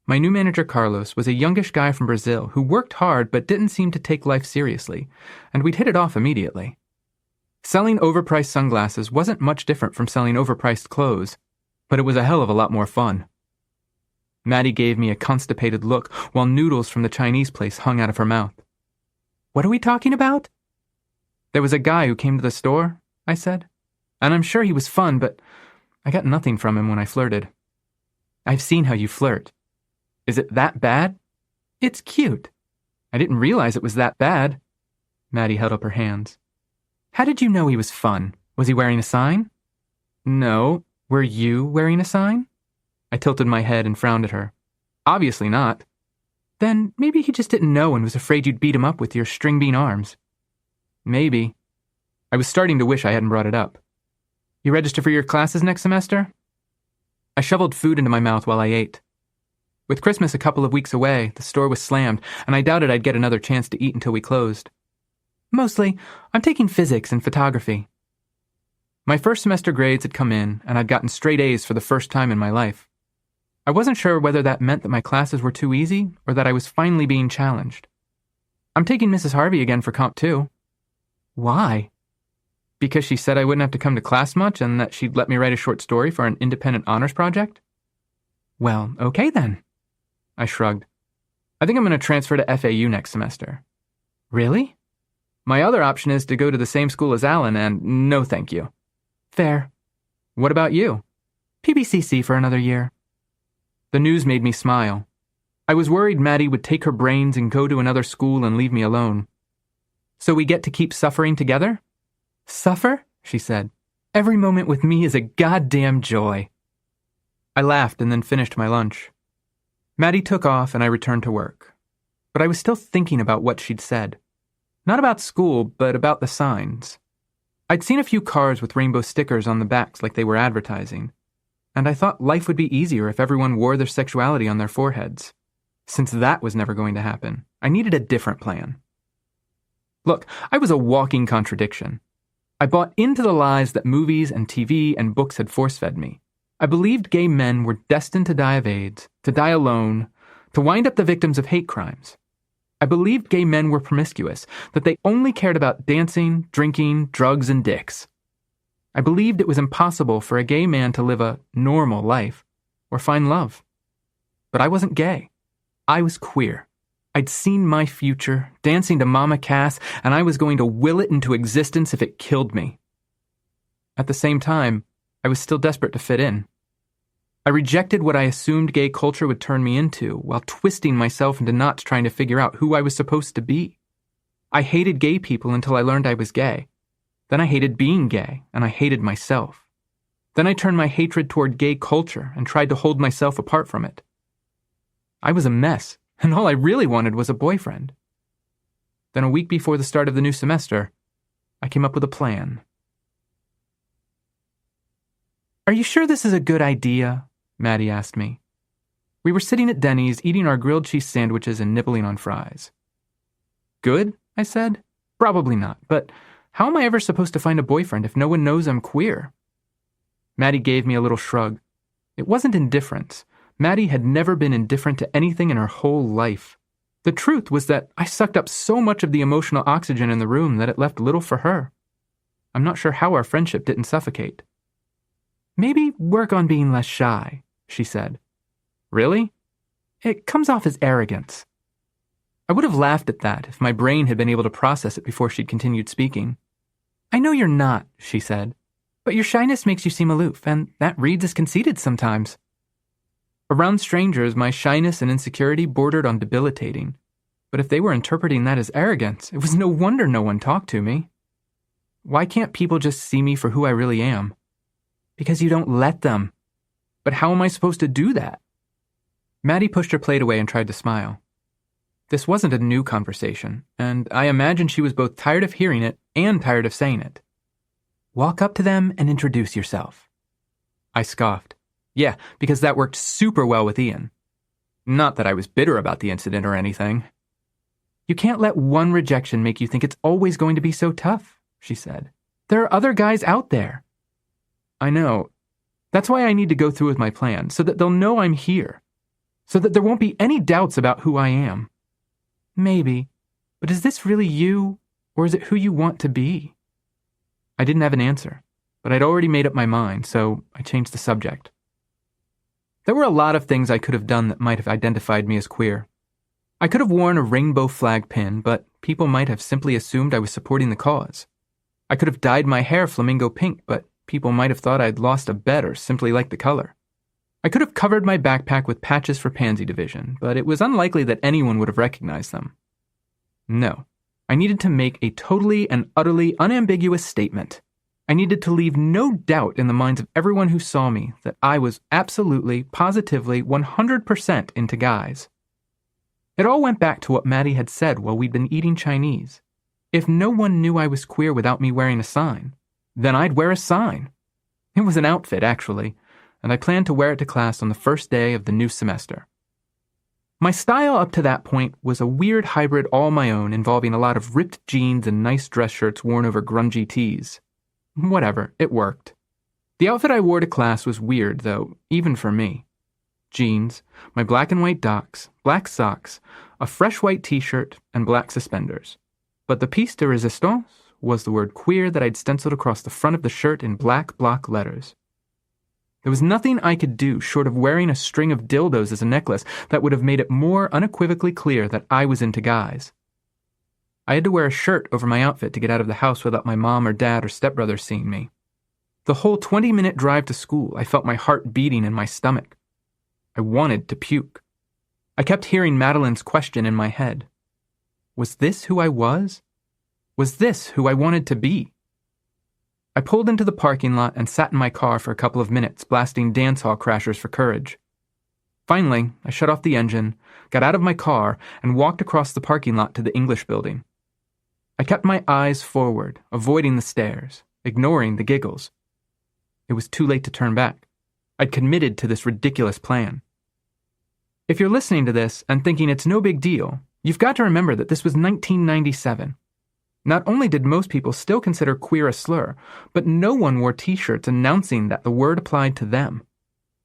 My new manager, Carlos, was a youngish guy from Brazil who worked hard but didn't seem to take life seriously, and we'd hit it off immediately. Selling overpriced sunglasses wasn't much different from selling overpriced clothes, but it was a hell of a lot more fun. Maddie gave me a constipated look while noodles from the Chinese place hung out of her mouth. "What are we talking about?" "There was a guy who came to the store," I said, "and I'm sure he was fun, but I got nothing from him when I flirted." "I've seen how you flirt." "Is it that bad?" "It's cute." "I didn't realize it was that bad." Maddie held up her hands. "How did you know he was fun? Was he wearing a sign?" "No. Were you wearing a sign?" I tilted my head and frowned at her. "Obviously not." "Then maybe he just didn't know and was afraid you'd beat him up with your string bean arms." "Maybe." I was starting to wish I hadn't brought it up. "You register for your classes next semester?" I shoveled food into my mouth while I ate. With Christmas a couple of weeks away, the store was slammed, and I doubted I'd get another chance to eat until we closed. "Mostly, I'm taking physics and photography." My first semester grades had come in, and I'd gotten straight A's for the first time in my life. I wasn't sure whether that meant that my classes were too easy, or that I was finally being challenged. "I'm taking Mrs. Harvey again for Comp 2. "Why?" "Because she said I wouldn't have to come to class much, and that she'd let me write a short story for an independent honors project." "Well, okay then." I shrugged. "I think I'm going to transfer to FAU next semester." "Really?" "My other option is to go to the same school as Alan, and no thank you." "Fair." "What about you?" "PBCC for another year." The news made me smile. I was worried Maddie would take her brains and go to another school and leave me alone. "So we get to keep suffering together?" "Suffer?" she said. "Every moment with me is a goddamn joy." I laughed and then finished my lunch. Maddie took off and I returned to work. But I was still thinking about what she'd said. Not about school, but about the signs. I'd seen a few cars with rainbow stickers on the backs like they were advertising, and I thought life would be easier if everyone wore their sexuality on their foreheads. Since that was never going to happen, I needed a different plan. Look, I was a walking contradiction. I bought into the lies that movies and TV and books had force-fed me. I believed gay men were destined to die of AIDS, to die alone, to wind up the victims of hate crimes. I believed gay men were promiscuous, that they only cared about dancing, drinking, drugs, and dicks. I believed it was impossible for a gay man to live a normal life or find love. But I wasn't gay. I was queer. I'd seen my future, dancing to Mama Cass, and I was going to will it into existence if it killed me. At the same time, I was still desperate to fit in. I rejected what I assumed gay culture would turn me into, while twisting myself into knots trying to figure out who I was supposed to be. I hated gay people until I learned I was gay. Then I hated being gay, and I hated myself. Then I turned my hatred toward gay culture and tried to hold myself apart from it. I was a mess, and all I really wanted was a boyfriend. Then a week before the start of the new semester, I came up with a plan. "Are you sure this is a good idea?" Maddie asked me. We were sitting at Denny's eating our grilled cheese sandwiches and nibbling on fries. "Good?" I said. "Probably not, but how am I ever supposed to find a boyfriend if no one knows I'm queer?" Maddie gave me a little shrug. It wasn't indifference. Maddie had never been indifferent to anything in her whole life. The truth was that I sucked up so much of the emotional oxygen in the room that it left little for her. I'm not sure how our friendship didn't suffocate. "Maybe work on being less shy," she said. "Really? It comes off as arrogance." I would have laughed at that if my brain had been able to process it before she'd continued speaking. "I know you're not," she said, "but your shyness makes you seem aloof, and that reads as conceited sometimes." Around strangers, my shyness and insecurity bordered on debilitating. But if they were interpreting that as arrogance, it was no wonder no one talked to me. Why can't people just see me for who I really am? Because you don't let them. But how am I supposed to do that? Maddie pushed her plate away and tried to smile. This wasn't a new conversation, and I imagined she was both tired of hearing it and tired of saying it. "Walk up to them and introduce yourself." I scoffed. Yeah, because that worked super well with Ian. Not that I was bitter about the incident or anything. "You can't let one rejection make you think it's always going to be so tough," she said. "There are other guys out there." I know. That's why I need to go through with my plan, so that they'll know I'm here. So that there won't be any doubts about who I am. Maybe. But is this really you, or is it who you want to be? I didn't have an answer, but I'd already made up my mind, so I changed the subject. There were a lot of things I could have done that might have identified me as queer. I could have worn a rainbow flag pin, but people might have simply assumed I was supporting the cause. I could have dyed my hair flamingo pink, but people might have thought I'd lost a bet or simply liked the color. I could have covered my backpack with patches for Pansy Division, but it was unlikely that anyone would have recognized them. No, I needed to make a totally and utterly unambiguous statement. I needed to leave no doubt in the minds of everyone who saw me that I was absolutely, positively, 100% into guys. It all went back to what Maddie had said while we'd been eating Chinese. If no one knew I was queer without me wearing a sign, then I'd wear a sign. It was an outfit, actually, and I planned to wear it to class on the first day of the new semester. My style up to that point was a weird hybrid all my own involving a lot of ripped jeans and nice dress shirts worn over grungy tees. Whatever, it worked. The outfit I wore to class was weird, though, even for me. Jeans, my black and white docs, black socks, a fresh white t-shirt, and black suspenders. But the piece de resistance was the word queer that I'd stenciled across the front of the shirt in black block letters. There was nothing I could do short of wearing a string of dildos as a necklace that would have made it more unequivocally clear that I was into guys. I had to wear a shirt over my outfit to get out of the house without my mom or dad or stepbrother seeing me. The whole 20-minute drive to school, I felt my heart beating in my stomach. I wanted to puke. I kept hearing Madeline's question in my head. Was this who I was? Was this who I wanted to be? I pulled into the parking lot and sat in my car for a couple of minutes, blasting dancehall crashers for courage. Finally, I shut off the engine, got out of my car, and walked across the parking lot to the English building. I kept my eyes forward, avoiding the stares, ignoring the giggles. It was too late to turn back. I'd committed to this ridiculous plan. If you're listening to this and thinking it's no big deal, you've got to remember that this was 1997. Not only did most people still consider queer a slur, but no one wore t-shirts announcing that the word applied to them.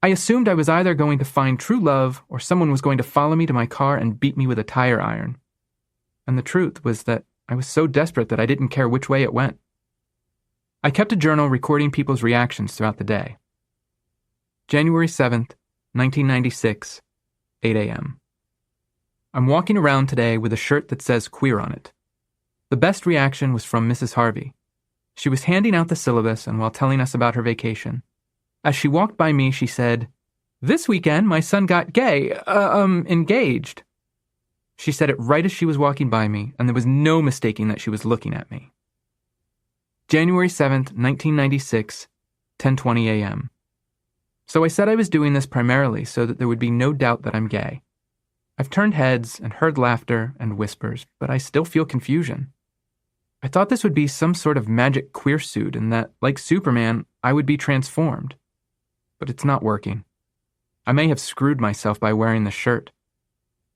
I assumed I was either going to find true love or someone was going to follow me to my car and beat me with a tire iron. And the truth was that I was so desperate that I didn't care which way it went. I kept a journal recording people's reactions throughout the day. January 7th, 1996, 8 a.m. I'm walking around today with a shirt that says queer on it. The best reaction was from Mrs. Harvey. She was handing out the syllabus and while telling us about her vacation. As she walked by me, she said, This weekend, my son got engaged. She said it right as she was walking by me, and there was no mistaking that she was looking at me. January 7th, 1996, 10:20 a.m. So I said I was doing this primarily so that there would be no doubt that I'm gay. I've turned heads and heard laughter and whispers, but I still feel confusion. I thought this would be some sort of magic queer suit and that, like Superman, I would be transformed. But it's not working. I may have screwed myself by wearing the shirt.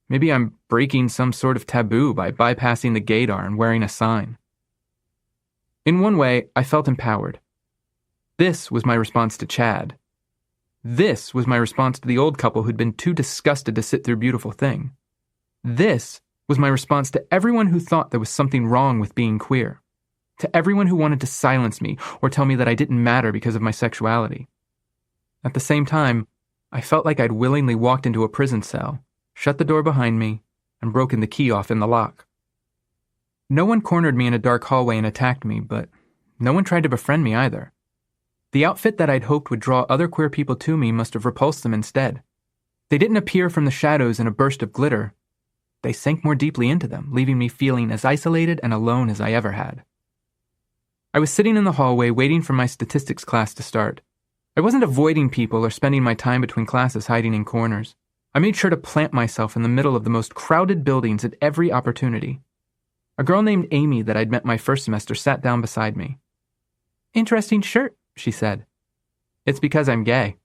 Maybe I'm breaking some sort of taboo by bypassing the gaydar and wearing a sign. In one way, I felt empowered. This was my response to Chad. This was my response to the old couple who'd been too disgusted to sit through Beautiful Thing. This was my response to everyone who thought there was something wrong with being queer. To everyone who wanted to silence me or tell me that I didn't matter because of my sexuality. At the same time, I felt like I'd willingly walked into a prison cell, shut the door behind me, and broken the key off in the lock. No one cornered me in a dark hallway and attacked me, but no one tried to befriend me either. The outfit that I'd hoped would draw other queer people to me must have repulsed them instead. They didn't appear from the shadows in a burst of glitter. They sank more deeply into them, leaving me feeling as isolated and alone as I ever had. I was sitting in the hallway waiting for my statistics class to start. I wasn't avoiding people or spending my time between classes hiding in corners. I made sure to plant myself in the middle of the most crowded buildings at every opportunity. A girl named Amy that I'd met my first semester sat down beside me. "Interesting shirt," she said. "It's because I'm gay."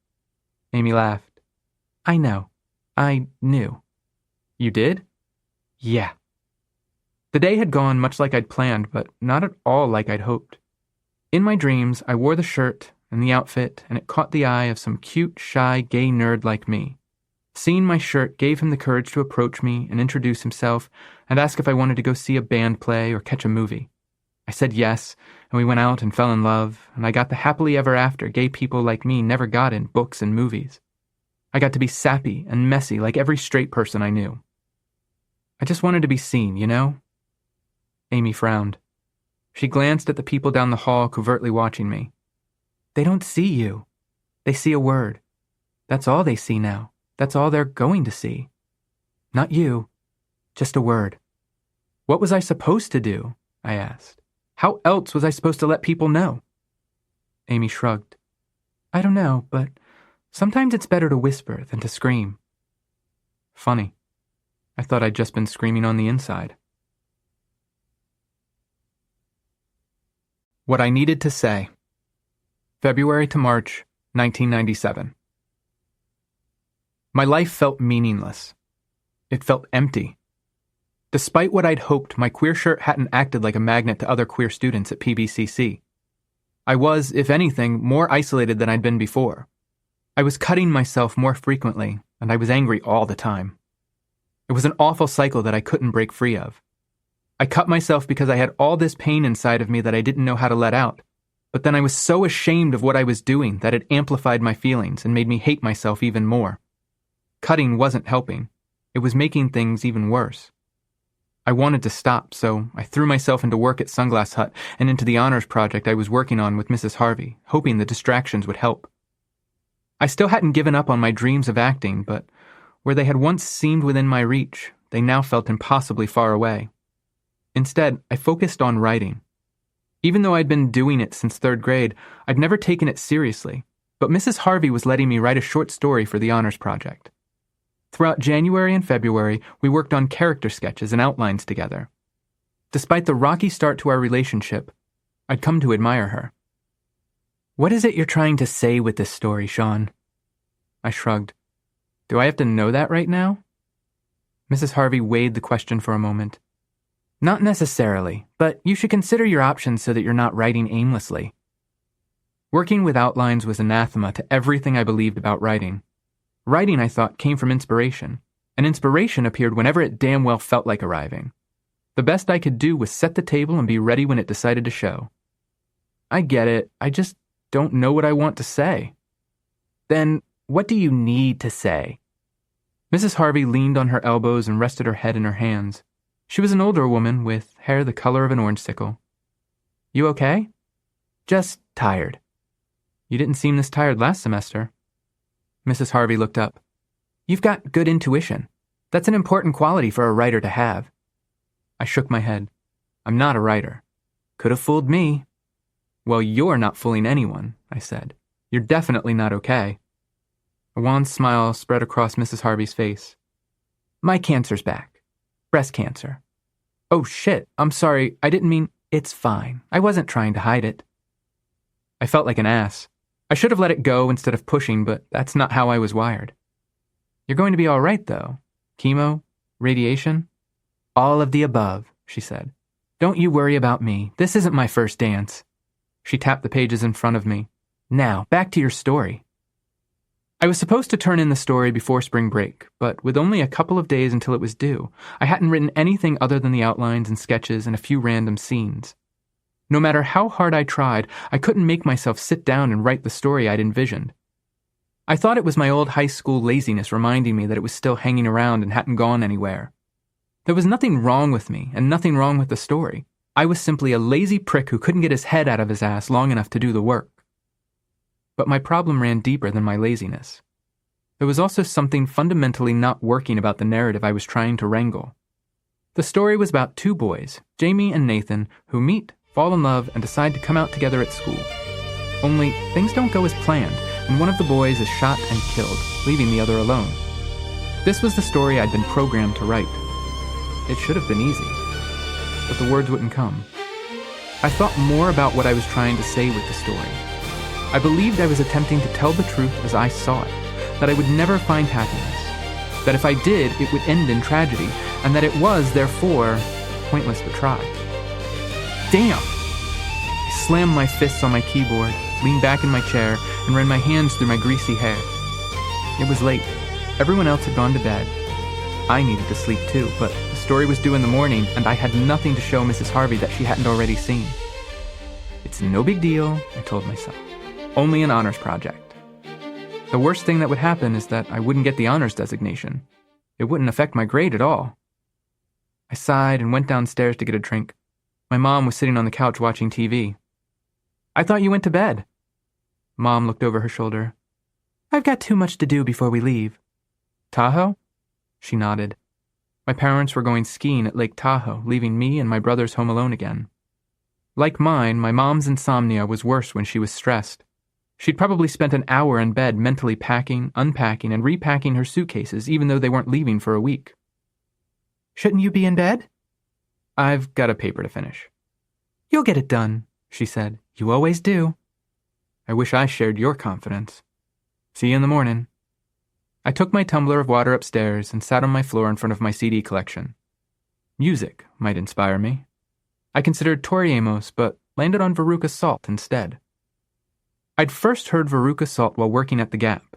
Amy laughed. "I know. I knew." "You did?" "Yeah." The day had gone much like I'd planned, but not at all like I'd hoped. In my dreams, I wore the shirt and the outfit, and it caught the eye of some cute, shy, gay nerd like me. Seeing my shirt gave him the courage to approach me and introduce himself and ask if I wanted to go see a band play or catch a movie. I said yes, and we went out and fell in love, and I got the happily ever after gay people like me never got in books and movies. I got to be sappy and messy like every straight person I knew. I just wanted to be seen, you know? Amy frowned. She glanced at the people down the hall covertly watching me. "They don't see you. They see a word. That's all they see now. That's all they're going to see. Not you. Just a word." "What was I supposed to do?" I asked. "How else was I supposed to let people know?" Amy shrugged. "I don't know, but sometimes it's better to whisper than to scream." Funny. I thought I'd just been screaming on the inside. What I needed to say. February to March, 1997. My life felt meaningless. It felt empty. Despite what I'd hoped, my queer shirt hadn't acted like a magnet to other queer students at PBCC. I was, if anything, more isolated than I'd been before. I was cutting myself more frequently, and I was angry all the time. It was an awful cycle that I couldn't break free of. I cut myself because I had all this pain inside of me that I didn't know how to let out, but then I was so ashamed of what I was doing that it amplified my feelings and made me hate myself even more. Cutting wasn't helping. It was making things even worse. I wanted to stop, so I threw myself into work at Sunglass Hut and into the honors project I was working on with Mrs. Harvey, hoping the distractions would help. I still hadn't given up on my dreams of acting, but where they had once seemed within my reach, they now felt impossibly far away. Instead, I focused on writing. Even though I'd been doing it since 3rd grade, I'd never taken it seriously, but Mrs. Harvey was letting me write a short story for the honors project. Throughout January and February, we worked on character sketches and outlines together. Despite the rocky start to our relationship, I'd come to admire her. "What is it you're trying to say with this story, Shaun?" I shrugged. "Do I have to know that right now?" Mrs. Harvey weighed the question for a moment. "Not necessarily, but you should consider your options so that you're not writing aimlessly." Working with outlines was anathema to everything I believed about writing. Writing, I thought, came from inspiration, and inspiration appeared whenever it damn well felt like arriving. The best I could do was set the table and be ready when it decided to show. "I get it, I just don't know what I want to say." "Then, what do you need to say?" Mrs. Harvey leaned on her elbows and rested her head in her hands. She was an older woman with hair the color of an orange sickle. "You okay?" "Just tired." "You didn't seem this tired last semester." Mrs. Harvey looked up. You've got good intuition. That's an important quality for a writer to have. I shook my head. I'm not a writer. Could have fooled me. Well, you're not fooling anyone, I said. You're definitely not okay. A wan smile spread across Mrs. Harvey's face. My cancer's back. Breast cancer. Oh shit, I'm sorry, I didn't mean... It's fine. I wasn't trying to hide it. I felt like an ass. I should have let it go instead of pushing, but that's not how I was wired. You're going to be all right, though. Chemo? Radiation? All of the above, she said. Don't you worry about me. This isn't my first dance. She tapped the pages in front of me. Now, back to your story. I was supposed to turn in the story before spring break, but with only a couple of days until it was due, I hadn't written anything other than the outlines and sketches and a few random scenes. No matter how hard I tried, I couldn't make myself sit down and write the story I'd envisioned. I thought it was my old high school laziness reminding me that it was still hanging around and hadn't gone anywhere. There was nothing wrong with me and nothing wrong with the story. I was simply a lazy prick who couldn't get his head out of his ass long enough to do the work. But my problem ran deeper than my laziness. There was also something fundamentally not working about the narrative I was trying to wrangle. The story was about two boys, Jamie and Nathan, who meet, fall in love, and decide to come out together at school. Only, things don't go as planned, and one of the boys is shot and killed, leaving the other alone. This was the story I'd been programmed to write. It should have been easy, but the words wouldn't come. I thought more about what I was trying to say with the story. I believed I was attempting to tell the truth as I saw it, that I would never find happiness, that if I did, it would end in tragedy, and that it was, therefore, pointless to try. Damn! I slammed my fists on my keyboard, leaned back in my chair, and ran my hands through my greasy hair. It was late. Everyone else had gone to bed. I needed to sleep too, but the story was due in the morning, and I had nothing to show Mrs. Harvey that she hadn't already seen. It's no big deal, I told myself. Only an honors project. The worst thing that would happen is that I wouldn't get the honors designation. It wouldn't affect my grade at all. I sighed and went downstairs to get a drink. My mom was sitting on the couch watching TV. I thought you went to bed. Mom looked over her shoulder. I've got too much to do before we leave. Tahoe? She nodded. My parents were going skiing at Lake Tahoe, leaving me and my brothers home alone again. Like mine, my mom's insomnia was worse when she was stressed. She'd probably spent an hour in bed mentally packing, unpacking, and repacking her suitcases, even though they weren't leaving for a week. Shouldn't you be in bed? I've got a paper to finish. You'll get it done, she said. You always do. I wish I shared your confidence. See you in the morning. I took my tumbler of water upstairs and sat on my floor in front of my CD collection. Music might inspire me. I considered Tori Amos, but landed on Veruca Salt instead. I'd first heard Veruca Salt while working at the Gap.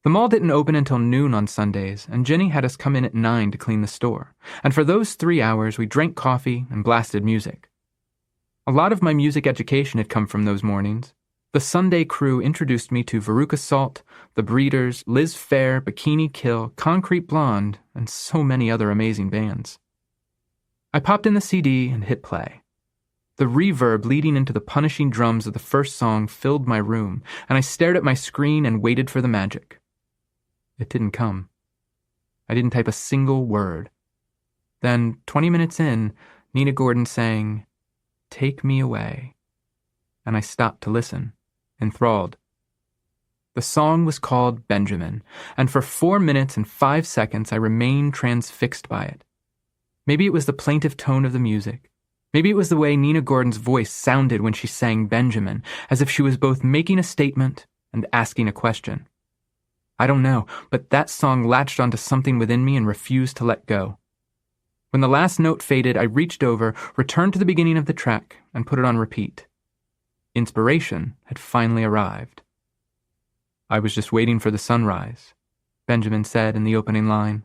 The mall didn't open until noon on Sundays, and Jenny had us come in at 9 to clean the store. And for those 3 hours, we drank coffee and blasted music. A lot of my music education had come from those mornings. The Sunday crew introduced me to Veruca Salt, The Breeders, Liz Phair, Bikini Kill, Concrete Blonde, and so many other amazing bands. I popped in the CD and hit play. The reverb leading into the punishing drums of the first song filled my room, and I stared at my screen and waited for the magic. It didn't come. I didn't type a single word. Then, 20 minutes in, Nina Gordon sang, "Take Me Away," and I stopped to listen, enthralled. The song was called Benjamin, and for 4 minutes and 5 seconds I remained transfixed by it. Maybe it was the plaintive tone of the music. Maybe it was the way Nina Gordon's voice sounded when she sang Benjamin, as if she was both making a statement and asking a question. I don't know, but that song latched onto something within me and refused to let go. When the last note faded, I reached over, returned to the beginning of the track, and put it on repeat. Inspiration had finally arrived. I was just waiting for the sunrise, Benjamin said in the opening line.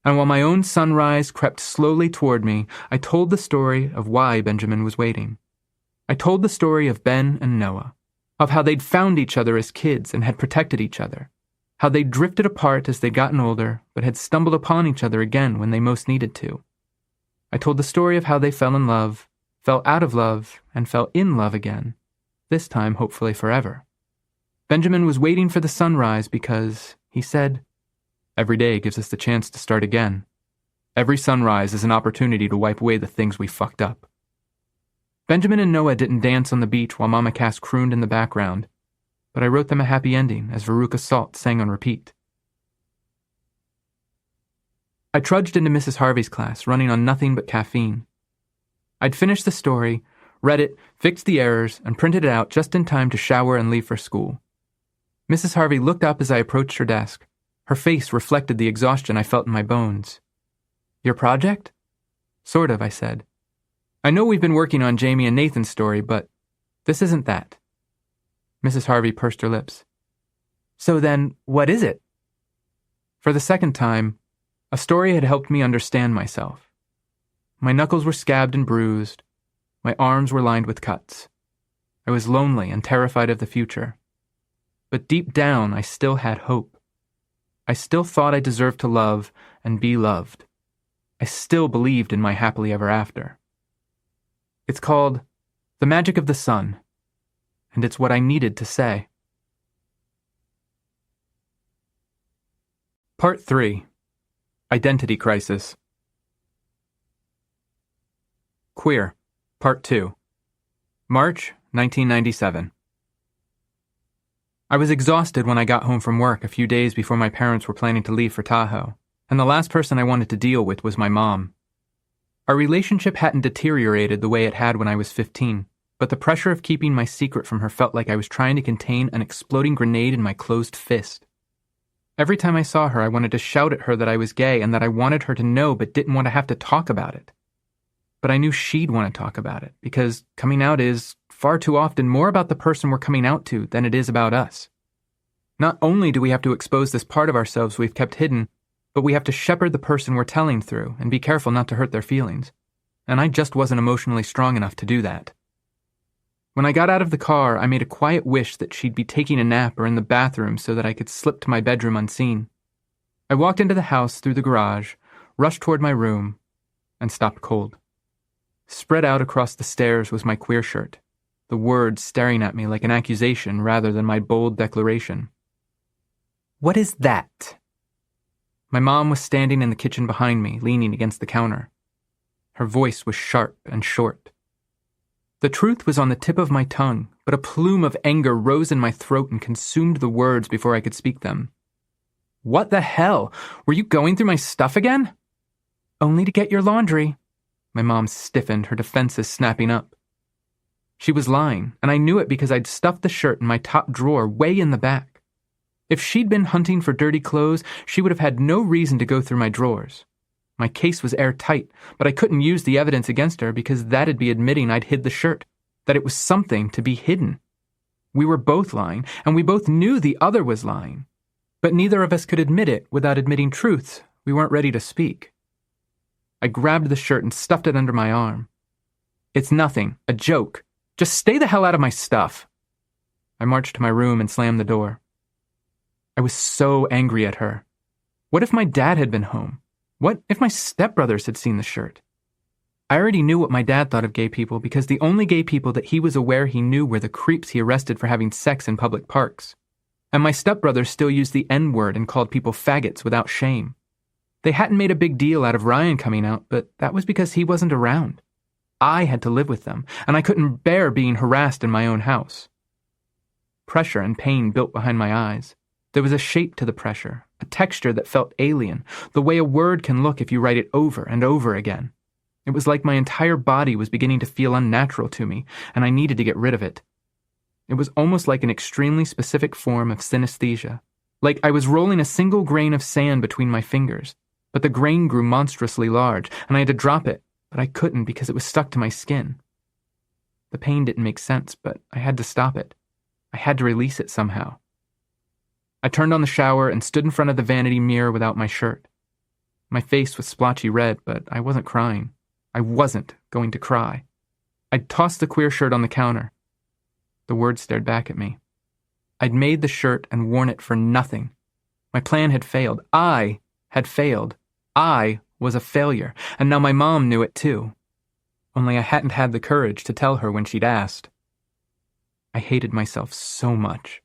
And while my own sunrise crept slowly toward me, I told the story of why Benjamin was waiting. I told the story of Ben and Noah, of how they'd found each other as kids and had protected each other, how they'd drifted apart as they'd gotten older, but had stumbled upon each other again when they most needed to. I told the story of how they fell in love, fell out of love, and fell in love again, this time hopefully forever. Benjamin was waiting for the sunrise because, he said, every day gives us the chance to start again. Every sunrise is an opportunity to wipe away the things we fucked up. Benjamin and Noah didn't dance on the beach while Mama Cass crooned in the background, but I wrote them a happy ending as Veruca Salt sang on repeat. I trudged into Mrs. Harvey's class, running on nothing but caffeine. I'd finished the story, read it, fixed the errors, and printed it out just in time to shower and leave for school. Mrs. Harvey looked up as I approached her desk. Her face reflected the exhaustion I felt in my bones. Your project? Sort of, I said. I know we've been working on Jamie and Nathan's story, but this isn't that. Mrs. Harvey pursed her lips. So then, what is it? For the second time, a story had helped me understand myself. My knuckles were scabbed and bruised. My arms were lined with cuts. I was lonely and terrified of the future. But deep down, I still had hope. I still thought I deserved to love and be loved. I still believed in my happily ever after. It's called The Magic of the Sun, and it's what I needed to say. Part 3. Identity Crisis. Queer, Part 2. March, 1997. I was exhausted when I got home from work a few days before my parents were planning to leave for Tahoe, and the last person I wanted to deal with was my mom. Our relationship hadn't deteriorated the way it had when I was 15, but the pressure of keeping my secret from her felt like I was trying to contain an exploding grenade in my closed fist. Every time I saw her, I wanted to shout at her that I was gay and that I wanted her to know but didn't want to have to talk about it. But I knew she'd want to talk about it, because coming out is, far too often, more about the person we're coming out to than it is about us. Not only do we have to expose this part of ourselves we've kept hidden, but we have to shepherd the person we're telling through and be careful not to hurt their feelings. And I just wasn't emotionally strong enough to do that. When I got out of the car, I made a quiet wish that she'd be taking a nap or in the bathroom so that I could slip to my bedroom unseen. I walked into the house through the garage, rushed toward my room, and stopped cold. Spread out across the stairs was my queer shirt, the words staring at me like an accusation rather than my bold declaration. What is that? My mom was standing in the kitchen behind me, leaning against the counter. Her voice was sharp and short. The truth was on the tip of my tongue, but a plume of anger rose in my throat and consumed the words before I could speak them. What the hell? Were you going through my stuff again? Only to get your laundry. My mom stiffened, her defenses snapping up. She was lying, and I knew it because I'd stuffed the shirt in my top drawer way in the back. If she'd been hunting for dirty clothes, she would have had no reason to go through my drawers. My case was airtight, but I couldn't use the evidence against her because that'd be admitting I'd hid the shirt, that it was something to be hidden. We were both lying, and we both knew the other was lying. But neither of us could admit it without admitting truths we weren't ready to speak. I grabbed the shirt and stuffed it under my arm. It's nothing, a joke. Just stay the hell out of my stuff. I marched to my room and slammed the door. I was so angry at her. What if my dad had been home? What if my stepbrothers had seen the shirt? I already knew what my dad thought of gay people because the only gay people that he was aware he knew were the creeps he arrested for having sex in public parks. And my stepbrothers still used the N-word and called people faggots without shame. They hadn't made a big deal out of Ryan coming out, but that was because he wasn't around. I had to live with them, and I couldn't bear being harassed in my own house. Pressure and pain built behind my eyes. There was a shape to the pressure, a texture that felt alien, the way a word can look if you write it over and over again. It was like my entire body was beginning to feel unnatural to me, and I needed to get rid of it. It was almost like an extremely specific form of synesthesia, like I was rolling a single grain of sand between my fingers, but the grain grew monstrously large, and I had to drop it, but I couldn't because it was stuck to my skin. The pain didn't make sense, but I had to stop it. I had to release it somehow. I turned on the shower and stood in front of the vanity mirror without my shirt. My face was splotchy red, but I wasn't crying. I wasn't going to cry. I'd tossed the queer shirt on the counter. The words stared back at me. I'd made the shirt and worn it for nothing. My plan had failed. I had failed. I was a failure, and now my mom knew it too. Only I hadn't had the courage to tell her when she'd asked. I hated myself so much.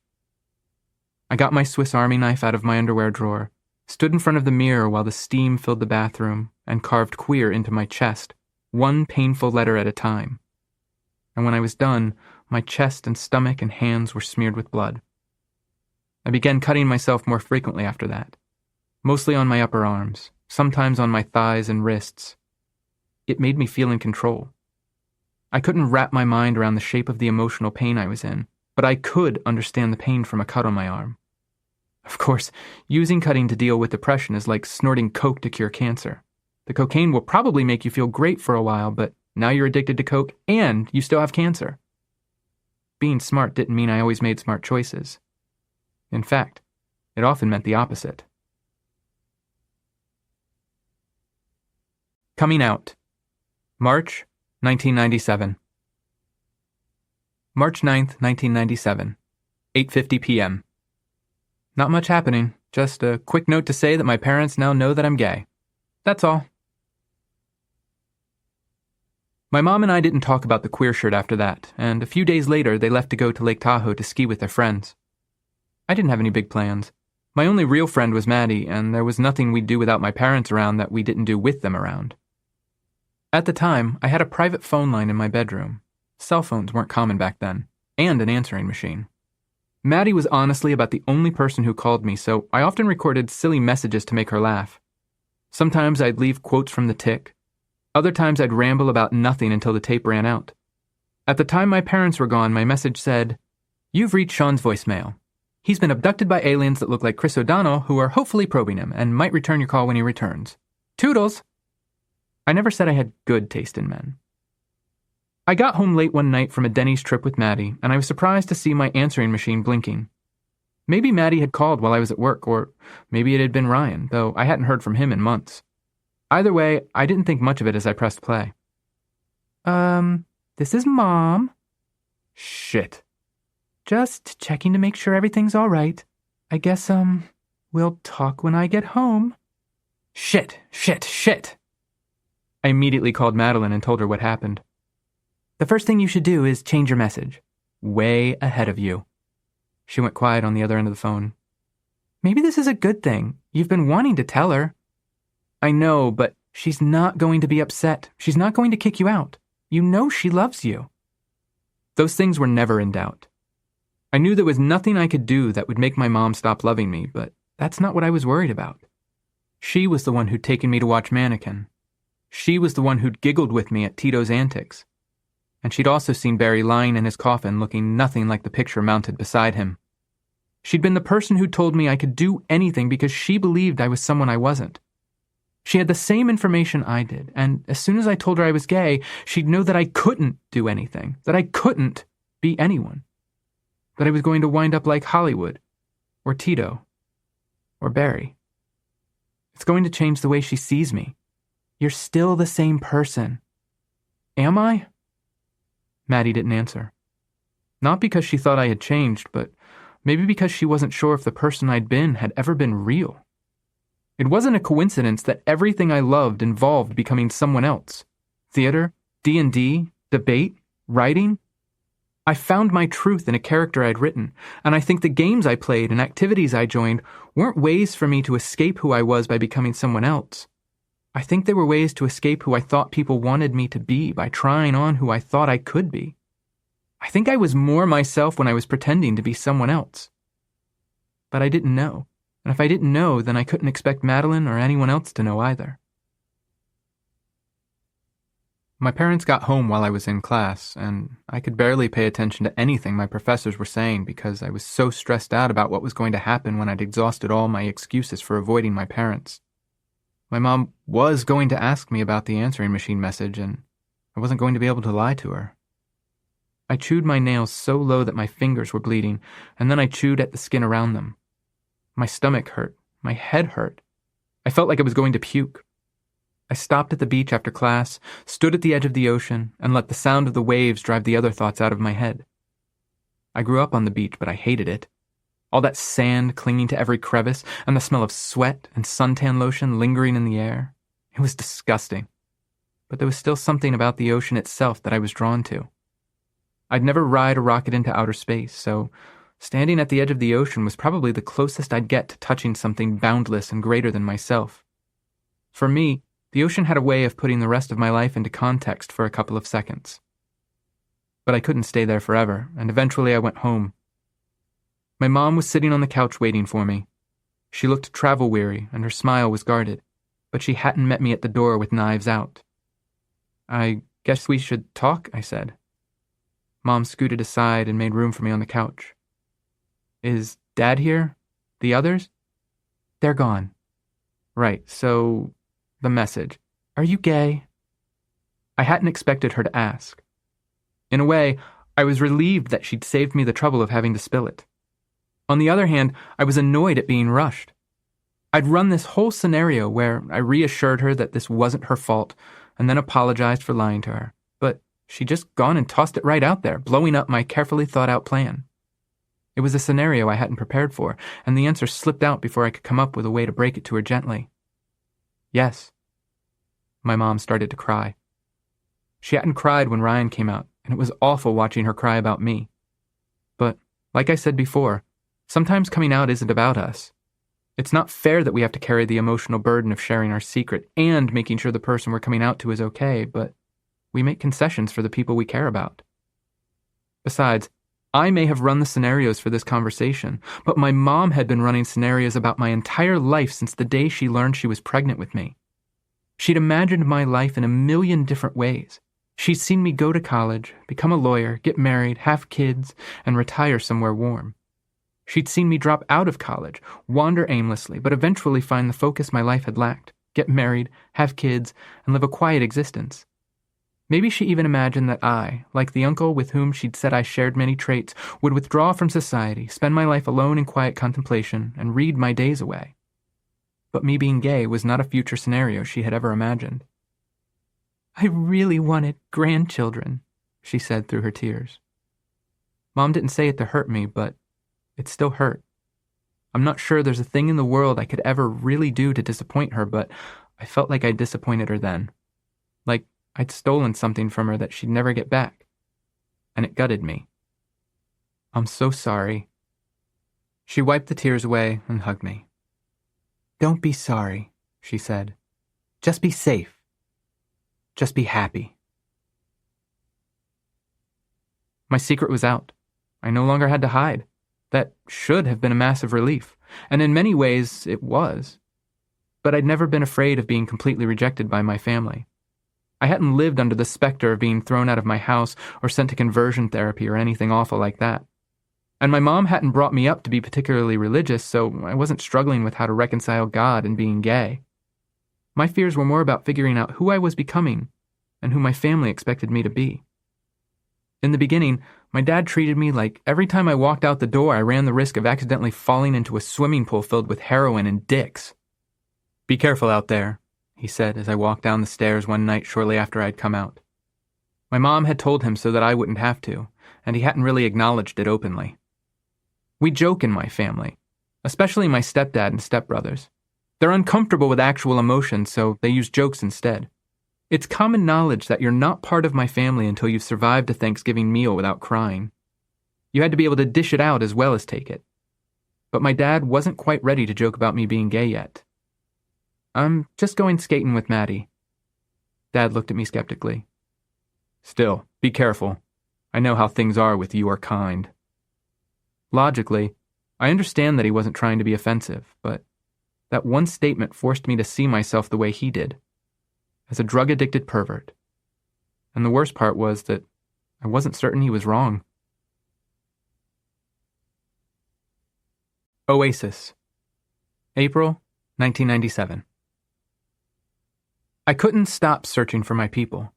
I got my Swiss Army knife out of my underwear drawer, stood in front of the mirror while the steam filled the bathroom, and carved queer into my chest, one painful letter at a time. And when I was done, my chest and stomach and hands were smeared with blood. I began cutting myself more frequently after that, mostly on my upper arms, sometimes on my thighs and wrists. It made me feel in control. I couldn't wrap my mind around the shape of the emotional pain I was in, but I could understand the pain from a cut on my arm. Of course, using cutting to deal with depression is like snorting coke to cure cancer. The cocaine will probably make you feel great for a while, but now you're addicted to coke and you still have cancer. Being smart didn't mean I always made smart choices. In fact, it often meant the opposite. Coming out. March 1997. March 9th, 1997, 8:50 p.m. Not much happening, just a quick note to say that my parents now know that I'm gay. That's all. My mom and I didn't talk about the queer shirt after that, and a few days later they left to go to Lake Tahoe to ski with their friends. I didn't have any big plans. My only real friend was Maddie, and there was nothing we'd do without my parents around that we didn't do with them around. At the time, I had a private phone line in my bedroom. Cell phones weren't common back then, and an answering machine. Maddie was honestly about the only person who called me, so I often recorded silly messages to make her laugh. Sometimes I'd leave quotes from The Tick. Other times I'd ramble about nothing until the tape ran out. At the time my parents were gone, my message said, "You've reached Shaun's voicemail. He's been abducted by aliens that look like Chris O'Donnell who are hopefully probing him and might return your call when he returns. Toodles!" I never said I had good taste in men. I got home late one night from a Denny's trip with Maddie, and I was surprised to see my answering machine blinking. Maybe Maddie had called while I was at work, or maybe it had been Ryan, though I hadn't heard from him in months. Either way, I didn't think much of it as I pressed play. This is Mom. Shit. Just checking to make sure everything's all right. I guess, we'll talk when I get home. Shit. I immediately called Madeline and told her what happened. The first thing you should do is change your message. Way ahead of you. She went quiet on the other end of the phone. Maybe this is a good thing. You've been wanting to tell her. I know, but she's not going to be upset. She's not going to kick you out. You know she loves you. Those things were never in doubt. I knew there was nothing I could do that would make my mom stop loving me, but that's not what I was worried about. She was the one who'd taken me to watch Mannequin. She was the one who'd giggled with me at Tito's antics. And she'd also seen Barry lying in his coffin looking nothing like the picture mounted beside him. She'd been the person who told me I could do anything because she believed I was someone I wasn't. She had the same information I did, and as soon as I told her I was gay, she'd know that I couldn't do anything, that I couldn't be anyone, that I was going to wind up like Hollywood, or Tito, or Barry. It's going to change the way she sees me. You're still the same person. Am I? Maddie didn't answer. Not because she thought I had changed, but maybe because she wasn't sure if the person I'd been had ever been real. It wasn't a coincidence that everything I loved involved becoming someone else. Theater, D&D, debate, writing. I found my truth in a character I'd written, and I think the games I played and activities I joined weren't ways for me to escape who I was by becoming someone else. I think they were ways to escape who I thought people wanted me to be by trying on who I thought I could be. I think I was more myself when I was pretending to be someone else. But I didn't know. And if I didn't know, then I couldn't expect Madeline or anyone else to know either. My parents got home while I was in class, and I could barely pay attention to anything my professors were saying because I was so stressed out about what was going to happen when I'd exhausted all my excuses for avoiding my parents. My mom was going to ask me about the answering machine message, and I wasn't going to be able to lie to her. I chewed my nails so low that my fingers were bleeding, and then I chewed at the skin around them. My stomach hurt. My head hurt. I felt like I was going to puke. I stopped at the beach after class, stood at the edge of the ocean, and let the sound of the waves drive the other thoughts out of my head. I grew up on the beach, but I hated it. All that sand clinging to every crevice, and the smell of sweat and suntan lotion lingering in the air. It was disgusting. But there was still something about the ocean itself that I was drawn to. I'd never ride a rocket into outer space, so Standing at the edge of the ocean was probably the closest I'd get to touching something boundless and greater than myself. For me, the ocean had a way of putting the rest of my life into context for a couple of seconds. But I couldn't stay there forever, and eventually I went home. My mom was sitting on the couch waiting for me. She looked travel-weary, and her smile was guarded, but she hadn't met me at the door with knives out. "I guess we should talk," I said. Mom scooted aside and made room for me on the couch. "Is Dad here? The others?" "They're gone." "Right, so the message. Are you gay?" I hadn't expected her to ask. In a way, I was relieved that she'd saved me the trouble of having to spill it. On the other hand, I was annoyed at being rushed. I'd run this whole scenario where I reassured her that this wasn't her fault and then apologized for lying to her, but she'd just gone and tossed it right out there, blowing up my carefully thought-out plan. It was a scenario I hadn't prepared for, and the answer slipped out before I could come up with a way to break it to her gently. "Yes." My mom started to cry. She hadn't cried when Ryan came out, and it was awful watching her cry about me. But, like I said before, sometimes coming out isn't about us. It's not fair that we have to carry the emotional burden of sharing our secret and making sure the person we're coming out to is okay, but we make concessions for the people we care about. Besides, I may have run the scenarios for this conversation, but my mom had been running scenarios about my entire life since the day she learned she was pregnant with me. She'd imagined my life in a million different ways. She'd seen me go to college, become a lawyer, get married, have kids, and retire somewhere warm. She'd seen me drop out of college, wander aimlessly, but eventually find the focus my life had lacked, get married, have kids, and live a quiet existence. Maybe she even imagined that I, like the uncle with whom she'd said I shared many traits, would withdraw from society, spend my life alone in quiet contemplation, and read my days away. But me being gay was not a future scenario she had ever imagined. "I really wanted grandchildren," she said through her tears. Mom didn't say it to hurt me, but it still hurt. I'm not sure there's a thing in the world I could ever really do to disappoint her, but I felt like I disappointed her then. Like I'd stolen something from her that she'd never get back. And it gutted me. "I'm so sorry." She wiped the tears away and hugged me. "Don't be sorry," she said. "Just be safe. Just be happy." My secret was out. I no longer had to hide. That should have been a massive relief, and in many ways it was. But I'd never been afraid of being completely rejected by my family. I hadn't lived under the specter of being thrown out of my house or sent to conversion therapy or anything awful like that. And my mom hadn't brought me up to be particularly religious, so I wasn't struggling with how to reconcile God and being gay. My fears were more about figuring out who I was becoming and who my family expected me to be. In the beginning, my dad treated me like every time I walked out the door, I ran the risk of accidentally falling into a swimming pool filled with heroin and dicks. "Be careful out there," he said as I walked down the stairs one night shortly after I'd come out. My mom had told him so that I wouldn't have to, and he hadn't really acknowledged it openly. We joke in my family, especially my stepdad and stepbrothers. They're uncomfortable with actual emotions, so they use jokes instead. It's common knowledge that you're not part of my family until you've survived a Thanksgiving meal without crying. You had to be able to dish it out as well as take it. But my dad wasn't quite ready to joke about me being gay yet. "I'm just going skating with Maddie." Dad looked at me skeptically. "Still, be careful. I know how things are with your kind." Logically, I understand that he wasn't trying to be offensive, but that one statement forced me to see myself the way he did, as a drug-addicted pervert. And the worst part was that I wasn't certain he was wrong. Oasis, April 1997. I couldn't stop searching for my people,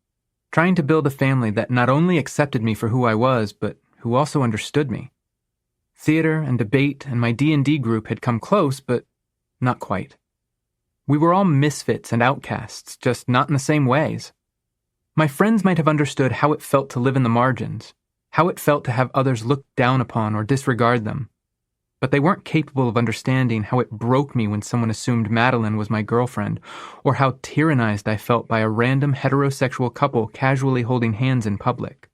trying to build a family that not only accepted me for who I was, but who also understood me. Theater and debate and my D&D group had come close, but not quite. We were all misfits and outcasts, just not in the same ways. My friends might have understood how it felt to live in the margins, how it felt to have others look down upon or disregard them. But they weren't capable of understanding how it broke me when someone assumed Madeline was my girlfriend, or how tyrannized I felt by a random heterosexual couple casually holding hands in public.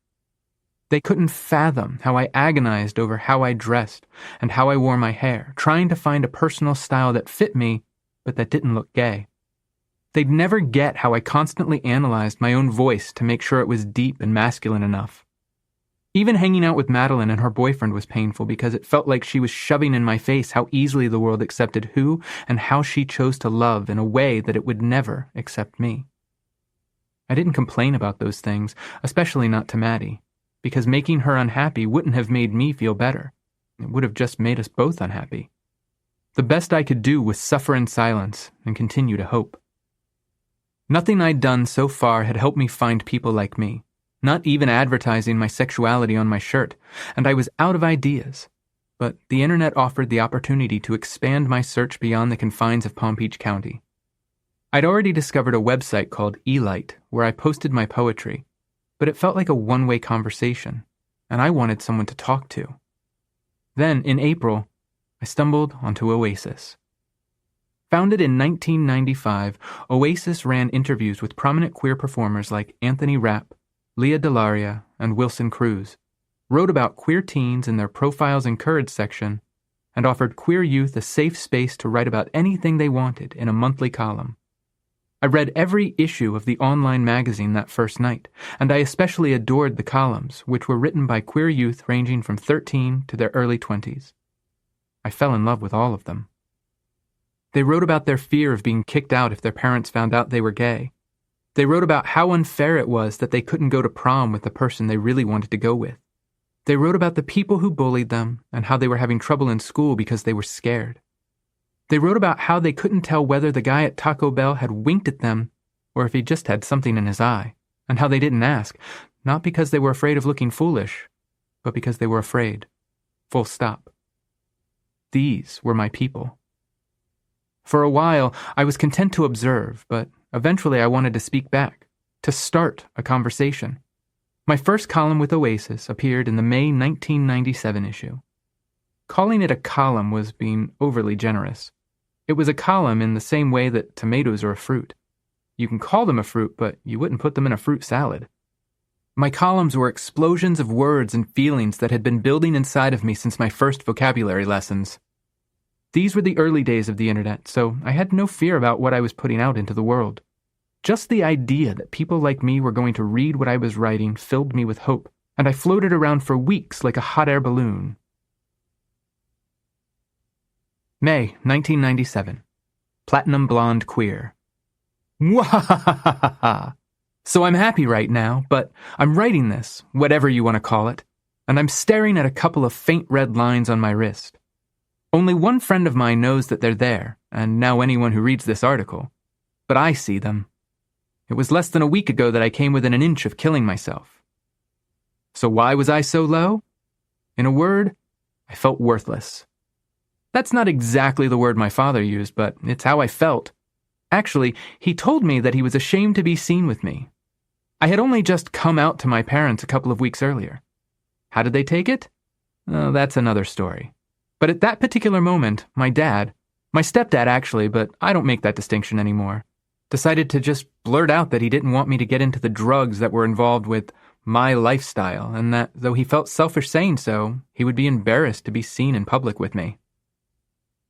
They couldn't fathom how I agonized over how I dressed and how I wore my hair, trying to find a personal style that fit me, but that didn't look gay. They'd never get how I constantly analyzed my own voice to make sure it was deep and masculine enough. Even hanging out with Madeline and her boyfriend was painful because it felt like she was shoving in my face how easily the world accepted who and how she chose to love in a way that it would never accept me. I didn't complain about those things, especially not to Maddie, because making her unhappy wouldn't have made me feel better. It would have just made us both unhappy. The best I could do was suffer in silence and continue to hope. Nothing I'd done so far had helped me find people like me, not even advertising my sexuality on my shirt, and I was out of ideas. But the internet offered the opportunity to expand my search beyond the confines of Palm Beach County. I'd already discovered a website called eLight where I posted my poetry, but it felt like a one-way conversation, and I wanted someone to talk to. Then, in April, I stumbled onto Oasis. Founded in 1995, Oasis ran interviews with prominent queer performers like Anthony Rapp, Leah Delaria, and Wilson Cruz, wrote about queer teens in their Profiles Encouraged section, and offered queer youth a safe space to write about anything they wanted in a monthly column. I read every issue of the online magazine that first night, and I especially adored the columns, which were written by queer youth ranging from 13 to their early 20s. I fell in love with all of them. They wrote about their fear of being kicked out if their parents found out they were gay. They wrote about how unfair it was that they couldn't go to prom with the person they really wanted to go with. They wrote about the people who bullied them and how they were having trouble in school because they were scared. They wrote about how they couldn't tell whether the guy at Taco Bell had winked at them or if he just had something in his eye, and how they didn't ask, not because they were afraid of looking foolish, but because they were afraid. Full stop. These were my people. For a while, I was content to observe, but eventually I wanted to speak back, to start a conversation. My first column with Oasis appeared in the May 1997 issue. Calling it a column was being overly generous. It was a column in the same way that tomatoes are a fruit. You can call them a fruit, but you wouldn't put them in a fruit salad. My columns were explosions of words and feelings that had been building inside of me since my first vocabulary lessons. These were the early days of the internet, so I had no fear about what I was putting out into the world. Just the idea that people like me were going to read what I was writing filled me with hope, and I floated around for weeks like a hot air balloon. May 1997. Platinum Blonde Queer. Mwahahaha! So I'm happy right now, but I'm writing this, whatever you want to call it, and I'm staring at a couple of faint red lines on my wrist. Only one friend of mine knows that they're there, and now anyone who reads this article. But I see them. It was less than a week ago that I came within an inch of killing myself. So why was I so low? In a word, I felt worthless. That's not exactly the word my father used, but it's how I felt. Actually, he told me that he was ashamed to be seen with me. I had only just come out to my parents a couple of weeks earlier. How did they take it? Oh, that's another story. But at that particular moment, my stepdad actually, but I don't make that distinction anymore, decided to just blurt out that he didn't want me to get into the drugs that were involved with my lifestyle, and that though he felt selfish saying so, he would be embarrassed to be seen in public with me.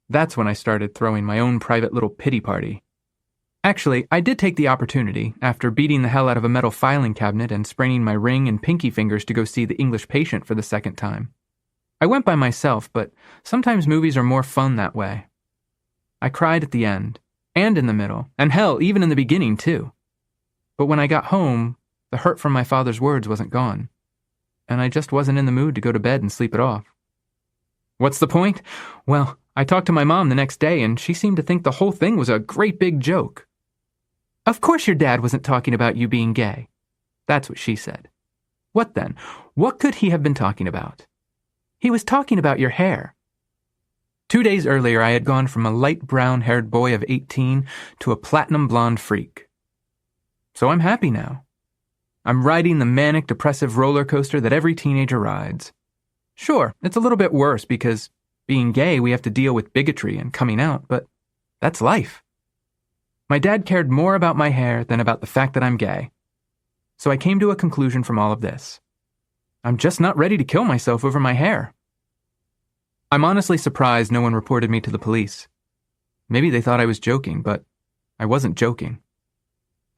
That's when I started throwing my own private little pity party. Actually, I did take the opportunity, after beating the hell out of a metal filing cabinet and spraining my ring and pinky fingers to go see The English Patient for the second time. I went by myself, but sometimes movies are more fun that way. I cried at the end, and in the middle, and hell, even in the beginning, too. But when I got home, the hurt from my father's words wasn't gone, and I just wasn't in the mood to go to bed and sleep it off. What's the point? Well, I talked to my mom the next day, and she seemed to think the whole thing was a great big joke. Of course your dad wasn't talking about you being gay. That's what she said. What then? What could he have been talking about? He was talking about your hair. 2 days earlier, I had gone from a light brown-haired boy of 18 to a platinum blonde freak. So I'm happy now. I'm riding the manic, depressive roller coaster that every teenager rides. Sure, it's a little bit worse because being gay, we have to deal with bigotry and coming out, but that's life. My dad cared more about my hair than about the fact that I'm gay. So I came to a conclusion from all of this. I'm just not ready to kill myself over my hair. I'm honestly surprised no one reported me to the police. Maybe they thought I was joking, but I wasn't joking.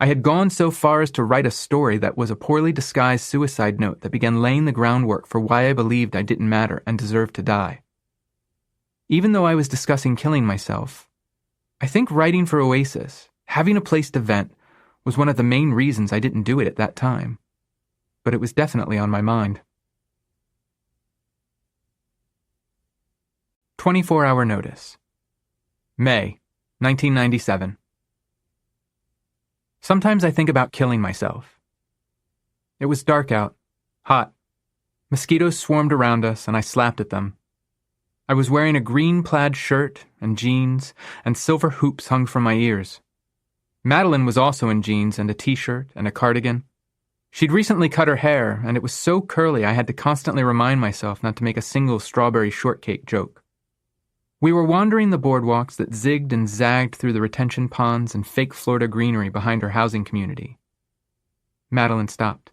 I had gone so far as to write a story that was a poorly disguised suicide note that began laying the groundwork for why I believed I didn't matter and deserved to die. Even though I was discussing killing myself, I think writing for Oasis, having a place to vent, was one of the main reasons I didn't do it at that time. But it was definitely on my mind. 24-hour notice. May, 1997. Sometimes I think about killing myself. It was dark out, hot. Mosquitoes swarmed around us, and I slapped at them. I was wearing a green plaid shirt and jeans, and silver hoops hung from my ears. Madeline was also in jeans and a t-shirt and a cardigan. She'd recently cut her hair, and it was so curly I had to constantly remind myself not to make a single strawberry shortcake joke. We were wandering the boardwalks that zigged and zagged through the retention ponds and fake Florida greenery behind her housing community. Madeline stopped.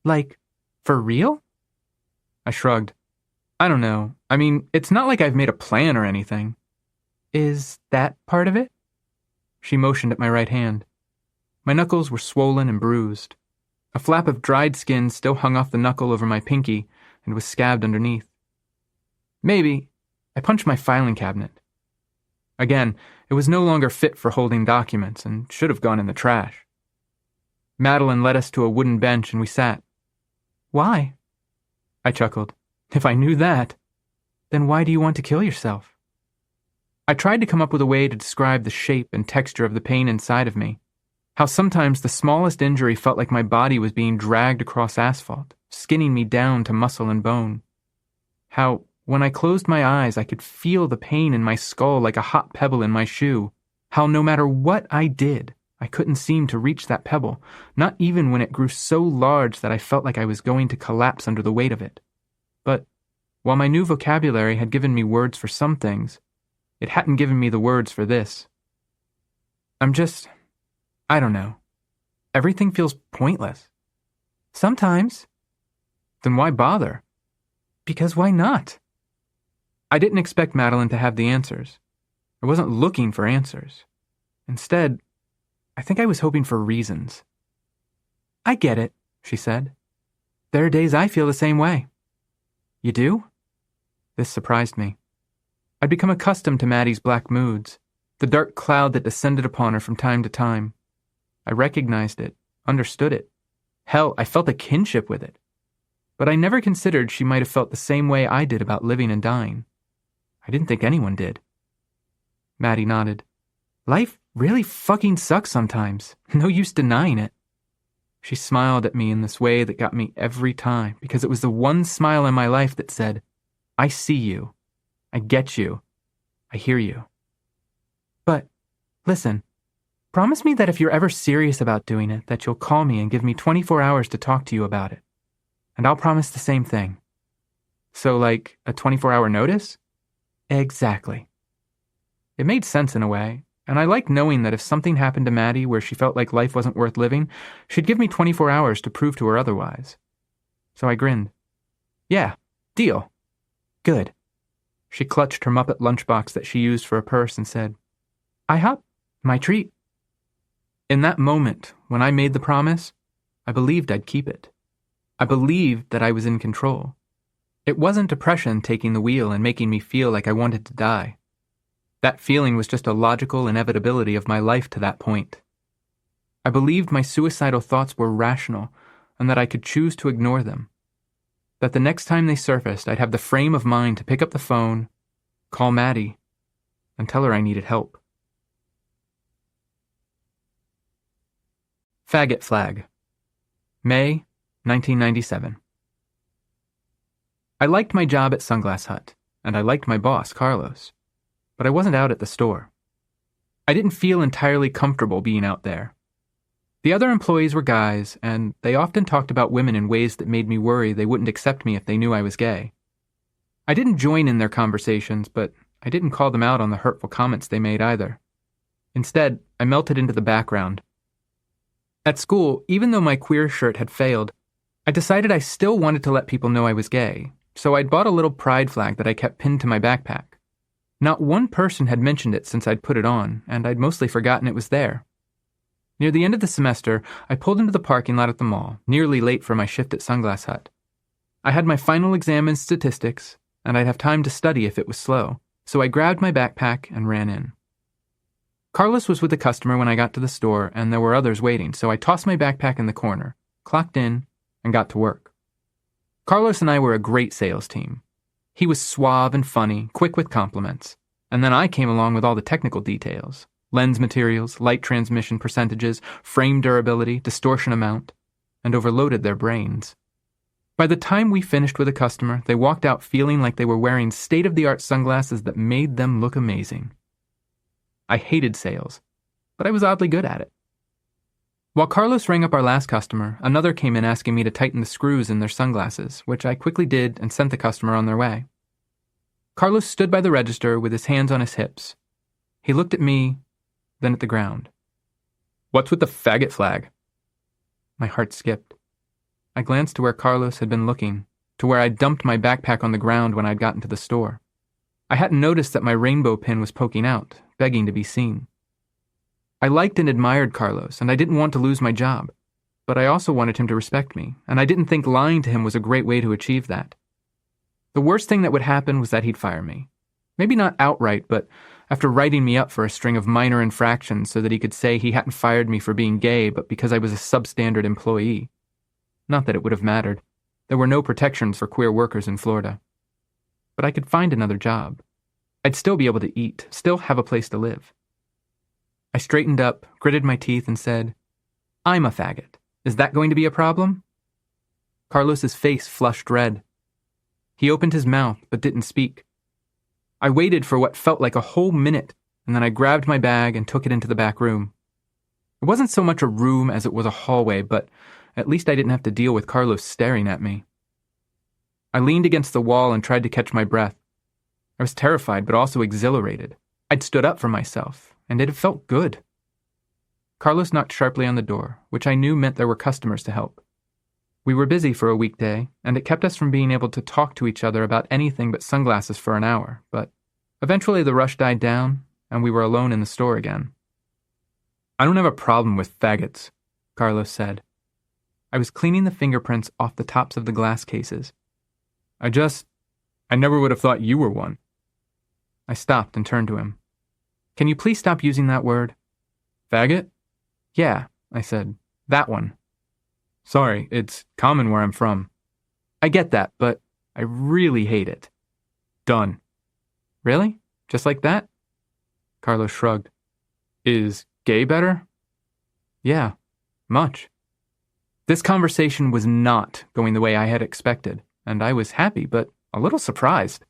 Like, for real? I shrugged. I don't know. I mean, it's not like I've made a plan or anything. Is that part of it? She motioned at my right hand. My knuckles were swollen and bruised. A flap of dried skin still hung off the knuckle over my pinky and was scabbed underneath. Maybe. I punched my filing cabinet. Again, it was no longer fit for holding documents and should have gone in the trash. Madeline led us to a wooden bench and we sat. Why? I chuckled. If I knew that, then why do you want to kill yourself? I tried to come up with a way to describe the shape and texture of the pain inside of me. How sometimes the smallest injury felt like my body was being dragged across asphalt, skinning me down to muscle and bone. How, when I closed my eyes, I could feel the pain in my skull like a hot pebble in my shoe. How no matter what I did, I couldn't seem to reach that pebble, not even when it grew so large that I felt like I was going to collapse under the weight of it. But while my new vocabulary had given me words for some things, it hadn't given me the words for this. I don't know. Everything feels pointless. Sometimes. Then why bother? Because why not? I didn't expect Madeline to have the answers. I wasn't looking for answers. Instead, I think I was hoping for reasons. I get it, she said. There are days I feel the same way. You do? This surprised me. I'd become accustomed to Maddie's black moods, the dark cloud that descended upon her from time to time. I recognized it, understood it. Hell, I felt a kinship with it. But I never considered she might have felt the same way I did about living and dying. I didn't think anyone did. Maddie nodded. Life really fucking sucks sometimes. No use denying it. She smiled at me in this way that got me every time, because it was the one smile in my life that said, I see you. I get you. I hear you. But, listen, promise me that if you're ever serious about doing it, that you'll call me and give me 24 hours to talk to you about it. And I'll promise the same thing. So, like, a 24-hour notice? Exactly. It made sense in a way, and I liked knowing that if something happened to Maddie where she felt like life wasn't worth living, she'd give me 24 hours to prove to her otherwise. So I grinned. Yeah, deal. Good. She clutched her Muppet lunchbox that she used for a purse and said, IHOP, my treat. In that moment, when I made the promise, I believed I'd keep it. I believed that I was in control. It wasn't depression taking the wheel and making me feel like I wanted to die. That feeling was just a logical inevitability of my life to that point. I believed my suicidal thoughts were rational and that I could choose to ignore them. That the next time they surfaced, I'd have the frame of mind to pick up the phone, call Maddie, and tell her I needed help. Faggot Flag. May, 1997. I liked my job at Sunglass Hut, and I liked my boss, Carlos, but I wasn't out at the store. I didn't feel entirely comfortable being out there. The other employees were guys, and they often talked about women in ways that made me worry they wouldn't accept me if they knew I was gay. I didn't join in their conversations, but I didn't call them out on the hurtful comments they made either. Instead, I melted into the background. At school, even though my queer shirt had failed, I decided I still wanted to let people know I was gay, so I'd bought a little pride flag that I kept pinned to my backpack. Not one person had mentioned it since I'd put it on, and I'd mostly forgotten it was there. Near the end of the semester, I pulled into the parking lot at the mall, nearly late for my shift at Sunglass Hut. I had my final exam in statistics, and I'd have time to study if it was slow, so I grabbed my backpack and ran in. Carlos was with a customer when I got to the store, and there were others waiting, so I tossed my backpack in the corner, clocked in, and got to work. Carlos and I were a great sales team. He was suave and funny, quick with compliments, and then I came along with all the technical details: lens materials, light transmission percentages, frame durability, distortion amount, and overloaded their brains. By the time we finished with a customer, they walked out feeling like they were wearing state-of-the-art sunglasses that made them look amazing. I hated sales, but I was oddly good at it. While Carlos rang up our last customer, another came in asking me to tighten the screws in their sunglasses, which I quickly did and sent the customer on their way. Carlos stood by the register with his hands on his hips. He looked at me, then at the ground. "What's with the faggot flag?" My heart skipped. I glanced to where Carlos had been looking, to where I'd dumped my backpack on the ground when I'd gotten to the store. I hadn't noticed that my rainbow pin was poking out, begging to be seen. I liked and admired Carlos, and I didn't want to lose my job, but I also wanted him to respect me, and I didn't think lying to him was a great way to achieve that. The worst thing that would happen was that he'd fire me. Maybe not outright, but after writing me up for a string of minor infractions so that he could say he hadn't fired me for being gay, but because I was a substandard employee. Not that it would have mattered. There were no protections for queer workers in Florida. But I could find another job. I'd still be able to eat, still have a place to live. I straightened up, gritted my teeth, and said, "I'm a faggot. Is that going to be a problem?" Carlos's face flushed red. He opened his mouth, but didn't speak. I waited for what felt like a whole minute, and then I grabbed my bag and took it into the back room. It wasn't so much a room as it was a hallway, but at least I didn't have to deal with Carlos staring at me. I leaned against the wall and tried to catch my breath. I was terrified, but also exhilarated. I'd stood up for myself, and it had felt good. Carlos knocked sharply on the door, which I knew meant there were customers to help. We were busy for a weekday, and it kept us from being able to talk to each other about anything but sunglasses for an hour, but eventually the rush died down, and we were alone in the store again. "I don't have a problem with faggots," Carlos said. I was cleaning the fingerprints off the tops of the glass cases. I never would have thought you were one." I stopped and turned to him. "Can you please stop using that word?" "Faggot?" "Yeah," I said. "That one." "Sorry, it's common where I'm from." "I get that, but I really hate it." "Done." "Really? Just like that?" Carlos shrugged. "Is gay better?" "Yeah, much." This conversation was not going the way I had expected, and I was happy, but a little surprised.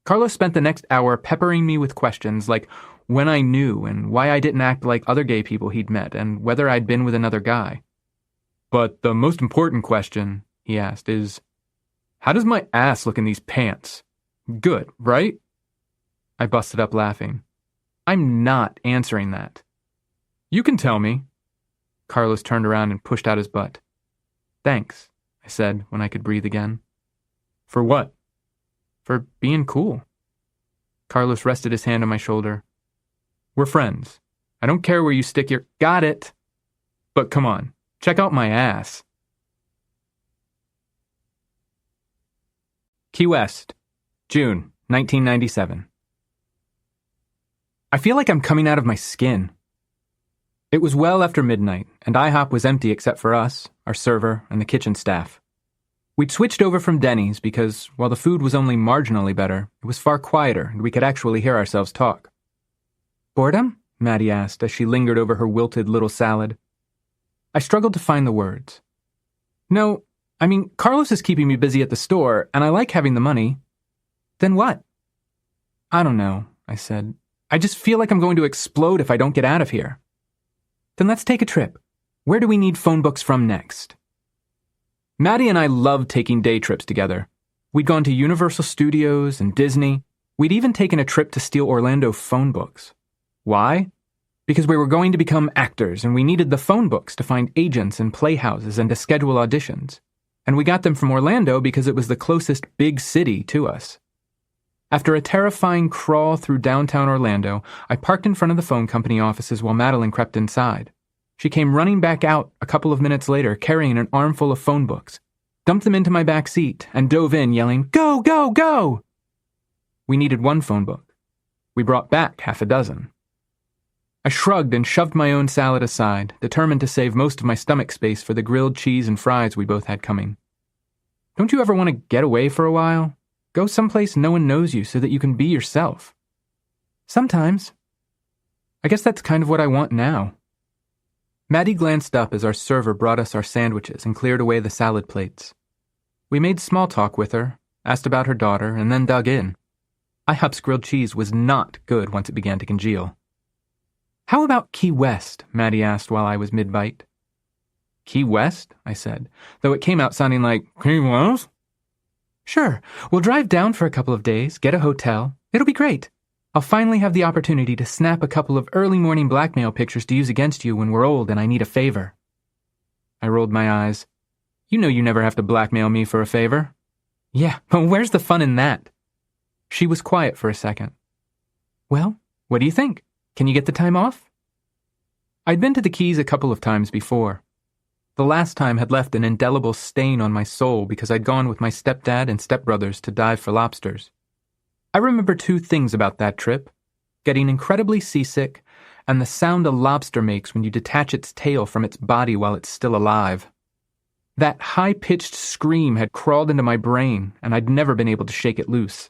Carlos spent the next hour peppering me with questions like when I knew and why I didn't act like other gay people he'd met and whether I'd been with another guy. "But the most important question," he asked, is, "how does my ass look in these pants? Good, right?" I busted up laughing. "I'm not answering that." "You can tell me." Carlos turned around and pushed out his butt. "Thanks," I said when I could breathe again. "For what?" "For being cool." Carlos rested his hand on my shoulder. "We're friends. I don't care where you stick your—" "Got it. But come on, check out my ass." Key West, June, 1997. I feel like I'm coming out of my skin. It was well after midnight, and IHOP was empty except for us, our server, and the kitchen staff. We'd switched over from Denny's because, while the food was only marginally better, it was far quieter and we could actually hear ourselves talk. "Boredom?" Maddie asked as she lingered over her wilted little salad. I struggled to find the words. "No, I mean, Carlos is keeping me busy at the store, and I like having the money." "Then what?" "I don't know," I said. "I just feel like I'm going to explode if I don't get out of here." "Then let's take a trip. Where do we need phone books from next?" Maddie and I loved taking day trips together. We'd gone to Universal Studios and Disney. We'd even taken a trip to steal Orlando phone books. Why? Because we were going to become actors and we needed the phone books to find agents and playhouses and to schedule auditions. And we got them from Orlando because it was the closest big city to us. After a terrifying crawl through downtown Orlando, I parked in front of the phone company offices while Madeline crept inside. She came running back out a couple of minutes later, carrying an armful of phone books, dumped them into my back seat, and dove in, yelling, "Go, go, go!" We needed one phone book. We brought back half a dozen. I shrugged and shoved my own salad aside, determined to save most of my stomach space for the grilled cheese and fries we both had coming. Don't you ever want to get away for a while? Go someplace no one knows you so that you can be yourself. Sometimes. I guess that's kind of what I want now. Maddie glanced up as our server brought us our sandwiches and cleared away the salad plates. We made small talk with her, asked about her daughter, and then dug in. IHOP's grilled cheese was not good once it began to congeal. "How about Key West?" Maddie asked while I was mid-bite. "Key West?" I said, though it came out sounding like, "Key West?" "Sure. We'll drive down for a couple of days, get a hotel. It'll be great. I'll finally have the opportunity to snap a couple of early morning blackmail pictures to use against you when we're old and I need a favor." I rolled my eyes. "You know you never have to blackmail me for a favor." "Yeah, but where's the fun in that?" She was quiet for a second. "Well, what do you think? Can you get the time off?" I'd been to the Keys a couple of times before. The last time had left an indelible stain on my soul because I'd gone with my stepdad and stepbrothers to dive for lobsters. I remember two things about that trip: getting incredibly seasick and the sound a lobster makes when you detach its tail from its body while it's still alive. That high-pitched scream had crawled into my brain, and I'd never been able to shake it loose.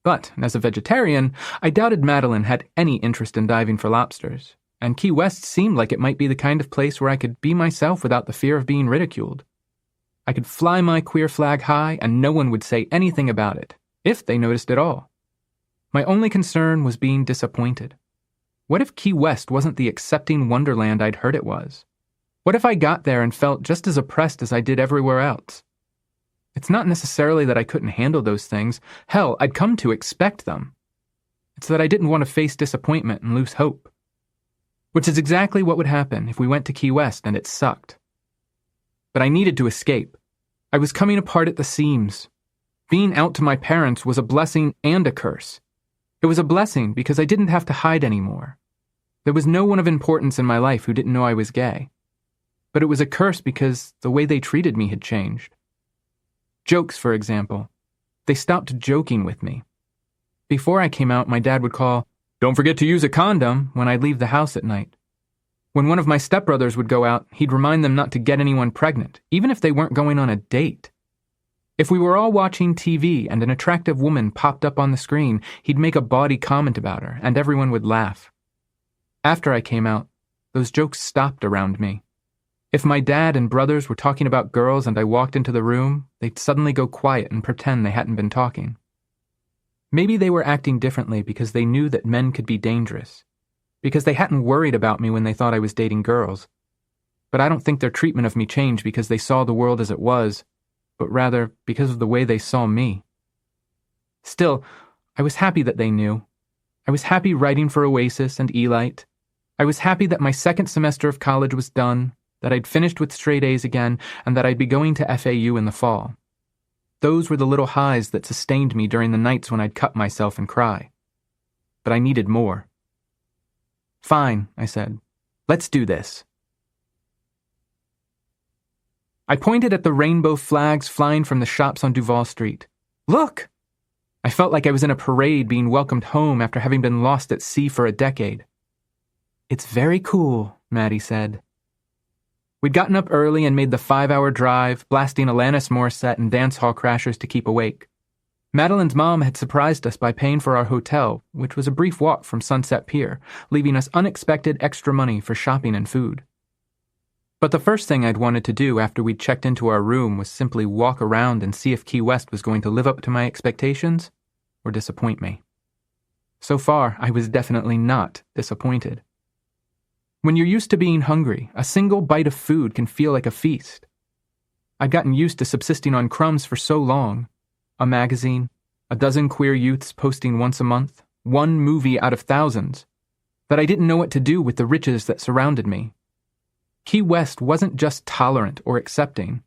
But, as a vegetarian, I doubted Madeline had any interest in diving for lobsters, and Key West seemed like it might be the kind of place where I could be myself without the fear of being ridiculed. I could fly my queer flag high, and no one would say anything about it, if they noticed at all. My only concern was being disappointed. What if Key West wasn't the accepting wonderland I'd heard it was? What if I got there and felt just as oppressed as I did everywhere else? It's not necessarily that I couldn't handle those things. Hell, I'd come to expect them. It's that I didn't want to face disappointment and lose hope. Which is exactly what would happen if we went to Key West and it sucked. But I needed to escape. I was coming apart at the seams. Being out to my parents was a blessing and a curse. It was a blessing because I didn't have to hide anymore. There was no one of importance in my life who didn't know I was gay. But it was a curse because the way they treated me had changed. Jokes, for example. They stopped joking with me. Before I came out, my dad would call, "Don't forget to use a condom," when I'd leave the house at night. When one of my stepbrothers would go out, he'd remind them not to get anyone pregnant, even if they weren't going on a date. If we were all watching TV and an attractive woman popped up on the screen, he'd make a bawdy comment about her, and everyone would laugh. After I came out, those jokes stopped around me. If my dad and brothers were talking about girls and I walked into the room, they'd suddenly go quiet and pretend they hadn't been talking. Maybe they were acting differently because they knew that men could be dangerous, because they hadn't worried about me when they thought I was dating girls. But I don't think their treatment of me changed because they saw the world as it was, but rather because of the way they saw me. Still, I was happy that they knew. I was happy writing for Oasis and Elite. I was happy that my second semester of college was done, that I'd finished with straight A's again, and that I'd be going to FAU in the fall. Those were the little highs that sustained me during the nights when I'd cut myself and cry. But I needed more. "Fine," I said. "Let's do this." I pointed at the rainbow flags flying from the shops on Duval Street. "Look!" I felt like I was in a parade being welcomed home after having been lost at sea for a decade. "It's very cool," Maddie said. We'd gotten up early and made the 5-hour drive, blasting Alanis Morissette and dance hall crashers to keep awake. Madeline's mom had surprised us by paying for our hotel, which was a brief walk from Sunset Pier, leaving us unexpected extra money for shopping and food. But the first thing I'd wanted to do after we'd checked into our room was simply walk around and see if Key West was going to live up to my expectations or disappoint me. So far, I was definitely not disappointed. When you're used to being hungry, a single bite of food can feel like a feast. I'd gotten used to subsisting on crumbs for so long. A magazine, a dozen queer youths posting once a month, one movie out of thousands, that I didn't know what to do with the riches that surrounded me. Key West wasn't just tolerant or accepting.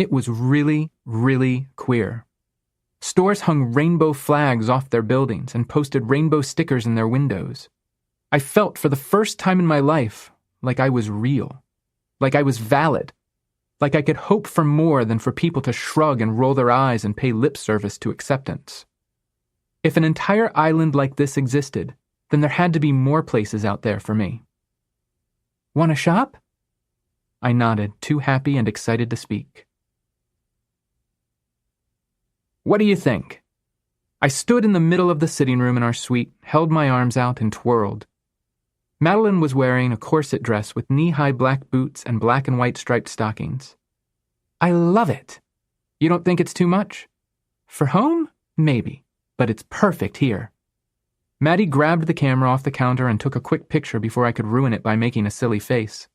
It was really, really queer. Stores hung rainbow flags off their buildings and posted rainbow stickers in their windows. I felt for the first time in my life like I was real, like I was valid, like I could hope for more than for people to shrug and roll their eyes and pay lip service to acceptance. If an entire island like this existed, then there had to be more places out there for me. Want to shop? I nodded, too happy and excited to speak. What do you think? I stood in the middle of the sitting room in our suite, held my arms out, and twirled. Madeline was wearing a corset dress with knee-high black boots and black and white striped stockings. I love it. You don't think it's too much? For home? Maybe, but it's perfect here. Maddie grabbed the camera off the counter and took a quick picture before I could ruin it by making a silly face.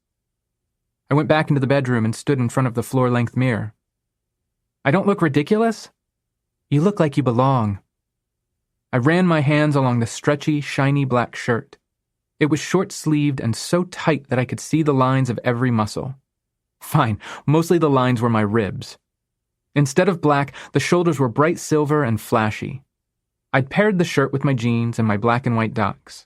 I went back into the bedroom and stood in front of the floor-length mirror. I don't look ridiculous? You look like you belong. I ran my hands along the stretchy, shiny black shirt. It was short-sleeved and so tight that I could see the lines of every muscle. Fine, mostly the lines were my ribs. Instead of black, the shoulders were bright silver and flashy. I'd paired the shirt with my jeans and my black and white docs.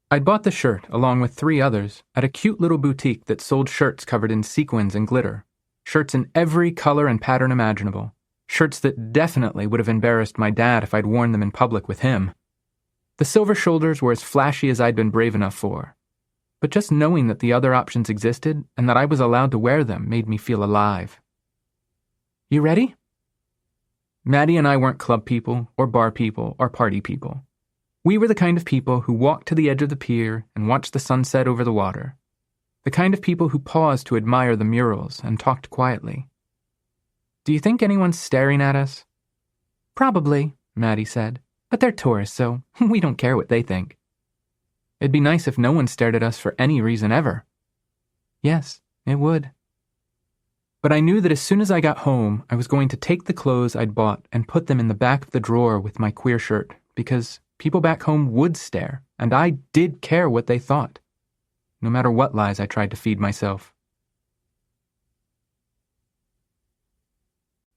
I'd bought the shirt, along with 3 others, at a cute little boutique that sold shirts covered in sequins and glitter. Shirts in every color and pattern imaginable. Shirts that definitely would have embarrassed my dad if I'd worn them in public with him. The silver shoulders were as flashy as I'd been brave enough for. But just knowing that the other options existed and that I was allowed to wear them made me feel alive. You ready? Maddie and I weren't club people, or bar people, or party people. We were the kind of people who walked to the edge of the pier and watched the sunset over the water. The kind of people who paused to admire the murals and talked quietly. Do you think anyone's staring at us? Probably, Maddie said, but they're tourists, so we don't care what they think. It'd be nice if no one stared at us for any reason ever. Yes, it would. But I knew that as soon as I got home, I was going to take the clothes I'd bought and put them in the back of the drawer with my queer shirt, because people back home would stare, and I did care what they thought, no matter what lies I tried to feed myself.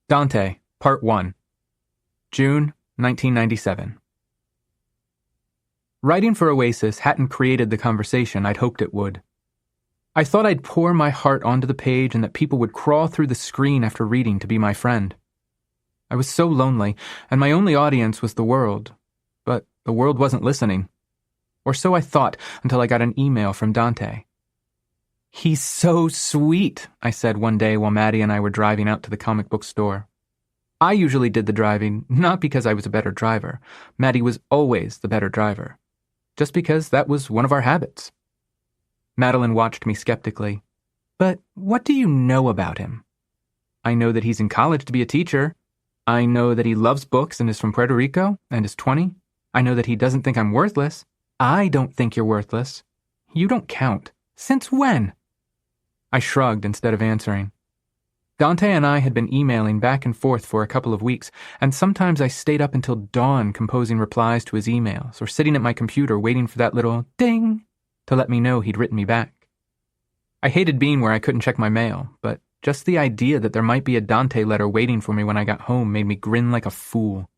Dante, Part 1. June, 1997. Writing for Oasis hadn't created the conversation I'd hoped it would. I thought I'd pour my heart onto the page and that people would crawl through the screen after reading to be my friend. I was so lonely, and my only audience was the world. But the world wasn't listening. Or so I thought until I got an email from Dante. He's so sweet, I said one day while Maddie and I were driving out to the comic book store. I usually did the driving, not because I was a better driver. Maddie was always the better driver. Just because that was one of our habits. Madeline watched me skeptically. But what do you know about him? I know that he's in college to be a teacher. I know that he loves books and is from Puerto Rico and is 20. I know that he doesn't think I'm worthless. I don't think you're worthless. You don't count. Since when? I shrugged instead of answering. Dante and I had been emailing back and forth for a couple of weeks, and sometimes I stayed up until dawn composing replies to his emails or sitting at my computer waiting for that little ding to let me know he'd written me back. I hated being where I couldn't check my mail, but just the idea that there might be a Dante letter waiting for me when I got home made me grin like a fool.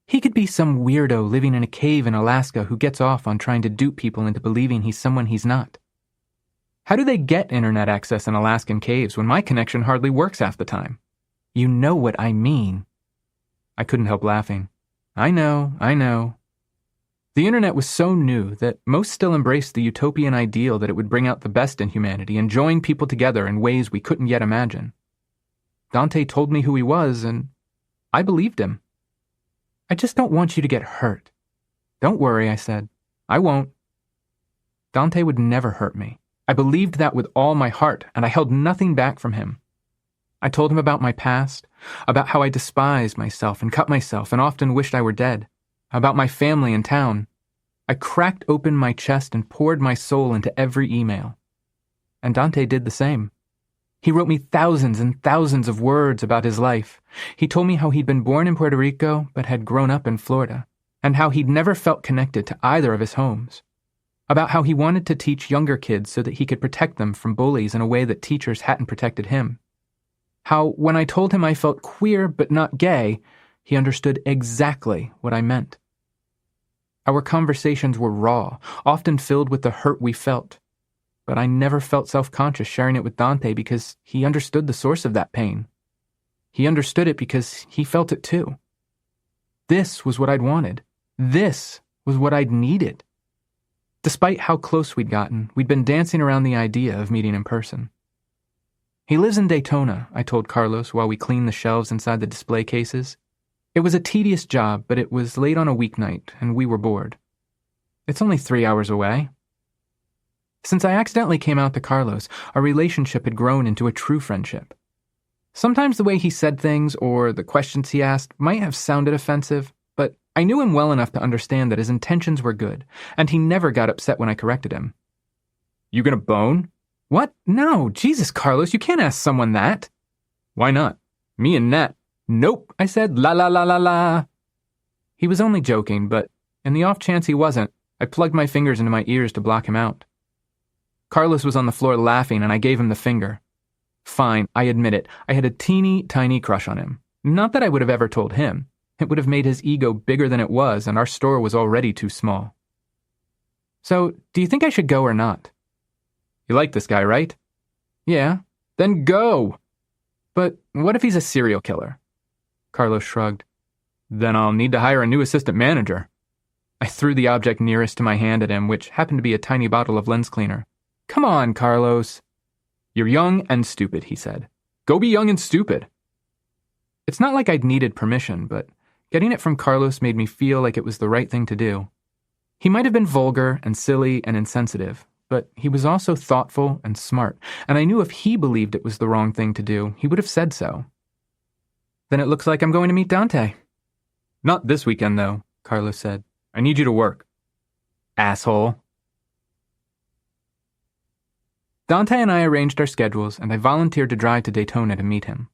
He could be some weirdo living in a cave in Alaska who gets off on trying to dupe people into believing he's someone he's not. How do they get internet access in Alaskan caves when my connection hardly works half the time? You know what I mean. I couldn't help laughing. I know. The internet was so new that most still embraced the utopian ideal that it would bring out the best in humanity and join people together in ways we couldn't yet imagine. Dante told me who he was, and I believed him. I just don't want you to get hurt. Don't worry, I said. I won't. Dante would never hurt me. I believed that with all my heart, and I held nothing back from him. I told him about my past, about how I despised myself and cut myself and often wished I were dead, about my family and town. I cracked open my chest and poured my soul into every email. And Dante did the same. He wrote me thousands and thousands of words about his life. He told me how he'd been born in Puerto Rico but had grown up in Florida, and how he'd never felt connected to either of his homes. About how he wanted to teach younger kids so that he could protect them from bullies in a way that teachers hadn't protected him. How, when I told him I felt queer but not gay, he understood exactly what I meant. Our conversations were raw, often filled with the hurt we felt, but I never felt self-conscious sharing it with Dante because he understood the source of that pain. He understood it because he felt it too. This was what I'd wanted. This was what I'd needed. Despite how close we'd gotten, we'd been dancing around the idea of meeting in person. He lives in Daytona, I told Carlos while we cleaned the shelves inside the display cases. It was a tedious job, but it was late on a weeknight, and we were bored. It's only 3 hours away. Since I accidentally came out to Carlos, our relationship had grown into a true friendship. Sometimes the way he said things or the questions he asked might have sounded offensive, but I knew him well enough to understand that his intentions were good, and he never got upset when I corrected him. "You gonna bone?" "What? No, Jesus, Carlos, you can't ask someone that." "Why not? Me and Nat." "Nope," I said, la la la la la. He was only joking, but in the off chance he wasn't, I plugged my fingers into my ears to block him out. Carlos was on the floor laughing, and I gave him the finger. Fine, I admit it, I had a teeny tiny crush on him. Not that I would have ever told him. It would have made his ego bigger than it was, and our store was already too small. "So, do you think I should go or not?" "You like this guy, right?" "Yeah." "Then go!" "But what if he's a serial killer?" Carlos shrugged. "Then I'll need to hire a new assistant manager." I threw the object nearest to my hand at him, which happened to be a tiny bottle of lens cleaner. "Come on, Carlos." "You're young and stupid," he said. "Go be young and stupid." It's not like I'd needed permission, but getting it from Carlos made me feel like it was the right thing to do. He might have been vulgar and silly and insensitive, but he was also thoughtful and smart, and I knew if he believed it was the wrong thing to do, he would have said so. "Then it looks like I'm going to meet Dante." "Not this weekend, though," Carlos said. "I need you to work." "Asshole." Dante and I arranged our schedules, and I volunteered to drive to Daytona to meet him.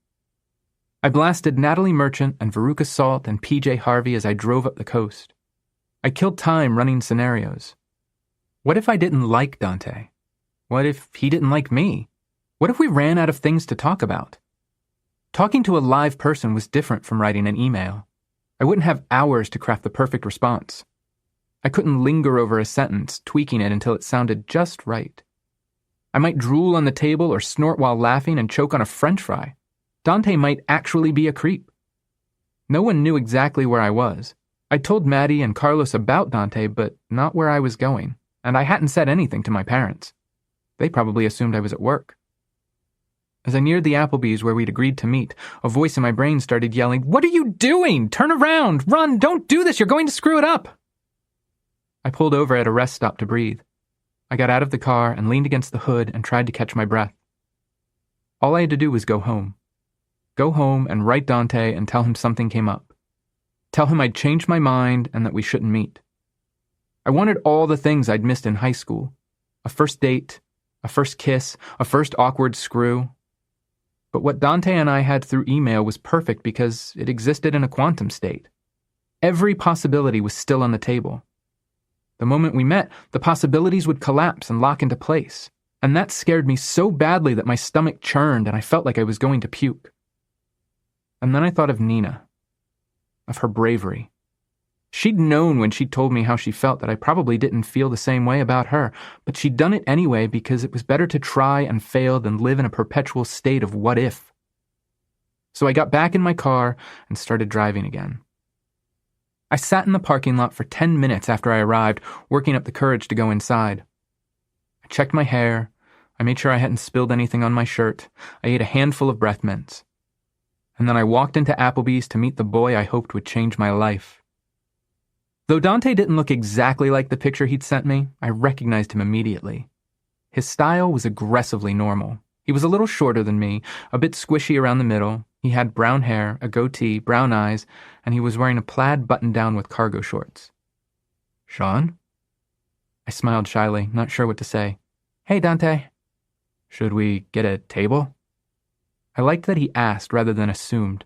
I blasted Natalie Merchant and Veruca Salt and PJ Harvey as I drove up the coast. I killed time running scenarios. What if I didn't like Dante? What if he didn't like me? What if we ran out of things to talk about? Talking to a live person was different from writing an email. I wouldn't have hours to craft the perfect response. I couldn't linger over a sentence, tweaking it until it sounded just right. I might drool on the table or snort while laughing and choke on a French fry. Dante might actually be a creep. No one knew exactly where I was. I told Maddie and Carlos about Dante, but not where I was going, and I hadn't said anything to my parents. They probably assumed I was at work. As I neared the Applebee's where we'd agreed to meet, a voice in my brain started yelling, "What are you doing? Turn around! Run! Don't do this! You're going to screw it up!" I pulled over at a rest stop to breathe. I got out of the car and leaned against the hood and tried to catch my breath. All I had to do was go home. Go home and write Dante and tell him something came up. Tell him I'd changed my mind and that we shouldn't meet. I wanted all the things I'd missed in high school. A first date, a first kiss, a first awkward screw. But what Dante and I had through email was perfect because it existed in a quantum state. Every possibility was still on the table. The moment we met, the possibilities would collapse and lock into place, and that scared me so badly that my stomach churned and I felt like I was going to puke. And then I thought of Nina, of her bravery. She'd known when she'd told me how she felt that I probably didn't feel the same way about her, but she'd done it anyway because it was better to try and fail than live in a perpetual state of what if. So I got back in my car and started driving again. I sat in the parking lot for 10 minutes after I arrived, working up the courage to go inside. I checked my hair. I made sure I hadn't spilled anything on my shirt. I ate a handful of breath mints. And then I walked into Applebee's to meet the boy I hoped would change my life. Though Dante didn't look exactly like the picture he'd sent me, I recognized him immediately. His style was aggressively normal. He was a little shorter than me, a bit squishy around the middle. He had brown hair, a goatee, brown eyes, and he was wearing a plaid button-down with cargo shorts. "Shaun?" I smiled shyly, not sure what to say. "Hey, Dante." "Should we get a table?" I liked that he asked rather than assumed.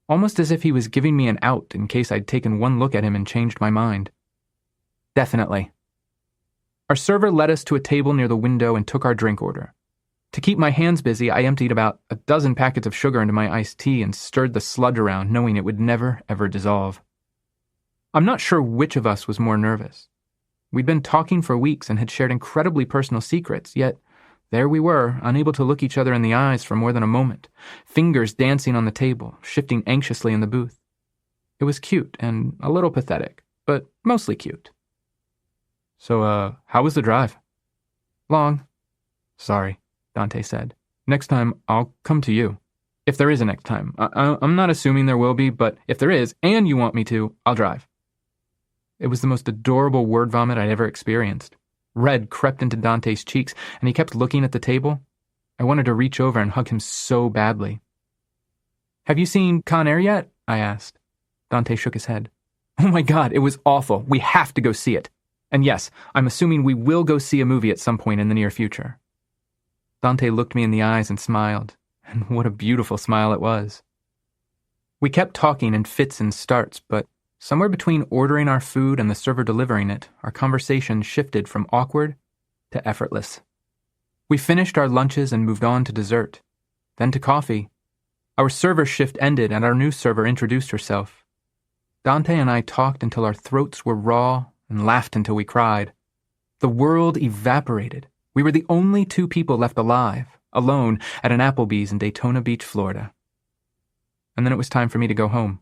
Almost as if he was giving me an out in case I'd taken one look at him and changed my mind. "Definitely." Our server led us to a table near the window and took our drink order. To keep my hands busy, I emptied about a dozen packets of sugar into my iced tea and stirred the sludge around, knowing it would never, ever dissolve. I'm not sure which of us was more nervous. We'd been talking for weeks and had shared incredibly personal secrets, yet there we were, unable to look each other in the eyes for more than a moment, fingers dancing on the table, shifting anxiously in the booth. It was cute and a little pathetic, but mostly cute. So, how was the drive? Long. Sorry, Dante said. Next time, I'll come to you. If there is a next time. I'm not assuming there will be, but if there is, and you want me to, I'll drive. It was the most adorable word vomit I'd ever experienced. Red crept into Dante's cheeks, and he kept looking at the table. I wanted to reach over and hug him so badly. Have you seen Con Air yet? I asked. Dante shook his head. Oh my God, it was awful. We have to go see it. And yes, I'm assuming we will go see a movie at some point in the near future. Dante looked me in the eyes and smiled, and what a beautiful smile it was. We kept talking in fits and starts, but somewhere between ordering our food and the server delivering it, our conversation shifted from awkward to effortless. We finished our lunches and moved on to dessert, then to coffee. Our server shift ended and our new server introduced herself. Dante and I talked until our throats were raw and laughed until we cried. The world evaporated. We were the only two people left alive, alone at an Applebee's in Daytona Beach, Florida. And then it was time for me to go home.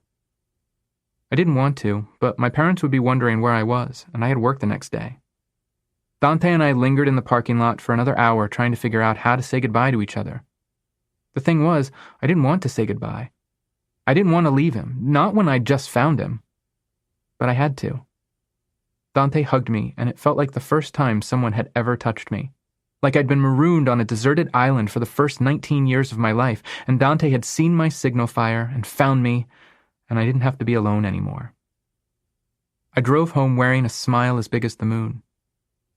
I didn't want to, but my parents would be wondering where I was, and I had work the next day. Dante and I lingered in the parking lot for another hour trying to figure out how to say goodbye to each other. The thing was, I didn't want to say goodbye. I didn't want to leave him, not when I'd just found him. But I had to. Dante hugged me, and it felt like the first time someone had ever touched me. Like I'd been marooned on a deserted island for the first 19 years of my life, and Dante had seen my signal fire and found me, and I didn't have to be alone anymore. I drove home wearing a smile as big as the moon.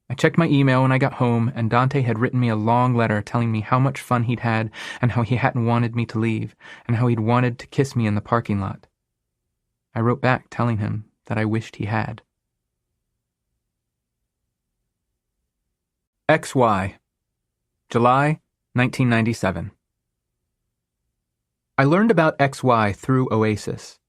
I checked my email when I got home, and Dante had written me a long letter telling me how much fun he'd had and how he hadn't wanted me to leave and how he'd wanted to kiss me in the parking lot. I wrote back telling him that I wished he had. XY, July 1997. I learned about XY through Oasis.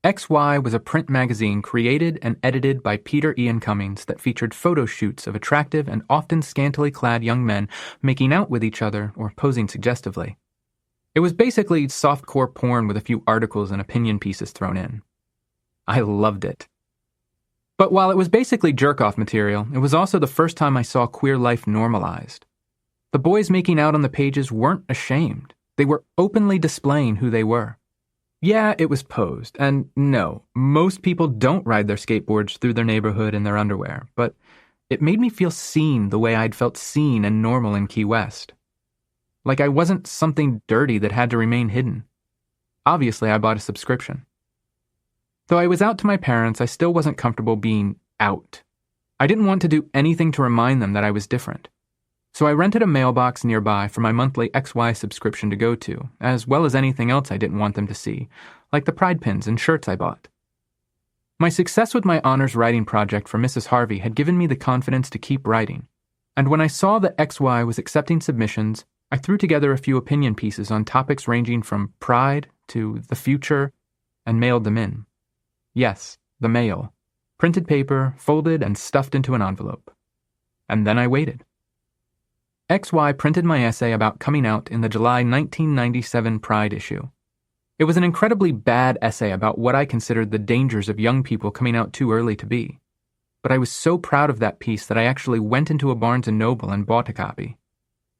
XY was a print magazine created and edited by Peter Ian Cummings that featured photo shoots of attractive and often scantily clad young men making out with each other or posing suggestively. It was basically softcore porn with a few articles and opinion pieces thrown in. I loved it. But while it was basically jerk-off material, it was also the first time I saw queer life normalized. The boys making out on the pages weren't ashamed. They were openly displaying who they were. Yeah, it was posed, and no, most people don't ride their skateboards through their neighborhood in their underwear, but it made me feel seen the way I'd felt seen and normal in Key West. Like I wasn't something dirty that had to remain hidden. Obviously, I bought a subscription. Though I was out to my parents, I still wasn't comfortable being out. I didn't want to do anything to remind them that I was different. So I rented a mailbox nearby for my monthly XY subscription to go to, as well as anything else I didn't want them to see, like the pride pins and shirts I bought. My success with my honors writing project for Mrs. Harvey had given me the confidence to keep writing, and when I saw that XY was accepting submissions, I threw together a few opinion pieces on topics ranging from pride to the future and mailed them in. Yes, the mail. Printed paper, folded and stuffed into an envelope. And then I waited. XY printed my essay about coming out in the July 1997 Pride issue. It was an incredibly bad essay about what I considered the dangers of young people coming out too early to be. But I was so proud of that piece that I actually went into a Barnes & Noble and bought a copy.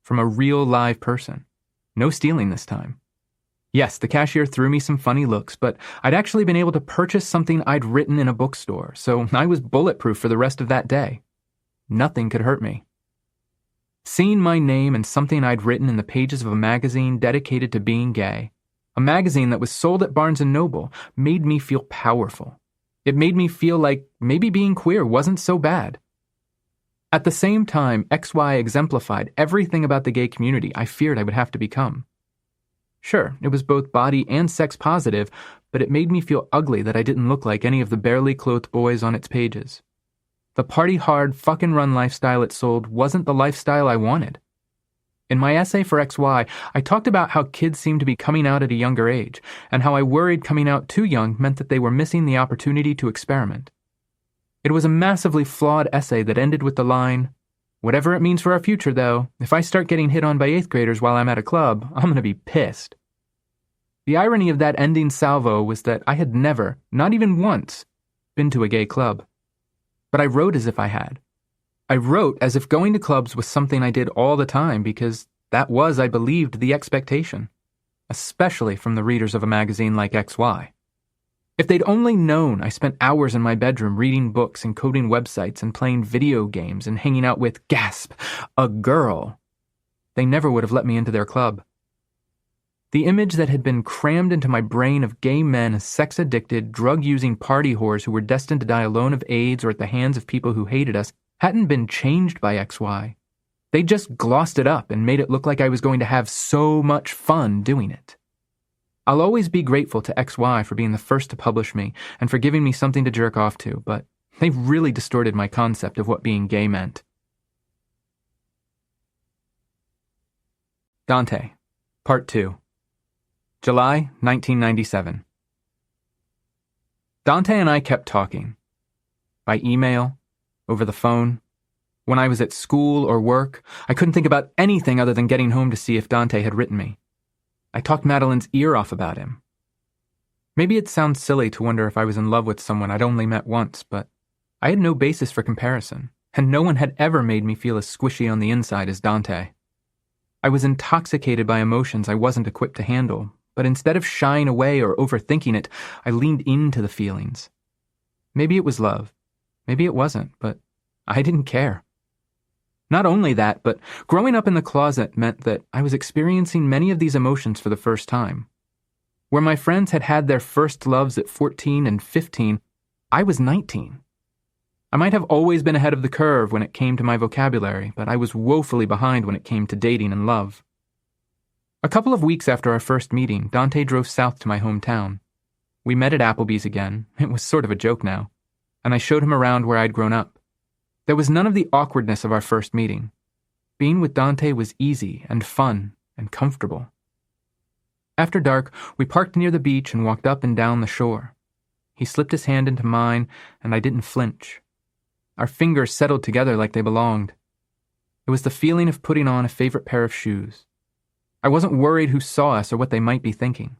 From a real live person. No stealing this time. Yes, the cashier threw me some funny looks, but I'd actually been able to purchase something I'd written in a bookstore, so I was bulletproof for the rest of that day. Nothing could hurt me. Seeing my name and something I'd written in the pages of a magazine dedicated to being gay, a magazine that was sold at Barnes & Noble, made me feel powerful. It made me feel like maybe being queer wasn't so bad. At the same time, XY exemplified everything about the gay community I feared I would have to become. Sure, it was both body and sex positive, but it made me feel ugly that I didn't look like any of the barely clothed boys on its pages. The party-hard, fucking-run lifestyle it sold wasn't the lifestyle I wanted. In my essay for XY, I talked about how kids seem to be coming out at a younger age, and how I worried coming out too young meant that they were missing the opportunity to experiment. It was a massively flawed essay that ended with the line, "Whatever it means for our future, though, if I start getting hit on by 8th graders while I'm at a club, I'm going to be pissed." The irony of that ending salvo was that I had never, not even once, been to a gay club. But I wrote as if I had. I wrote as if going to clubs was something I did all the time because that was, I believed, the expectation, especially from the readers of a magazine like XY. If they'd only known I spent hours in my bedroom reading books and coding websites and playing video games and hanging out with, gasp, a girl, they never would have let me into their club. The image that had been crammed into my brain of gay men as sex-addicted, drug-using party whores who were destined to die alone of AIDS or at the hands of people who hated us hadn't been changed by XY. They just glossed it up and made it look like I was going to have so much fun doing it. I'll always be grateful to XY for being the first to publish me and for giving me something to jerk off to, but they really distorted my concept of what being gay meant. Dante, Part 2. July 1997. Dante and I kept talking. By email, over the phone. When I was at school or work, I couldn't think about anything other than getting home to see if Dante had written me. I talked Madeline's ear off about him. Maybe it sounds silly to wonder if I was in love with someone I'd only met once, but I had no basis for comparison, and no one had ever made me feel as squishy on the inside as Dante. I was intoxicated by emotions I wasn't equipped to handle, but instead of shying away or overthinking it, I leaned into the feelings. Maybe it was love. Maybe it wasn't, but I didn't care. Not only that, but growing up in the closet meant that I was experiencing many of these emotions for the first time. Where my friends had had their first loves at 14 and 15, I was 19. I might have always been ahead of the curve when it came to my vocabulary, but I was woefully behind when it came to dating and love. A couple of weeks after our first meeting, Dante drove south to my hometown. We met at Applebee's again. It was sort of a joke now. And I showed him around where I'd grown up. There was none of the awkwardness of our first meeting. Being with Dante was easy and fun and comfortable. After dark, we parked near the beach and walked up and down the shore. He slipped his hand into mine, and I didn't flinch. Our fingers settled together like they belonged. It was the feeling of putting on a favorite pair of shoes. I wasn't worried who saw us or what they might be thinking.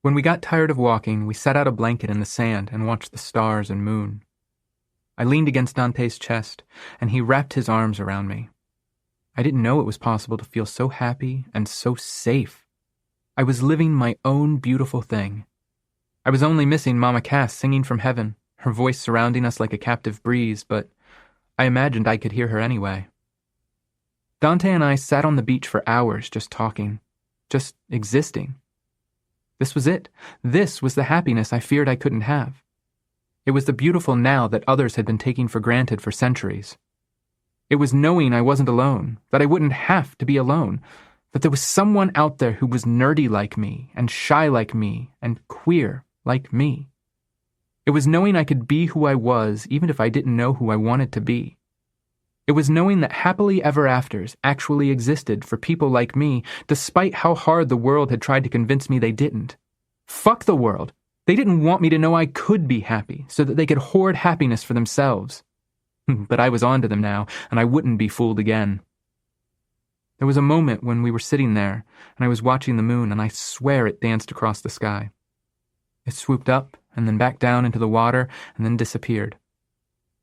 When we got tired of walking, we set out a blanket in the sand and watched the stars and moon. I leaned against Dante's chest, and he wrapped his arms around me. I didn't know it was possible to feel so happy and so safe. I was living my own beautiful thing. I was only missing Mama Cass singing from heaven, her voice surrounding us like a captive breeze, but I imagined I could hear her anyway. Dante and I sat on the beach for hours just talking, just existing. This was it. This was the happiness I feared I couldn't have. It was the beautiful now that others had been taking for granted for centuries. It was knowing I wasn't alone, that I wouldn't have to be alone, that there was someone out there who was nerdy like me, and shy like me, and queer like me. It was knowing I could be who I was even if I didn't know who I wanted to be. It was knowing that happily ever afters actually existed for people like me, despite how hard the world had tried to convince me they didn't. Fuck the world. They didn't want me to know I could be happy, so that they could hoard happiness for themselves. But I was on to them now, and I wouldn't be fooled again. There was a moment when we were sitting there, and I was watching the moon, and I swear it danced across the sky. It swooped up, and then back down into the water, and then disappeared.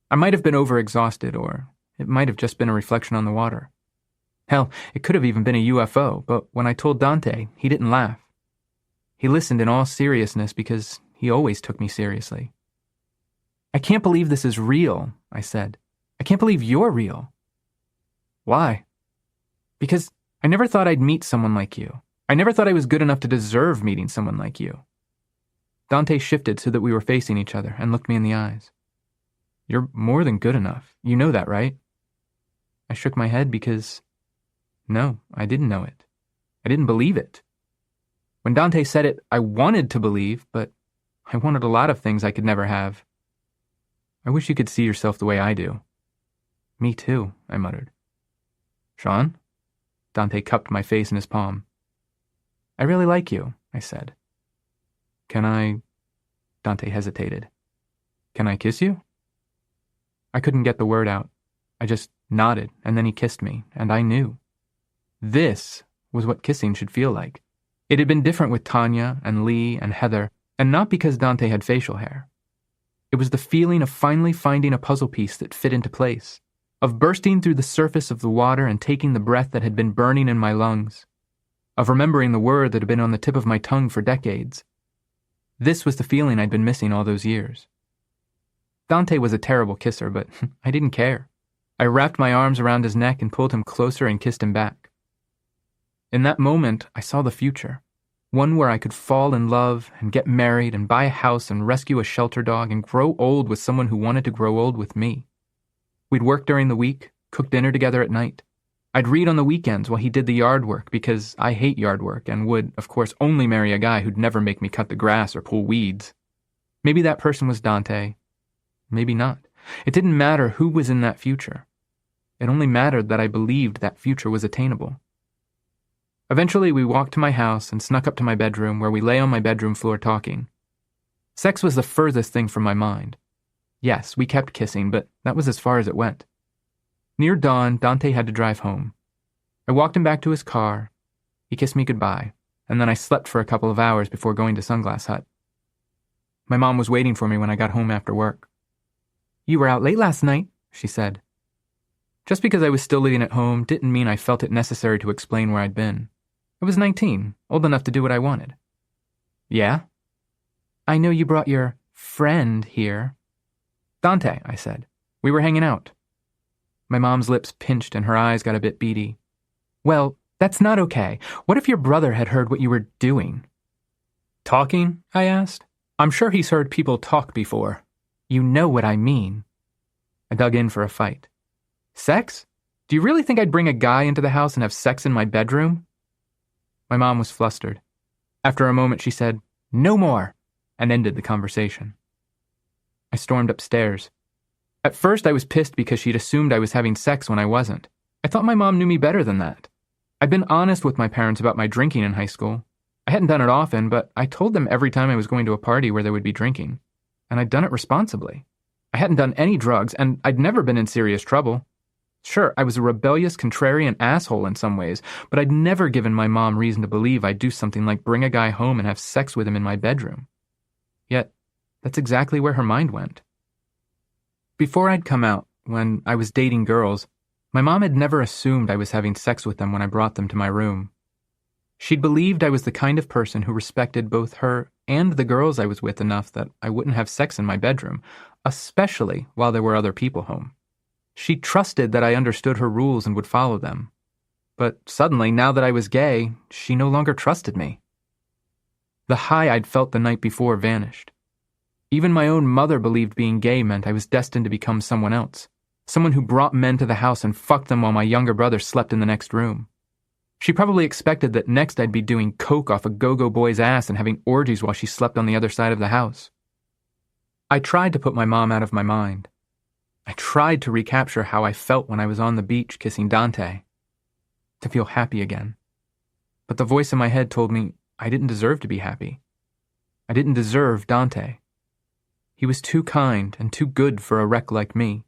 I might have been overexhausted, or it might have just been a reflection on the water. Hell, it could have even been a UFO, but when I told Dante, he didn't laugh. He listened in all seriousness because he always took me seriously. "I can't believe this is real," I said. "I can't believe you're real." "Why?" "Because I never thought I'd meet someone like you. I never thought I was good enough to deserve meeting someone like you." Dante shifted so that we were facing each other and looked me in the eyes. "You're more than good enough. You know that, right?" I shook my head because, no, I didn't know it. I didn't believe it. When Dante said it, I wanted to believe, but I wanted a lot of things I could never have. "I wish you could see yourself the way I do." "Me too," I muttered. "Shaun?" Dante cupped my face in his palm. "I really like you," I said. "Can I—" Dante hesitated. "Can I kiss you?" I couldn't get the word out. I just nodded, and then he kissed me, and I knew. This was what kissing should feel like. It had been different with Tanya and Lee and Heather, and not because Dante had facial hair. It was the feeling of finally finding a puzzle piece that fit into place, of bursting through the surface of the water and taking the breath that had been burning in my lungs, of remembering the word that had been on the tip of my tongue for decades. This was the feeling I'd been missing all those years. Dante was a terrible kisser, but I didn't care. I wrapped my arms around his neck and pulled him closer and kissed him back. In that moment, I saw the future, one where I could fall in love and get married and buy a house and rescue a shelter dog and grow old with someone who wanted to grow old with me. We'd work during the week, cook dinner together at night. I'd read on the weekends while he did the yard work because I hate yard work and would, of course, only marry a guy who'd never make me cut the grass or pull weeds. Maybe that person was Dante. Maybe not. It didn't matter who was in that future. It only mattered that I believed that future was attainable. Eventually, we walked to my house and snuck up to my bedroom where we lay on my bedroom floor talking. Sex was the furthest thing from my mind. Yes, we kept kissing, but that was as far as it went. Near dawn, Dante had to drive home. I walked him back to his car. He kissed me goodbye, and then I slept for a couple of hours before going to Sunglass Hut. My mom was waiting for me when I got home after work. "You were out late last night," she said. Just because I was still living at home didn't mean I felt it necessary to explain where I'd been. I was 19, old enough to do what I wanted. "Yeah?" "I know you brought your friend here." "Dante," I said. "We were hanging out." My mom's lips pinched and her eyes got a bit beady. "Well, that's not okay. What if your brother had heard what you were doing?" "Talking?" I asked. "I'm sure he's heard people talk before." "You know what I mean." I dug in for a fight. "Sex? Do you really think I'd bring a guy into the house and have sex in my bedroom?" My mom was flustered. After a moment, she said, "No more," and ended the conversation. I stormed upstairs. At first, I was pissed because she'd assumed I was having sex when I wasn't. I thought my mom knew me better than that. I'd been honest with my parents about my drinking in high school. I hadn't done it often, but I told them every time I was going to a party where there would be drinking. And I'd done it responsibly. I hadn't done any drugs, and I'd never been in serious trouble. Sure, I was a rebellious, contrarian asshole in some ways, but I'd never given my mom reason to believe I'd do something like bring a guy home and have sex with him in my bedroom. Yet, that's exactly where her mind went. Before I'd come out, when I was dating girls, my mom had never assumed I was having sex with them when I brought them to my room. She'd believed I was the kind of person who respected both her and the girls I was with enough that I wouldn't have sex in my bedroom, especially while there were other people home. She trusted that I understood her rules and would follow them. But suddenly, now that I was gay, she no longer trusted me. The high I'd felt the night before vanished. Even my own mother believed being gay meant I was destined to become someone else, someone who brought men to the house and fucked them while my younger brother slept in the next room. She probably expected that next I'd be doing coke off a go-go boy's ass and having orgies while she slept on the other side of the house. I tried to put my mom out of my mind. I tried to recapture how I felt when I was on the beach kissing Dante, to feel happy again. But the voice in my head told me I didn't deserve to be happy. I didn't deserve Dante. He was too kind and too good for a wreck like me.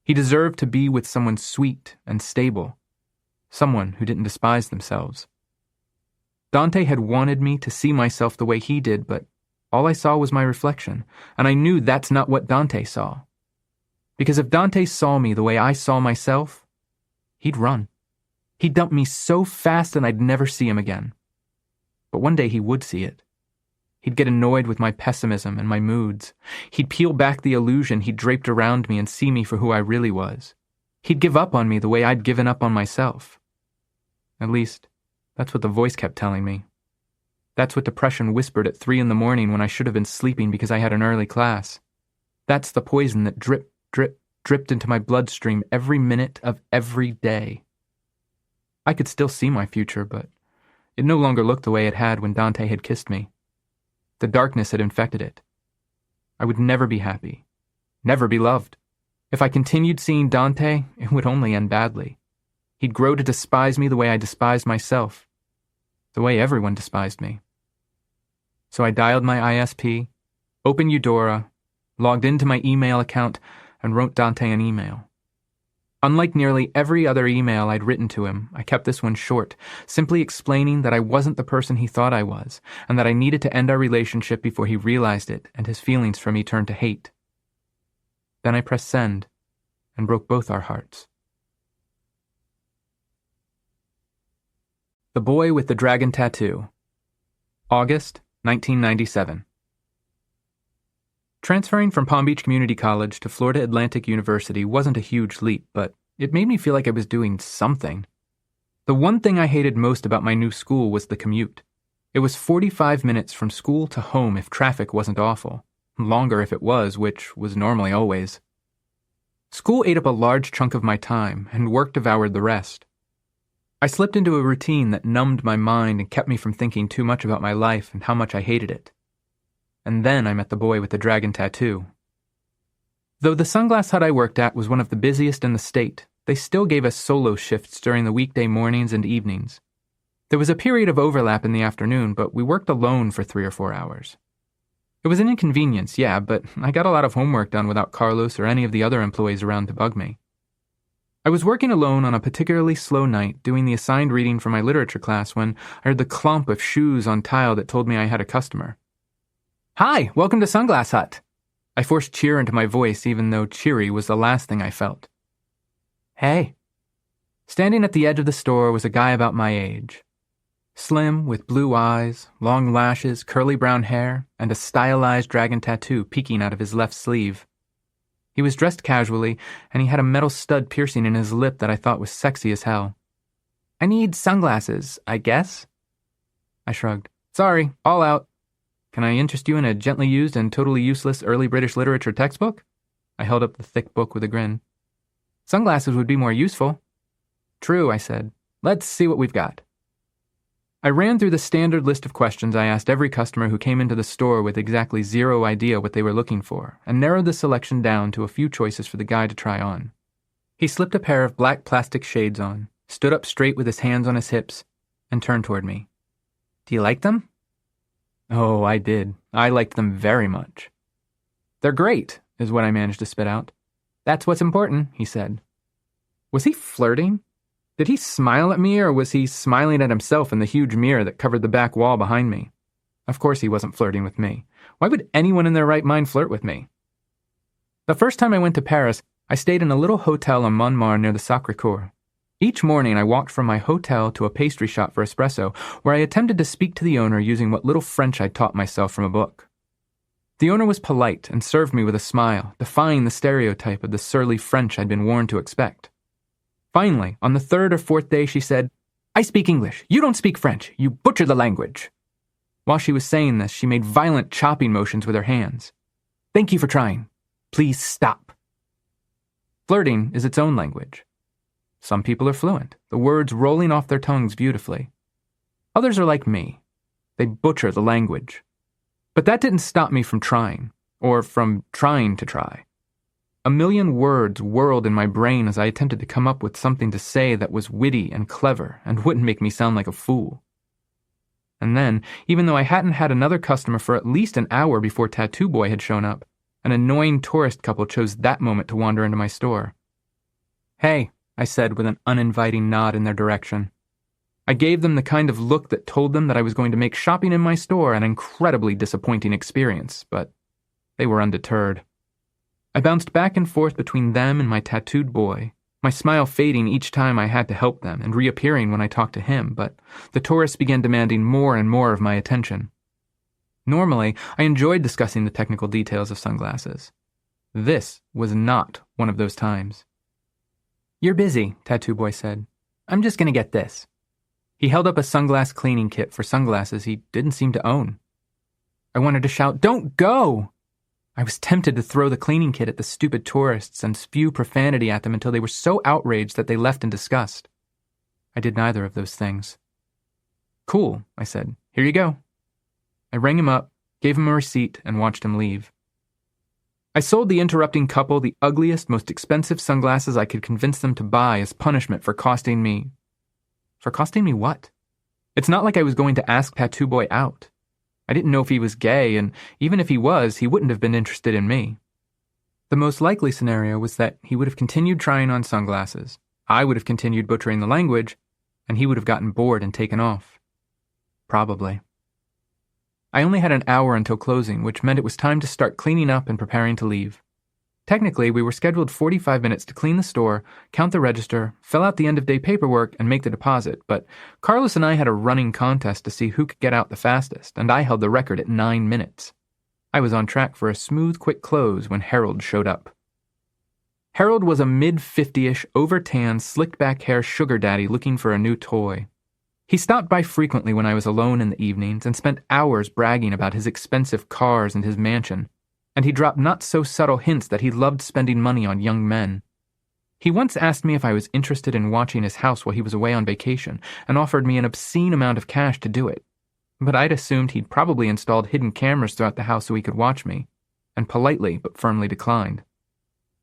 He deserved to be with someone sweet and stable, someone who didn't despise themselves. Dante had wanted me to see myself the way he did, but all I saw was my reflection, and I knew that's not what Dante saw. Because if Dante saw me the way I saw myself, he'd run. He'd dump me so fast and I'd never see him again. But one day he would see it. He'd get annoyed with my pessimism and my moods. He'd peel back the illusion he'd draped around me and see me for who I really was. He'd give up on me the way I'd given up on myself. At least, that's what the voice kept telling me. That's what depression whispered at 3 a.m. when I should have been sleeping because I had an early class. That's the poison that dripped into my bloodstream every minute of every day. I could still see my future, but it no longer looked the way it had when Dante had kissed me. The darkness had infected it. I would never be happy, never be loved. If I continued seeing Dante, it would only end badly. He'd grow to despise me the way I despised myself, the way everyone despised me. So I dialed my ISP, opened Eudora, logged into my email account, and wrote Dante an email. Unlike nearly every other email I'd written to him, I kept this one short, simply explaining that I wasn't the person he thought I was, and that I needed to end our relationship before he realized it and his feelings for me turned to hate. Then I pressed send and broke both our hearts. The Boy with the Dragon Tattoo. August 1997. Transferring from Palm Beach Community College to Florida Atlantic University wasn't a huge leap, but it made me feel like I was doing something. The one thing I hated most about my new school was the commute. It was 45 minutes from school to home if traffic wasn't awful, longer if it was, which was normally always. School ate up a large chunk of my time, and work devoured the rest. I slipped into a routine that numbed my mind and kept me from thinking too much about my life and how much I hated it. And then I met the boy with the dragon tattoo. Though the sunglass hut I worked at was one of the busiest in the state, they still gave us solo shifts during the weekday mornings and evenings. There was a period of overlap in the afternoon, but we worked alone for 3 or 4 hours. It was an inconvenience, yeah, but I got a lot of homework done without Carlos or any of the other employees around to bug me. I was working alone on a particularly slow night doing the assigned reading for my literature class when I heard the clomp of shoes on tile that told me I had a customer. "Hi, welcome to Sunglass Hut." I forced cheer into my voice even though cheery was the last thing I felt. "Hey." Standing at the edge of the store was a guy about my age. Slim, with blue eyes, long lashes, curly brown hair, and a stylized dragon tattoo peeking out of his left sleeve. He was dressed casually, and he had a metal stud piercing in his lip that I thought was sexy as hell. "I need sunglasses, I guess." I shrugged. "Sorry, all out. Can I interest you in a gently used and totally useless early British literature textbook?" I held up the thick book with a grin. "Sunglasses would be more useful." "True," I said. "Let's see what we've got." I ran through the standard list of questions I asked every customer who came into the store with exactly zero idea what they were looking for, and narrowed the selection down to a few choices for the guy to try on. He slipped a pair of black plastic shades on, stood up straight with his hands on his hips, and turned toward me. "Do you like them?" Oh, I did. I liked them very much. "They're great," is what I managed to spit out. "That's what's important," he said. Was he flirting? Did he smile at me, or was he smiling at himself in the huge mirror that covered the back wall behind me? Of course he wasn't flirting with me. Why would anyone in their right mind flirt with me? The first time I went to Paris, I stayed in a little hotel on Montmartre near the Sacré-Cœur. Each morning I walked from my hotel to a pastry shop for espresso, where I attempted to speak to the owner using what little French I'd taught myself from a book. The owner was polite and served me with a smile, defying the stereotype of the surly French I'd been warned to expect. Finally, on the 3rd or 4th day, she said, "I speak English. You don't speak French. You butcher the language." While she was saying this, she made violent chopping motions with her hands. "Thank you for trying. Please stop." Flirting is its own language. Some people are fluent, the words rolling off their tongues beautifully. Others are like me. They butcher the language. But that didn't stop me from trying, or from trying to try. A million words whirled in my brain as I attempted to come up with something to say that was witty and clever and wouldn't make me sound like a fool. And then, even though I hadn't had another customer for at least an hour before Tattoo Boy had shown up, an annoying tourist couple chose that moment to wander into my store. "Hey," I said with an uninviting nod in their direction. I gave them the kind of look that told them that I was going to make shopping in my store an incredibly disappointing experience, but they were undeterred. I bounced back and forth between them and my tattooed boy, my smile fading each time I had to help them and reappearing when I talked to him, but the tourists began demanding more and more of my attention. Normally, I enjoyed discussing the technical details of sunglasses. This was not one of those times. "You're busy," Tattoo Boy said. "I'm just going to get this." He held up a sunglass cleaning kit for sunglasses he didn't seem to own. I wanted to shout, "Don't go!" I was tempted to throw the cleaning kit at the stupid tourists and spew profanity at them until they were so outraged that they left in disgust. I did neither of those things. "Cool," I said. "Here you go." I rang him up, gave him a receipt, and watched him leave. I sold the interrupting couple the ugliest, most expensive sunglasses I could convince them to buy as punishment for costing me... For costing me what? It's not like I was going to ask Tattoo Boy out. I didn't know if he was gay, and even if he was, he wouldn't have been interested in me. The most likely scenario was that he would have continued trying on sunglasses, I would have continued butchering the language, and he would have gotten bored and taken off. Probably. I only had an hour until closing, which meant it was time to start cleaning up and preparing to leave. Technically, we were scheduled 45 minutes to clean the store, count the register, fill out the end-of-day paperwork, and make the deposit, but Carlos and I had a running contest to see who could get out the fastest, and I held the record at 9 minutes. I was on track for a smooth, quick close when Harold showed up. Harold was a mid-50-ish, over-tanned, slicked-back hair sugar daddy looking for a new toy. He stopped by frequently when I was alone in the evenings and spent hours bragging about his expensive cars and his mansion, and he dropped not-so-subtle hints that he loved spending money on young men. He once asked me if I was interested in watching his house while he was away on vacation and offered me an obscene amount of cash to do it, but I'd assumed he'd probably installed hidden cameras throughout the house so he could watch me, and politely but firmly declined.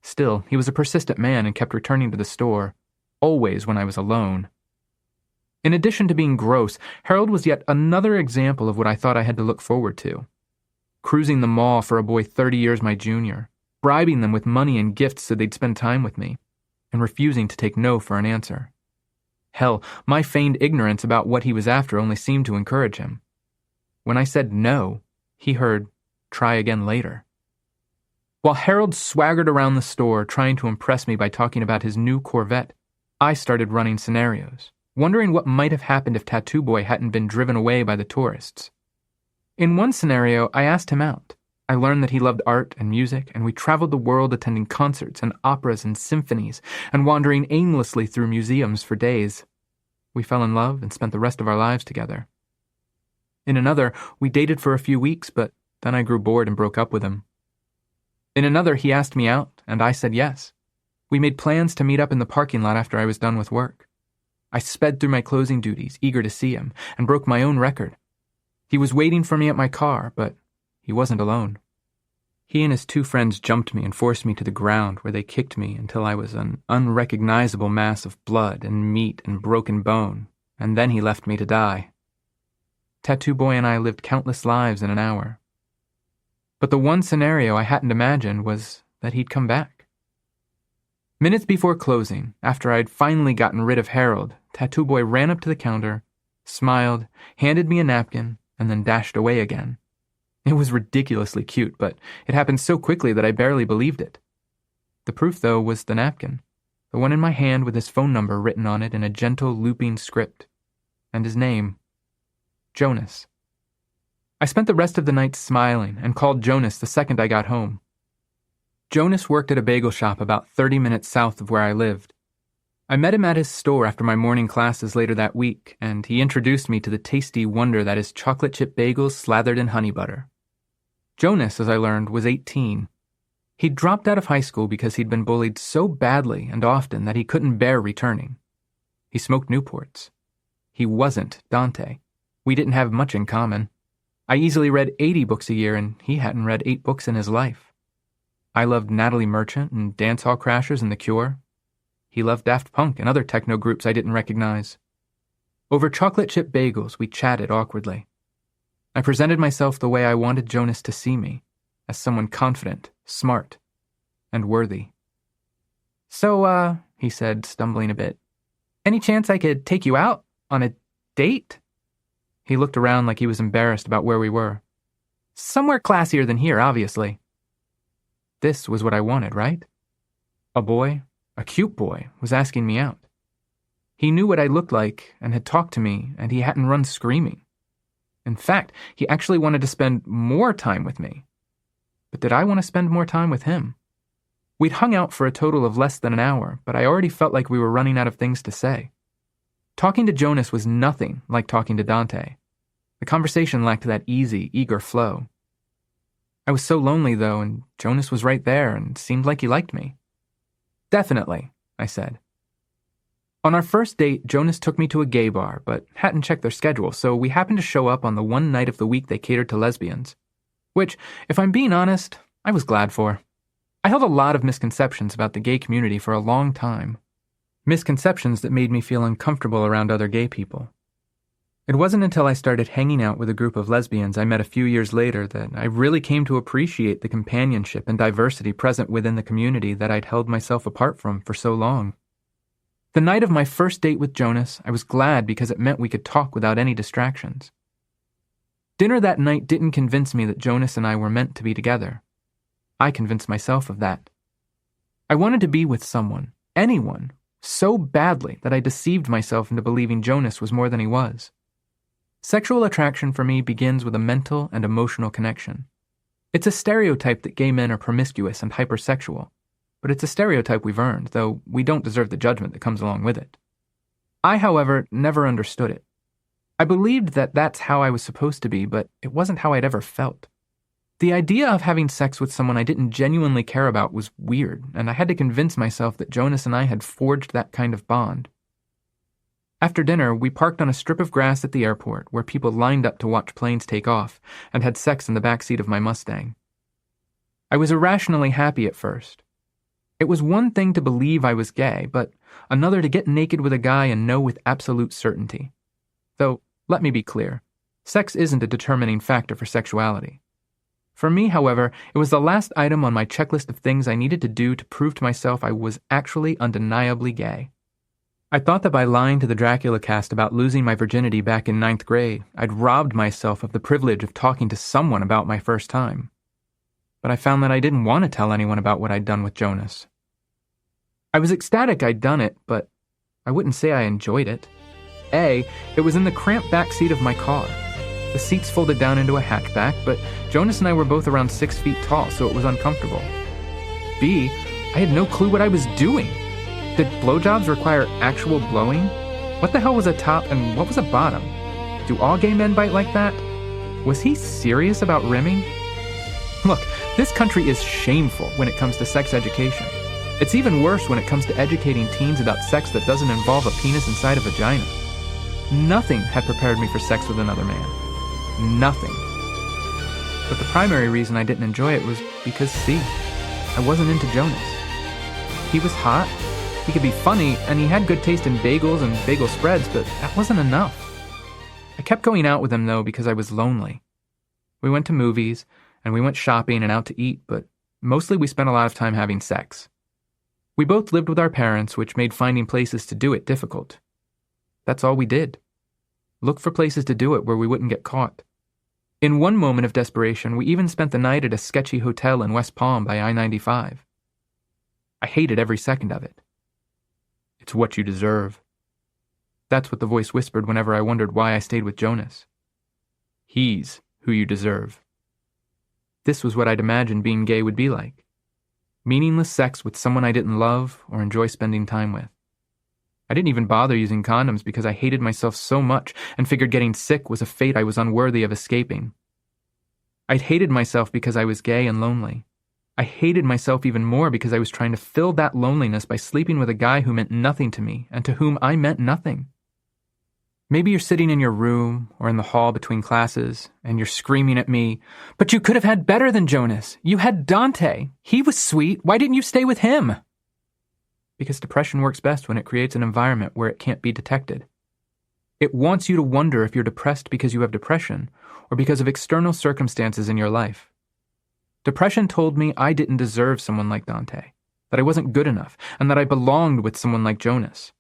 Still, he was a persistent man and kept returning to the store, always when I was alone. In addition to being gross, Harold was yet another example of what I thought I had to look forward to. Cruising the mall for a boy 30 years my junior, bribing them with money and gifts so they'd spend time with me, and refusing to take no for an answer. Hell, my feigned ignorance about what he was after only seemed to encourage him. When I said no, he heard, "Try again later." While Harold swaggered around the store trying to impress me by talking about his new Corvette, I started running scenarios, wondering what might have happened if Tattoo Boy hadn't been driven away by the tourists. In one scenario, I asked him out. I learned that he loved art and music, and we traveled the world attending concerts and operas and symphonies, and wandering aimlessly through museums for days. We fell in love and spent the rest of our lives together. In another, we dated for a few weeks, but then I grew bored and broke up with him. In another, he asked me out, and I said yes. We made plans to meet up in the parking lot after I was done with work. I sped through my closing duties, eager to see him, and broke my own record. He was waiting for me at my car, but he wasn't alone. He and his two friends jumped me and forced me to the ground, where they kicked me until I was an unrecognizable mass of blood and meat and broken bone, and then he left me to die. Tattoo Boy and I lived countless lives in an hour. But the one scenario I hadn't imagined was that he'd come back. Minutes before closing, after I'd finally gotten rid of Harold, Tattoo Boy ran up to the counter, smiled, handed me a napkin, and then dashed away again. It was ridiculously cute, but it happened so quickly that I barely believed it. The proof, though, was the napkin, the one in my hand with his phone number written on it in a gentle, looping script, and his name, Jonas. I spent the rest of the night smiling and called Jonas the second I got home. Jonas worked at a bagel shop about 30 minutes south of where I lived. I met him at his store after my morning classes later that week, and he introduced me to the tasty wonder that is chocolate chip bagels slathered in honey butter. Jonas, as I learned, was 18. He'd dropped out of high school because he'd been bullied so badly and often that he couldn't bear returning. He smoked Newports. He wasn't Dante. We didn't have much in common. I easily read 80 books a year, and he hadn't read 8 books in his life. I loved Natalie Merchant and Dance Hall Crashers and The Cure. He loved Daft Punk and other techno groups I didn't recognize. Over chocolate chip bagels, we chatted awkwardly. I presented myself the way I wanted Jonas to see me, as someone confident, smart, and worthy. So, he said, stumbling a bit, any chance I could take you out on a date? He looked around like he was embarrassed about where we were. Somewhere classier than here, obviously. This was what I wanted, right? A boy, a cute boy, was asking me out. He knew what I looked like and had talked to me, and he hadn't run screaming. In fact, he actually wanted to spend more time with me. But did I want to spend more time with him? We'd hung out for a total of less than an hour, but I already felt like we were running out of things to say. Talking to Jonas was nothing like talking to Dante. The conversation lacked that easy, eager flow. I was so lonely, though, and Jonas was right there and seemed like he liked me. Definitely, I said. On our first date, Jonas took me to a gay bar, but hadn't checked their schedule, so we happened to show up on the one night of the week they catered to lesbians. Which, if I'm being honest, I was glad for. I held a lot of misconceptions about the gay community for a long time. Misconceptions that made me feel uncomfortable around other gay people. It wasn't until I started hanging out with a group of lesbians I met a few years later that I really came to appreciate the companionship and diversity present within the community that I'd held myself apart from for so long. The night of my first date with Jonas, I was glad because it meant we could talk without any distractions. Dinner that night didn't convince me that Jonas and I were meant to be together. I convinced myself of that. I wanted to be with someone, anyone, so badly that I deceived myself into believing Jonas was more than he was. Sexual attraction for me begins with a mental and emotional connection. It's a stereotype that gay men are promiscuous and hypersexual, but it's a stereotype we've earned, though we don't deserve the judgment that comes along with it. I, however, never understood it. I believed that that's how I was supposed to be, but it wasn't how I'd ever felt. The idea of having sex with someone I didn't genuinely care about was weird, and I had to convince myself that Jonas and I had forged that kind of bond. After dinner, we parked on a strip of grass at the airport where people lined up to watch planes take off and had sex in the back seat of my Mustang. I was irrationally happy at first. It was one thing to believe I was gay, but another to get naked with a guy and know with absolute certainty. Though, let me be clear, sex isn't a determining factor for sexuality. For me, however, it was the last item on my checklist of things I needed to do to prove to myself I was actually undeniably gay. I thought that by lying to the Dracula cast about losing my virginity back in 9th grade, I'd robbed myself of the privilege of talking to someone about my first time. But I found that I didn't want to tell anyone about what I'd done with Jonas. I was ecstatic I'd done it, but I wouldn't say I enjoyed it. A, it was in the cramped back seat of my car. The seats folded down into a hatchback, but Jonas and I were both around 6 feet tall, so it was uncomfortable. B, I had no clue what I was doing. Did blowjobs require actual blowing? What the hell was a top and what was a bottom? Do all gay men bite like that? Was he serious about rimming? Look, this country is shameful when it comes to sex education. It's even worse when it comes to educating teens about sex that doesn't involve a penis inside a vagina. Nothing had prepared me for sex with another man. Nothing. But the primary reason I didn't enjoy it was because, see, I wasn't into Jonas. He was hot, he could be funny, and he had good taste in bagels and bagel spreads, but that wasn't enough. I kept going out with him, though, because I was lonely. We went to movies, and we went shopping and out to eat, but mostly we spent a lot of time having sex. We both lived with our parents, which made finding places to do it difficult. That's all we did. Look for places to do it where we wouldn't get caught. In one moment of desperation, we even spent the night at a sketchy hotel in West Palm by I-95. I hated every second of it. It's what you deserve. That's what the voice whispered whenever I wondered why I stayed with Jonas. He's who you deserve. This was what I'd imagined being gay would be like. Meaningless sex with someone I didn't love or enjoy spending time with. I didn't even bother using condoms because I hated myself so much and figured getting sick was a fate I was unworthy of escaping. I'd hated myself because I was gay and lonely. I hated myself even more because I was trying to fill that loneliness by sleeping with a guy who meant nothing to me and to whom I meant nothing. Maybe you're sitting in your room or in the hall between classes and you're screaming at me, "But you could have had better than Jonas. You had Dante. He was sweet. Why didn't you stay with him?" Because depression works best when it creates an environment where it can't be detected. It wants you to wonder if you're depressed because you have depression or because of external circumstances in your life. Depression told me I didn't deserve someone like Dante, that I wasn't good enough, and that I belonged with someone like Jonas.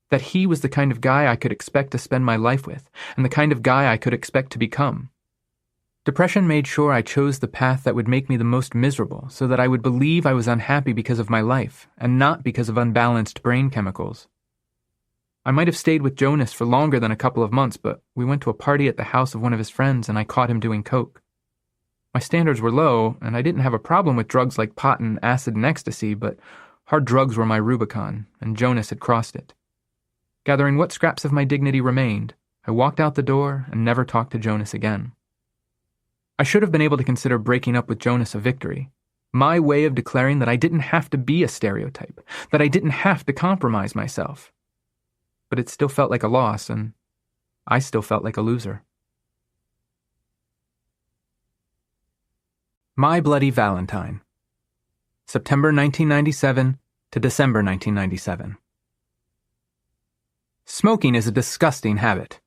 That he was the kind of guy I could expect to spend my life with, and the kind of guy I could expect to become. Depression made sure I chose the path that would make me the most miserable, so that I would believe I was unhappy because of my life, and not because of unbalanced brain chemicals. I might have stayed with Jonas for longer than a couple of months, but we went to a party at the house of one of his friends, and I caught him doing coke. My standards were low, and I didn't have a problem with drugs like pot and acid and ecstasy, but hard drugs were my Rubicon, and Jonas had crossed it. Gathering what scraps of my dignity remained, I walked out the door and never talked to Jonas again. I should have been able to consider breaking up with Jonas a victory, my way of declaring that I didn't have to be a stereotype, that I didn't have to compromise myself. But it still felt like a loss, and I still felt like a loser. My Bloody Valentine. September 1997 to December 1997. Smoking is a disgusting habit.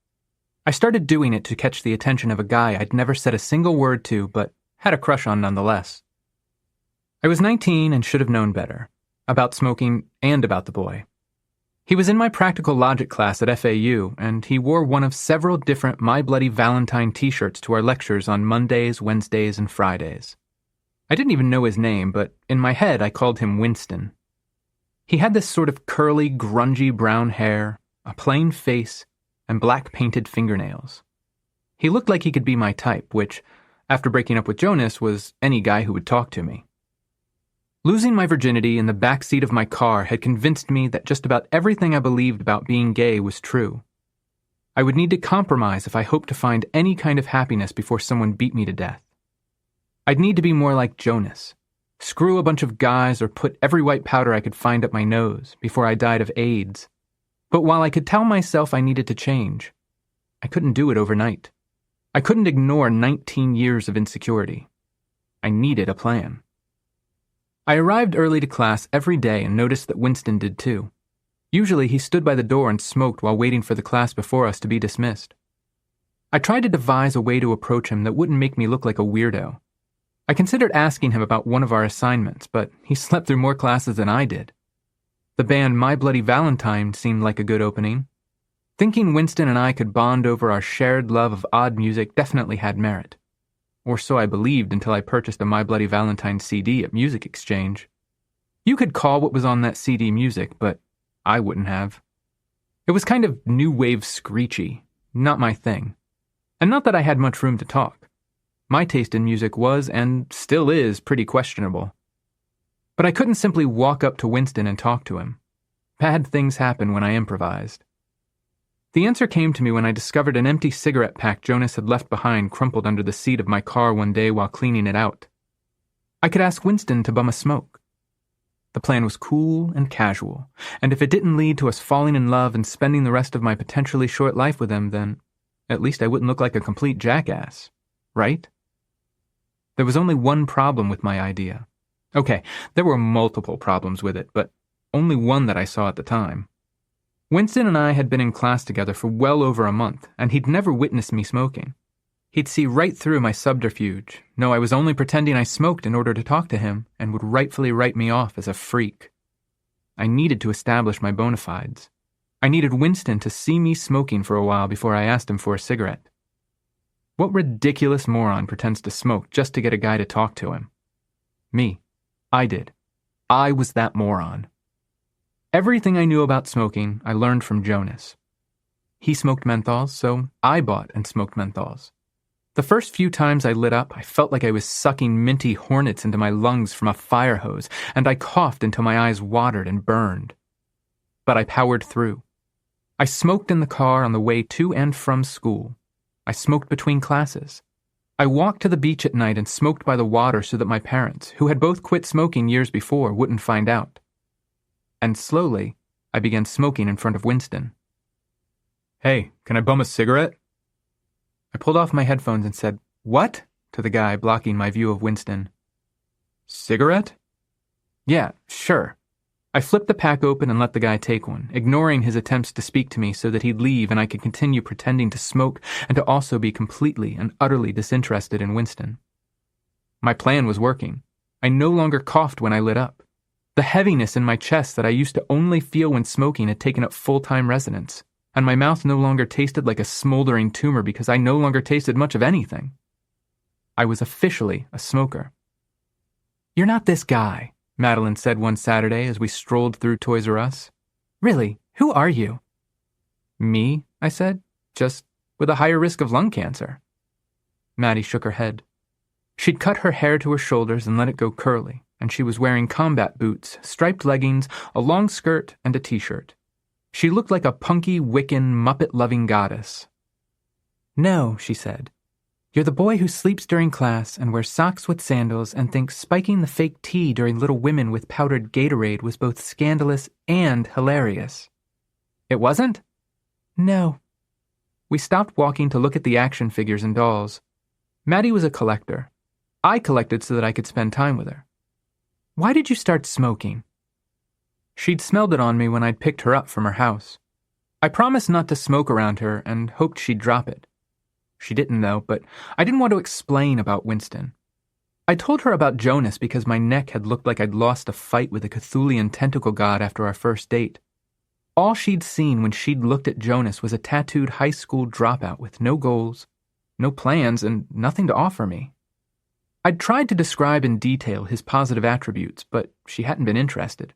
I started doing it to catch the attention of a guy I'd never said a single word to, but had a crush on nonetheless. I was 19 and should have known better, about smoking and about the boy. He was in my practical logic class at FAU, and he wore one of several different My Bloody Valentine t-shirts to our lectures on Mondays, Wednesdays, and Fridays. I didn't even know his name, but in my head I called him Winston. He had this sort of curly, grungy brown hair, a plain face, and black painted fingernails. He looked like he could be my type, which, after breaking up with Jonas, was any guy who would talk to me. Losing my virginity in the back seat of my car had convinced me that just about everything I believed about being gay was true. I would need to compromise if I hoped to find any kind of happiness before someone beat me to death. I'd need to be more like Jonas, screw a bunch of guys or put every white powder I could find up my nose before I died of AIDS. But while I could tell myself I needed to change, I couldn't do it overnight. I couldn't ignore 19 years of insecurity. I needed a plan. I arrived early to class every day and noticed that Winston did too. Usually he stood by the door and smoked while waiting for the class before us to be dismissed. I tried to devise a way to approach him that wouldn't make me look like a weirdo. I considered asking him about one of our assignments, but he slept through more classes than I did. The band My Bloody Valentine seemed like a good opening. Thinking Winston and I could bond over our shared love of odd music definitely had merit. Or so I believed until I purchased a My Bloody Valentine CD at Music Exchange. You could call what was on that CD music, but I wouldn't have. It was kind of new wave screechy, not my thing. And not that I had much room to talk. My taste in music was, and still is, pretty questionable. But I couldn't simply walk up to Winston and talk to him. Bad things happen when I improvised. The answer came to me when I discovered an empty cigarette pack Jonas had left behind crumpled under the seat of my car one day while cleaning it out. I could ask Winston to bum a smoke. The plan was cool and casual, and if it didn't lead to us falling in love and spending the rest of my potentially short life with him, then at least I wouldn't look like a complete jackass, right? There was only one problem with my idea. Okay, there were multiple problems with it, but only one that I saw at the time. Winston and I had been in class together for well over a month, and he'd never witnessed me smoking. He'd see right through my subterfuge, know I was only pretending I smoked in order to talk to him, and would rightfully write me off as a freak. I needed to establish my bona fides. I needed Winston to see me smoking for a while before I asked him for a cigarette. What ridiculous moron pretends to smoke just to get a guy to talk to him? Me. I did. I was that moron. Everything I knew about smoking, I learned from Jonas. He smoked menthols, so I bought and smoked menthols. The first few times I lit up, I felt like I was sucking minty hornets into my lungs from a fire hose, and I coughed until my eyes watered and burned. But I powered through. I smoked in the car on the way to and from school. I smoked between classes. I walked to the beach at night and smoked by the water so that my parents, who had both quit smoking years before, wouldn't find out. And slowly, I began smoking in front of Winston. "Hey, can I bum a cigarette?" I pulled off my headphones and said, "What?" to the guy blocking my view of Winston. "Cigarette?" "Yeah, sure." I flipped the pack open and let the guy take one, ignoring his attempts to speak to me so that he'd leave and I could continue pretending to smoke and to also be completely and utterly disinterested in Winston. My plan was working. I no longer coughed when I lit up. The heaviness in my chest that I used to only feel when smoking had taken up full-time residence, and my mouth no longer tasted like a smoldering tumor because I no longer tasted much of anything. I was officially a smoker. "You're not this guy," Madeline said one Saturday as we strolled through Toys R Us. "Really, who are you?" "Me," I said, "just with a higher risk of lung cancer." Maddie shook her head. She'd cut her hair to her shoulders and let it go curly, and she was wearing combat boots, striped leggings, a long skirt, and a t-shirt. She looked like a punky, Wiccan, Muppet-loving goddess. "No," she said. "You're the boy who sleeps during class and wears socks with sandals and thinks spiking the fake tea during Little Women with powdered Gatorade was both scandalous and hilarious." "It wasn't?" "No." We stopped walking to look at the action figures and dolls. Maddie was a collector. I collected so that I could spend time with her. Why did you start smoking?" She'd smelled it on me when I'd picked her up from her house. I promised not to smoke around her and hoped she'd drop it. She didn't, though, but I didn't want to explain about Winston. I told her about Jonas because my neck had looked like I'd lost a fight with a Cthulian tentacle god after our first date. All she'd seen when she'd looked at Jonas was a tattooed high school dropout with no goals, no plans, and nothing to offer me. I'd tried to describe in detail his positive attributes, but she hadn't been interested.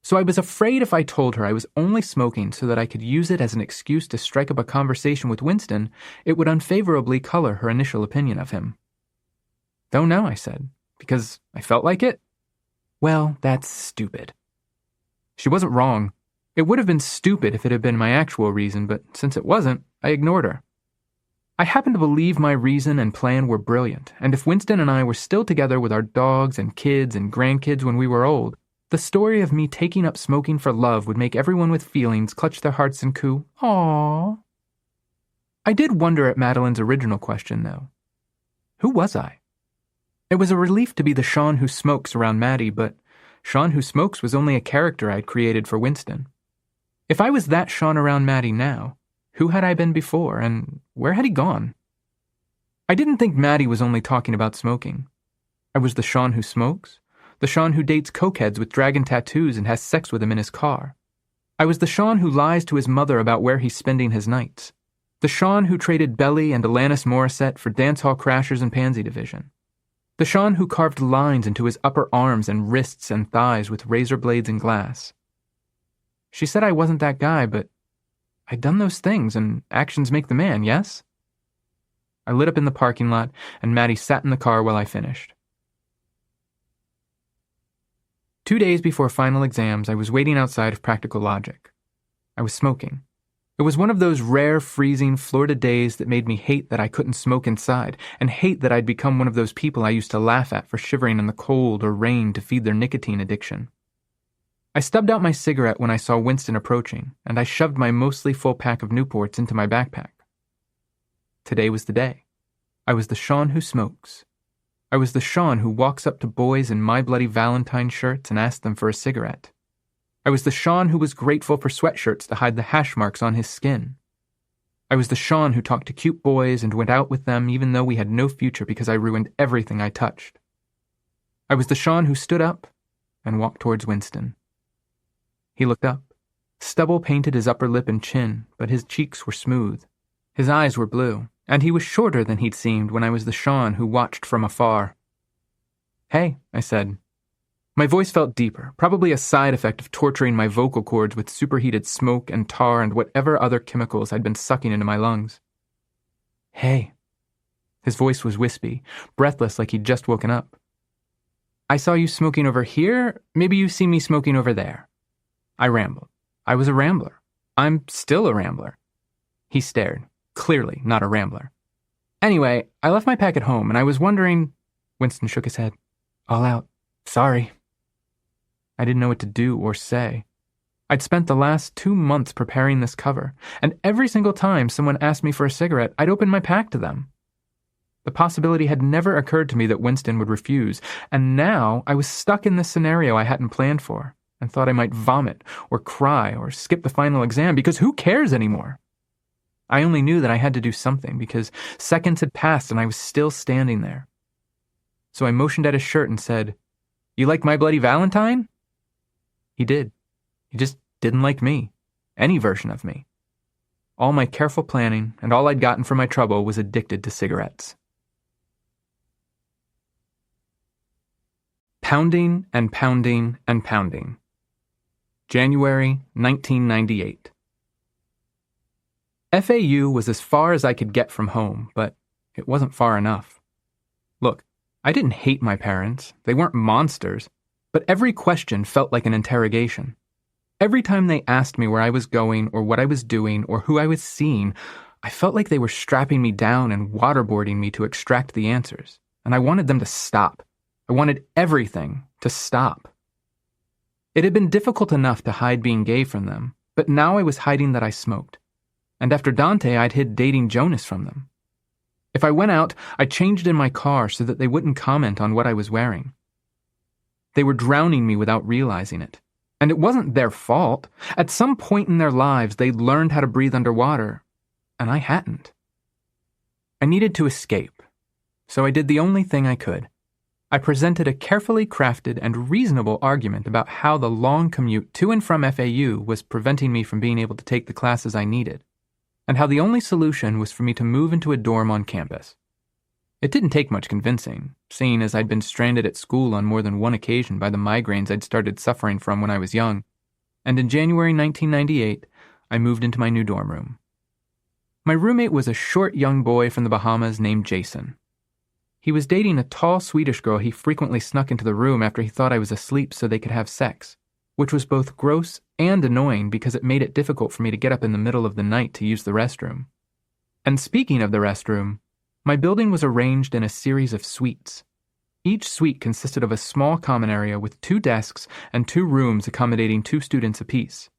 So I was afraid if I told her I was only smoking so that I could use it as an excuse to strike up a conversation with Winston, it would unfavorably color her initial opinion of him. "Don't know," I said, "because I felt like it." "Well, that's stupid." She wasn't wrong. It would have been stupid if it had been my actual reason, but since it wasn't, I ignored her. I happened to believe my reason and plan were brilliant, and if Winston and I were still together with our dogs and kids and grandkids when we were old, the story of me taking up smoking for love would make everyone with feelings clutch their hearts and coo, "Aww." I did wonder at Madeline's original question, though. Who was I? It was a relief to be the Shaun who smokes around Maddie, but Shaun who smokes was only a character I'd created for Winston. If I was that Shaun around Maddie now, who had I been before, and where had he gone? I didn't think Maddie was only talking about smoking. I was the Shaun who smokes, the Shaun who dates cokeheads with dragon tattoos and has sex with them in his car. I was the Shaun who lies to his mother about where he's spending his nights, the Shaun who traded Belly and Alanis Morissette for Dancehall Crashers and Pansy Division, the Shaun who carved lines into his upper arms and wrists and thighs with razor blades and glass. She said I wasn't that guy, but I'd done those things, and actions make the man, yes? I lit up in the parking lot, and Maddie sat in the car while I finished. 2 days before final exams, I was waiting outside of Practical Logic. I was smoking. It was one of those rare, freezing Florida days that made me hate that I couldn't smoke inside, and hate that I'd become one of those people I used to laugh at for shivering in the cold or rain to feed their nicotine addiction. I stubbed out my cigarette when I saw Winston approaching, and I shoved my mostly full pack of Newports into my backpack. Today was the day. I was the Shaun who smokes. I was the Shaun who walks up to boys in My Bloody Valentine shirts and asks them for a cigarette. I was the Shaun who was grateful for sweatshirts to hide the hash marks on his skin. I was the Shaun who talked to cute boys and went out with them even though we had no future because I ruined everything I touched. I was the Shaun who stood up and walked towards Winston. He looked up. Stubble painted his upper lip and chin, but his cheeks were smooth. His eyes were blue, and he was shorter than he'd seemed when I was the Shaun who watched from afar. "Hey," I said. My voice felt deeper, probably a side effect of torturing my vocal cords with superheated smoke and tar and whatever other chemicals I'd been sucking into my lungs. "Hey." His voice was wispy, breathless like he'd just woken up. "I saw you smoking over here. Maybe you see me smoking over there." I rambled. I was a rambler. I'm still a rambler. He stared. Clearly not a rambler. "Anyway, I left my pack at home, and I was wondering..." Winston shook his head. "All out. Sorry." I didn't know what to do or say. I'd spent the last 2 months preparing this cover, and every single time someone asked me for a cigarette, I'd open my pack to them. The possibility had never occurred to me that Winston would refuse, and now I was stuck in this scenario I hadn't planned for, and thought I might vomit or cry or skip the final exam because who cares anymore? I only knew that I had to do something because seconds had passed and I was still standing there. So I motioned at his shirt and said, "You like My Bloody Valentine?" He did. He just didn't like me. Any version of me. All my careful planning and all I'd gotten for my trouble was addicted to cigarettes. Pounding and pounding and pounding. January 1998. FAU was as far as I could get from home, but it wasn't far enough. Look, I didn't hate my parents. They weren't monsters. But every question felt like an interrogation. Every time they asked me where I was going or what I was doing or who I was seeing, I felt like they were strapping me down and waterboarding me to extract the answers. And I wanted them to stop. I wanted everything to stop. It had been difficult enough to hide being gay from them, but now I was hiding that I smoked. And after Dante, I'd hid dating Jonas from them. If I went out, I changed in my car so that they wouldn't comment on what I was wearing. They were drowning me without realizing it. And it wasn't their fault. At some point in their lives, they'd learned how to breathe underwater, and I hadn't. I needed to escape, so I did the only thing I could. I presented a carefully crafted and reasonable argument about how the long commute to and from FAU was preventing me from being able to take the classes I needed, and how the only solution was for me to move into a dorm on campus. It didn't take much convincing, seeing as I'd been stranded at school on more than one occasion by the migraines I'd started suffering from when I was young, and in January 1998, I moved into my new dorm room. My roommate was a short young boy from the Bahamas named Jason. He was dating a tall Swedish girl he frequently snuck into the room after he thought I was asleep so they could have sex, which was both gross and annoying because it made it difficult for me to get up in the middle of the night to use the restroom. And speaking of the restroom, my building was arranged in a series of suites. Each suite consisted of a small common area with 2 desks and 2 rooms accommodating 2 students apiece.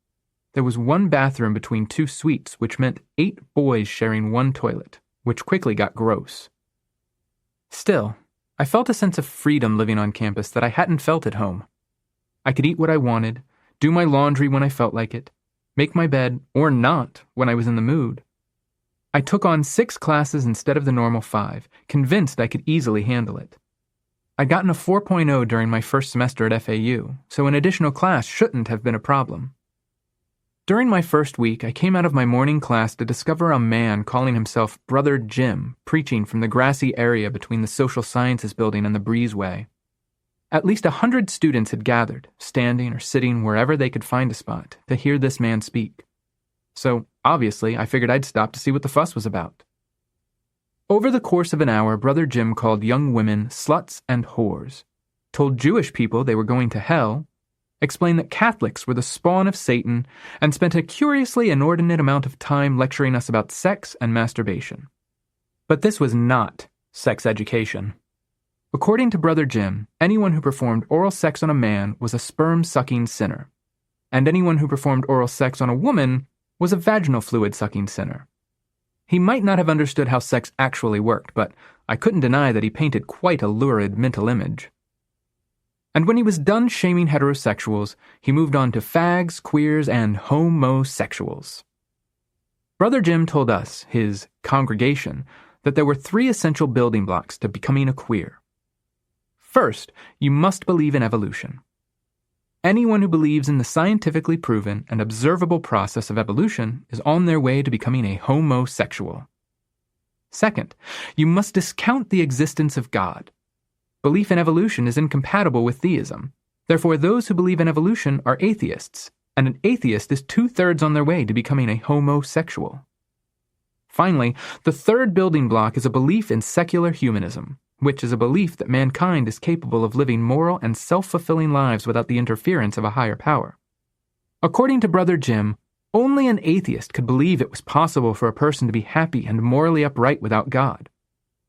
There was 1 bathroom between 2 suites, which meant 8 boys sharing 1 toilet, which quickly got gross. Still, I felt a sense of freedom living on campus that I hadn't felt at home. I could eat what I wanted, do my laundry when I felt like it, make my bed, or not, when I was in the mood. I took on 6 classes instead of the normal 5, convinced I could easily handle it. I'd gotten a 4.0 during my first semester at FAU, so an additional class shouldn't have been a problem. During my first week, I came out of my morning class to discover a man calling himself Brother Jim preaching from the grassy area between the Social Sciences building and the Breezeway. At least 100 students had gathered, standing or sitting wherever they could find a spot, to hear this man speak. So, obviously, I figured I'd stop to see what the fuss was about. Over the course of an hour, Brother Jim called young women sluts and whores, told Jewish people they were going to hell, explained that Catholics were the spawn of Satan, and spent a curiously inordinate amount of time lecturing us about sex and masturbation. But this was not sex education. According to Brother Jim, anyone who performed oral sex on a man was a sperm-sucking sinner, and anyone who performed oral sex on a woman was a vaginal fluid-sucking sinner. He might not have understood how sex actually worked, but I couldn't deny that he painted quite a lurid mental image. And when he was done shaming heterosexuals, he moved on to fags, queers, and homosexuals. Brother Jim told us, his congregation, that there were 3 essential building blocks to becoming a queer. First, you must believe in evolution. Anyone who believes in the scientifically proven and observable process of evolution is on their way to becoming a homosexual. Second, you must discount the existence of God. Belief in evolution is incompatible with theism. Therefore, those who believe in evolution are atheists, and an atheist is 2/3 on their way to becoming a homosexual. Finally, the third building block is a belief in secular humanism, which is a belief that mankind is capable of living moral and self-fulfilling lives without the interference of a higher power. According to Brother Jim, only an atheist could believe it was possible for a person to be happy and morally upright without God.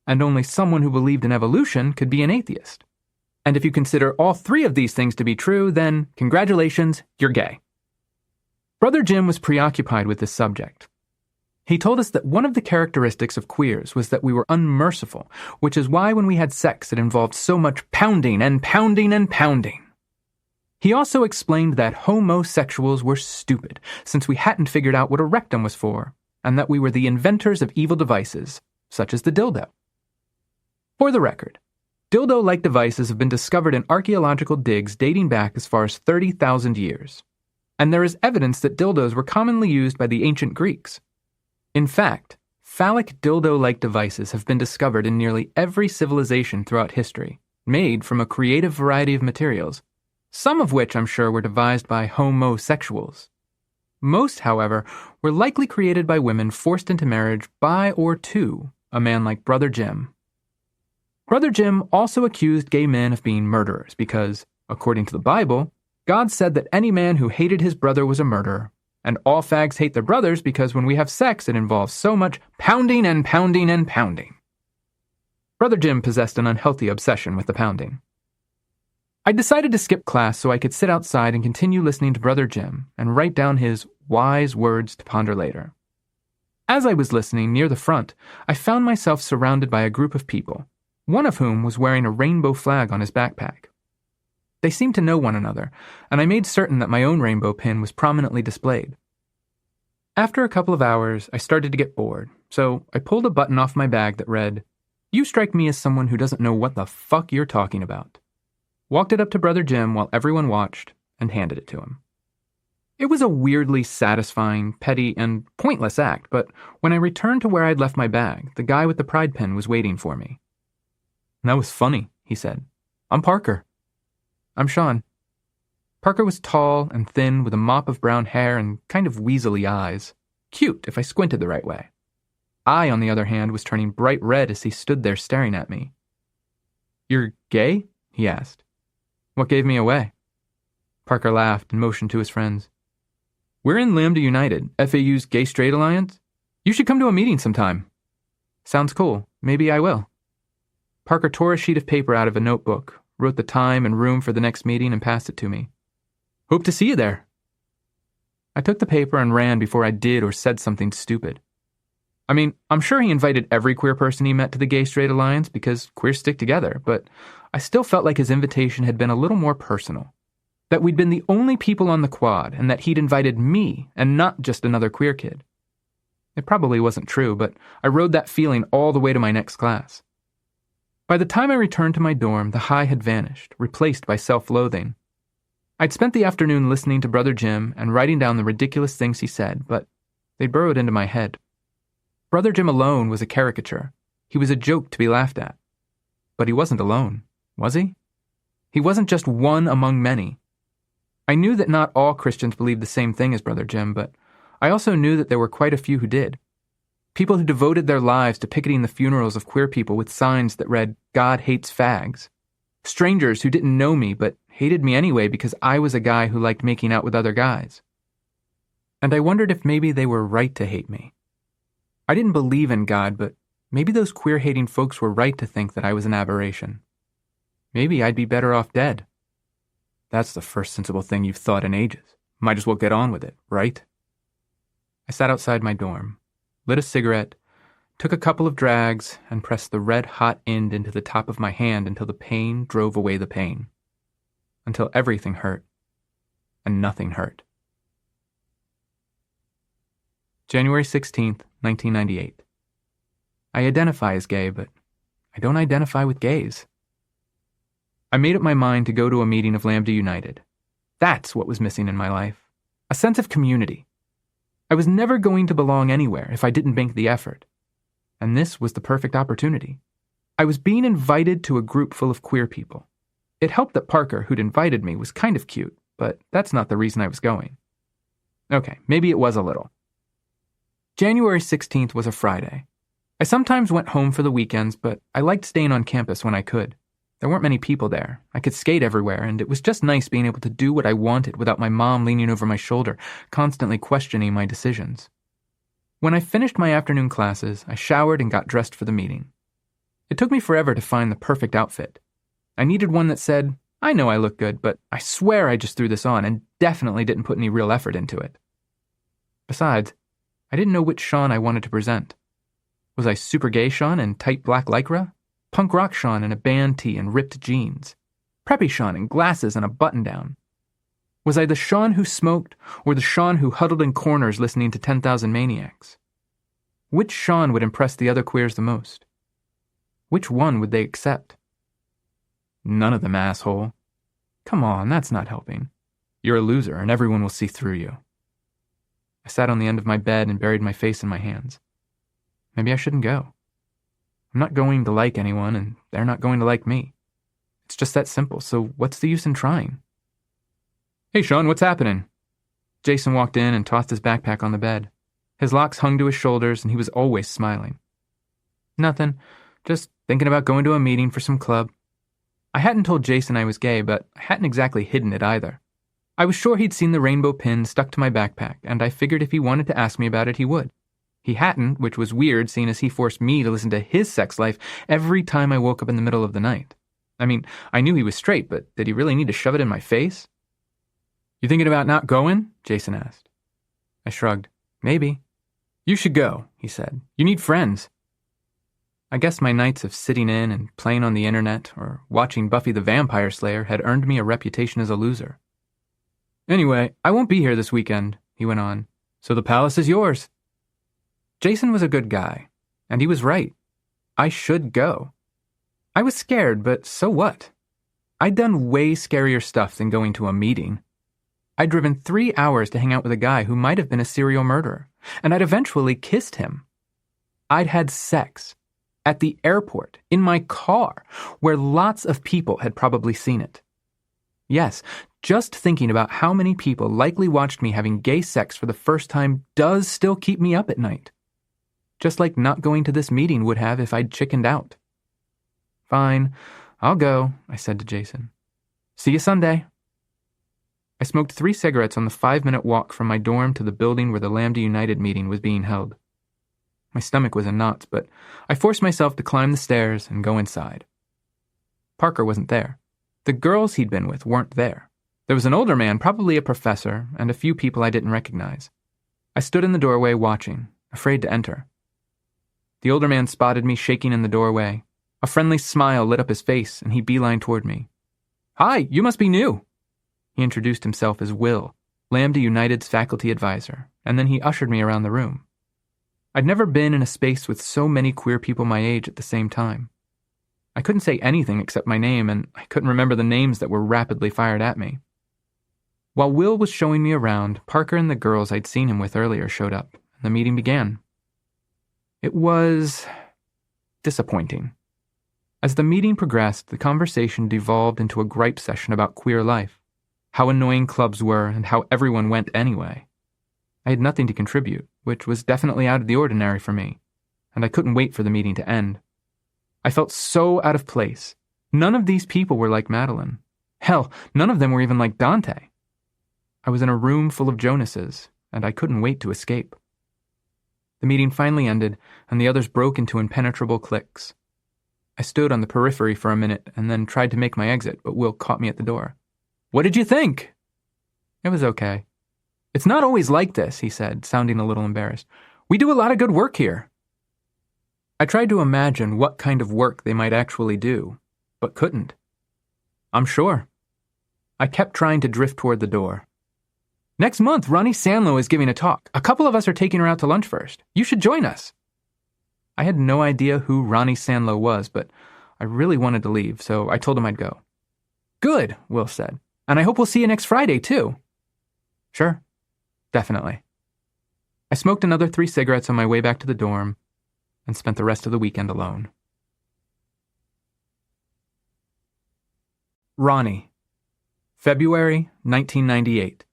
And only someone who believed in evolution could be an atheist. And if you consider all 3 of these things to be true, then congratulations, you're gay. Brother Jim was preoccupied with this subject. He told us that one of the characteristics of queers was that we were unmerciful, which is why when we had sex it involved so much pounding and pounding and pounding. He also explained that homosexuals were stupid, since we hadn't figured out what a rectum was for, and that we were the inventors of evil devices, such as the dildo. For the record, dildo-like devices have been discovered in archaeological digs dating back as far as 30,000 years, and there is evidence that dildos were commonly used by the ancient Greeks. In fact, phallic dildo-like devices have been discovered in nearly every civilization throughout history, made from a creative variety of materials, some of which I'm sure were devised by homosexuals. Most, however, were likely created by women forced into marriage by or to a man like Brother Jim. Brother Jim also accused gay men of being murderers because, according to the Bible, God said that any man who hated his brother was a murderer, and all fags hate their brothers because when we have sex it involves so much pounding and pounding and pounding. Brother Jim possessed an unhealthy obsession with the pounding. I decided to skip class so I could sit outside and continue listening to Brother Jim and write down his wise words to ponder later. As I was listening near the front, I found myself surrounded by a group of people, one of whom was wearing a rainbow flag on his backpack. They seemed to know one another, and I made certain that my own rainbow pin was prominently displayed. After a couple of hours, I started to get bored, so I pulled a button off my bag that read, "You strike me as someone who doesn't know what the fuck you're talking about." Walked it up to Brother Jim while everyone watched, and handed it to him. It was a weirdly satisfying, petty, and pointless act, but when I returned to where I'd left my bag, the guy with the pride pin was waiting for me. "That was funny," he said. "I'm Parker." "I'm Shaun." Parker was tall and thin with a mop of brown hair and kind of weaselly eyes. Cute, if I squinted the right way. I, on the other hand, was turning bright red as he stood there staring at me. "You're gay?" he asked. "What gave me away?" Parker laughed and motioned to his friends. "We're in Lambda United, FAU's Gay-Straight Alliance. You should come to a meeting sometime." "Sounds cool. Maybe I will." Parker tore a sheet of paper out of a notebook, wrote the time and room for the next meeting, and passed it to me. "Hope to see you there." I took the paper and ran before I did or said something stupid. I mean, I'm sure he invited every queer person he met to the Gay-Straight Alliance because queers stick together, but I still felt like his invitation had been a little more personal. That we'd been the only people on the quad and that he'd invited me and not just another queer kid. It probably wasn't true, but I rode that feeling all the way to my next class. By the time I returned to my dorm, the high had vanished, replaced by self-loathing. I'd spent the afternoon listening to Brother Jim and writing down the ridiculous things he said, but they'd burrowed into my head. Brother Jim alone was a caricature. He was a joke to be laughed at. But he wasn't alone, was he? He wasn't just one among many. I knew that not all Christians believed the same thing as Brother Jim, but I also knew that there were quite a few who did. People who devoted their lives to picketing the funerals of queer people with signs that read, "God hates fags." Strangers who didn't know me but hated me anyway because I was a guy who liked making out with other guys. And I wondered if maybe they were right to hate me. I didn't believe in God, but maybe those queer-hating folks were right to think that I was an aberration. Maybe I'd be better off dead. That's the first sensible thing you've thought in ages. Might as well get on with it, right? I sat outside my dorm, lit a cigarette, took a couple of drags, and pressed the red-hot end into the top of my hand until the pain drove away the pain. Until everything hurt, and nothing hurt. January 16th, 1998. I identify as gay, but I don't identify with gays. I made up my mind to go to a meeting of Lambda United. That's what was missing in my life. A sense of community. I was never going to belong anywhere if I didn't make the effort. And this was the perfect opportunity. I was being invited to a group full of queer people. It helped that Parker, who'd invited me, was kind of cute, but that's not the reason I was going. Okay, maybe it was a little. January 16th was a Friday. I sometimes went home for the weekends, but I liked staying on campus when I could. There weren't many people there. I could skate everywhere, and it was just nice being able to do what I wanted without my mom leaning over my shoulder, constantly questioning my decisions. When I finished my afternoon classes, I showered and got dressed for the meeting. It took me forever to find the perfect outfit. I needed one that said, "I know I look good, but I swear I just threw this on and definitely didn't put any real effort into it." Besides, I didn't know which Shaun I wanted to present. Was I super gay Shaun in tight black lycra? Punk rock Shaun in a band tee and ripped jeans? Preppy Shaun in glasses and a button-down? Was I the Shaun who smoked, or the Shaun who huddled in corners listening to 10,000 Maniacs? Which Shaun would impress the other queers the most? Which one would they accept? None of them, asshole. Come on, that's not helping. You're a loser, and everyone will see through you. I sat on the end of my bed and buried my face in my hands. Maybe I shouldn't go. I'm not going to like anyone, and they're not going to like me. It's just that simple, so what's the use in trying? "Hey, Shaun, what's happening?" Jason walked in and tossed his backpack on the bed. His locks hung to his shoulders, and he was always smiling. "Nothing. Just thinking about going to a meeting for some club." I hadn't told Jason I was gay, but I hadn't exactly hidden it either. I was sure he'd seen the rainbow pin stuck to my backpack, and I figured if he wanted to ask me about it, he would. He hadn't, which was weird, seeing as he forced me to listen to his sex life every time I woke up in the middle of the night. I mean, I knew he was straight, but did he really need to shove it in my face? "You thinking about not going?" Jason asked. I shrugged. "Maybe." "You should go," he said. "You need friends." I guess my nights of sitting in and playing on the internet or watching Buffy the Vampire Slayer had earned me a reputation as a loser. Anyway, I won't be here this weekend, he went on, so the palace is yours. Jason was a good guy, and he was right. I should go. I was scared, but so what? I'd done way scarier stuff than going to a meeting. I'd driven 3 hours to hang out with a guy who might have been a serial murderer, and I'd eventually kissed him. I'd had sex at the airport, in my car, where lots of people had probably seen it. Yes, just thinking about how many people likely watched me having gay sex for the first time does still keep me up at night. Just like not going to this meeting would have if I'd chickened out. Fine, I'll go, I said to Jason. See you Sunday. I smoked 3 cigarettes on the 5-minute walk from my dorm to the building where the Lambda United meeting was being held. My stomach was in knots, but I forced myself to climb the stairs and go inside. Parker wasn't there. The girls he'd been with weren't there. There was an older man, probably a professor, and a few people I didn't recognize. I stood in the doorway watching, afraid to enter. The older man spotted me shaking in the doorway. A friendly smile lit up his face, and he beelined toward me. Hi, you must be new. He introduced himself as Will, Lambda United's faculty advisor, and then he ushered me around the room. I'd never been in a space with so many queer people my age at the same time. I couldn't say anything except my name, and I couldn't remember the names that were rapidly fired at me. While Will was showing me around, Parker and the girls I'd seen him with earlier showed up, and the meeting began. It was disappointing. As the meeting progressed, the conversation devolved into a gripe session about queer life, how annoying clubs were, and how everyone went anyway. I had nothing to contribute, which was definitely out of the ordinary for me, and I couldn't wait for the meeting to end. I felt so out of place. None of these people were like Madeline. Hell, none of them were even like Dante. I was in a room full of Jonases, and I couldn't wait to escape. The meeting finally ended, and the others broke into impenetrable cliques. I stood on the periphery for a minute and then tried to make my exit, but Will caught me at the door. What did you think? It was okay. It's not always like this, he said, sounding a little embarrassed. We do a lot of good work here. I tried to imagine what kind of work they might actually do, but couldn't. I'm sure. I kept trying to drift toward the door. Next month, Ronnie Sanlow is giving a talk. A couple of us are taking her out to lunch first. You should join us. I had no idea who Ronnie Sanlow was, but I really wanted to leave, so I told him I'd go. Good, Will said. And I hope we'll see you next Friday, too. Sure. Definitely. I smoked another 3 cigarettes on my way back to the dorm and spent the rest of the weekend alone. Ronnie. February 1998.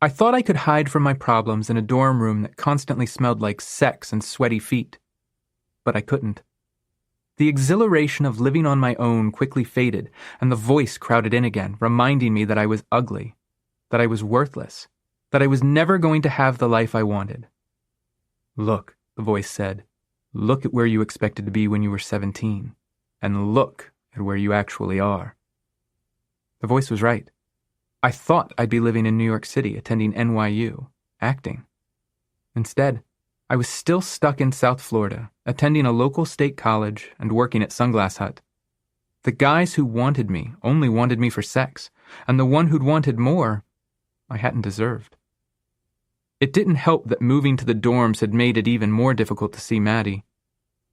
I thought I could hide from my problems in a dorm room that constantly smelled like sex and sweaty feet. But I couldn't. The exhilaration of living on my own quickly faded, and the voice crowded in again, reminding me that I was ugly, that I was worthless, that I was never going to have the life I wanted. Look, the voice said, look at where you expected to be when you were 17, and look at where you actually are. The voice was right. I thought I'd be living in New York City, attending NYU, acting. Instead, I was still stuck in South Florida, attending a local state college and working at Sunglass Hut. The guys who wanted me only wanted me for sex, and the one who'd wanted more, I hadn't deserved. It didn't help that moving to the dorms had made it even more difficult to see Maddie.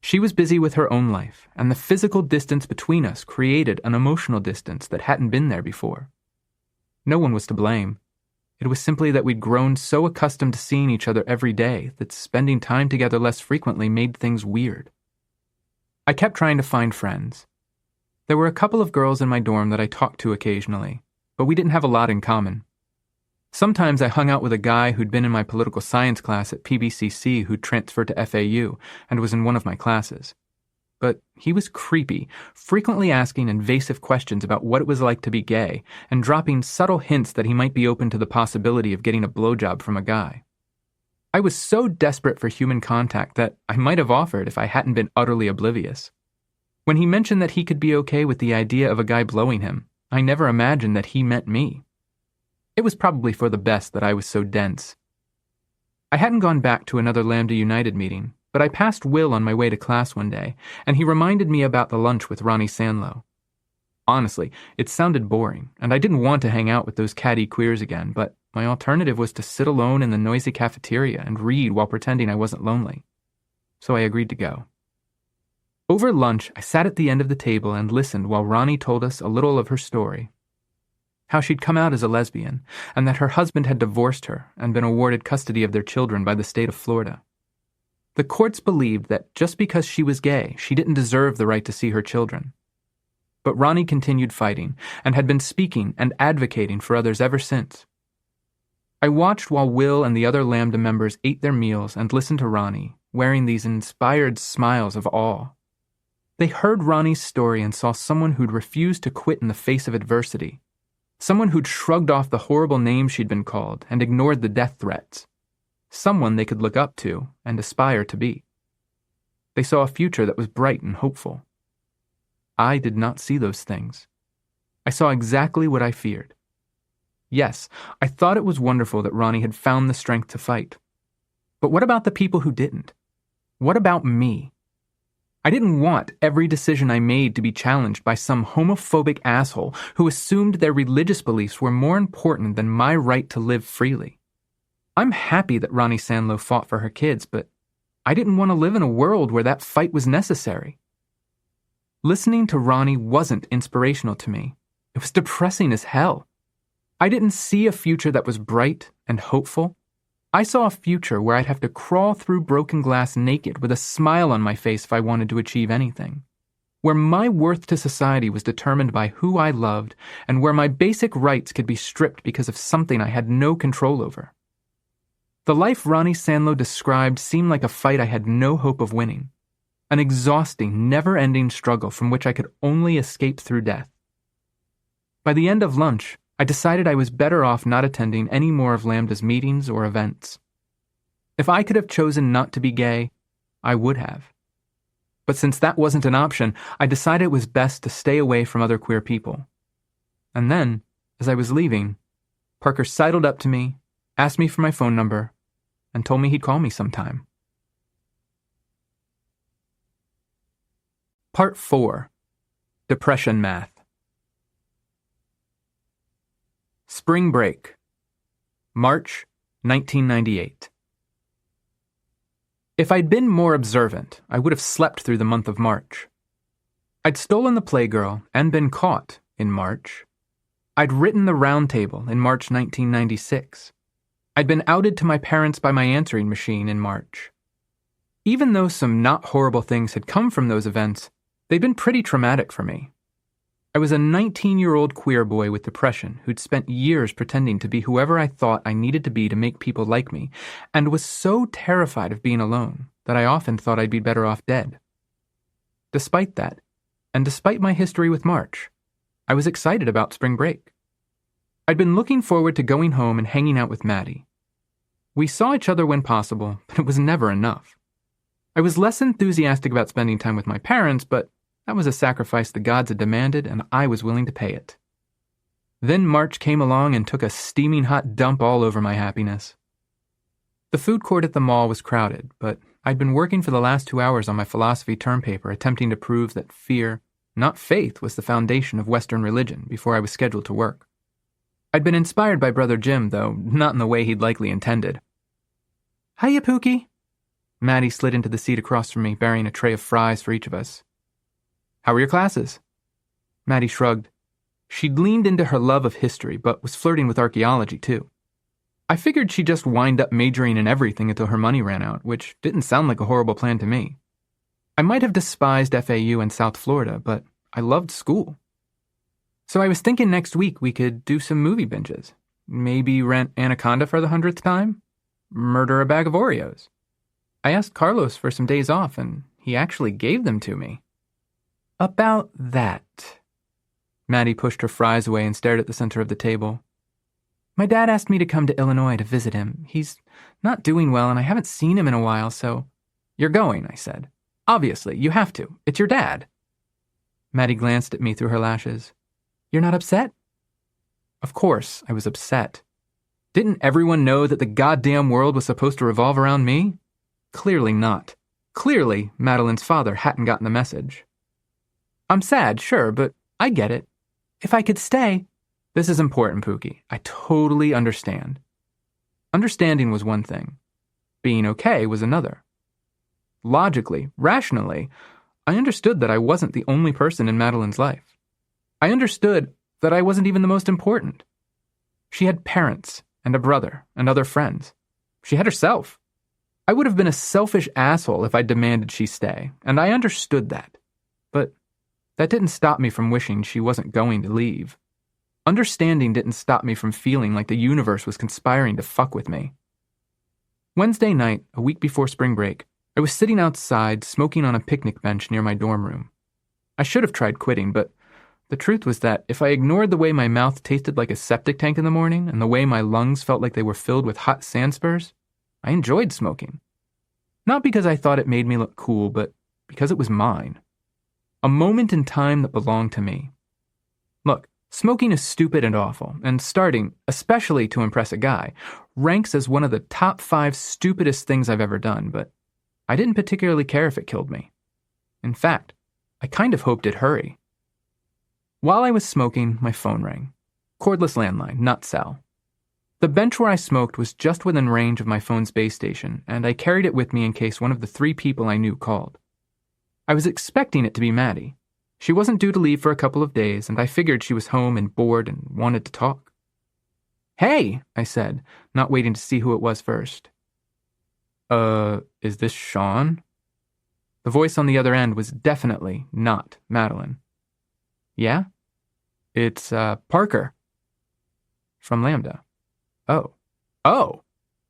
She was busy with her own life, and the physical distance between us created an emotional distance that hadn't been there before. No one was to blame. It was simply that we'd grown so accustomed to seeing each other every day that spending time together less frequently made things weird. I kept trying to find friends. There were a couple of girls in my dorm that I talked to occasionally, but we didn't have a lot in common. Sometimes I hung out with a guy who'd been in my political science class at PBCC who'd transferred to FAU and was in one of my classes. But he was creepy, frequently asking invasive questions about what it was like to be gay, and dropping subtle hints that he might be open to the possibility of getting a blowjob from a guy. I was so desperate for human contact that I might have offered if I hadn't been utterly oblivious. When he mentioned that he could be okay with the idea of a guy blowing him, I never imagined that he meant me. It was probably for the best that I was so dense. I hadn't gone back to another Lambda United meeting, but I passed Will on my way to class one day, and he reminded me about the lunch with Ronnie Sandlow. Honestly, it sounded boring, and I didn't want to hang out with those catty queers again, but my alternative was to sit alone in the noisy cafeteria and read while pretending I wasn't lonely. So I agreed to go. Over lunch, I sat at the end of the table and listened while Ronnie told us a little of her story. How she'd come out as a lesbian, and that her husband had divorced her and been awarded custody of their children by the state of Florida. The courts believed that just because she was gay, she didn't deserve the right to see her children. But Ronnie continued fighting, and had been speaking and advocating for others ever since. I watched while Will and the other Lambda members ate their meals and listened to Ronnie, wearing these inspired smiles of awe. They heard Ronnie's story and saw someone who'd refused to quit in the face of adversity, someone who'd shrugged off the horrible names she'd been called and ignored the death threats, someone they could look up to and aspire to be. They saw a future that was bright and hopeful. I did not see those things. I saw exactly what I feared. Yes, I thought it was wonderful that Ronnie had found the strength to fight. But what about the people who didn't? What about me? I didn't want every decision I made to be challenged by some homophobic asshole who assumed their religious beliefs were more important than my right to live freely. I'm happy that Ronnie Sandlow fought for her kids, but I didn't want to live in a world where that fight was necessary. Listening to Ronnie wasn't inspirational to me. It was depressing as hell. I didn't see a future that was bright and hopeful. I saw a future where I'd have to crawl through broken glass naked with a smile on my face if I wanted to achieve anything. Where my worth to society was determined by who I loved, and where my basic rights could be stripped because of something I had no control over. The life Ronnie Sandlow described seemed like a fight I had no hope of winning. An exhausting, never-ending struggle from which I could only escape through death. By the end of lunch, I decided I was better off not attending any more of Lambda's meetings or events. If I could have chosen not to be gay, I would have. But since that wasn't an option, I decided it was best to stay away from other queer people. And then, as I was leaving, Parker sidled up to me, asked me for my phone number, and told me he'd call me sometime. Part 4. Depression Math. Spring break. March 1998. If I'd been more observant, I would have slept through the month of March. I'd stolen the Playgirl and been caught in March. I'd written the Round Table in March 1996. I'd been outed to my parents by my answering machine in March. Even though some not horrible things had come from those events, they'd been pretty traumatic for me. I was a 19-year-old queer boy with depression who'd spent years pretending to be whoever I thought I needed to be to make people like me, and was so terrified of being alone that I often thought I'd be better off dead. Despite that, and despite my history with March, I was excited about spring break. I'd been looking forward to going home and hanging out with Maddie. We saw each other when possible, but it was never enough. I was less enthusiastic about spending time with my parents, but that was a sacrifice the gods had demanded, and I was willing to pay it. Then March came along and took a steaming hot dump all over my happiness. The food court at the mall was crowded, but I'd been working for the last 2 hours on my philosophy term paper attempting to prove that fear, not faith, was the foundation of Western religion before I was scheduled to work. I'd been inspired by Brother Jim, though not in the way he'd likely intended. "Hiya, Pookie." Maddie slid into the seat across from me, bearing a tray of fries for each of us. "How were your classes?" Maddie shrugged. She'd leaned into her love of history, but was flirting with archaeology, too. I figured she'd just wind up majoring in everything until her money ran out, which didn't sound like a horrible plan to me. I might have despised FAU and South Florida, but I loved school. So I was thinking next week we could do some movie binges. Maybe rent Anaconda for the 100th time? Murder a bag of Oreos. I asked Carlos for some days off, and he actually gave them to me. About that. Maddie pushed her fries away and stared at the center of the table. My dad asked me to come to Illinois to visit him. He's not doing well, and I haven't seen him in a while, so... You're going, I said. Obviously, you have to. It's your dad. Maddie glanced at me through her lashes. You're not upset? Of course, I was upset. Didn't everyone know that the goddamn world was supposed to revolve around me? Clearly not. Clearly, Madeline's father hadn't gotten the message. I'm sad, sure, but I get it. If I could stay... This is important, Pookie. I totally understand. Understanding was one thing. Being okay was another. Logically, rationally, I understood that I wasn't the only person in Madeline's life. I understood that I wasn't even the most important. She had parents and a brother and other friends. She had herself. I would have been a selfish asshole if I demanded she stay, and I understood that. But that didn't stop me from wishing she wasn't going to leave. Understanding didn't stop me from feeling like the universe was conspiring to fuck with me. Wednesday night, a week before spring break, I was sitting outside smoking on a picnic bench near my dorm room. I should have tried quitting, but the truth was that if I ignored the way my mouth tasted like a septic tank in the morning and the way my lungs felt like they were filled with hot sand spurs, I enjoyed smoking. Not because I thought it made me look cool, but because it was mine. A moment in time that belonged to me. Look, smoking is stupid and awful, and starting, especially to impress a guy, ranks as one of the top 5 stupidest things I've ever done, but I didn't particularly care if it killed me. In fact, I kind of hoped it'd hurry. While I was smoking, my phone rang. Cordless landline, not cell. The bench where I smoked was just within range of my phone's base station, and I carried it with me in case one of the 3 people I knew called. I was expecting it to be Maddie. She wasn't due to leave for a couple of days, and I figured she was home and bored and wanted to talk. "Hey," I said, not waiting to see who it was first. Is this Shaun?" The voice on the other end was definitely not Madeline. "Yeah? It's, Parker." From Lambda. Oh,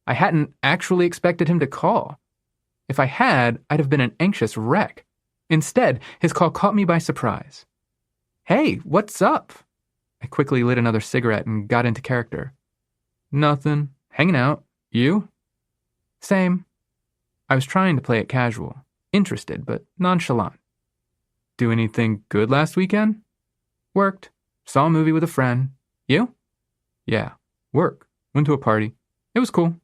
I hadn't actually expected him to call. If I had, I'd have been an anxious wreck. Instead, his call caught me by surprise. "Hey, what's up?" I quickly lit another cigarette and got into character. "Nothing. Hanging out. You?" "Same." I was trying to play it casual, interested but nonchalant. "Do anything good last weekend?" "Worked. Saw a movie with a friend. You?" "Yeah, work. Went to a party. It was cool."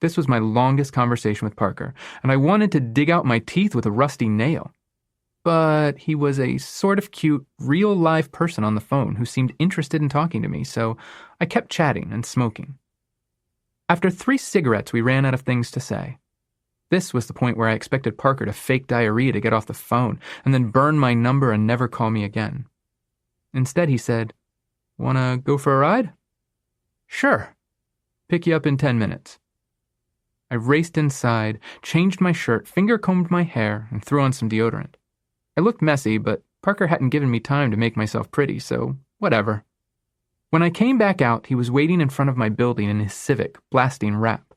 This was my longest conversation with Parker, and I wanted to dig out my teeth with a rusty nail. But he was a sort of cute, real-life person on the phone who seemed interested in talking to me, so I kept chatting and smoking. After 3 cigarettes, we ran out of things to say. This was the point where I expected Parker to fake diarrhea to get off the phone, and then burn my number and never call me again. Instead, he said, "Wanna go for a ride?" "Sure. Pick you up in 10 minutes. I raced inside, changed my shirt, finger-combed my hair, and threw on some deodorant. I looked messy, but Parker hadn't given me time to make myself pretty, so whatever. When I came back out, he was waiting in front of my building in his Civic, blasting rap.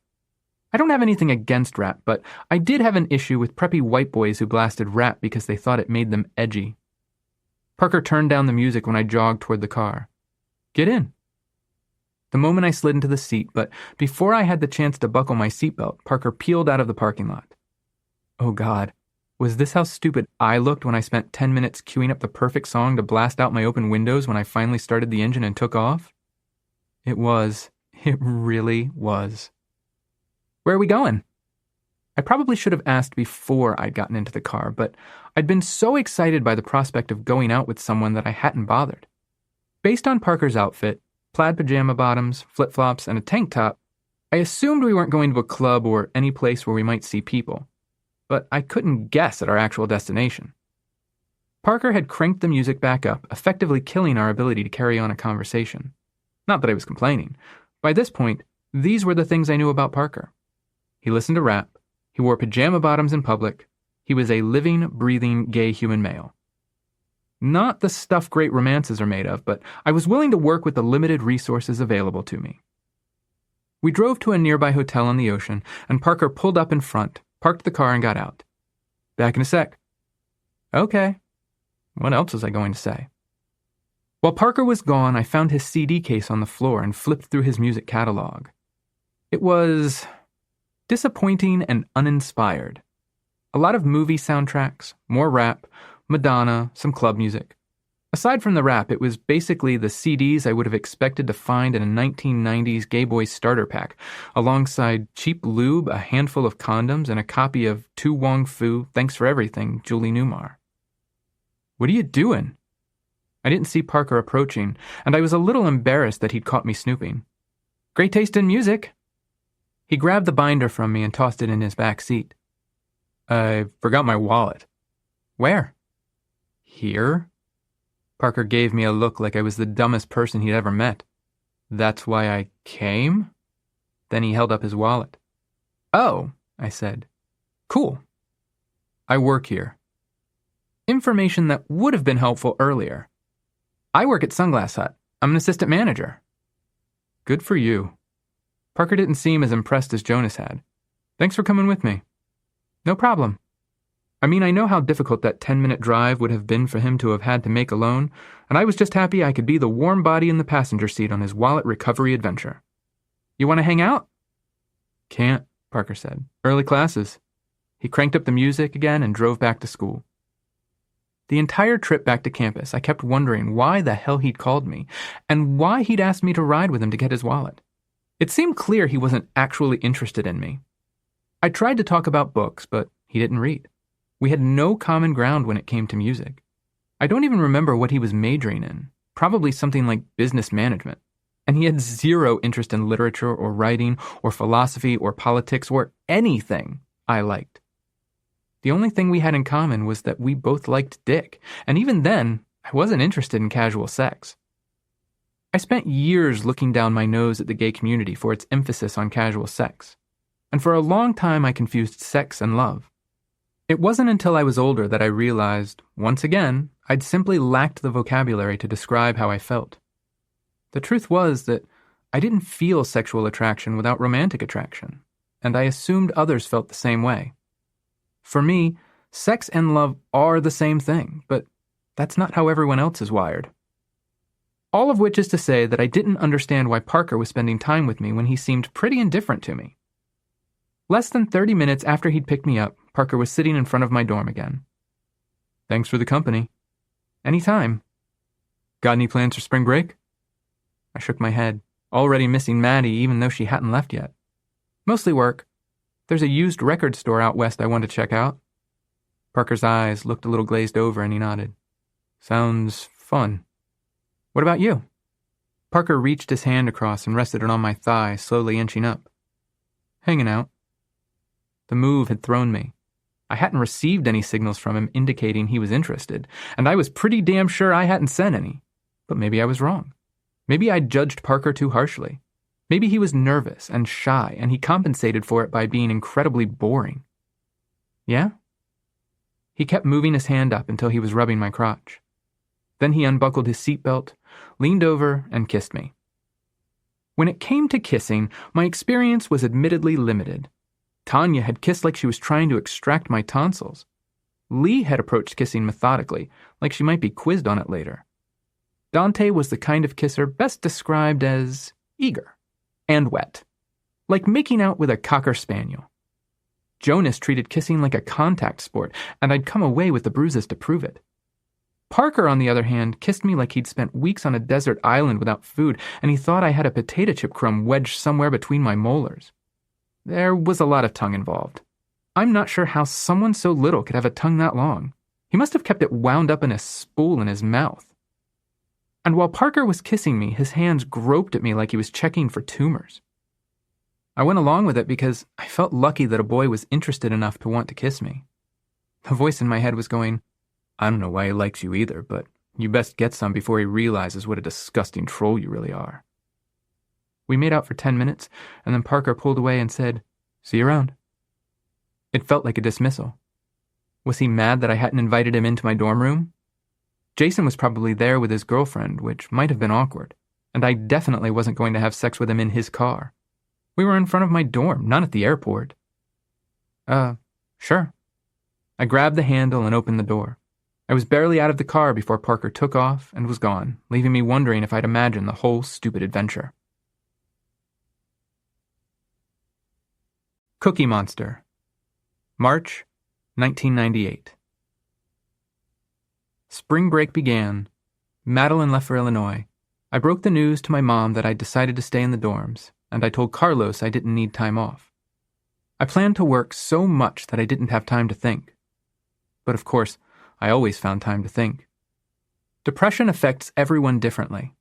I don't have anything against rap, but I did have an issue with preppy white boys who blasted rap because they thought it made them edgy. Parker turned down the music when I jogged toward the car. "Get in." The moment I slid into the seat, but before I had the chance to buckle my seatbelt, Parker peeled out of the parking lot. Oh God, was this how stupid I looked when I spent 10 minutes queuing up the perfect song to blast out my open windows when I finally started the engine and took off? It was. It really was. "Where are we going?" I probably should have asked before I'd gotten into the car, but I'd been so excited by the prospect of going out with someone that I hadn't bothered. Based on Parker's outfit, plaid pajama bottoms, flip-flops, and a tank top, I assumed we weren't going to a club or any place where we might see people, but I couldn't guess at our actual destination. Parker had cranked the music back up, effectively killing our ability to carry on a conversation. Not that I was complaining. By this point, these were the things I knew about Parker. He listened to rap. He wore pajama bottoms in public. He was a living, breathing, gay human male. Not the stuff great romances are made of, but I was willing to work with the limited resources available to me. We drove to a nearby hotel on the ocean, and Parker pulled up in front, parked the car, and got out. "Back in a sec." "Okay." What else was I going to say? While Parker was gone, I found his CD case on the floor and flipped through his music catalog. It was disappointing and uninspired. A lot of movie soundtracks, more rap, Madonna, some club music. Aside from the rap, it was basically the CDs I would have expected to find in a 1990s Gay Boy starter pack, alongside cheap lube, a handful of condoms, and a copy of Tu Wong Fu, Thanks for Everything, Julie Newmar. "What are you doing?" I didn't see Parker approaching, and I was a little embarrassed that he'd caught me snooping. "Great taste in music." He grabbed the binder from me and tossed it in his back seat. "I forgot my wallet." "Where?" "Here?" Parker gave me a look like I was the dumbest person he'd ever met. "That's why I came?" Then he held up his wallet. "Oh," I said. "Cool. I work here." Information that would have been helpful earlier. "I work at Sunglass Hut. I'm an assistant manager." "Good for you." Parker didn't seem as impressed as Jonas had. "Thanks for coming with me." "No problem." I mean, I know how difficult that 10-minute drive would have been for him to have had to make alone, and I was just happy I could be the warm body in the passenger seat on his wallet recovery adventure. "You want to hang out?" "Can't," Parker said. "Early classes." He cranked up the music again and drove back to school. The entire trip back to campus, I kept wondering why the hell he'd called me, and why he'd asked me to ride with him to get his wallet. It seemed clear he wasn't actually interested in me. I tried to talk about books, but he didn't read. We had no common ground when it came to music. I don't even remember what he was majoring in, probably something like business management. And he had zero interest in literature or writing or philosophy or politics or anything I liked. The only thing we had in common was that we both liked dick, and even then, I wasn't interested in casual sex. I spent years looking down my nose at the gay community for its emphasis on casual sex, and for a long time I confused sex and love. It wasn't until I was older that I realized, once again, I'd simply lacked the vocabulary to describe how I felt. The truth was that I didn't feel sexual attraction without romantic attraction, and I assumed others felt the same way. For me, sex and love are the same thing, but that's not how everyone else is wired. All of which is to say that I didn't understand why Parker was spending time with me when he seemed pretty indifferent to me. Less than 30 minutes after he'd picked me up, Parker was sitting in front of my dorm again. "Thanks for the company." "Anytime." "Got any plans for spring break?" I shook my head, already missing Maddie even though she hadn't left yet. "Mostly work. There's a used record store out west I want to check out." Parker's eyes looked a little glazed over and he nodded. "Sounds fun. What about you?" Parker reached his hand across and rested it on my thigh, slowly inching up. "Hanging out." The move had thrown me. I hadn't received any signals from him indicating he was interested, and I was pretty damn sure I hadn't sent any. But maybe I was wrong. Maybe I'd judged Parker too harshly. Maybe he was nervous and shy, and he compensated for it by being incredibly boring. "Yeah?" He kept moving his hand up until he was rubbing my crotch. Then he unbuckled his seatbelt, leaned over, and kissed me. When it came to kissing, my experience was admittedly limited. Tanya had kissed like she was trying to extract my tonsils. Lee had approached kissing methodically, like she might be quizzed on it later. Dante was the kind of kisser best described as eager and wet, like making out with a cocker spaniel. Jonas treated kissing like a contact sport, and I'd come away with the bruises to prove it. Parker, on the other hand, kissed me like he'd spent weeks on a desert island without food, and he thought I had a potato chip crumb wedged somewhere between my molars. There was a lot of tongue involved. I'm not sure how someone so little could have a tongue that long. He must have kept it wound up in a spool in his mouth. And while Parker was kissing me, his hands groped at me like he was checking for tumors. I went along with it because I felt lucky that a boy was interested enough to want to kiss me. The voice in my head was going, "I don't know why he likes you either, but you best get some before he realizes what a disgusting troll you really are." We made out for 10 minutes, and then Parker pulled away and said, "See you around." It felt like a dismissal. Was he mad that I hadn't invited him into my dorm room? Jason was probably there with his girlfriend, which might have been awkward, and I definitely wasn't going to have sex with him in his car. We were in front of my dorm, not at the airport. Sure." I grabbed the handle and opened the door. I was barely out of the car before Parker took off and was gone, leaving me wondering if I'd imagined the whole stupid adventure. Cookie Monster, March 1998. Spring break began, Madeline left for Illinois. I broke the news to my mom that I'd decided to stay in the dorms, and I told Carlos I didn't need time off. I planned to work so much that I didn't have time to think. But of course, I always found time to think. Depression affects everyone differently.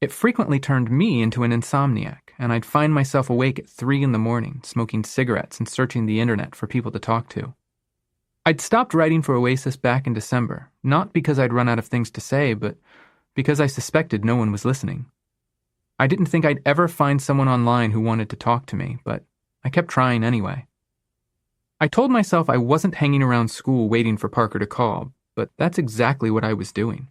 It frequently turned me into an insomniac, and I'd find myself awake at 3 a.m, smoking cigarettes and searching the internet for people to talk to. I'd stopped writing for Oasis back in December, not because I'd run out of things to say, but because I suspected no one was listening. I didn't think I'd ever find someone online who wanted to talk to me, but I kept trying anyway. I told myself I wasn't hanging around school waiting for Parker to call, but that's exactly what I was doing.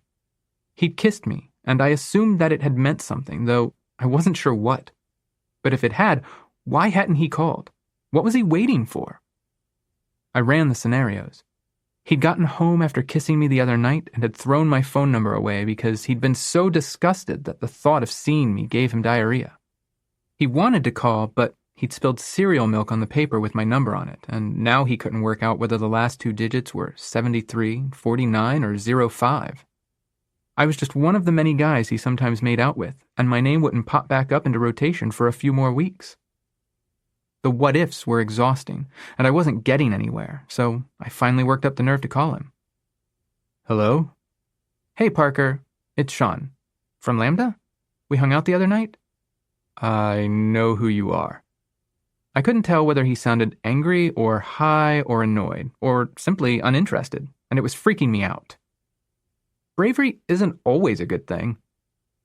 He'd kissed me, and I assumed that it had meant something, though I wasn't sure what. But if it had, why hadn't he called? What was he waiting for? I ran the scenarios. He'd gotten home after kissing me the other night and had thrown my phone number away because he'd been so disgusted that the thought of seeing me gave him diarrhea. He wanted to call, but he'd spilled cereal milk on the paper with my number on it, and now he couldn't work out whether the last 2 digits were 73, 49, or 05. I was just one of the many guys he sometimes made out with, and my name wouldn't pop back up into rotation for a few more weeks. The what-ifs were exhausting, and I wasn't getting anywhere, so I finally worked up the nerve to call him. Hello? Hey, Parker. It's Shaun. From Lambda? We hung out the other night? I know who you are. I couldn't tell whether he sounded angry or high or annoyed, or simply uninterested, and it was freaking me out. Bravery isn't always a good thing.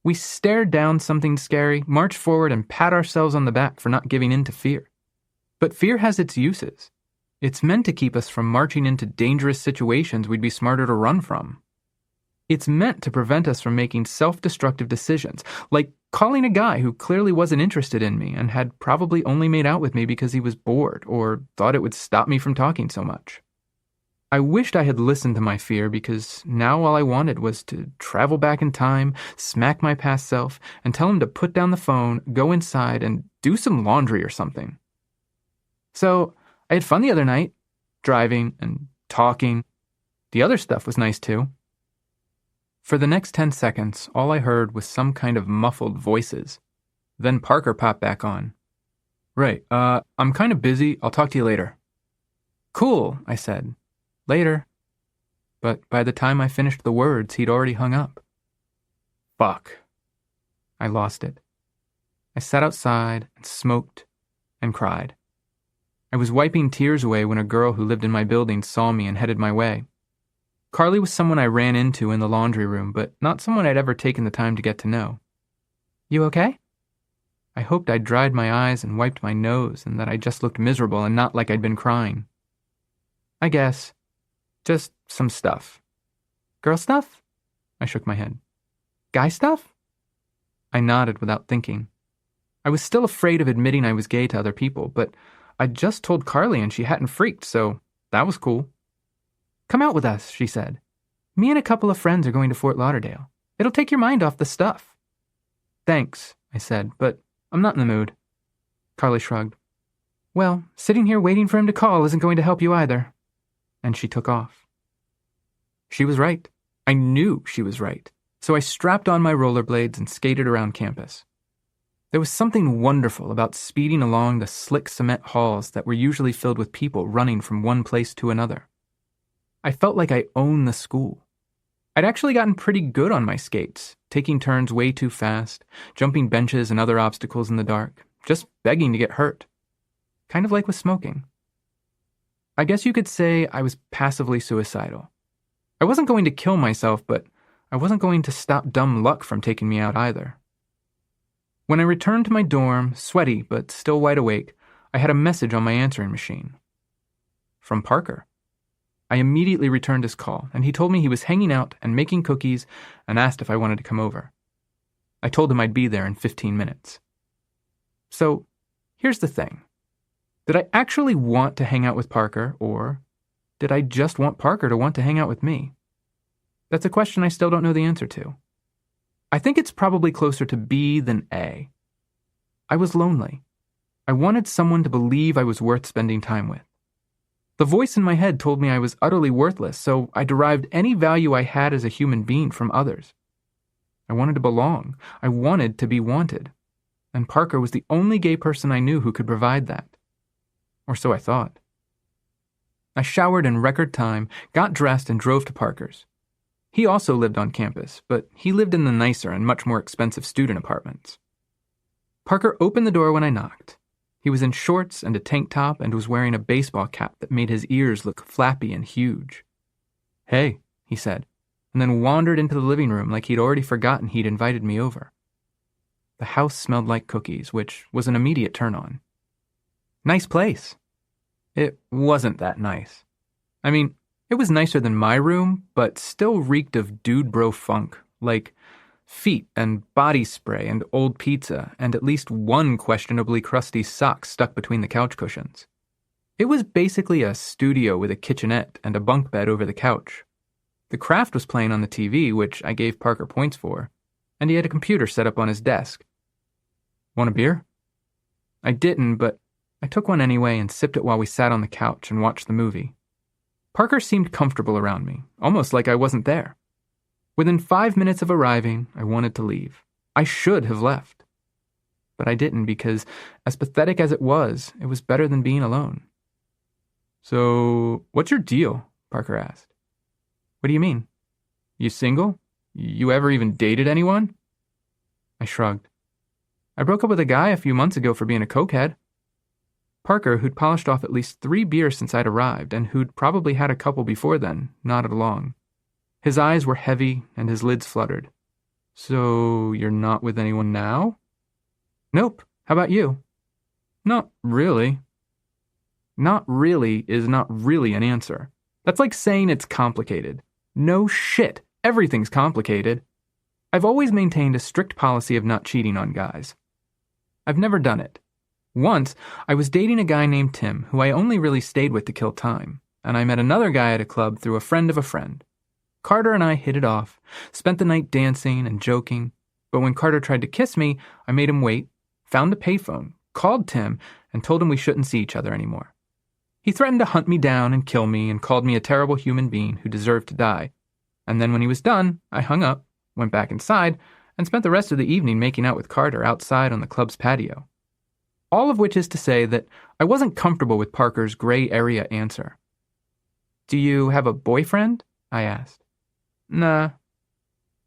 We stare down something scary, march forward, and pat ourselves on the back for not giving in to fear. But fear has its uses. It's meant to keep us from marching into dangerous situations we'd be smarter to run from. It's meant to prevent us from making self-destructive decisions, like calling a guy who clearly wasn't interested in me and had probably only made out with me because he was bored or thought it would stop me from talking so much. I wished I had listened to my fear because now all I wanted was to travel back in time, smack my past self, and tell him to put down the phone, go inside, and do some laundry or something. So, I had fun the other night, driving and talking. The other stuff was nice too. For the next 10 seconds, all I heard was some kind of muffled voices. Then Parker popped back on. Right, I'm kind of busy. I'll talk to you later. Cool, I said. Later. But by the time I finished the words, he'd already hung up. Fuck. I lost it. I sat outside and smoked and cried. I was wiping tears away when a girl who lived in my building saw me and headed my way. Carly was someone I ran into in the laundry room, but not someone I'd ever taken the time to get to know. You okay? I hoped I'd dried my eyes and wiped my nose and that I just looked miserable and not like I'd been crying. I guess. Just some stuff. Girl stuff? I shook my head. Guy stuff? I nodded without thinking. I was still afraid of admitting I was gay to other people, but I'd just told Carly and she hadn't freaked, so that was cool. Come out with us, she said. Me and a couple of friends are going to Fort Lauderdale. It'll take your mind off the stuff. Thanks, I said, but I'm not in the mood. Carly shrugged. Well, sitting here waiting for him to call isn't going to help you either. And she took off. She was right. I knew she was right. So I strapped on my rollerblades and skated around campus. There was something wonderful about speeding along the slick cement halls that were usually filled with people running from one place to another. I felt like I owned the school. I'd actually gotten pretty good on my skates, taking turns way too fast, jumping benches and other obstacles in the dark, just begging to get hurt. Kind of like with smoking. I guess you could say I was passively suicidal. I wasn't going to kill myself, but I wasn't going to stop dumb luck from taking me out either. When I returned to my dorm, sweaty but still wide awake, I had a message on my answering machine. From Parker. I immediately returned his call, and he told me he was hanging out and making cookies and asked if I wanted to come over. I told him I'd be there in 15 minutes. So, here's the thing. Did I actually want to hang out with Parker, or did I just want Parker to want to hang out with me? That's a question I still don't know the answer to. I think it's probably closer to B than A. I was lonely. I wanted someone to believe I was worth spending time with. The voice in my head told me I was utterly worthless, so I derived any value I had as a human being from others. I wanted to belong. I wanted to be wanted. And Parker was the only gay person I knew who could provide that. Or so I thought. I showered in record time, got dressed, and drove to Parker's. He also lived on campus, but he lived in the nicer and much more expensive student apartments. Parker opened the door when I knocked. He was in shorts and a tank top and was wearing a baseball cap that made his ears look flappy and huge. "Hey," he said, and then wandered into the living room like he'd already forgotten he'd invited me over. The house smelled like cookies, which was an immediate turn-on. Nice place. It wasn't that nice. I mean, it was nicer than my room, but still reeked of dude bro funk, like feet and body spray and old pizza and at least one questionably crusty sock stuck between the couch cushions. It was basically a studio with a kitchenette and a bunk bed over the couch. The Craft was playing on the TV, which I gave Parker points for, and he had a computer set up on his desk. "Want a beer?" I didn't, but I took one anyway and sipped it while we sat on the couch and watched the movie. Parker seemed comfortable around me, almost like I wasn't there. Within 5 minutes of arriving, I wanted to leave. I should have left. But I didn't because, as pathetic as it was better than being alone. "So, what's your deal?" Parker asked. "What do you mean? You single? You ever even dated anyone?" I shrugged. "I broke up with a guy a few months ago for being a cokehead." Parker, who'd polished off at least 3 beers since I'd arrived and who'd probably had a couple before then, nodded along. His eyes were heavy and his lids fluttered. "So, you're not with anyone now?" "Nope. How about you?" "Not really." Not really is not really an answer. That's like saying it's complicated. No shit. Everything's complicated. I've always maintained a strict policy of not cheating on guys. I've never done it. Once, I was dating a guy named Tim, who I only really stayed with to kill time, and I met another guy at a club through a friend of a friend. Carter and I hit it off, spent the night dancing and joking, but when Carter tried to kiss me, I made him wait, found a payphone, called Tim, and told him we shouldn't see each other anymore. He threatened to hunt me down and kill me and called me a terrible human being who deserved to die. And then when he was done, I hung up, went back inside, and spent the rest of the evening making out with Carter outside on the club's patio. All of which is to say that I wasn't comfortable with Parker's gray area answer. "Do you have a boyfriend?" I asked. "Nah."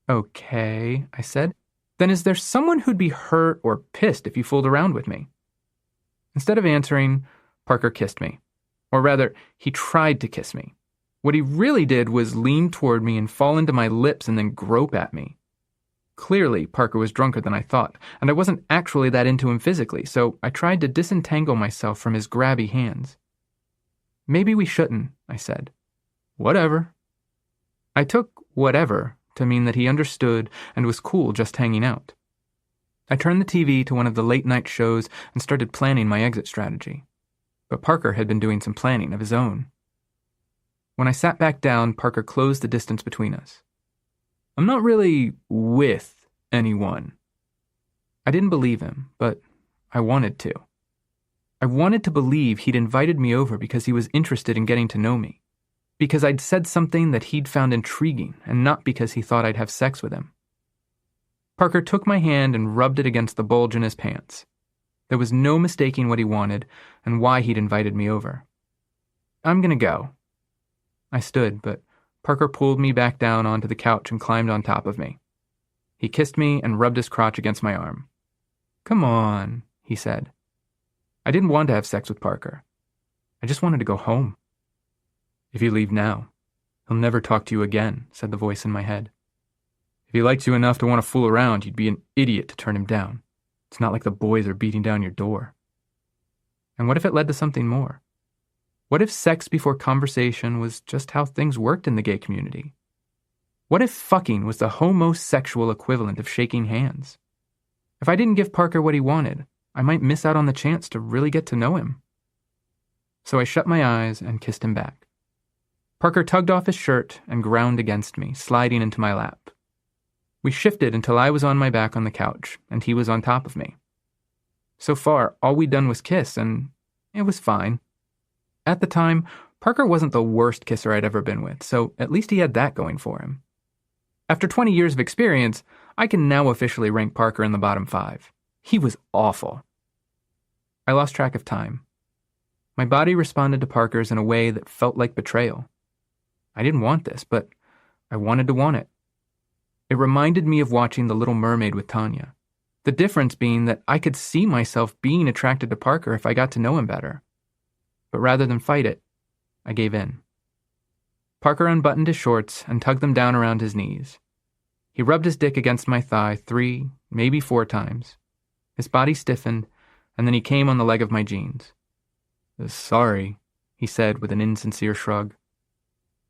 "Okay," I said. "Then is there someone who'd be hurt or pissed if you fooled around with me?" Instead of answering, Parker kissed me. Or rather, he tried to kiss me. What he really did was lean toward me and fall into my lips and then grope at me. Clearly, Parker was drunker than I thought, and I wasn't actually that into him physically, so I tried to disentangle myself from his grabby hands. "Maybe we shouldn't," I said. "Whatever." I took whatever to mean that he understood and was cool just hanging out. I turned the TV to one of the late-night shows and started planning my exit strategy. But Parker had been doing some planning of his own. When I sat back down, Parker closed the distance between us. "I'm not really with anyone." I didn't believe him, but I wanted to. I wanted to believe he'd invited me over because he was interested in getting to know me, because I'd said something that he'd found intriguing, and not because he thought I'd have sex with him. Parker took my hand and rubbed it against the bulge in his pants. There was no mistaking what he wanted and why he'd invited me over. "I'm gonna go." I stood, but Parker pulled me back down onto the couch and climbed on top of me. He kissed me and rubbed his crotch against my arm. "Come on," he said. I didn't want to have sex with Parker. I just wanted to go home. "If you leave now, he'll never talk to you again," said the voice in my head. "If he likes you enough to want to fool around, you'd be an idiot to turn him down. It's not like the boys are beating down your door." And what if it led to something more? What if sex before conversation was just how things worked in the gay community? What if fucking was the homosexual equivalent of shaking hands? If I didn't give Parker what he wanted, I might miss out on the chance to really get to know him. So I shut my eyes and kissed him back. Parker tugged off his shirt and ground against me, sliding into my lap. We shifted until I was on my back on the couch, and he was on top of me. So far, all we'd done was kiss, and it was fine. At the time, Parker wasn't the worst kisser I'd ever been with, so at least he had that going for him. After 20 years of experience, I can now officially rank Parker in the bottom 5. He was awful. I lost track of time. My body responded to Parker's in a way that felt like betrayal. I didn't want this, but I wanted to want it. It reminded me of watching The Little Mermaid with Tanya. The difference being that I could see myself being attracted to Parker if I got to know him better. But rather than fight it, I gave in. Parker unbuttoned his shorts and tugged them down around his knees. He rubbed his dick against my thigh 3, maybe 4 times. His body stiffened, and then he came on the leg of my jeans. "Sorry," he said with an insincere shrug.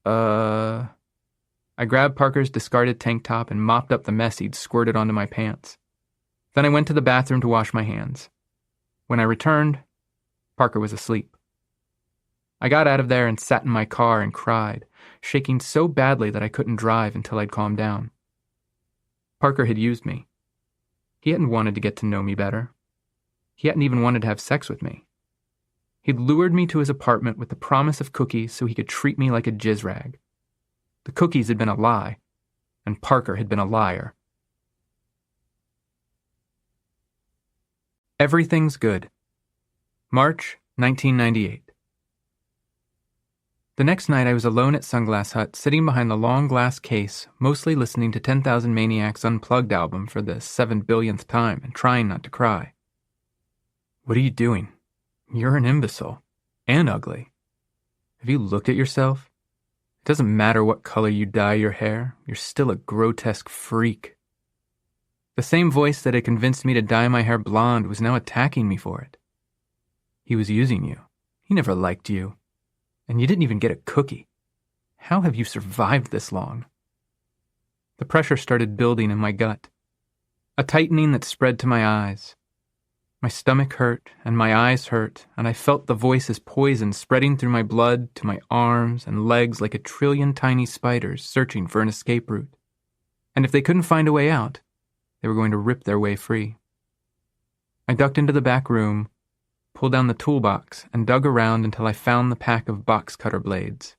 I grabbed Parker's discarded tank top and mopped up the mess he'd squirted onto my pants. Then I went to the bathroom to wash my hands. When I returned, Parker was asleep. I got out of there and sat in my car and cried, shaking so badly that I couldn't drive until I'd calmed down. Parker had used me. He hadn't wanted to get to know me better. He hadn't even wanted to have sex with me. He'd lured me to his apartment with the promise of cookies so he could treat me like a jizz rag. The cookies had been a lie, and Parker had been a liar. Everything's Good. March 1998. The next night I was alone at Sunglass Hut, sitting behind the long glass case, mostly listening to 10,000 Maniacs' Unplugged album for the 7 billionth time and trying not to cry. "What are you doing? You're an imbecile. And ugly. Have you looked at yourself? It doesn't matter what color you dye your hair, you're still a grotesque freak." The same voice that had convinced me to dye my hair blonde was now attacking me for it. He was using you. He never liked you. And you didn't even get a cookie. How have you survived this long? The pressure started building in my gut. A tightening that spread to my eyes. My stomach hurt, and my eyes hurt, and I felt the voice as poison spreading through my blood to my arms and legs like 1,000,000,000,000 tiny spiders searching for an escape route. And if they couldn't find a way out, they were going to rip their way free. I ducked into the back room, pulled down the toolbox, and dug around until I found the pack of box cutter blades.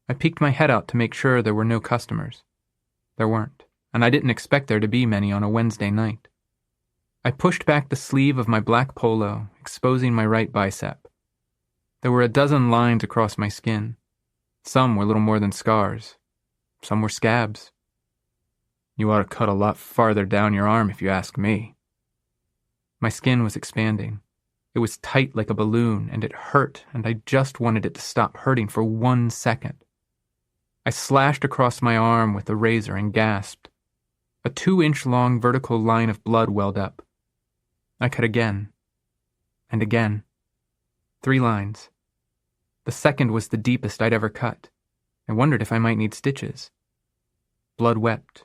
I peeked my head out to make sure there were no customers. There weren't, and I didn't expect there to be many on a Wednesday night. I pushed back the sleeve of my black polo, exposing my right bicep. There were a dozen lines across my skin. Some were little more than scars. Some were scabs. "You ought to cut a lot farther down your arm if you ask me." My skin was expanding. It was tight like a balloon, and it hurt, and I just wanted it to stop hurting for 1 second. I slashed across my arm with the razor and gasped. A 2-inch-long vertical line of blood welled up. I cut again. And again. 3 lines. The second was the deepest I'd ever cut. I wondered if I might need stitches. Blood wept.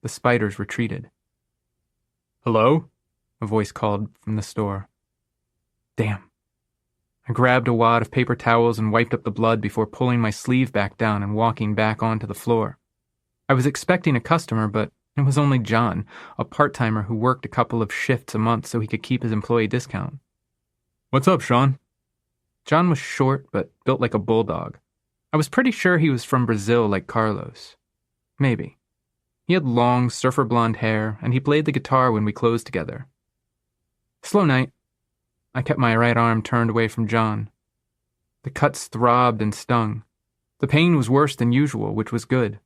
The spiders retreated. "Hello?" a voice called from the store. Damn. I grabbed a wad of paper towels and wiped up the blood before pulling my sleeve back down and walking back onto the floor. I was expecting a customer, but it was only John, a part-timer who worked a couple of shifts a month so he could keep his employee discount. "What's up, Shaun?" John was short, but built like a bulldog. I was pretty sure he was from Brazil like Carlos. Maybe. He had long, surfer blonde hair, and he played the guitar when we closed together. "Slow night." I kept my right arm turned away from John. The cuts throbbed and stung. The pain was worse than usual, which was good.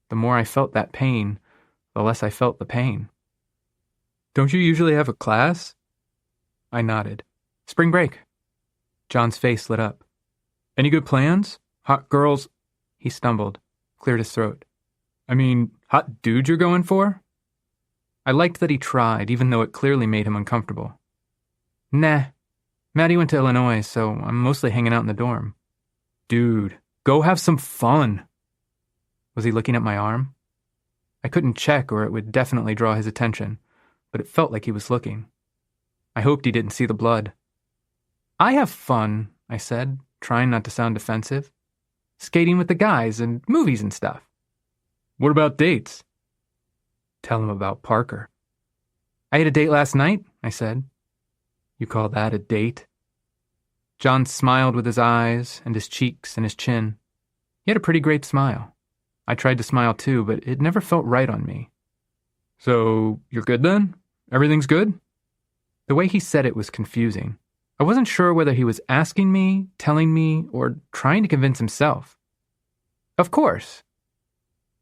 The more I felt that pain, the less I felt the pain. "Don't you usually have a class?" I nodded. "Spring break." John's face lit up. "Any good plans? Hot girls?" He stumbled, cleared his throat. "I mean, hot dudes you're going for?" I liked that he tried, even though it clearly made him uncomfortable. "Nah. Maddie went to Illinois, so I'm mostly hanging out in the dorm." "Dude, go have some fun." Was he looking at my arm? I couldn't check or it would definitely draw his attention, but it felt like he was looking. I hoped he didn't see the blood. "I have fun," I said, trying not to sound defensive. "Skating with the guys and movies and stuff." "What about dates?" "Tell him about Parker." "I had a date last night," I said. "You call that a date?" John smiled with his eyes and his cheeks and his chin. He had a pretty great smile. I tried to smile too, but it never felt right on me. "So, you're good then? Everything's good?" The way he said it was confusing. I wasn't sure whether he was asking me, telling me, or trying to convince himself. Of course.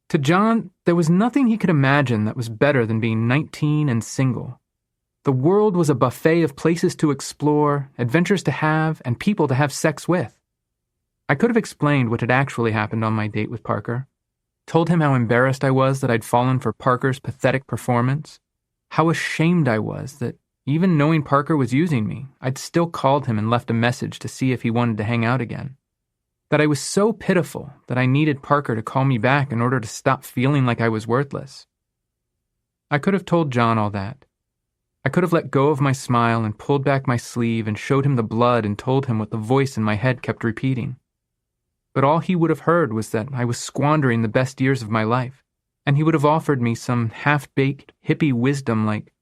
To John, there was nothing he could imagine that was better than being 19 and single. The world was a buffet of places to explore, adventures to have, and people to have sex with. I could have explained what had actually happened on my date with Parker, told him how embarrassed I was that I'd fallen for Parker's pathetic performance, how ashamed I was that, even knowing Parker was using me, I'd still called him and left a message to see if he wanted to hang out again. That I was so pitiful that I needed Parker to call me back in order to stop feeling like I was worthless. I could have told John all that. I could have let go of my smile and pulled back my sleeve and showed him the blood and told him what the voice in my head kept repeating. But all he would have heard was that I was squandering the best years of my life, and he would have offered me some half-baked hippie wisdom like,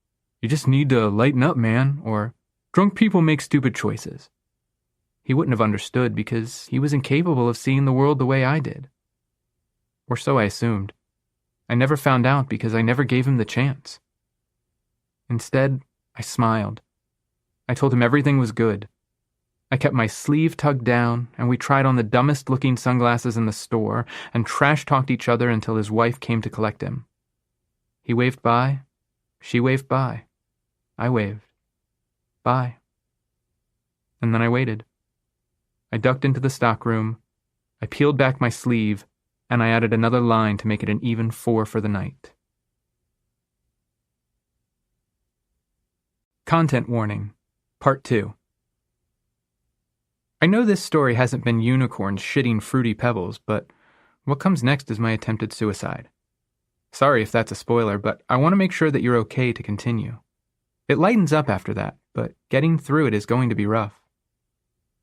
"You just need to lighten up, man," or "Drunk people make stupid choices." He wouldn't have understood because he was incapable of seeing the world the way I did. Or so I assumed. I never found out because I never gave him the chance. Instead, I smiled. I told him everything was good. I kept my sleeve tugged down, and we tried on the dumbest-looking sunglasses in the store and trash-talked each other until his wife came to collect him. He waved bye. She waved bye. I waved. Bye. And then I waited. I ducked into the stockroom, I peeled back my sleeve, and I added another line to make it an even 4 for the night. Content Warning, Part 2. I know this story hasn't been unicorns shitting fruity pebbles, but what comes next is my attempted suicide. Sorry if that's a spoiler, but I want to make sure that you're okay to continue. It lightens up after that, but getting through it is going to be rough.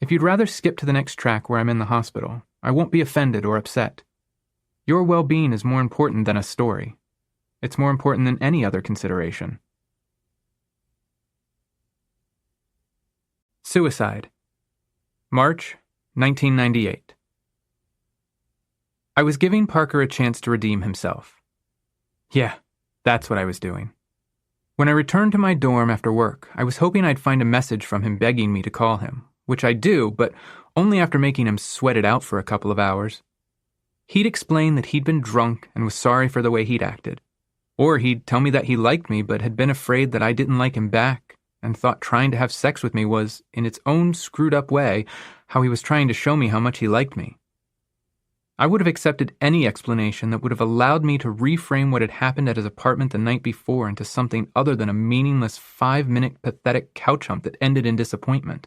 If you'd rather skip to the next track where I'm in the hospital, I won't be offended or upset. Your well-being is more important than a story. It's more important than any other consideration. Suicide. March, 1998. I was giving Parker a chance to redeem himself. Yeah, that's what I was doing. When I returned to my dorm after work, I was hoping I'd find a message from him begging me to call him, which I do, but only after making him sweat it out for a couple of hours. He'd explain that he'd been drunk and was sorry for the way he'd acted. Or he'd tell me that he liked me but had been afraid that I didn't like him back and thought trying to have sex with me was, in its own screwed-up way, how he was trying to show me how much he liked me. I would have accepted any explanation that would have allowed me to reframe what had happened at his apartment the night before into something other than a meaningless 5-minute pathetic couch hump that ended in disappointment.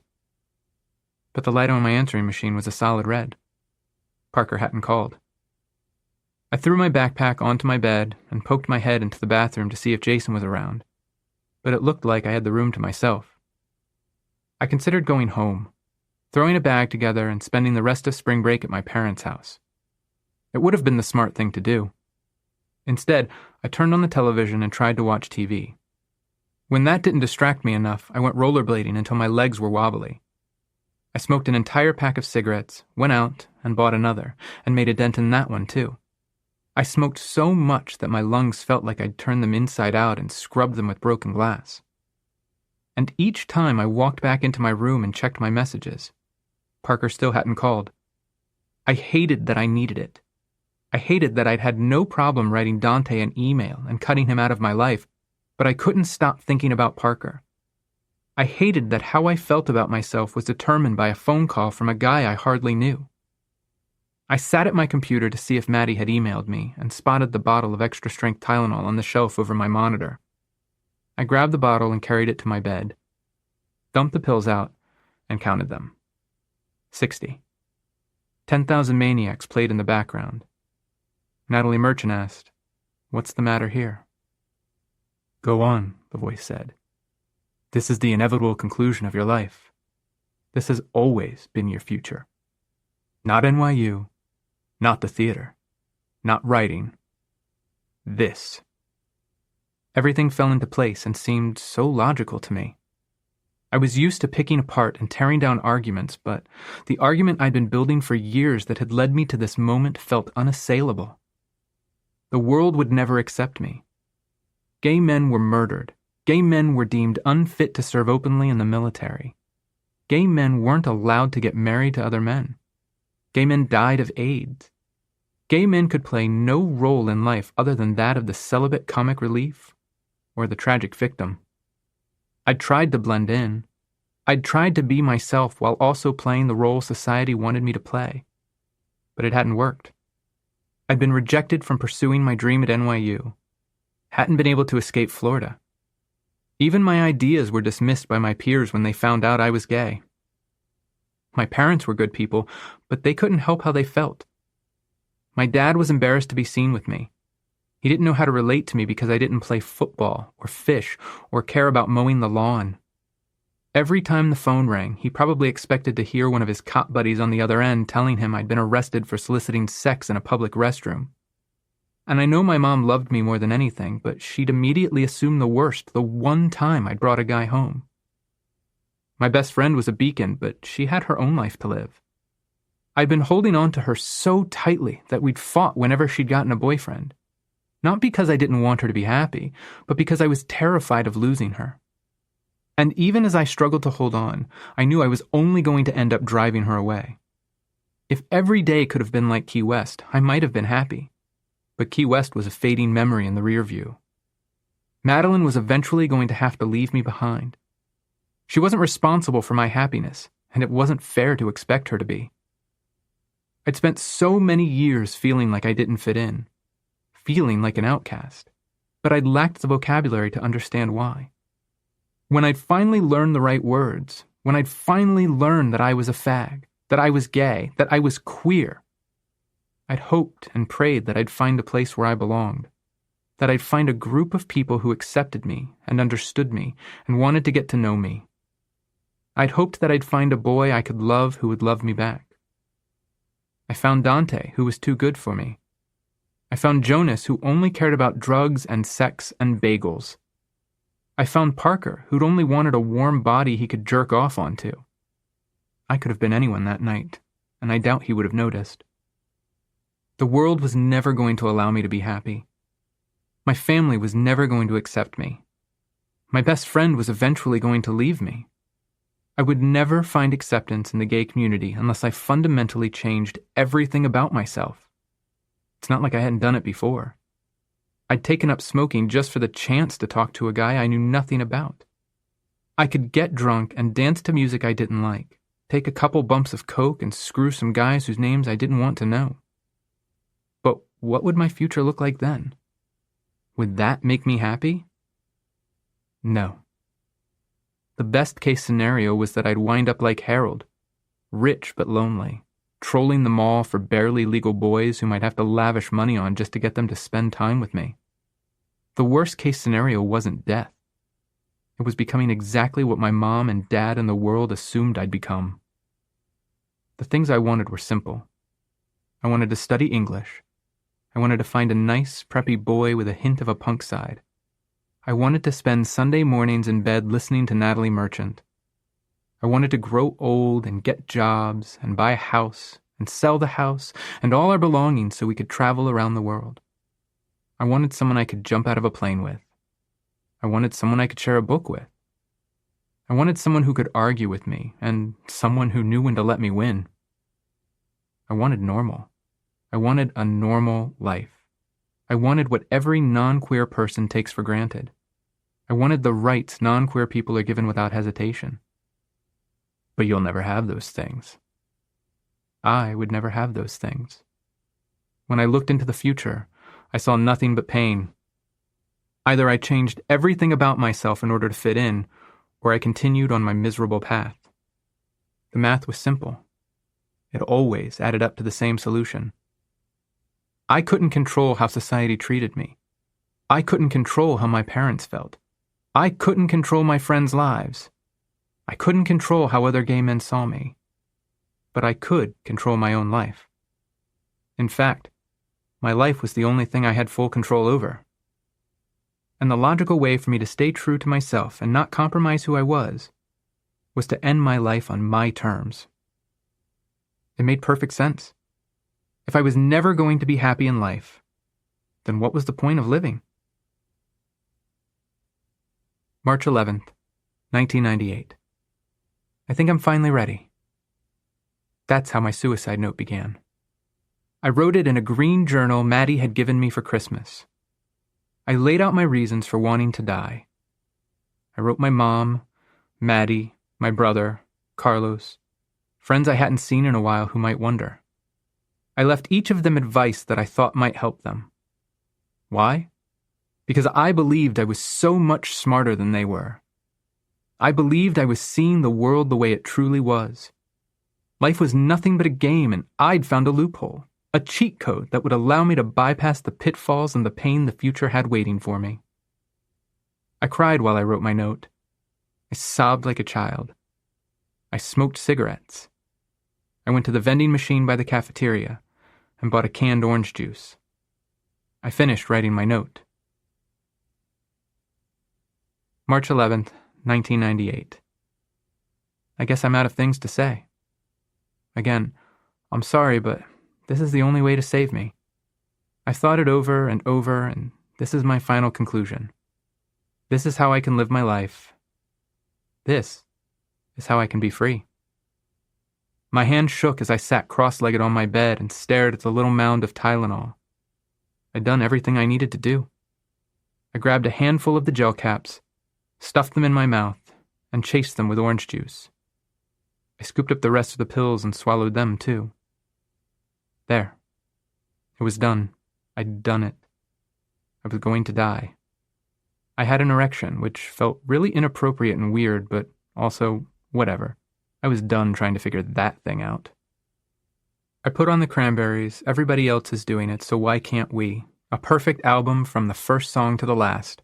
But the light on my answering machine was a solid red. Parker hadn't called. I threw my backpack onto my bed and poked my head into the bathroom to see if Jason was around, but it looked like I had the room to myself. I considered going home, throwing a bag together and spending the rest of spring break at my parents' house. It would have been the smart thing to do. Instead, I turned on the television and tried to watch TV. When that didn't distract me enough, I went rollerblading until my legs were wobbly. I smoked an entire pack of cigarettes, went out, and bought another, and made a dent in that one too. I smoked so much that my lungs felt like I'd turned them inside out and scrubbed them with broken glass. And each time I walked back into my room and checked my messages, Parker still hadn't called. I hated that I needed it. I hated that I'd had no problem writing Dante an email and cutting him out of my life, but I couldn't stop thinking about Parker. I hated that how I felt about myself was determined by a phone call from a guy I hardly knew. I sat at my computer to see if Maddie had emailed me and spotted the bottle of extra-strength Tylenol on the shelf over my monitor. I grabbed the bottle and carried it to my bed, dumped the pills out, and counted them. 60. 10,000 Maniacs played in the background. Natalie Merchant asked, "What's the matter here?" "Go on," the voice said. "This is the inevitable conclusion of your life. This has always been your future. Not NYU, not the theater, not writing. This." Everything fell into place and seemed so logical to me. I was used to picking apart and tearing down arguments, but the argument I'd been building for years that had led me to this moment felt unassailable. The world would never accept me. Gay men were murdered. Gay men were deemed unfit to serve openly in the military. Gay men weren't allowed to get married to other men. Gay men died of AIDS. Gay men could play no role in life other than that of the celibate comic relief or the tragic victim. I'd tried to blend in. I'd tried to be myself while also playing the role society wanted me to play. But it hadn't worked. I'd been rejected from pursuing my dream at NYU. Hadn't been able to escape Florida. Even my ideas were dismissed by my peers when they found out I was gay. My parents were good people, but they couldn't help how they felt. My dad was embarrassed to be seen with me. He didn't know how to relate to me because I didn't play football or fish or care about mowing the lawn. Every time the phone rang, he probably expected to hear one of his cop buddies on the other end telling him I'd been arrested for soliciting sex in a public restroom. And I know my mom loved me more than anything, but she'd immediately assumed the worst the one time I'd brought a guy home. My best friend was a beacon, but she had her own life to live. I'd been holding on to her so tightly that we'd fought whenever she'd gotten a boyfriend. Not because I didn't want her to be happy, but because I was terrified of losing her. And even as I struggled to hold on, I knew I was only going to end up driving her away. If every day could have been like Key West, I might have been happy. But Key West was a fading memory in the rear view. Madeline was eventually going to have to leave me behind. She wasn't responsible for my happiness, and it wasn't fair to expect her to be. I'd spent so many years feeling like I didn't fit in, feeling like an outcast, but I'd lacked the vocabulary to understand why. When I'd finally learned the right words, when I'd finally learned that I was a fag, that I was gay, that I was queer, I'd hoped and prayed that I'd find a place where I belonged, that I'd find a group of people who accepted me and understood me and wanted to get to know me. I'd hoped that I'd find a boy I could love who would love me back. I found Dante, who was too good for me. I found Jonas, who only cared about drugs and sex and bagels. I found Parker, who'd only wanted a warm body he could jerk off onto. I could have been anyone that night, and I doubt he would have noticed. The world was never going to allow me to be happy. My family was never going to accept me. My best friend was eventually going to leave me. I would never find acceptance in the gay community unless I fundamentally changed everything about myself. It's not like I hadn't done it before. I'd taken up smoking just for the chance to talk to a guy I knew nothing about. I could get drunk and dance to music I didn't like, take a couple bumps of coke and screw some guys whose names I didn't want to know. But what would my future look like then? Would that make me happy? No. The best case scenario was that I'd wind up like Harold, rich but lonely, trolling the mall for barely legal boys whom I'd have to lavish money on just to get them to spend time with me. The worst case scenario wasn't death. It was becoming exactly what my mom and dad and the world assumed I'd become. The things I wanted were simple. I wanted to study English. I wanted to find a nice, preppy boy with a hint of a punk side. I wanted to spend Sunday mornings in bed listening to Natalie Merchant. I wanted to grow old and get jobs and buy a house and sell the house and all our belongings so we could travel around the world. I wanted someone I could jump out of a plane with. I wanted someone I could share a book with. I wanted someone who could argue with me and someone who knew when to let me win. I wanted normal. I wanted a normal life. I wanted what every non-queer person takes for granted. I wanted the rights non-queer people are given without hesitation. But you'll never have those things. I would never have those things. When I looked into the future, I saw nothing but pain. Either I changed everything about myself in order to fit in, or I continued on my miserable path. The math was simple. It always added up to the same solution. I couldn't control how society treated me. I couldn't control how my parents felt. I couldn't control my friends' lives. I couldn't control how other gay men saw me. But I could control my own life. In fact, my life was the only thing I had full control over. And the logical way for me to stay true to myself and not compromise who I was to end my life on my terms. It made perfect sense. If I was never going to be happy in life, then what was the point of living? March 11th, 1998. I think I'm finally ready. That's how my suicide note began. I wrote it in a green journal Maddie had given me for Christmas. I laid out my reasons for wanting to die. I wrote my mom, Maddie, my brother, Carlos, friends I hadn't seen in a while who might wonder. I left each of them advice that I thought might help them. Why? Because I believed I was so much smarter than they were. I believed I was seeing the world the way it truly was. Life was nothing but a game, and I'd found a loophole, a cheat code that would allow me to bypass the pitfalls and the pain the future had waiting for me. I cried while I wrote my note. I sobbed like a child. I smoked cigarettes. I went to the vending machine by the cafeteria and bought a canned orange juice. I finished writing my note. March 11th, 1998. I guess I'm out of things to say. Again, I'm sorry, but this is the only way to save me. I've thought it over, and this is my final conclusion. This is how I can live my life. This is how I can be free. My hand shook as I sat cross-legged on my bed and stared at the little mound of Tylenol. I'd done everything I needed to do. I grabbed a handful of the gel caps, stuffed them in my mouth, and chased them with orange juice. I scooped up the rest of the pills and swallowed them, too. There. It was done. I'd done it. I was going to die. I had an erection, which felt really inappropriate and weird, but also, whatever. I was done trying to figure that thing out. I put on the Cranberries. Everybody else is doing it, so why can't we? A perfect album from the first song to the last.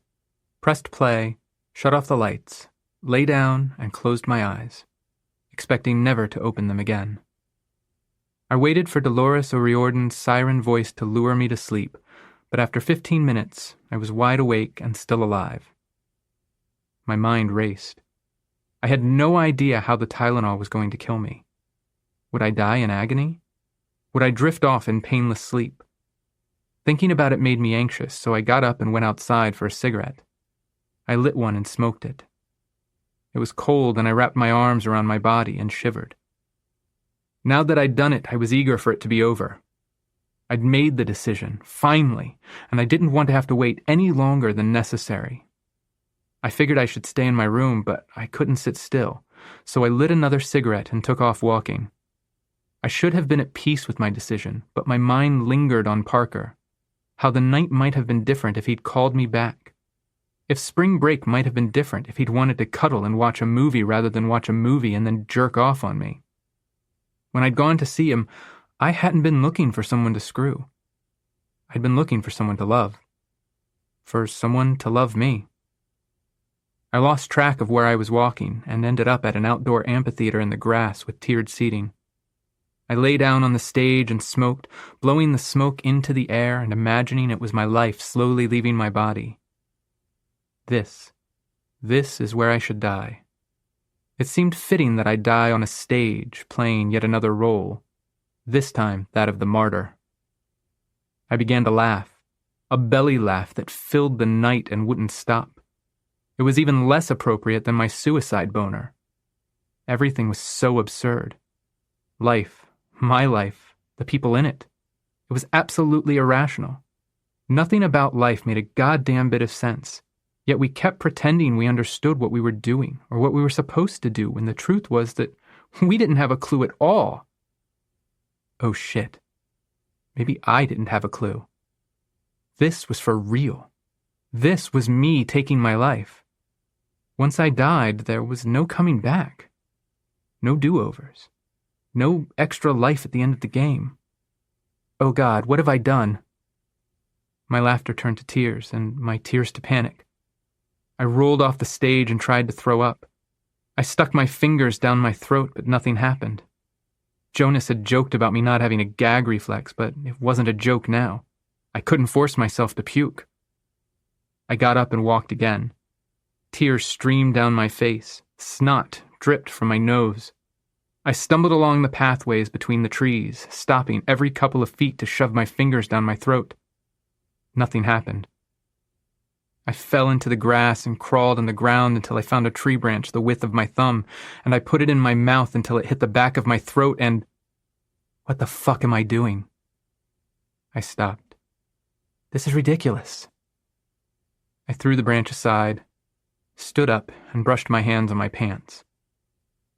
Pressed play, shut off the lights, lay down, and closed my eyes, expecting never to open them again. I waited for Dolores O'Riordan's siren voice to lure me to sleep, but after 15 minutes, I was wide awake and still alive. My mind raced. I had no idea how the Tylenol was going to kill me. Would I die in agony? Would I drift off in painless sleep? Thinking about it made me anxious, so I got up and went outside for a cigarette. I lit one and smoked it. It was cold, and I wrapped my arms around my body and shivered. Now that I'd done it, I was eager for it to be over. I'd made the decision, finally, and I didn't want to have to wait any longer than necessary. I figured I should stay in my room, but I couldn't sit still, so I lit another cigarette and took off walking. I should have been at peace with my decision, but my mind lingered on Parker. How the night might have been different if he'd called me back. If spring break might have been different if he'd wanted to cuddle and watch a movie rather than watch a movie and then jerk off on me. When I'd gone to see him, I hadn't been looking for someone to screw. I'd been looking for someone to love. For someone to love me. I lost track of where I was walking and ended up at an outdoor amphitheater in the grass with tiered seating. I lay down on the stage and smoked, blowing the smoke into the air and imagining it was my life slowly leaving my body. This is where I should die. It seemed fitting that I die on a stage, playing yet another role, this time that of the martyr. I began to laugh, a belly laugh that filled the night and wouldn't stop. It was even less appropriate than my suicide boner. Everything was so absurd. Life, my life, the people in it. It was absolutely irrational. Nothing about life made a goddamn bit of sense. Yet we kept pretending we understood what we were doing or what we were supposed to do when the truth was that we didn't have a clue at all. Oh shit. Maybe I didn't have a clue. This was for real. This was me taking my life. Once I died, there was no coming back. No do-overs. No extra life at the end of the game. Oh God, what have I done? My laughter turned to tears, and my tears to panic. I rolled off the stage and tried to throw up. I stuck my fingers down my throat, but nothing happened. Jonas had joked about me not having a gag reflex, but it wasn't a joke now. I couldn't force myself to puke. I got up and walked again. Tears streamed down my face. Snot dripped from my nose. I stumbled along the pathways between the trees, stopping every couple of feet to shove my fingers down my throat. Nothing happened. I fell into the grass and crawled on the ground until I found a tree branch the width of my thumb, and I put it in my mouth until it hit the back of my throat and... What the fuck am I doing? I stopped. This is ridiculous. I threw the branch aside, stood up, and brushed my hands on my pants.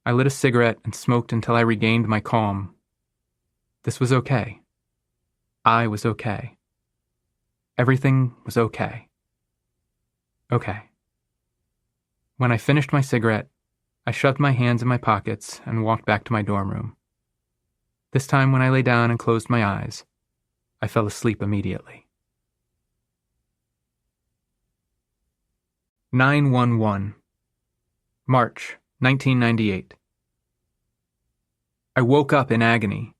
I lit a cigarette and smoked until I regained my calm. This was okay. I was okay. Everything was okay. Okay. When I finished my cigarette, I shoved my hands in my pockets and walked back to my dorm room. This time when I lay down and closed my eyes, I fell asleep immediately. 911. March, 1998. I woke up in agony.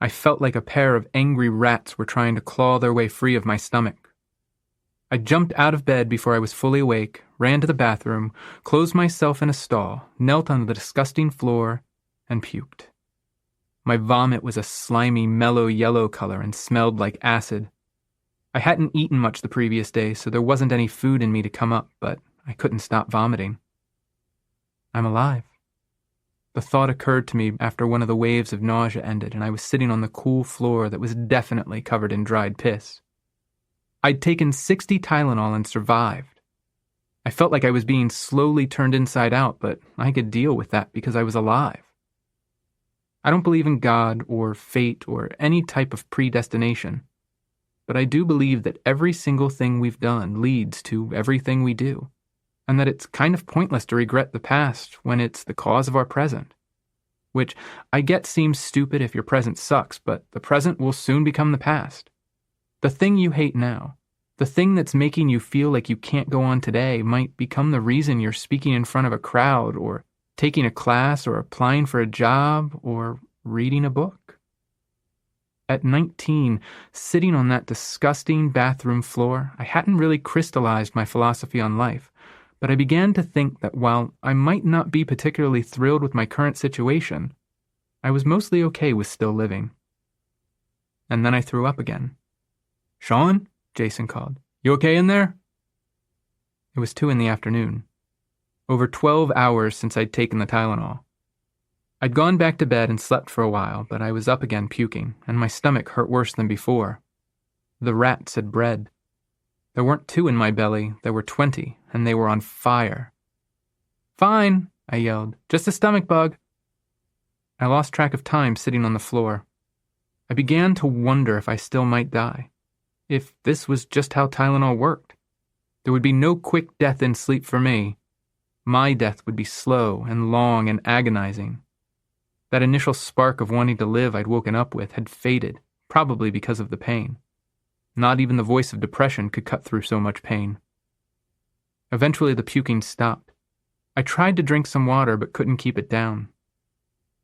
I felt like a pair of angry rats were trying to claw their way free of my stomach. I jumped out of bed before I was fully awake, ran to the bathroom, closed myself in a stall, knelt on the disgusting floor, and puked. My vomit was a slimy, mellow yellow color and smelled like acid. I hadn't eaten much the previous day, so there wasn't any food in me to come up, but I couldn't stop vomiting. I'm alive. The thought occurred to me after one of the waves of nausea ended, and I was sitting on the cool floor that was definitely covered in dried piss. I'd taken 60 Tylenol and survived. I felt like I was being slowly turned inside out, but I could deal with that because I was alive. I don't believe in God or fate or any type of predestination, but I do believe that every single thing we've done leads to everything we do, and that it's kind of pointless to regret the past when it's the cause of our present. Which I get seems stupid if your present sucks, but the present will soon become the past. The thing you hate now, the thing that's making you feel like you can't go on today, might become the reason you're speaking in front of a crowd or taking a class or applying for a job or reading a book. At 19, sitting on that disgusting bathroom floor, I hadn't really crystallized my philosophy on life, but I began to think that while I might not be particularly thrilled with my current situation, I was mostly okay with still living. And then I threw up again. "Shaun?" Jason called. "You okay in there?" It was 2 p.m. Over 12 hours since I'd taken the Tylenol. I'd gone back to bed and slept for a while, but I was up again puking, and my stomach hurt worse than before. The rats had bred. There weren't 2 in my belly, there were 20, and they were on fire. "Fine," I yelled. "Just a stomach bug." I lost track of time sitting on the floor. I began to wonder if I still might die. If this was just how Tylenol worked. There would be no quick death in sleep for me. My death would be slow and long and agonizing. That initial spark of wanting to live I'd woken up with had faded, probably because of the pain. Not even the voice of depression could cut through so much pain. Eventually the puking stopped. I tried to drink some water but couldn't keep it down.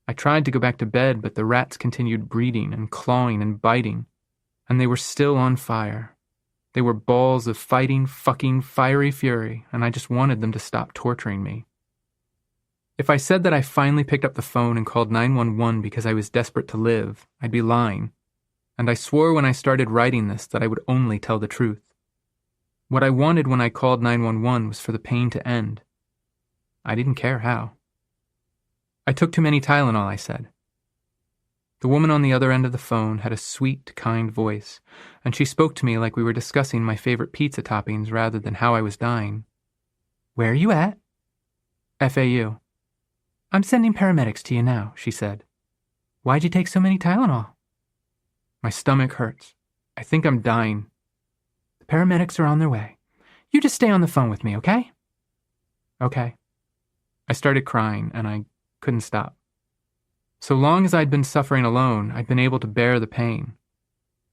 I tried to go back to bed, but the rats continued breeding and clawing and biting, and they were still on fire. They were balls of fighting, fucking, fiery fury, and I just wanted them to stop torturing me. If I said that I finally picked up the phone and called 911 because I was desperate to live, I'd be lying. And I swore when I started writing this that I would only tell the truth. What I wanted when I called 911 was for the pain to end. I didn't care how. "I took too many Tylenol," I said. The woman on the other end of the phone had a sweet, kind voice, and she spoke to me like we were discussing my favorite pizza toppings rather than how I was dying. "Where are you at?" "FAU. "I'm sending paramedics to you now," she said. "Why'd you take so many Tylenol?" "My stomach hurts. I think I'm dying." "The paramedics are on their way. You just stay on the phone with me, okay?" "Okay." I started crying, and I couldn't stop. So long as I'd been suffering alone, I'd been able to bear the pain.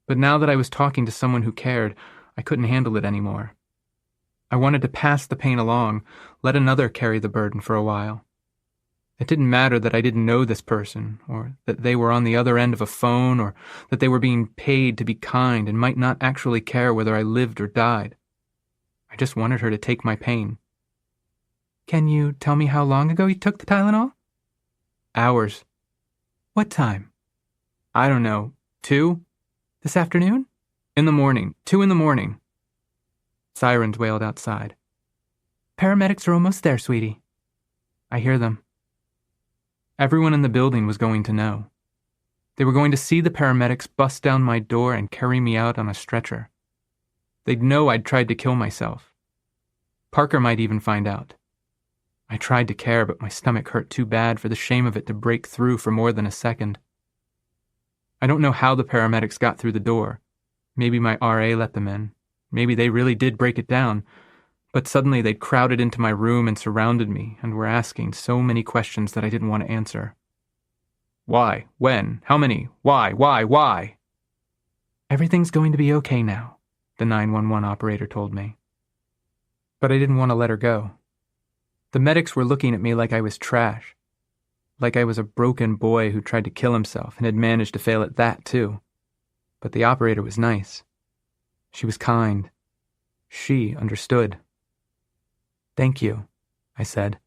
But now that I was talking to someone who cared, I couldn't handle it anymore. I wanted to pass the pain along, let another carry the burden for a while. It didn't matter that I didn't know this person, or that they were on the other end of a phone, or that they were being paid to be kind and might not actually care whether I lived or died. I just wanted her to take my pain. "Can you tell me how long ago you took the Tylenol?" "Hours." "What time?" "I don't know. 2? "This afternoon?" "In the morning. 2 in the morning." Sirens wailed outside. "Paramedics are almost there, sweetie." I hear them. Everyone in the building was going to know. They were going to see the paramedics bust down my door and carry me out on a stretcher. They'd know I'd tried to kill myself. Parker might even find out. I tried to care, but my stomach hurt too bad for the shame of it to break through for more than a second. I don't know how the paramedics got through the door. Maybe my RA let them in. Maybe they really did break it down. But suddenly they'd crowded into my room and surrounded me and were asking so many questions that I didn't want to answer. Why? When? How many? Why? "Everything's going to be okay now," the 911 operator told me. But I didn't want to let her go. The medics were looking at me like I was trash, like I was a broken boy who tried to kill himself and had managed to fail at that too. But the operator was nice. She was kind. She understood. "Thank you," I said.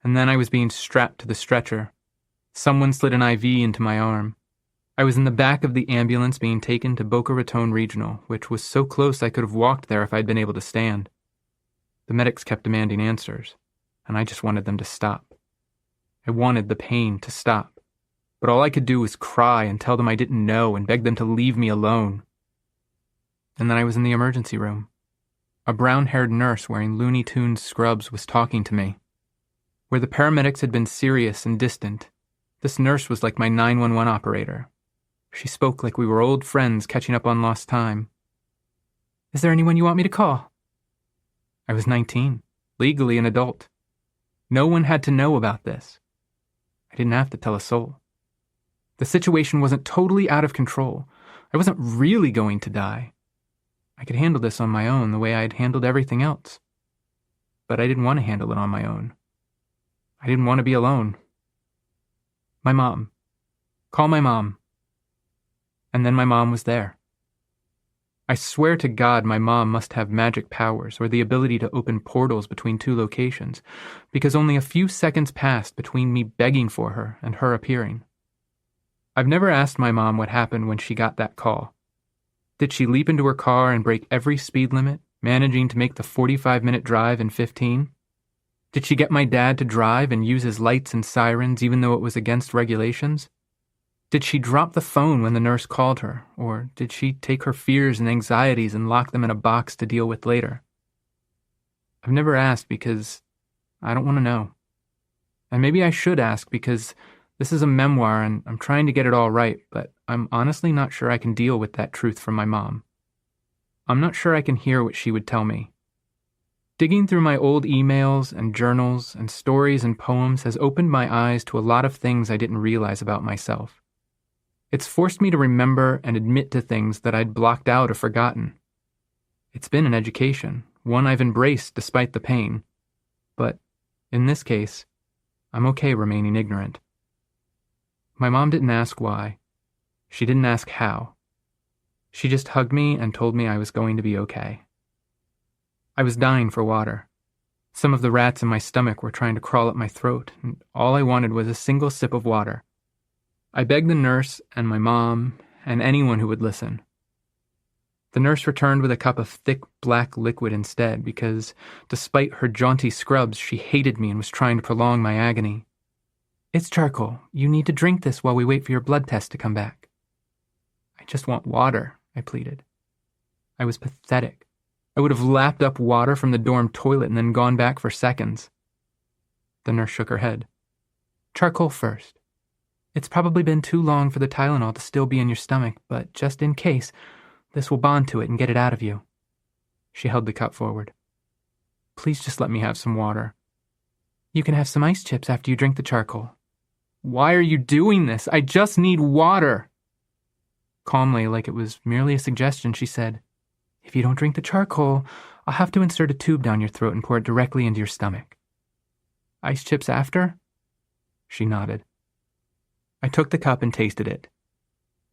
And then I was being strapped to the stretcher. Someone slid an IV into my arm. I was in the back of the ambulance being taken to Boca Raton Regional, which was so close I could have walked there if I'd been able to stand. The medics kept demanding answers, and I just wanted them to stop. I wanted the pain to stop, but all I could do was cry and tell them I didn't know and beg them to leave me alone. And then I was in the emergency room. A brown-haired nurse wearing Looney Tunes scrubs was talking to me. Where the paramedics had been serious and distant, this nurse was like my 911 operator. She spoke like we were old friends catching up on lost time. "Is there anyone you want me to call?" I was 19, legally an adult. No one had to know about this. I didn't have to tell a soul. The situation wasn't totally out of control. I wasn't really going to die. I could handle this on my own the way I'd handled everything else. But I didn't want to handle it on my own. I didn't want to be alone. My mom. Call my mom. And then my mom was there. I swear to God my mom must have magic powers or the ability to open portals between two locations, because only a few seconds passed between me begging for her and her appearing. I've never asked my mom what happened when she got that call. Did she leap into her car and break every speed limit, managing to make the 45-minute drive in 15? Did she get my dad to drive and use his lights and sirens even though it was against regulations? Did she drop the phone when the nurse called her, or did she take her fears and anxieties and lock them in a box to deal with later? I've never asked because I don't want to know. And maybe I should ask because this is a memoir and I'm trying to get it all right, but I'm honestly not sure I can deal with that truth from my mom. I'm not sure I can hear what she would tell me. Digging through my old emails and journals and stories and poems has opened my eyes to a lot of things I didn't realize about myself. It's forced me to remember and admit to things that I'd blocked out or forgotten. It's been an education, one I've embraced despite the pain. But, in this case, I'm okay remaining ignorant. My mom didn't ask why. She didn't ask how. She just hugged me and told me I was going to be okay. I was dying for water. Some of the rats in my stomach were trying to crawl up my throat, and all I wanted was a single sip of water. I begged the nurse and my mom and anyone who would listen. The nurse returned with a cup of thick black liquid instead because, despite her jaunty scrubs, she hated me and was trying to prolong my agony. "It's charcoal. You need to drink this while we wait for your blood test to come back." "I just want water," I pleaded. I was pathetic. I would have lapped up water from the dorm toilet and then gone back for seconds. The nurse shook her head. "Charcoal first. It's probably been too long for the Tylenol to still be in your stomach, but just in case, this will bond to it and get it out of you." She held the cup forward. "Please just let me have some water." "You can have some ice chips after you drink the charcoal." "Why are you doing this? I just need water." Calmly, like it was merely a suggestion, she said, "If you don't drink the charcoal, I'll have to insert a tube down your throat and pour it directly into your stomach." "Ice chips after?" She nodded. I took the cup and tasted it.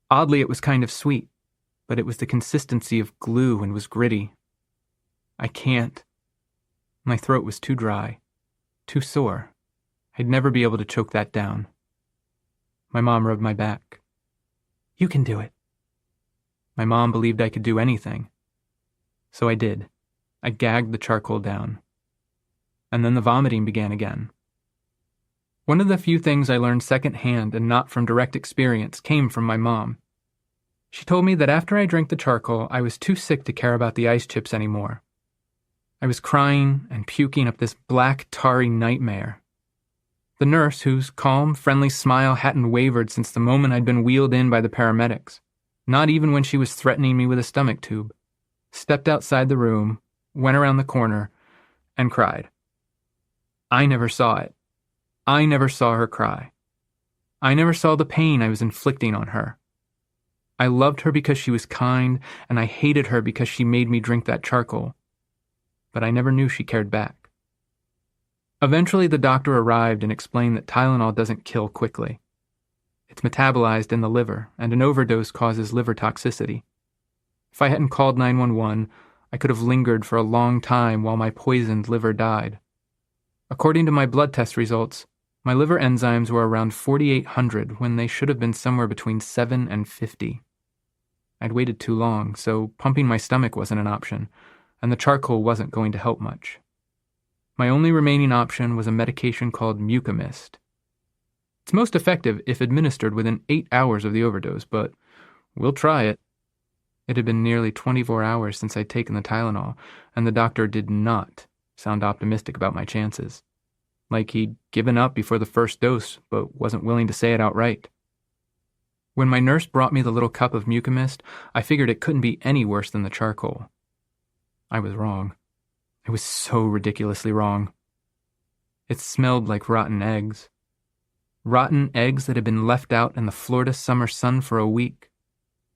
Oddly, it was kind of sweet, but it was the consistency of glue and was gritty. I can't. My throat was too dry, too sore. I'd never be able to choke that down. My mom rubbed my back. "You can do it." My mom believed I could do anything. So I did. I gagged the charcoal down. And then the vomiting began again. One of the few things I learned secondhand and not from direct experience came from my mom. She told me that after I drank the charcoal, I was too sick to care about the ice chips anymore. I was crying and puking up this black, tarry nightmare. The nurse, whose calm, friendly smile hadn't wavered since the moment I'd been wheeled in by the paramedics, not even when she was threatening me with a stomach tube, stepped outside the room, went around the corner, and cried. I never saw it. I never saw her cry. I never saw the pain I was inflicting on her. I loved her because she was kind, and I hated her because she made me drink that charcoal. But I never knew she cared back. Eventually, the doctor arrived and explained that Tylenol doesn't kill quickly. It's metabolized in the liver, and an overdose causes liver toxicity. If I hadn't called 911, I could have lingered for a long time while my poisoned liver died. According to my blood test results, my liver enzymes were around 4,800 when they should have been somewhere between 7 and 50. I'd waited too long, so pumping my stomach wasn't an option, and the charcoal wasn't going to help much. My only remaining option was a medication called Mucomist. It's most effective if administered within 8 hours of the overdose, but we'll try it. It had been nearly 24 hours since I'd taken the Tylenol, and the doctor did not sound optimistic about my chances. Like he'd given up before the first dose, but wasn't willing to say it outright. When my nurse brought me the little cup of Mucomist, I figured it couldn't be any worse than the charcoal. I was wrong. I was so ridiculously wrong. It smelled like rotten eggs. Rotten eggs that had been left out in the Florida summer sun for a week.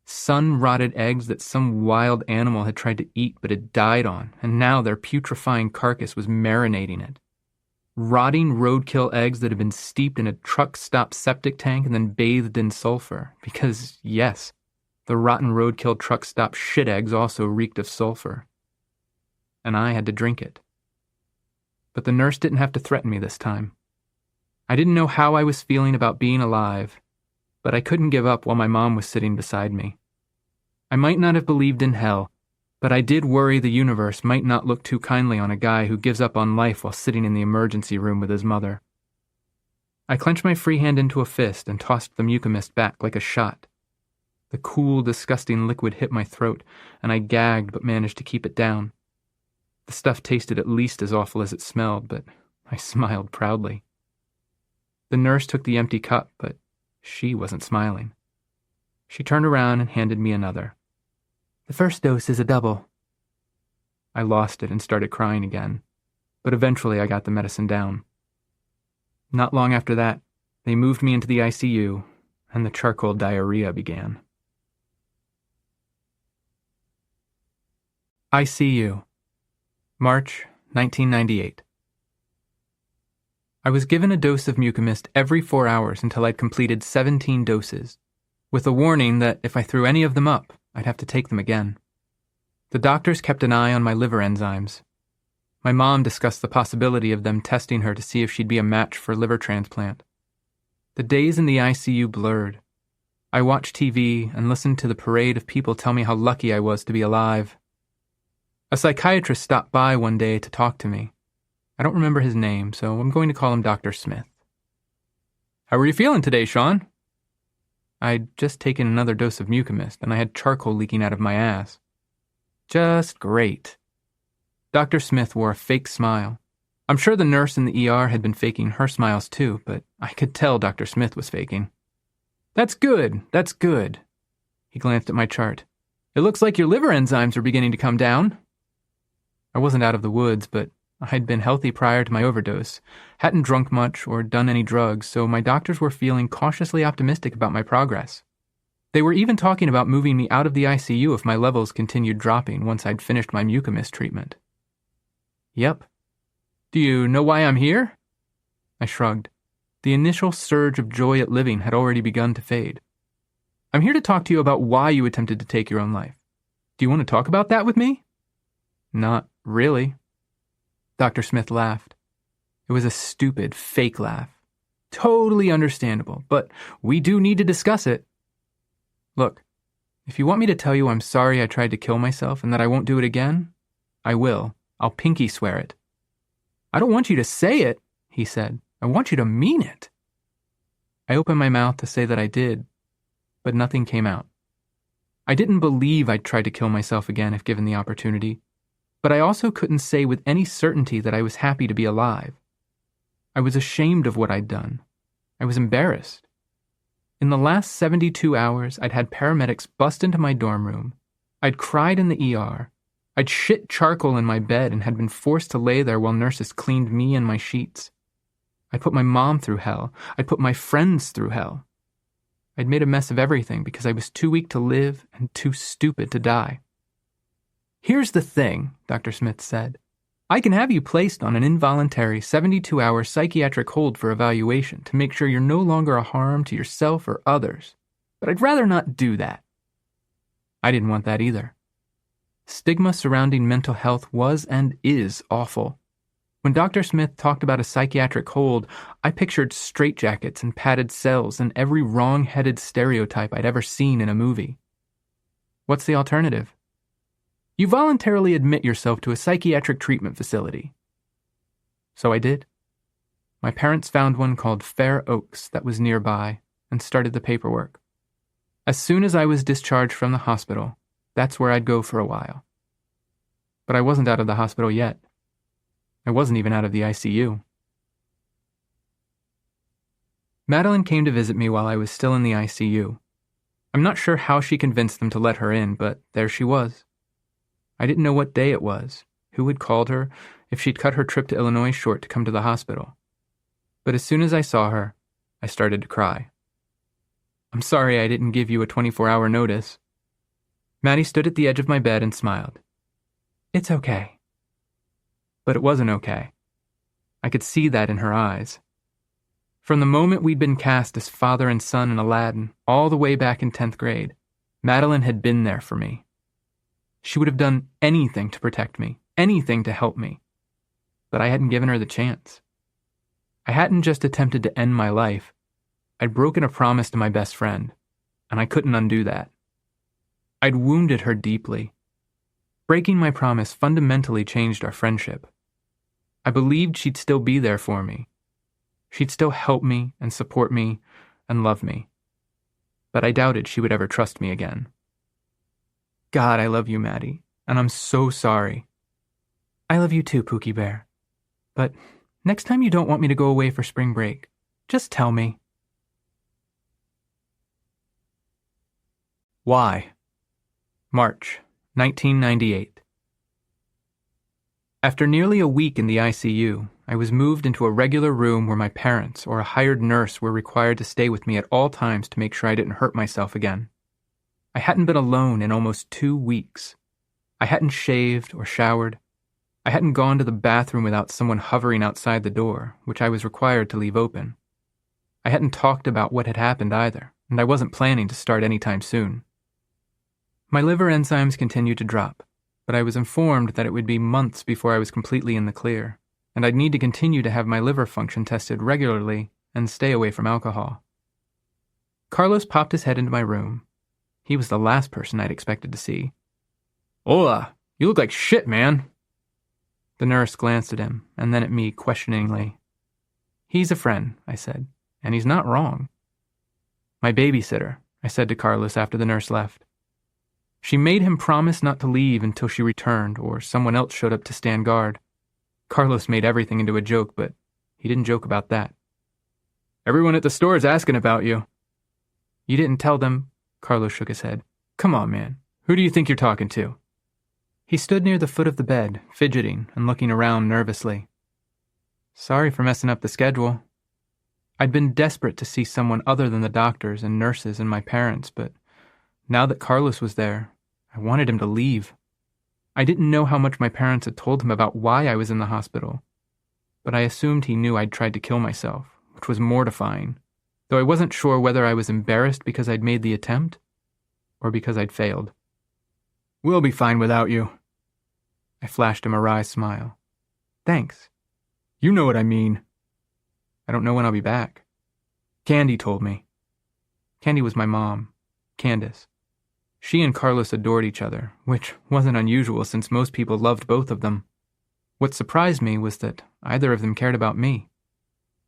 Sun-rotted eggs that some wild animal had tried to eat but had died on, and now their putrefying carcass was marinating it. Rotting roadkill eggs that had been steeped in a truck-stop septic tank and then bathed in sulfur. Because, yes, the rotten roadkill truck-stop shit eggs also reeked of sulfur. And I had to drink it. But the nurse didn't have to threaten me this time. I didn't know how I was feeling about being alive, but I couldn't give up while my mom was sitting beside me. I might not have believed in hell, but I did worry the universe might not look too kindly on a guy who gives up on life while sitting in the emergency room with his mother. I clenched my free hand into a fist and tossed the Mucomist back like a shot. The cool, disgusting liquid hit my throat, and I gagged but managed to keep it down. The stuff tasted at least as awful as it smelled, but I smiled proudly. The nurse took the empty cup, but she wasn't smiling. She turned around and handed me another. The first dose is a double. I lost it and started crying again, but eventually I got the medicine down. Not long after that, they moved me into the ICU, and the charcoal diarrhea began. ICU, March 1998. I was given a dose of Mucomist every 4 hours until I'd completed 17 doses, with a warning that if I threw any of them up, I'd have to take them again. The doctors kept an eye on my liver enzymes. My mom discussed the possibility of them testing her to see if she'd be a match for liver transplant. The days in the ICU blurred. I watched TV and listened to the parade of people tell me how lucky I was to be alive. A psychiatrist stopped by one day to talk to me. I don't remember his name, so I'm going to call him Dr. Smith. How are you feeling today, Shaun? I'd just taken another dose of Mucomist, and I had charcoal leaking out of my ass. Just great. Dr. Smith wore a fake smile. I'm sure the nurse in the ER had been faking her smiles too, but I could tell Dr. Smith was faking. That's good, that's good. He glanced at my chart. It looks like your liver enzymes are beginning to come down. I wasn't out of the woods, but I'd been healthy prior to my overdose, hadn't drunk much or done any drugs, so my doctors were feeling cautiously optimistic about my progress. They were even talking about moving me out of the ICU if my levels continued dropping once I'd finished my Mucomist treatment. Yep. Do you know why I'm here? I shrugged. The initial surge of joy at living had already begun to fade. I'm here to talk to you about why you attempted to take your own life. Do you want to talk about that with me? Not really. Dr. Smith laughed. It was a stupid, fake laugh. Totally understandable, but we do need to discuss it. Look, If you want me to tell you I'm sorry I tried to kill myself and that I won't do it again, I will. I'll pinky swear it. I don't want you to say it, he said. I want you to mean it. I opened my mouth to say that I did, but nothing came out. I didn't believe I'd try to kill myself again if given the opportunity, but I also couldn't say with any certainty that I was happy to be alive. I was ashamed of what I'd done. I was embarrassed. In the last 72 hours, I'd had paramedics bust into my dorm room. I'd cried in the ER. I'd shit charcoal in my bed and had been forced to lay there while nurses cleaned me and my sheets. I'd put my mom through hell. I'd put my friends through hell. I'd made a mess of everything because I was too weak to live and too stupid to die. Here's the thing, Dr. Smith said. I can have you placed on an involuntary 72-hour psychiatric hold for evaluation to make sure you're no longer a harm to yourself or others, but I'd rather not do that. I didn't want that either. Stigma surrounding mental health was and is awful. When Dr. Smith talked about a psychiatric hold, I pictured straitjackets and padded cells and every wrong-headed stereotype I'd ever seen in a movie. What's the alternative? You voluntarily admit yourself to a psychiatric treatment facility. So I did. My parents found one called Fair Oaks that was nearby and started the paperwork. As soon as I was discharged from the hospital, that's where I'd go for a while. But I wasn't out of the hospital yet. I wasn't even out of the ICU. Madeline came to visit me while I was still in the ICU. I'm not sure how she convinced them to let her in, but there she was. I didn't know what day it was, who had called her, if she'd cut her trip to Illinois short to come to the hospital. But as soon as I saw her, I started to cry. I'm sorry I didn't give you a 24-hour notice. Maddie stood at the edge of my bed and smiled. It's okay. But it wasn't okay. I could see that in her eyes. From the moment we'd been cast as father and son in Aladdin, all the way back in 10th grade, Madeline had been there for me. She would have done anything to protect me, anything to help me. But I hadn't given her the chance. I hadn't just attempted to end my life. I'd broken a promise to my best friend, and I couldn't undo that. I'd wounded her deeply. Breaking my promise fundamentally changed our friendship. I believed she'd still be there for me. She'd still help me and support me and love me. But I doubted she would ever trust me again. God, I love you, Maddie, and I'm so sorry. I love you too, Pookie Bear. But next time you don't want me to go away for spring break, just tell me. Why? March, 1998. After nearly a week in the ICU, I was moved into a regular room where my parents or a hired nurse were required to stay with me at all times to make sure I didn't hurt myself again. I hadn't been alone in almost 2 weeks. I hadn't shaved or showered. I hadn't gone to the bathroom without someone hovering outside the door, which I was required to leave open. I hadn't talked about what had happened either, and I wasn't planning to start anytime soon. My liver enzymes continued to drop, but I was informed that it would be months before I was completely in the clear, and I'd need to continue to have my liver function tested regularly and stay away from alcohol. Carlos popped his head into my room. He was the last person I'd expected to see. Hola, you look like shit, man. The nurse glanced at him, and then at me questioningly. He's a friend, I said, and he's not wrong. My babysitter, I said to Carlos after the nurse left. She made him promise not to leave until she returned or someone else showed up to stand guard. Carlos made everything into a joke, but he didn't joke about that. Everyone at the store is asking about you. You didn't tell them? Carlos shook his head. Come on, man. Who do you think you're talking to? He stood near the foot of the bed, fidgeting and looking around nervously. Sorry for messing up the schedule. I'd been desperate to see someone other than the doctors and nurses and my parents, but now that Carlos was there, I wanted him to leave. I didn't know how much my parents had told him about why I was in the hospital, but I assumed he knew I'd tried to kill myself, which was mortifying, though I wasn't sure whether I was embarrassed because I'd made the attempt or because I'd failed. We'll be fine without you. I flashed him a wry smile. Thanks. You know what I mean. I don't know when I'll be back. Candy told me. Candy was my mom, Candace. She and Carlos adored each other, which wasn't unusual since most people loved both of them. What surprised me was that either of them cared about me.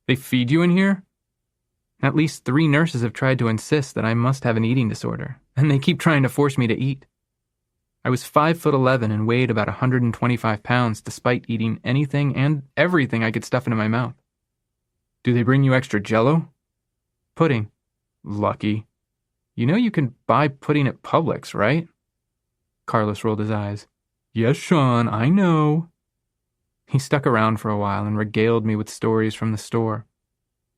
"They feed you in here?" "At least 3 nurses have tried to insist that I must have an eating disorder, and they keep trying to force me to eat." I was 5'11" and weighed about 125 pounds despite eating anything and everything I could stuff into my mouth. "Do they bring you extra Jell-O?" "Pudding." "Lucky. You know you can buy pudding at Publix, right?" Carlos rolled his eyes. "Yes, Shaun, I know." He stuck around for a while and regaled me with stories from the store.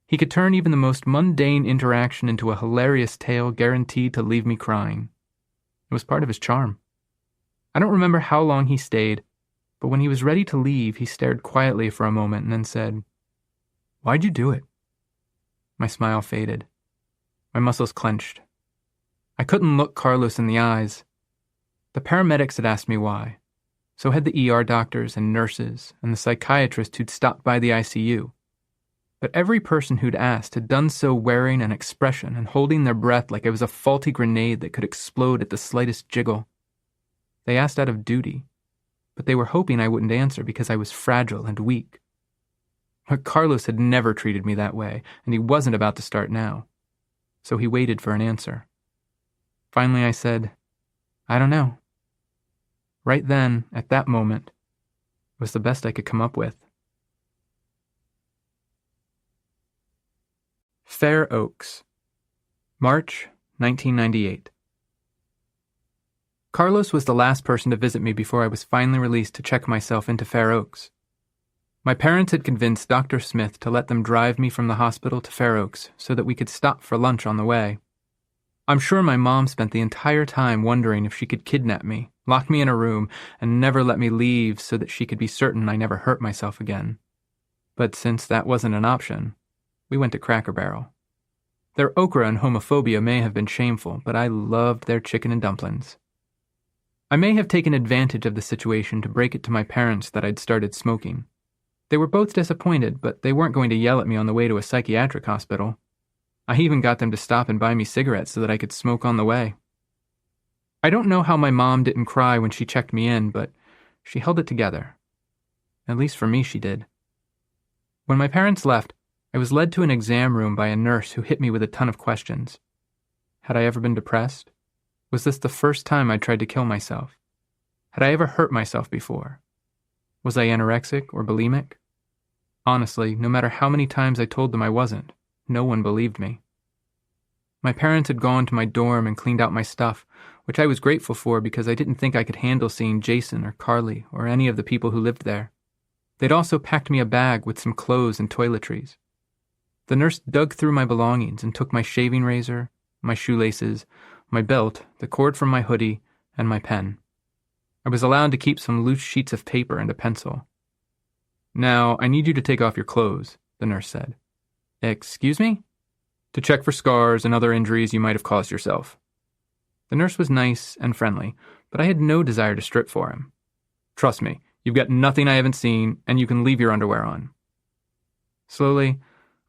He could turn even the most mundane interaction into a hilarious tale guaranteed to leave me crying. It was part of his charm. I don't remember how long he stayed, but when he was ready to leave, he stared quietly for a moment and then said, "Why'd you do it?" My smile faded. My muscles clenched. I couldn't look Carlos in the eyes. The paramedics had asked me why. So had the ER doctors and nurses and the psychiatrist who'd stopped by the ICU. But every person who'd asked had done so wearing an expression and holding their breath like it was a faulty grenade that could explode at the slightest jiggle. They asked out of duty, but they were hoping I wouldn't answer because I was fragile and weak. But Carlos had never treated me that way, and he wasn't about to start now. So he waited for an answer. Finally I said, "I don't know." Right then, at that moment, it was the best I could come up with. Fair Oaks, March 1998. Carlos was the last person to visit me before I was finally released to check myself into Fair Oaks. My parents had convinced Dr. Smith to let them drive me from the hospital to Fair Oaks so that we could stop for lunch on the way. I'm sure my mom spent the entire time wondering if she could kidnap me, lock me in a room, and never let me leave so that she could be certain I never hurt myself again. But since that wasn't an option, we went to Cracker Barrel. Their okra and homophobia may have been shameful, but I loved their chicken and dumplings. I may have taken advantage of the situation to break it to my parents that I'd started smoking. They were both disappointed, but they weren't going to yell at me on the way to a psychiatric hospital. I even got them to stop and buy me cigarettes so that I could smoke on the way. I don't know how my mom didn't cry when she checked me in, but she held it together. At least for me, she did. When my parents left, I was led to an exam room by a nurse who hit me with a ton of questions. Had I ever been depressed? Was this the first time I'd tried to kill myself? Had I ever hurt myself before? Was I anorexic or bulimic? Honestly, no matter how many times I told them I wasn't, no one believed me. My parents had gone to my dorm and cleaned out my stuff, which I was grateful for because I didn't think I could handle seeing Jason or Carly or any of the people who lived there. They'd also packed me a bag with some clothes and toiletries. The nurse dug through my belongings and took my shaving razor, my shoelaces, my belt, the cord from my hoodie, and my pen. I was allowed to keep some loose sheets of paper and a pencil. "Now, I need you to take off your clothes," the nurse said. "Excuse me?" "To check for scars and other injuries you might have caused yourself." The nurse was nice and friendly, but I had no desire to strip for him. "Trust me, you've got nothing I haven't seen, and you can leave your underwear on." Slowly,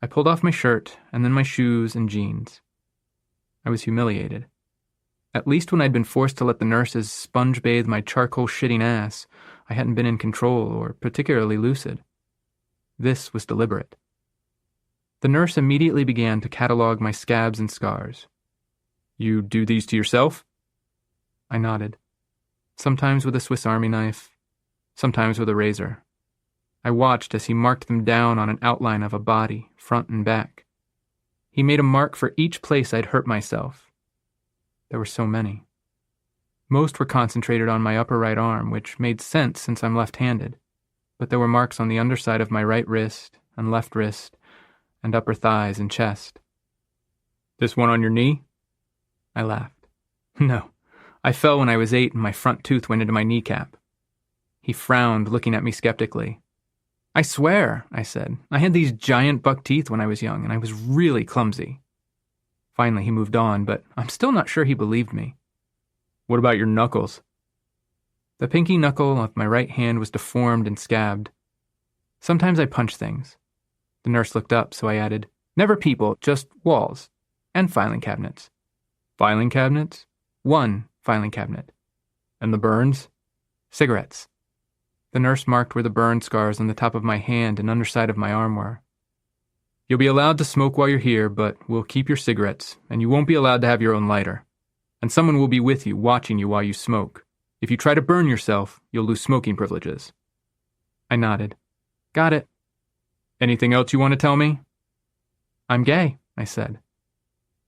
I pulled off my shirt and then my shoes and jeans. I was humiliated. At least when I'd been forced to let the nurses sponge bathe my charcoal shitting ass, I hadn't been in control or particularly lucid. This was deliberate. The nurse immediately began to catalog my scabs and scars. "You do these to yourself?" I nodded. Sometimes with a Swiss Army knife, sometimes with a razor. I watched as he marked them down on an outline of a body, front and back. He made a mark for each place I'd hurt myself. There were so many. Most were concentrated on my upper right arm, which made sense since I'm left-handed, but there were marks on the underside of my right wrist and left wrist and upper thighs and chest. "This one on your knee?" I laughed. "No, I fell when I was 8 and my front tooth went into my kneecap." He frowned, looking at me skeptically. "I swear," I said, "I had these giant buck teeth when I was young, and I was really clumsy." Finally, he moved on, but I'm still not sure he believed me. "What about your knuckles?" The pinky knuckle of my right hand was deformed and scabbed. Sometimes I punch things. The nurse looked up, so I added, "Never people, just walls. And filing cabinets." "Filing cabinets?" "One, filing cabinet. And the burns? Cigarettes. The nurse marked where the burn scars on the top of my hand and underside of my arm were. You'll be allowed to smoke while you're here, but we'll keep your cigarettes, and you won't be allowed to have your own lighter. And someone will be with you, watching you while you smoke. If you try to burn yourself, you'll lose smoking privileges. I nodded. Got it. Anything else you want to tell me? I'm gay, I said.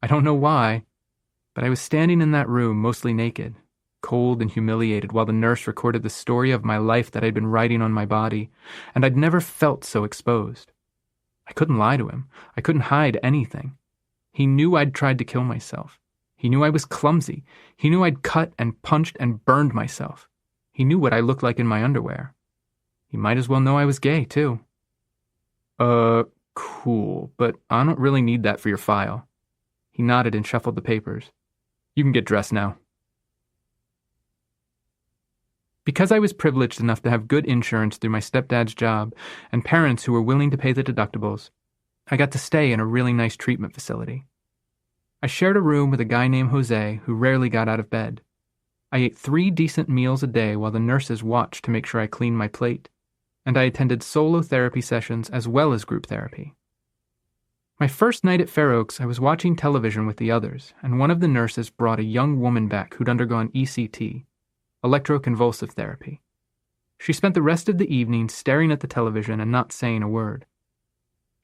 I don't know why, but I was standing in that room mostly naked, cold and humiliated while the nurse recorded the story of my life that I'd been writing on my body, and I'd never felt so exposed. I couldn't lie to him. I couldn't hide anything. He knew I'd tried to kill myself. He knew I was clumsy. He knew I'd cut and punched and burned myself. He knew what I looked like in my underwear. He might as well know I was gay, too. Cool, but I don't really need that for your file. He nodded and shuffled the papers. You can get dressed now. Because I was privileged enough to have good insurance through my stepdad's job and parents who were willing to pay the deductibles, I got to stay in a really nice treatment facility. I shared a room with a guy named Jose who rarely got out of bed. I ate 3 decent meals a day while the nurses watched to make sure I cleaned my plate, and I attended solo therapy sessions as well as group therapy. My first night at Fair Oaks, I was watching television with the others, and one of the nurses brought a young woman back who'd undergone ECT, electroconvulsive therapy. She spent the rest of the evening staring at the television and not saying a word.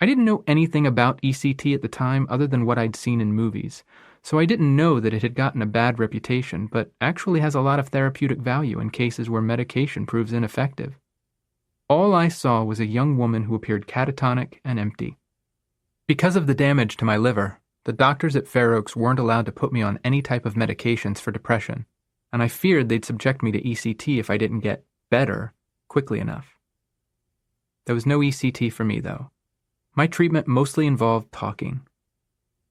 I didn't know anything about ECT at the time other than what I'd seen in movies, so I didn't know that it had gotten a bad reputation, but actually has a lot of therapeutic value in cases where medication proves ineffective. All I saw was a young woman who appeared catatonic and empty. Because of the damage to my liver, the doctors at Fair Oaks weren't allowed to put me on any type of medications for depression, and I feared they'd subject me to ECT if I didn't get better quickly enough. There was no ECT for me, though. My treatment mostly involved talking.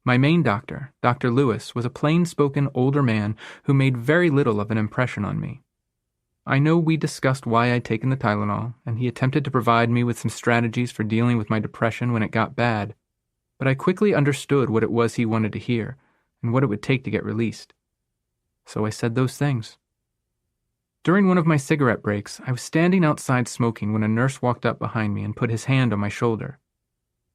My main doctor, Dr. Lewis, was a plain-spoken older man who made very little of an impression on me. I know we discussed why I'd taken the Tylenol, and he attempted to provide me with some strategies for dealing with my depression when it got bad, but I quickly understood what it was he wanted to hear and what it would take to get released. So I said those things. During one of my cigarette breaks, I was standing outside smoking when a nurse walked up behind me and put his hand on my shoulder.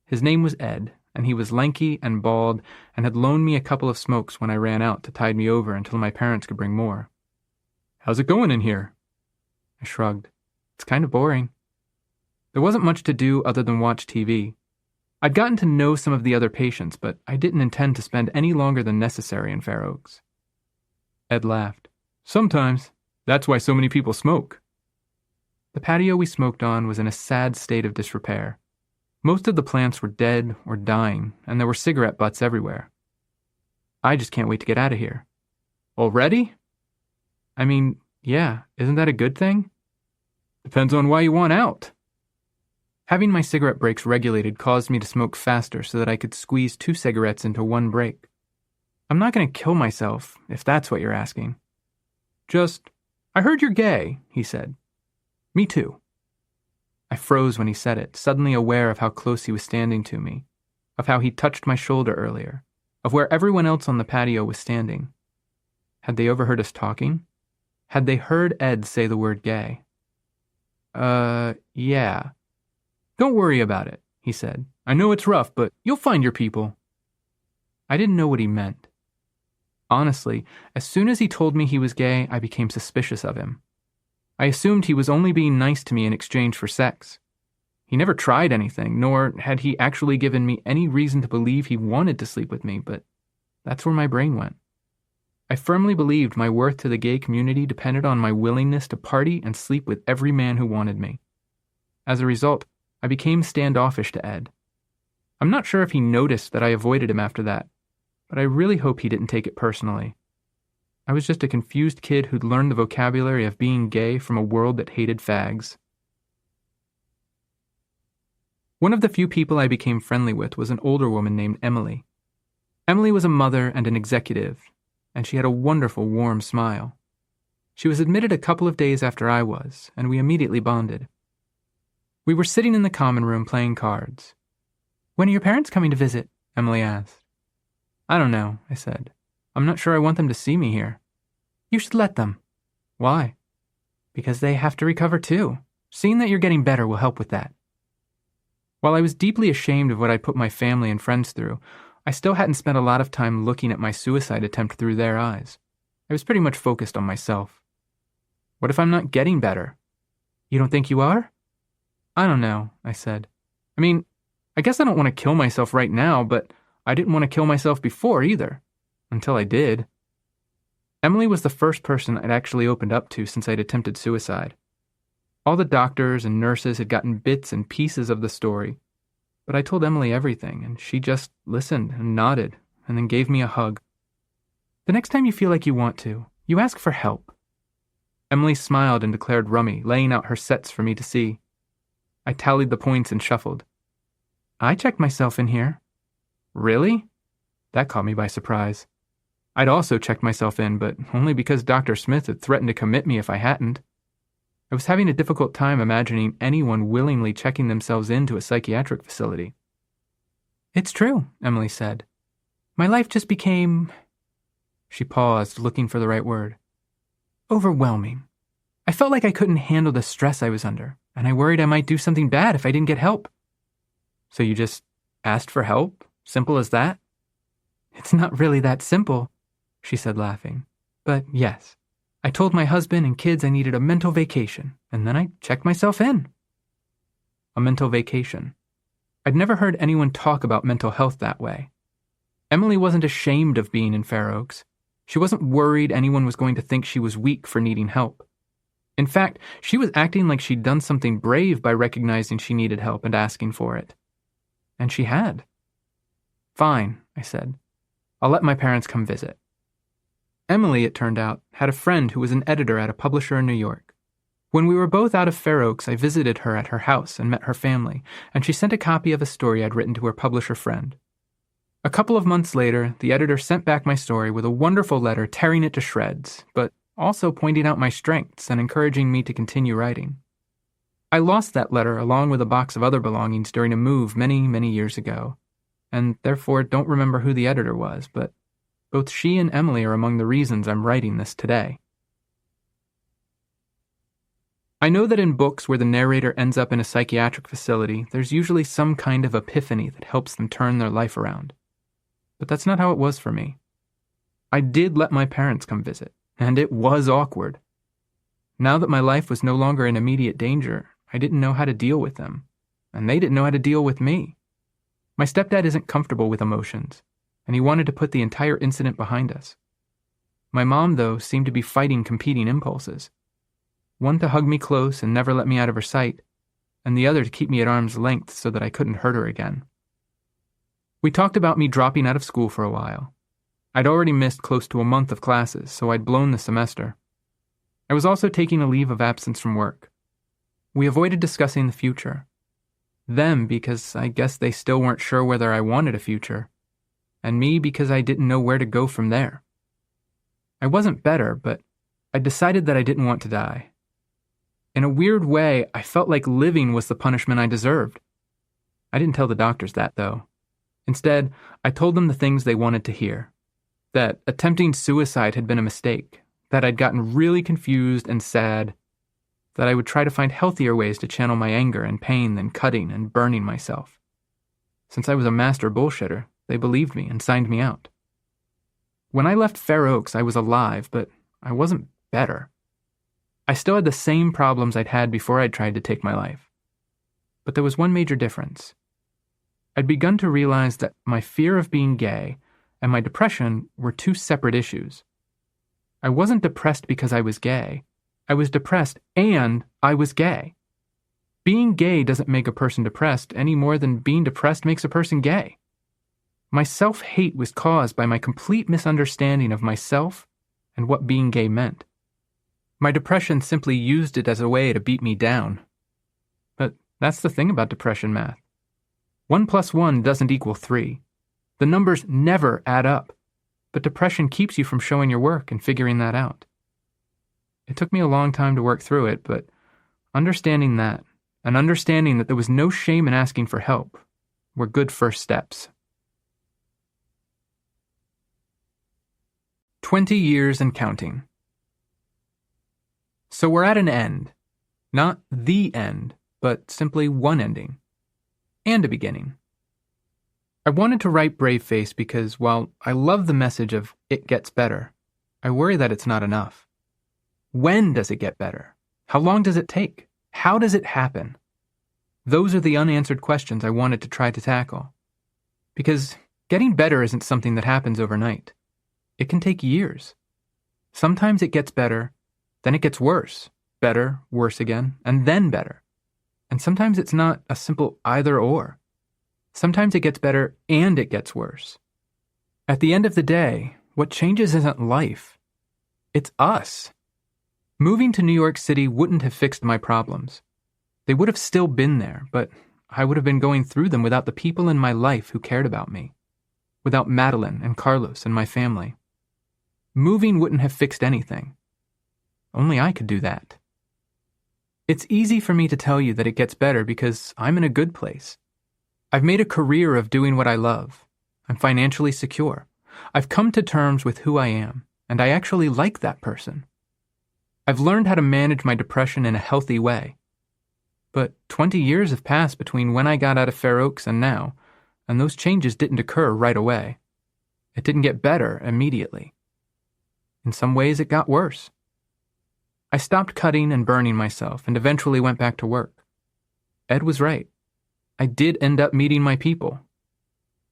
His name was Ed, and he was lanky and bald and had loaned me a couple of smokes when I ran out to tide me over until my parents could bring more. How's it going in here? I shrugged. It's kind of boring. There wasn't much to do other than watch TV. I'd gotten to know some of the other patients, but I didn't intend to spend any longer than necessary in Fair Oaks. Ed laughed. Sometimes. That's why so many people smoke. The patio we smoked on was in a sad state of disrepair. Most of the plants were dead or dying, and there were cigarette butts everywhere. I just can't wait to get out of here. Already? I mean, yeah, isn't that a good thing? Depends on why you want out. Having my cigarette breaks regulated caused me to smoke faster so that I could squeeze 2 cigarettes into one break. I'm not going to kill myself, if that's what you're asking. Just, I heard you're gay, he said. Me too. I froze when he said it, suddenly aware of how close he was standing to me, of how he touched my shoulder earlier, of where everyone else on the patio was standing. Had they overheard us talking? Had they heard Ed say the word gay? Yeah. Don't worry about it, he said. I know it's rough, but you'll find your people. I didn't know what he meant. Honestly, as soon as he told me he was gay, I became suspicious of him. I assumed he was only being nice to me in exchange for sex. He never tried anything, nor had he actually given me any reason to believe he wanted to sleep with me, but that's where my brain went. I firmly believed my worth to the gay community depended on my willingness to party and sleep with every man who wanted me. As a result, I became standoffish to Ed. I'm not sure if he noticed that I avoided him after that, but I really hope he didn't take it personally. I was just a confused kid who'd learned the vocabulary of being gay from a world that hated fags. One of the few people I became friendly with was an older woman named Emily. Emily was a mother and an executive, and she had a wonderful, warm smile. She was admitted a couple of days after I was, and we immediately bonded. We were sitting in the common room playing cards. When are your parents coming to visit? Emily asked. I don't know, I said. I'm not sure I want them to see me here. You should let them. Why? Because they have to recover too. Seeing that you're getting better will help with that. While I was deeply ashamed of what I put my family and friends through, I still hadn't spent a lot of time looking at my suicide attempt through their eyes. I was pretty much focused on myself. What if I'm not getting better? You don't think you are? I don't know, I said. I mean, I guess I don't want to kill myself right now, but I didn't want to kill myself before either. Until I did. Emily was the first person I'd actually opened up to since I'd attempted suicide. All the doctors and nurses had gotten bits and pieces of the story, but I told Emily everything, and she just listened and nodded, and then gave me a hug. The next time you feel like you want to, you ask for help. Emily smiled and declared rummy, laying out her sets for me to see. I tallied the points and shuffled. I checked myself in here. Really? That caught me by surprise. I'd also checked myself in, but only because Dr. Smith had threatened to commit me if I hadn't. I was having a difficult time imagining anyone willingly checking themselves into a psychiatric facility. It's true, Emily said. My life just became... She paused, looking for the right word. Overwhelming. I felt like I couldn't handle the stress I was under, and I worried I might do something bad if I didn't get help. So you just asked for help? Simple as that? It's not really that simple, she said, laughing. But yes, I told my husband and kids I needed a mental vacation, and then I checked myself in. A mental vacation. I'd never heard anyone talk about mental health that way. Emily wasn't ashamed of being in Fair Oaks. She wasn't worried anyone was going to think she was weak for needing help. In fact, she was acting like she'd done something brave by recognizing she needed help and asking for it. And she had. Fine, I said. I'll let my parents come visit. Emily, it turned out, had a friend who was an editor at a publisher in New York. When we were both out of Fair Oaks, I visited her at her house and met her family, and she sent a copy of a story I'd written to her publisher friend. A couple of months later, the editor sent back my story with a wonderful letter tearing it to shreds, but also pointing out my strengths and encouraging me to continue writing. I lost that letter along with a box of other belongings during a move many, many years ago, and therefore don't remember who the editor was, but both she and Emily are among the reasons I'm writing this today. I know that in books where the narrator ends up in a psychiatric facility, there's usually some kind of epiphany that helps them turn their life around. But that's not how it was for me. I did let my parents come visit, and it was awkward. Now that my life was no longer in immediate danger, I didn't know how to deal with them, and they didn't know how to deal with me. My stepdad isn't comfortable with emotions, and he wanted to put the entire incident behind us. My mom, though, seemed to be fighting competing impulses. One to hug me close and never let me out of her sight, and the other to keep me at arm's length so that I couldn't hurt her again. We talked about me dropping out of school for a while. I'd already missed close to a month of classes, so I'd blown the semester. I was also taking a leave of absence from work. We avoided discussing the future. Them because I guess they still weren't sure whether I wanted a future, and me because I didn't know where to go from there. I wasn't better, but I decided that I didn't want to die. In a weird way, I felt like living was the punishment I deserved. I didn't tell the doctors that, though. Instead, I told them the things they wanted to hear. That attempting suicide had been a mistake, that I'd gotten really confused and sad, that I would try to find healthier ways to channel my anger and pain than cutting and burning myself. Since I was a master bullshitter, they believed me and signed me out. When I left Fair Oaks, I was alive, but I wasn't better. I still had the same problems I'd had before I'd tried to take my life. But there was one major difference. I'd begun to realize that my fear of being gay and my depression were two separate issues. I wasn't depressed because I was gay. I was depressed and I was gay. Being gay doesn't make a person depressed any more than being depressed makes a person gay. My self-hate was caused by my complete misunderstanding of myself and what being gay meant. My depression simply used it as a way to beat me down. But that's the thing about depression math. 1 + 1 doesn't equal 3. The numbers never add up, but depression keeps you from showing your work and figuring that out. It took me a long time to work through it, but understanding that, and understanding that there was no shame in asking for help, were good first steps. 20 years and counting. So we're at an end. Not the end, but simply one ending. And a beginning. I wanted to write Brave Face because while I love the message of it gets better, I worry that it's not enough. When does it get better? How long does it take? How does it happen? Those are the unanswered questions I wanted to try to tackle. Because getting better isn't something that happens overnight. It can take years. Sometimes it gets better, then it gets worse, better, worse again, and then better. And sometimes it's not a simple either or. Sometimes it gets better and it gets worse. At the end of the day, what changes isn't life. It's us. Moving to New York City wouldn't have fixed my problems. They would have still been there, but I would have been going through them without the people in my life who cared about me. Without Madeline and Carlos and my family. Moving wouldn't have fixed anything. Only I could do that. It's easy for me to tell you that it gets better because I'm in a good place. I've made a career of doing what I love. I'm financially secure. I've come to terms with who I am, and I actually like that person. I've learned how to manage my depression in a healthy way. But 20 years have passed between when I got out of Fair Oaks and now, and those changes didn't occur right away. It didn't get better immediately. In some ways, it got worse. I stopped cutting and burning myself and eventually went back to work. Ed was right. I did end up meeting my people.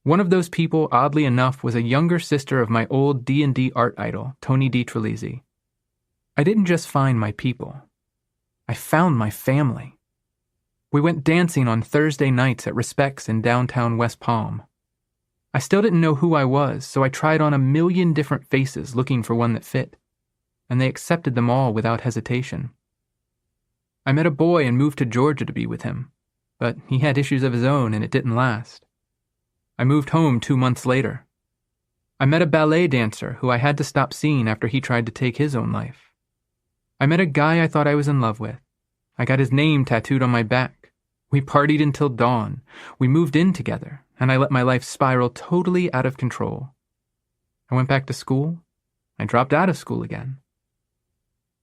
One of those people, oddly enough, was a younger sister of my old D&D art idol, Tony DiTrelisi. I didn't just find my people. I found my family. We went dancing on Thursday nights at Respects in downtown West Palm. I still didn't know who I was, so I tried on a million different faces looking for one that fit, and they accepted them all without hesitation. I met a boy and moved to Georgia to be with him, but he had issues of his own and it didn't last. I moved home 2 months later. I met a ballet dancer who I had to stop seeing after he tried to take his own life. I met a guy I thought I was in love with. I got his name tattooed on my back. We partied until dawn. We moved in together, and I let my life spiral totally out of control. I went back to school. I dropped out of school again.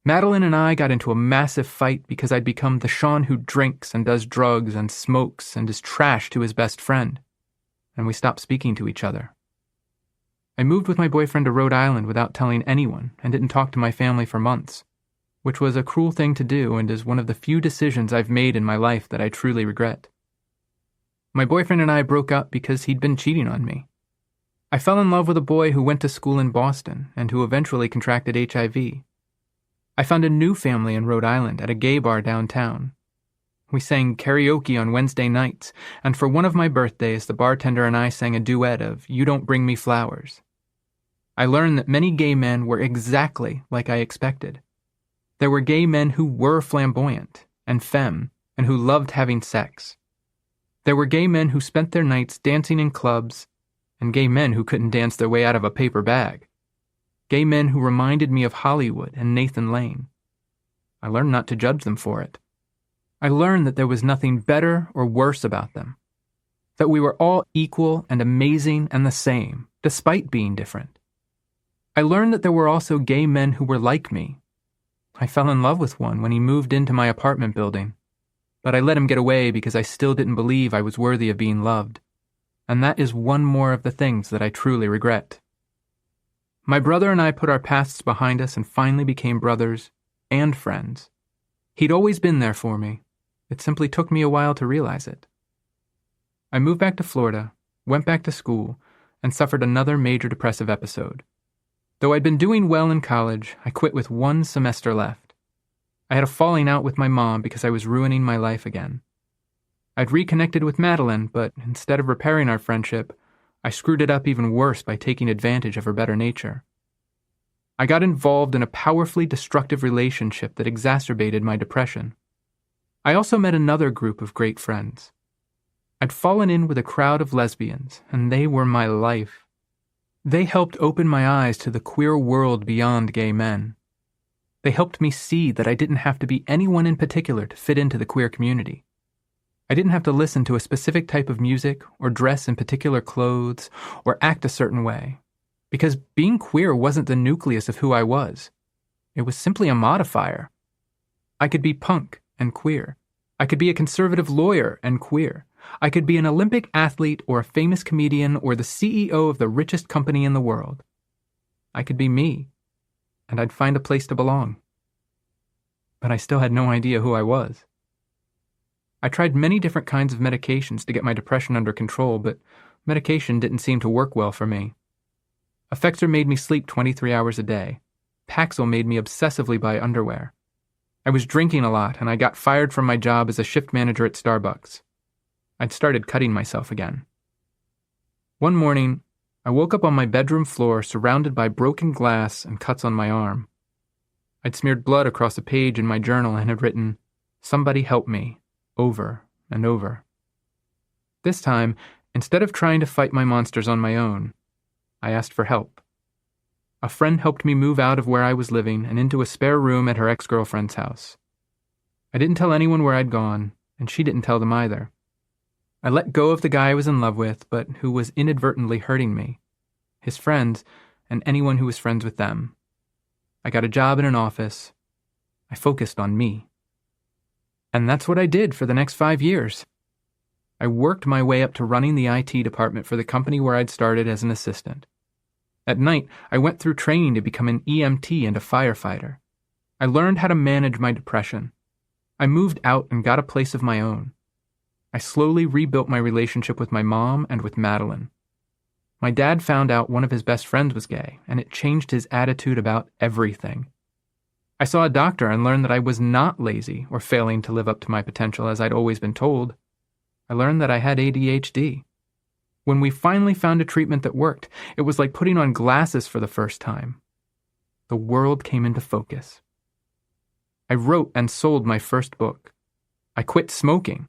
Madeline and I got into a massive fight because I'd become the Shaun who drinks and does drugs and smokes and is trash to his best friend, and we stopped speaking to each other. I moved with my boyfriend to Rhode Island without telling anyone and didn't talk to my family for months, which was a cruel thing to do and is one of the few decisions I've made in my life that I truly regret. My boyfriend and I broke up because he'd been cheating on me. I fell in love with a boy who went to school in Boston and who eventually contracted HIV. I found a new family in Rhode Island at a gay bar downtown. We sang karaoke on Wednesday nights, and for one of my birthdays, the bartender and I sang a duet of You Don't Bring Me Flowers. I learned that many gay men were exactly like I expected. There were gay men who were flamboyant and femme and who loved having sex. There were gay men who spent their nights dancing in clubs and gay men who couldn't dance their way out of a paper bag. Gay men who reminded me of Hollywood and Nathan Lane. I learned not to judge them for it. I learned that there was nothing better or worse about them. That we were all equal and amazing and the same, despite being different. I learned that there were also gay men who were like me. I fell in love with one when he moved into my apartment building, but I let him get away because I still didn't believe I was worthy of being loved, and that is one more of the things that I truly regret. My brother and I put our pasts behind us and finally became brothers and friends. He'd always been there for me. It simply took me a while to realize it. I moved back to Florida, went back to school, and suffered another major depressive episode. Though I'd been doing well in college, I quit with 1 semester left. I had a falling out with my mom because I was ruining my life again. I'd reconnected with Madeline, but instead of repairing our friendship, I screwed it up even worse by taking advantage of her better nature. I got involved in a powerfully destructive relationship that exacerbated my depression. I also met another group of great friends. I'd fallen in with a crowd of lesbians, and they were my life. They helped open my eyes to the queer world beyond gay men. They helped me see that I didn't have to be anyone in particular to fit into the queer community. I didn't have to listen to a specific type of music or dress in particular clothes or act a certain way, because being queer wasn't the nucleus of who I was. It was simply a modifier. I could be punk and queer. I could be a conservative lawyer and queer. I could be an Olympic athlete or a famous comedian or the CEO of the richest company in the world. I could be me, and I'd find a place to belong. But I still had no idea who I was. I tried many different kinds of medications to get my depression under control, but medication didn't seem to work well for me. Effexor made me sleep 23 hours a day. Paxil made me obsessively buy underwear. I was drinking a lot, and I got fired from my job as a shift manager at Starbucks. I'd started cutting myself again. One morning, I woke up on my bedroom floor surrounded by broken glass and cuts on my arm. I'd smeared blood across a page in my journal and had written, "Somebody help me," over and over. This time, instead of trying to fight my monsters on my own, I asked for help. A friend helped me move out of where I was living and into a spare room at her ex-girlfriend's house. I didn't tell anyone where I'd gone, and she didn't tell them either. I let go of the guy I was in love with, but who was inadvertently hurting me, his friends, and anyone who was friends with them. I got a job in an office. I focused on me. And that's what I did for the next 5 years. I worked my way up to running the IT department for the company where I'd started as an assistant. At night, I went through training to become an EMT and a firefighter. I learned how to manage my depression. I moved out and got a place of my own. I slowly rebuilt my relationship with my mom and with Madeline. My dad found out one of his best friends was gay, and it changed his attitude about everything. I saw a doctor and learned that I was not lazy or failing to live up to my potential as I'd always been told. I learned that I had ADHD. When we finally found a treatment that worked, it was like putting on glasses for the first time. The world came into focus. I wrote and sold my first book. I quit smoking.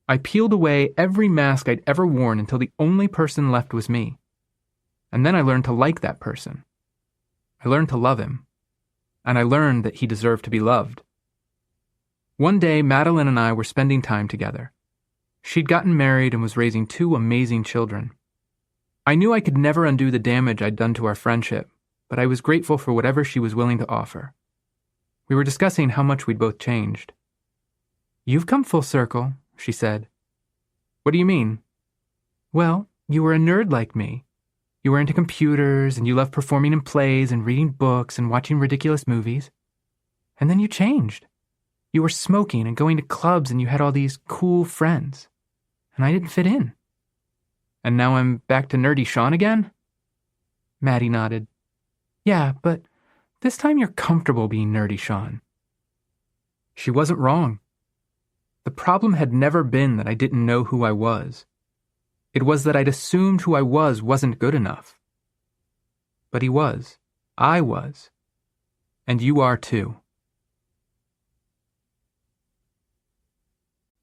I peeled away every mask I'd ever worn until the only person left was me. And then I learned to like that person. I learned to love him. And I learned that he deserved to be loved. One day, Madeline and I were spending time together. She'd gotten married and was raising 2 amazing children. I knew I could never undo the damage I'd done to our friendship, but I was grateful for whatever she was willing to offer. We were discussing how much we'd both changed. "You've come full circle," she said. "What do you mean?" "Well, you were a nerd like me. You were into computers, and you loved performing in plays and reading books and watching ridiculous movies. And then you changed. You were smoking and going to clubs, and you had all these cool friends. And I didn't fit in. And now I'm back to nerdy Shaun again?" Maddie nodded. "Yeah, but this time you're comfortable being nerdy Shaun." She wasn't wrong. The problem had never been that I didn't know who I was. It was that I'd assumed who I was wasn't good enough. But he was. I was. And you are too.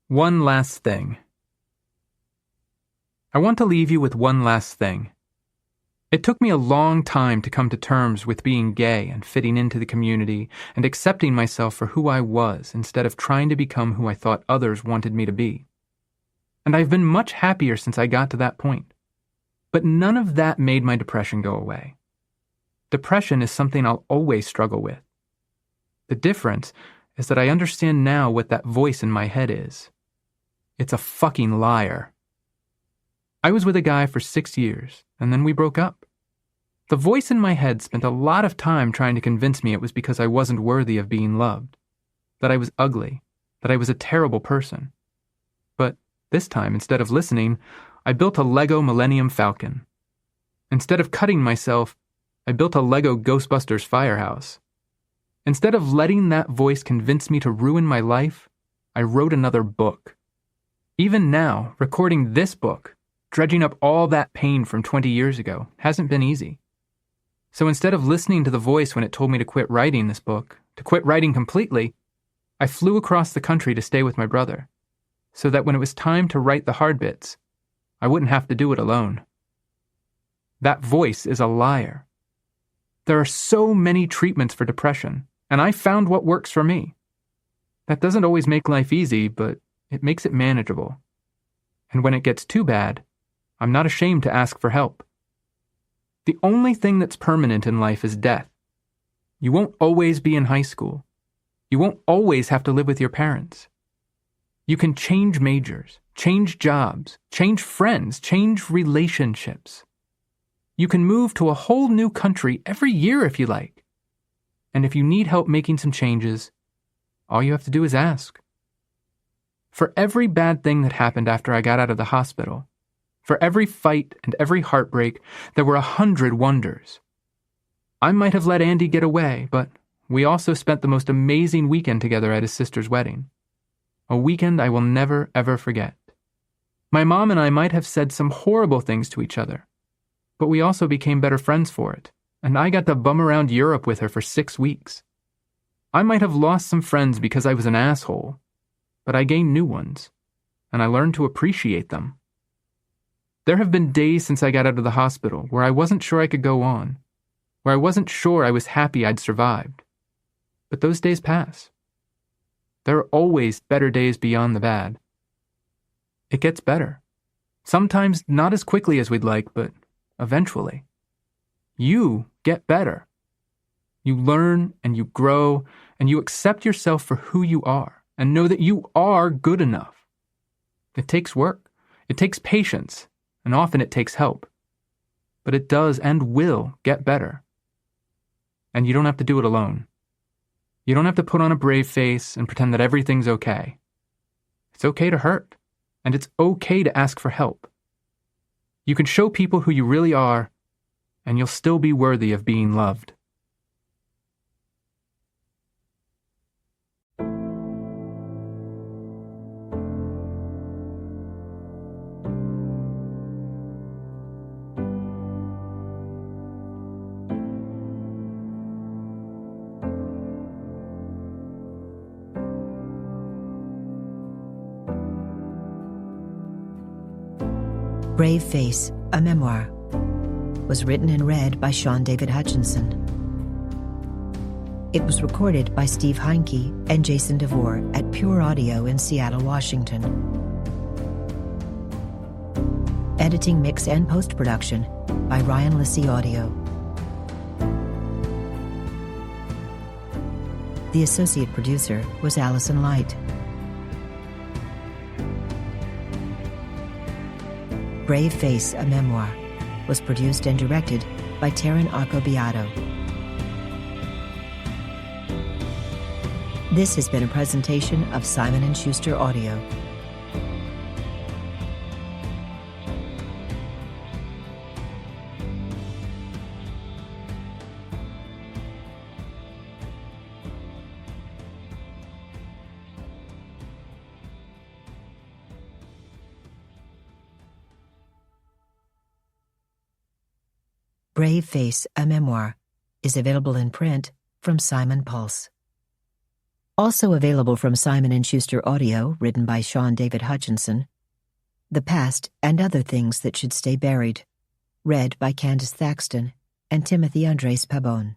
One last thing. I want to leave you with one last thing. It took me a long time to come to terms with being gay and fitting into the community and accepting myself for who I was instead of trying to become who I thought others wanted me to be. And I've been much happier since I got to that point. But none of that made my depression go away. Depression is something I'll always struggle with. The difference is that I understand now what that voice in my head is. It's a fucking liar. I was with a guy for 6 years, and then we broke up. The voice in my head spent a lot of time trying to convince me it was because I wasn't worthy of being loved, that I was ugly, that I was a terrible person. But this time, instead of listening, I built a Lego Millennium Falcon. Instead of cutting myself, I built a Lego Ghostbusters firehouse. Instead of letting that voice convince me to ruin my life, I wrote another book. Even now, recording this book, dredging up all that pain from 20 years ago, hasn't been easy. So instead of listening to the voice when it told me to quit writing this book, to quit writing completely, I flew across the country to stay with my brother, so that when it was time to write the hard bits, I wouldn't have to do it alone. That voice is a liar. There are so many treatments for depression, and I found what works for me. That doesn't always make life easy, but it makes it manageable. And when it gets too bad, I'm not ashamed to ask for help. The only thing that's permanent in life is death. You won't always be in high school. You won't always have to live with your parents. You can change majors, change jobs, change friends, change relationships. You can move to a whole new country every year if you like. And if you need help making some changes, all you have to do is ask. For every bad thing that happened after I got out of the hospital, for every fight and every heartbreak, there were 100 wonders. I might have let Andy get away, but we also spent the most amazing weekend together at his sister's wedding. A weekend I will never, ever forget. My mom and I might have said some horrible things to each other, but we also became better friends for it, and I got to bum around Europe with her for 6 weeks. I might have lost some friends because I was an asshole, but I gained new ones, and I learned to appreciate them. There have been days since I got out of the hospital where I wasn't sure I could go on, where I wasn't sure I was happy I'd survived. But those days pass. There are always better days beyond the bad. It gets better. Sometimes not as quickly as we'd like, but eventually. You get better. You learn and you grow and you accept yourself for who you are and know that you are good enough. It takes work. It takes patience. And often it takes help. But it does and will get better. And you don't have to do it alone. You don't have to put on a brave face and pretend that everything's okay. It's okay to hurt, and it's okay to ask for help. You can show people who you really are, and you'll still be worthy of being loved. Brave Face, a Memoir, was written and read by Shaun David Hutchinson. It was recorded by Steve Heinke and Jason DeVore at Pure Audio in Seattle, Washington. Editing, mix, and post-production by Ryan Lissy Audio. The associate producer was Allison Light. Brave Face, a Memoir, was produced and directed by Taryn Accobiato. This has been a presentation of Simon & Schuster Audio. Brave Face, a Memoir, is available in print from Simon Pulse. Also available from Simon & Schuster Audio, written by Shaun David Hutchinson, The Past and Other Things That Should Stay Buried, read by Candice Thaxton and Timothy Andres Pabon.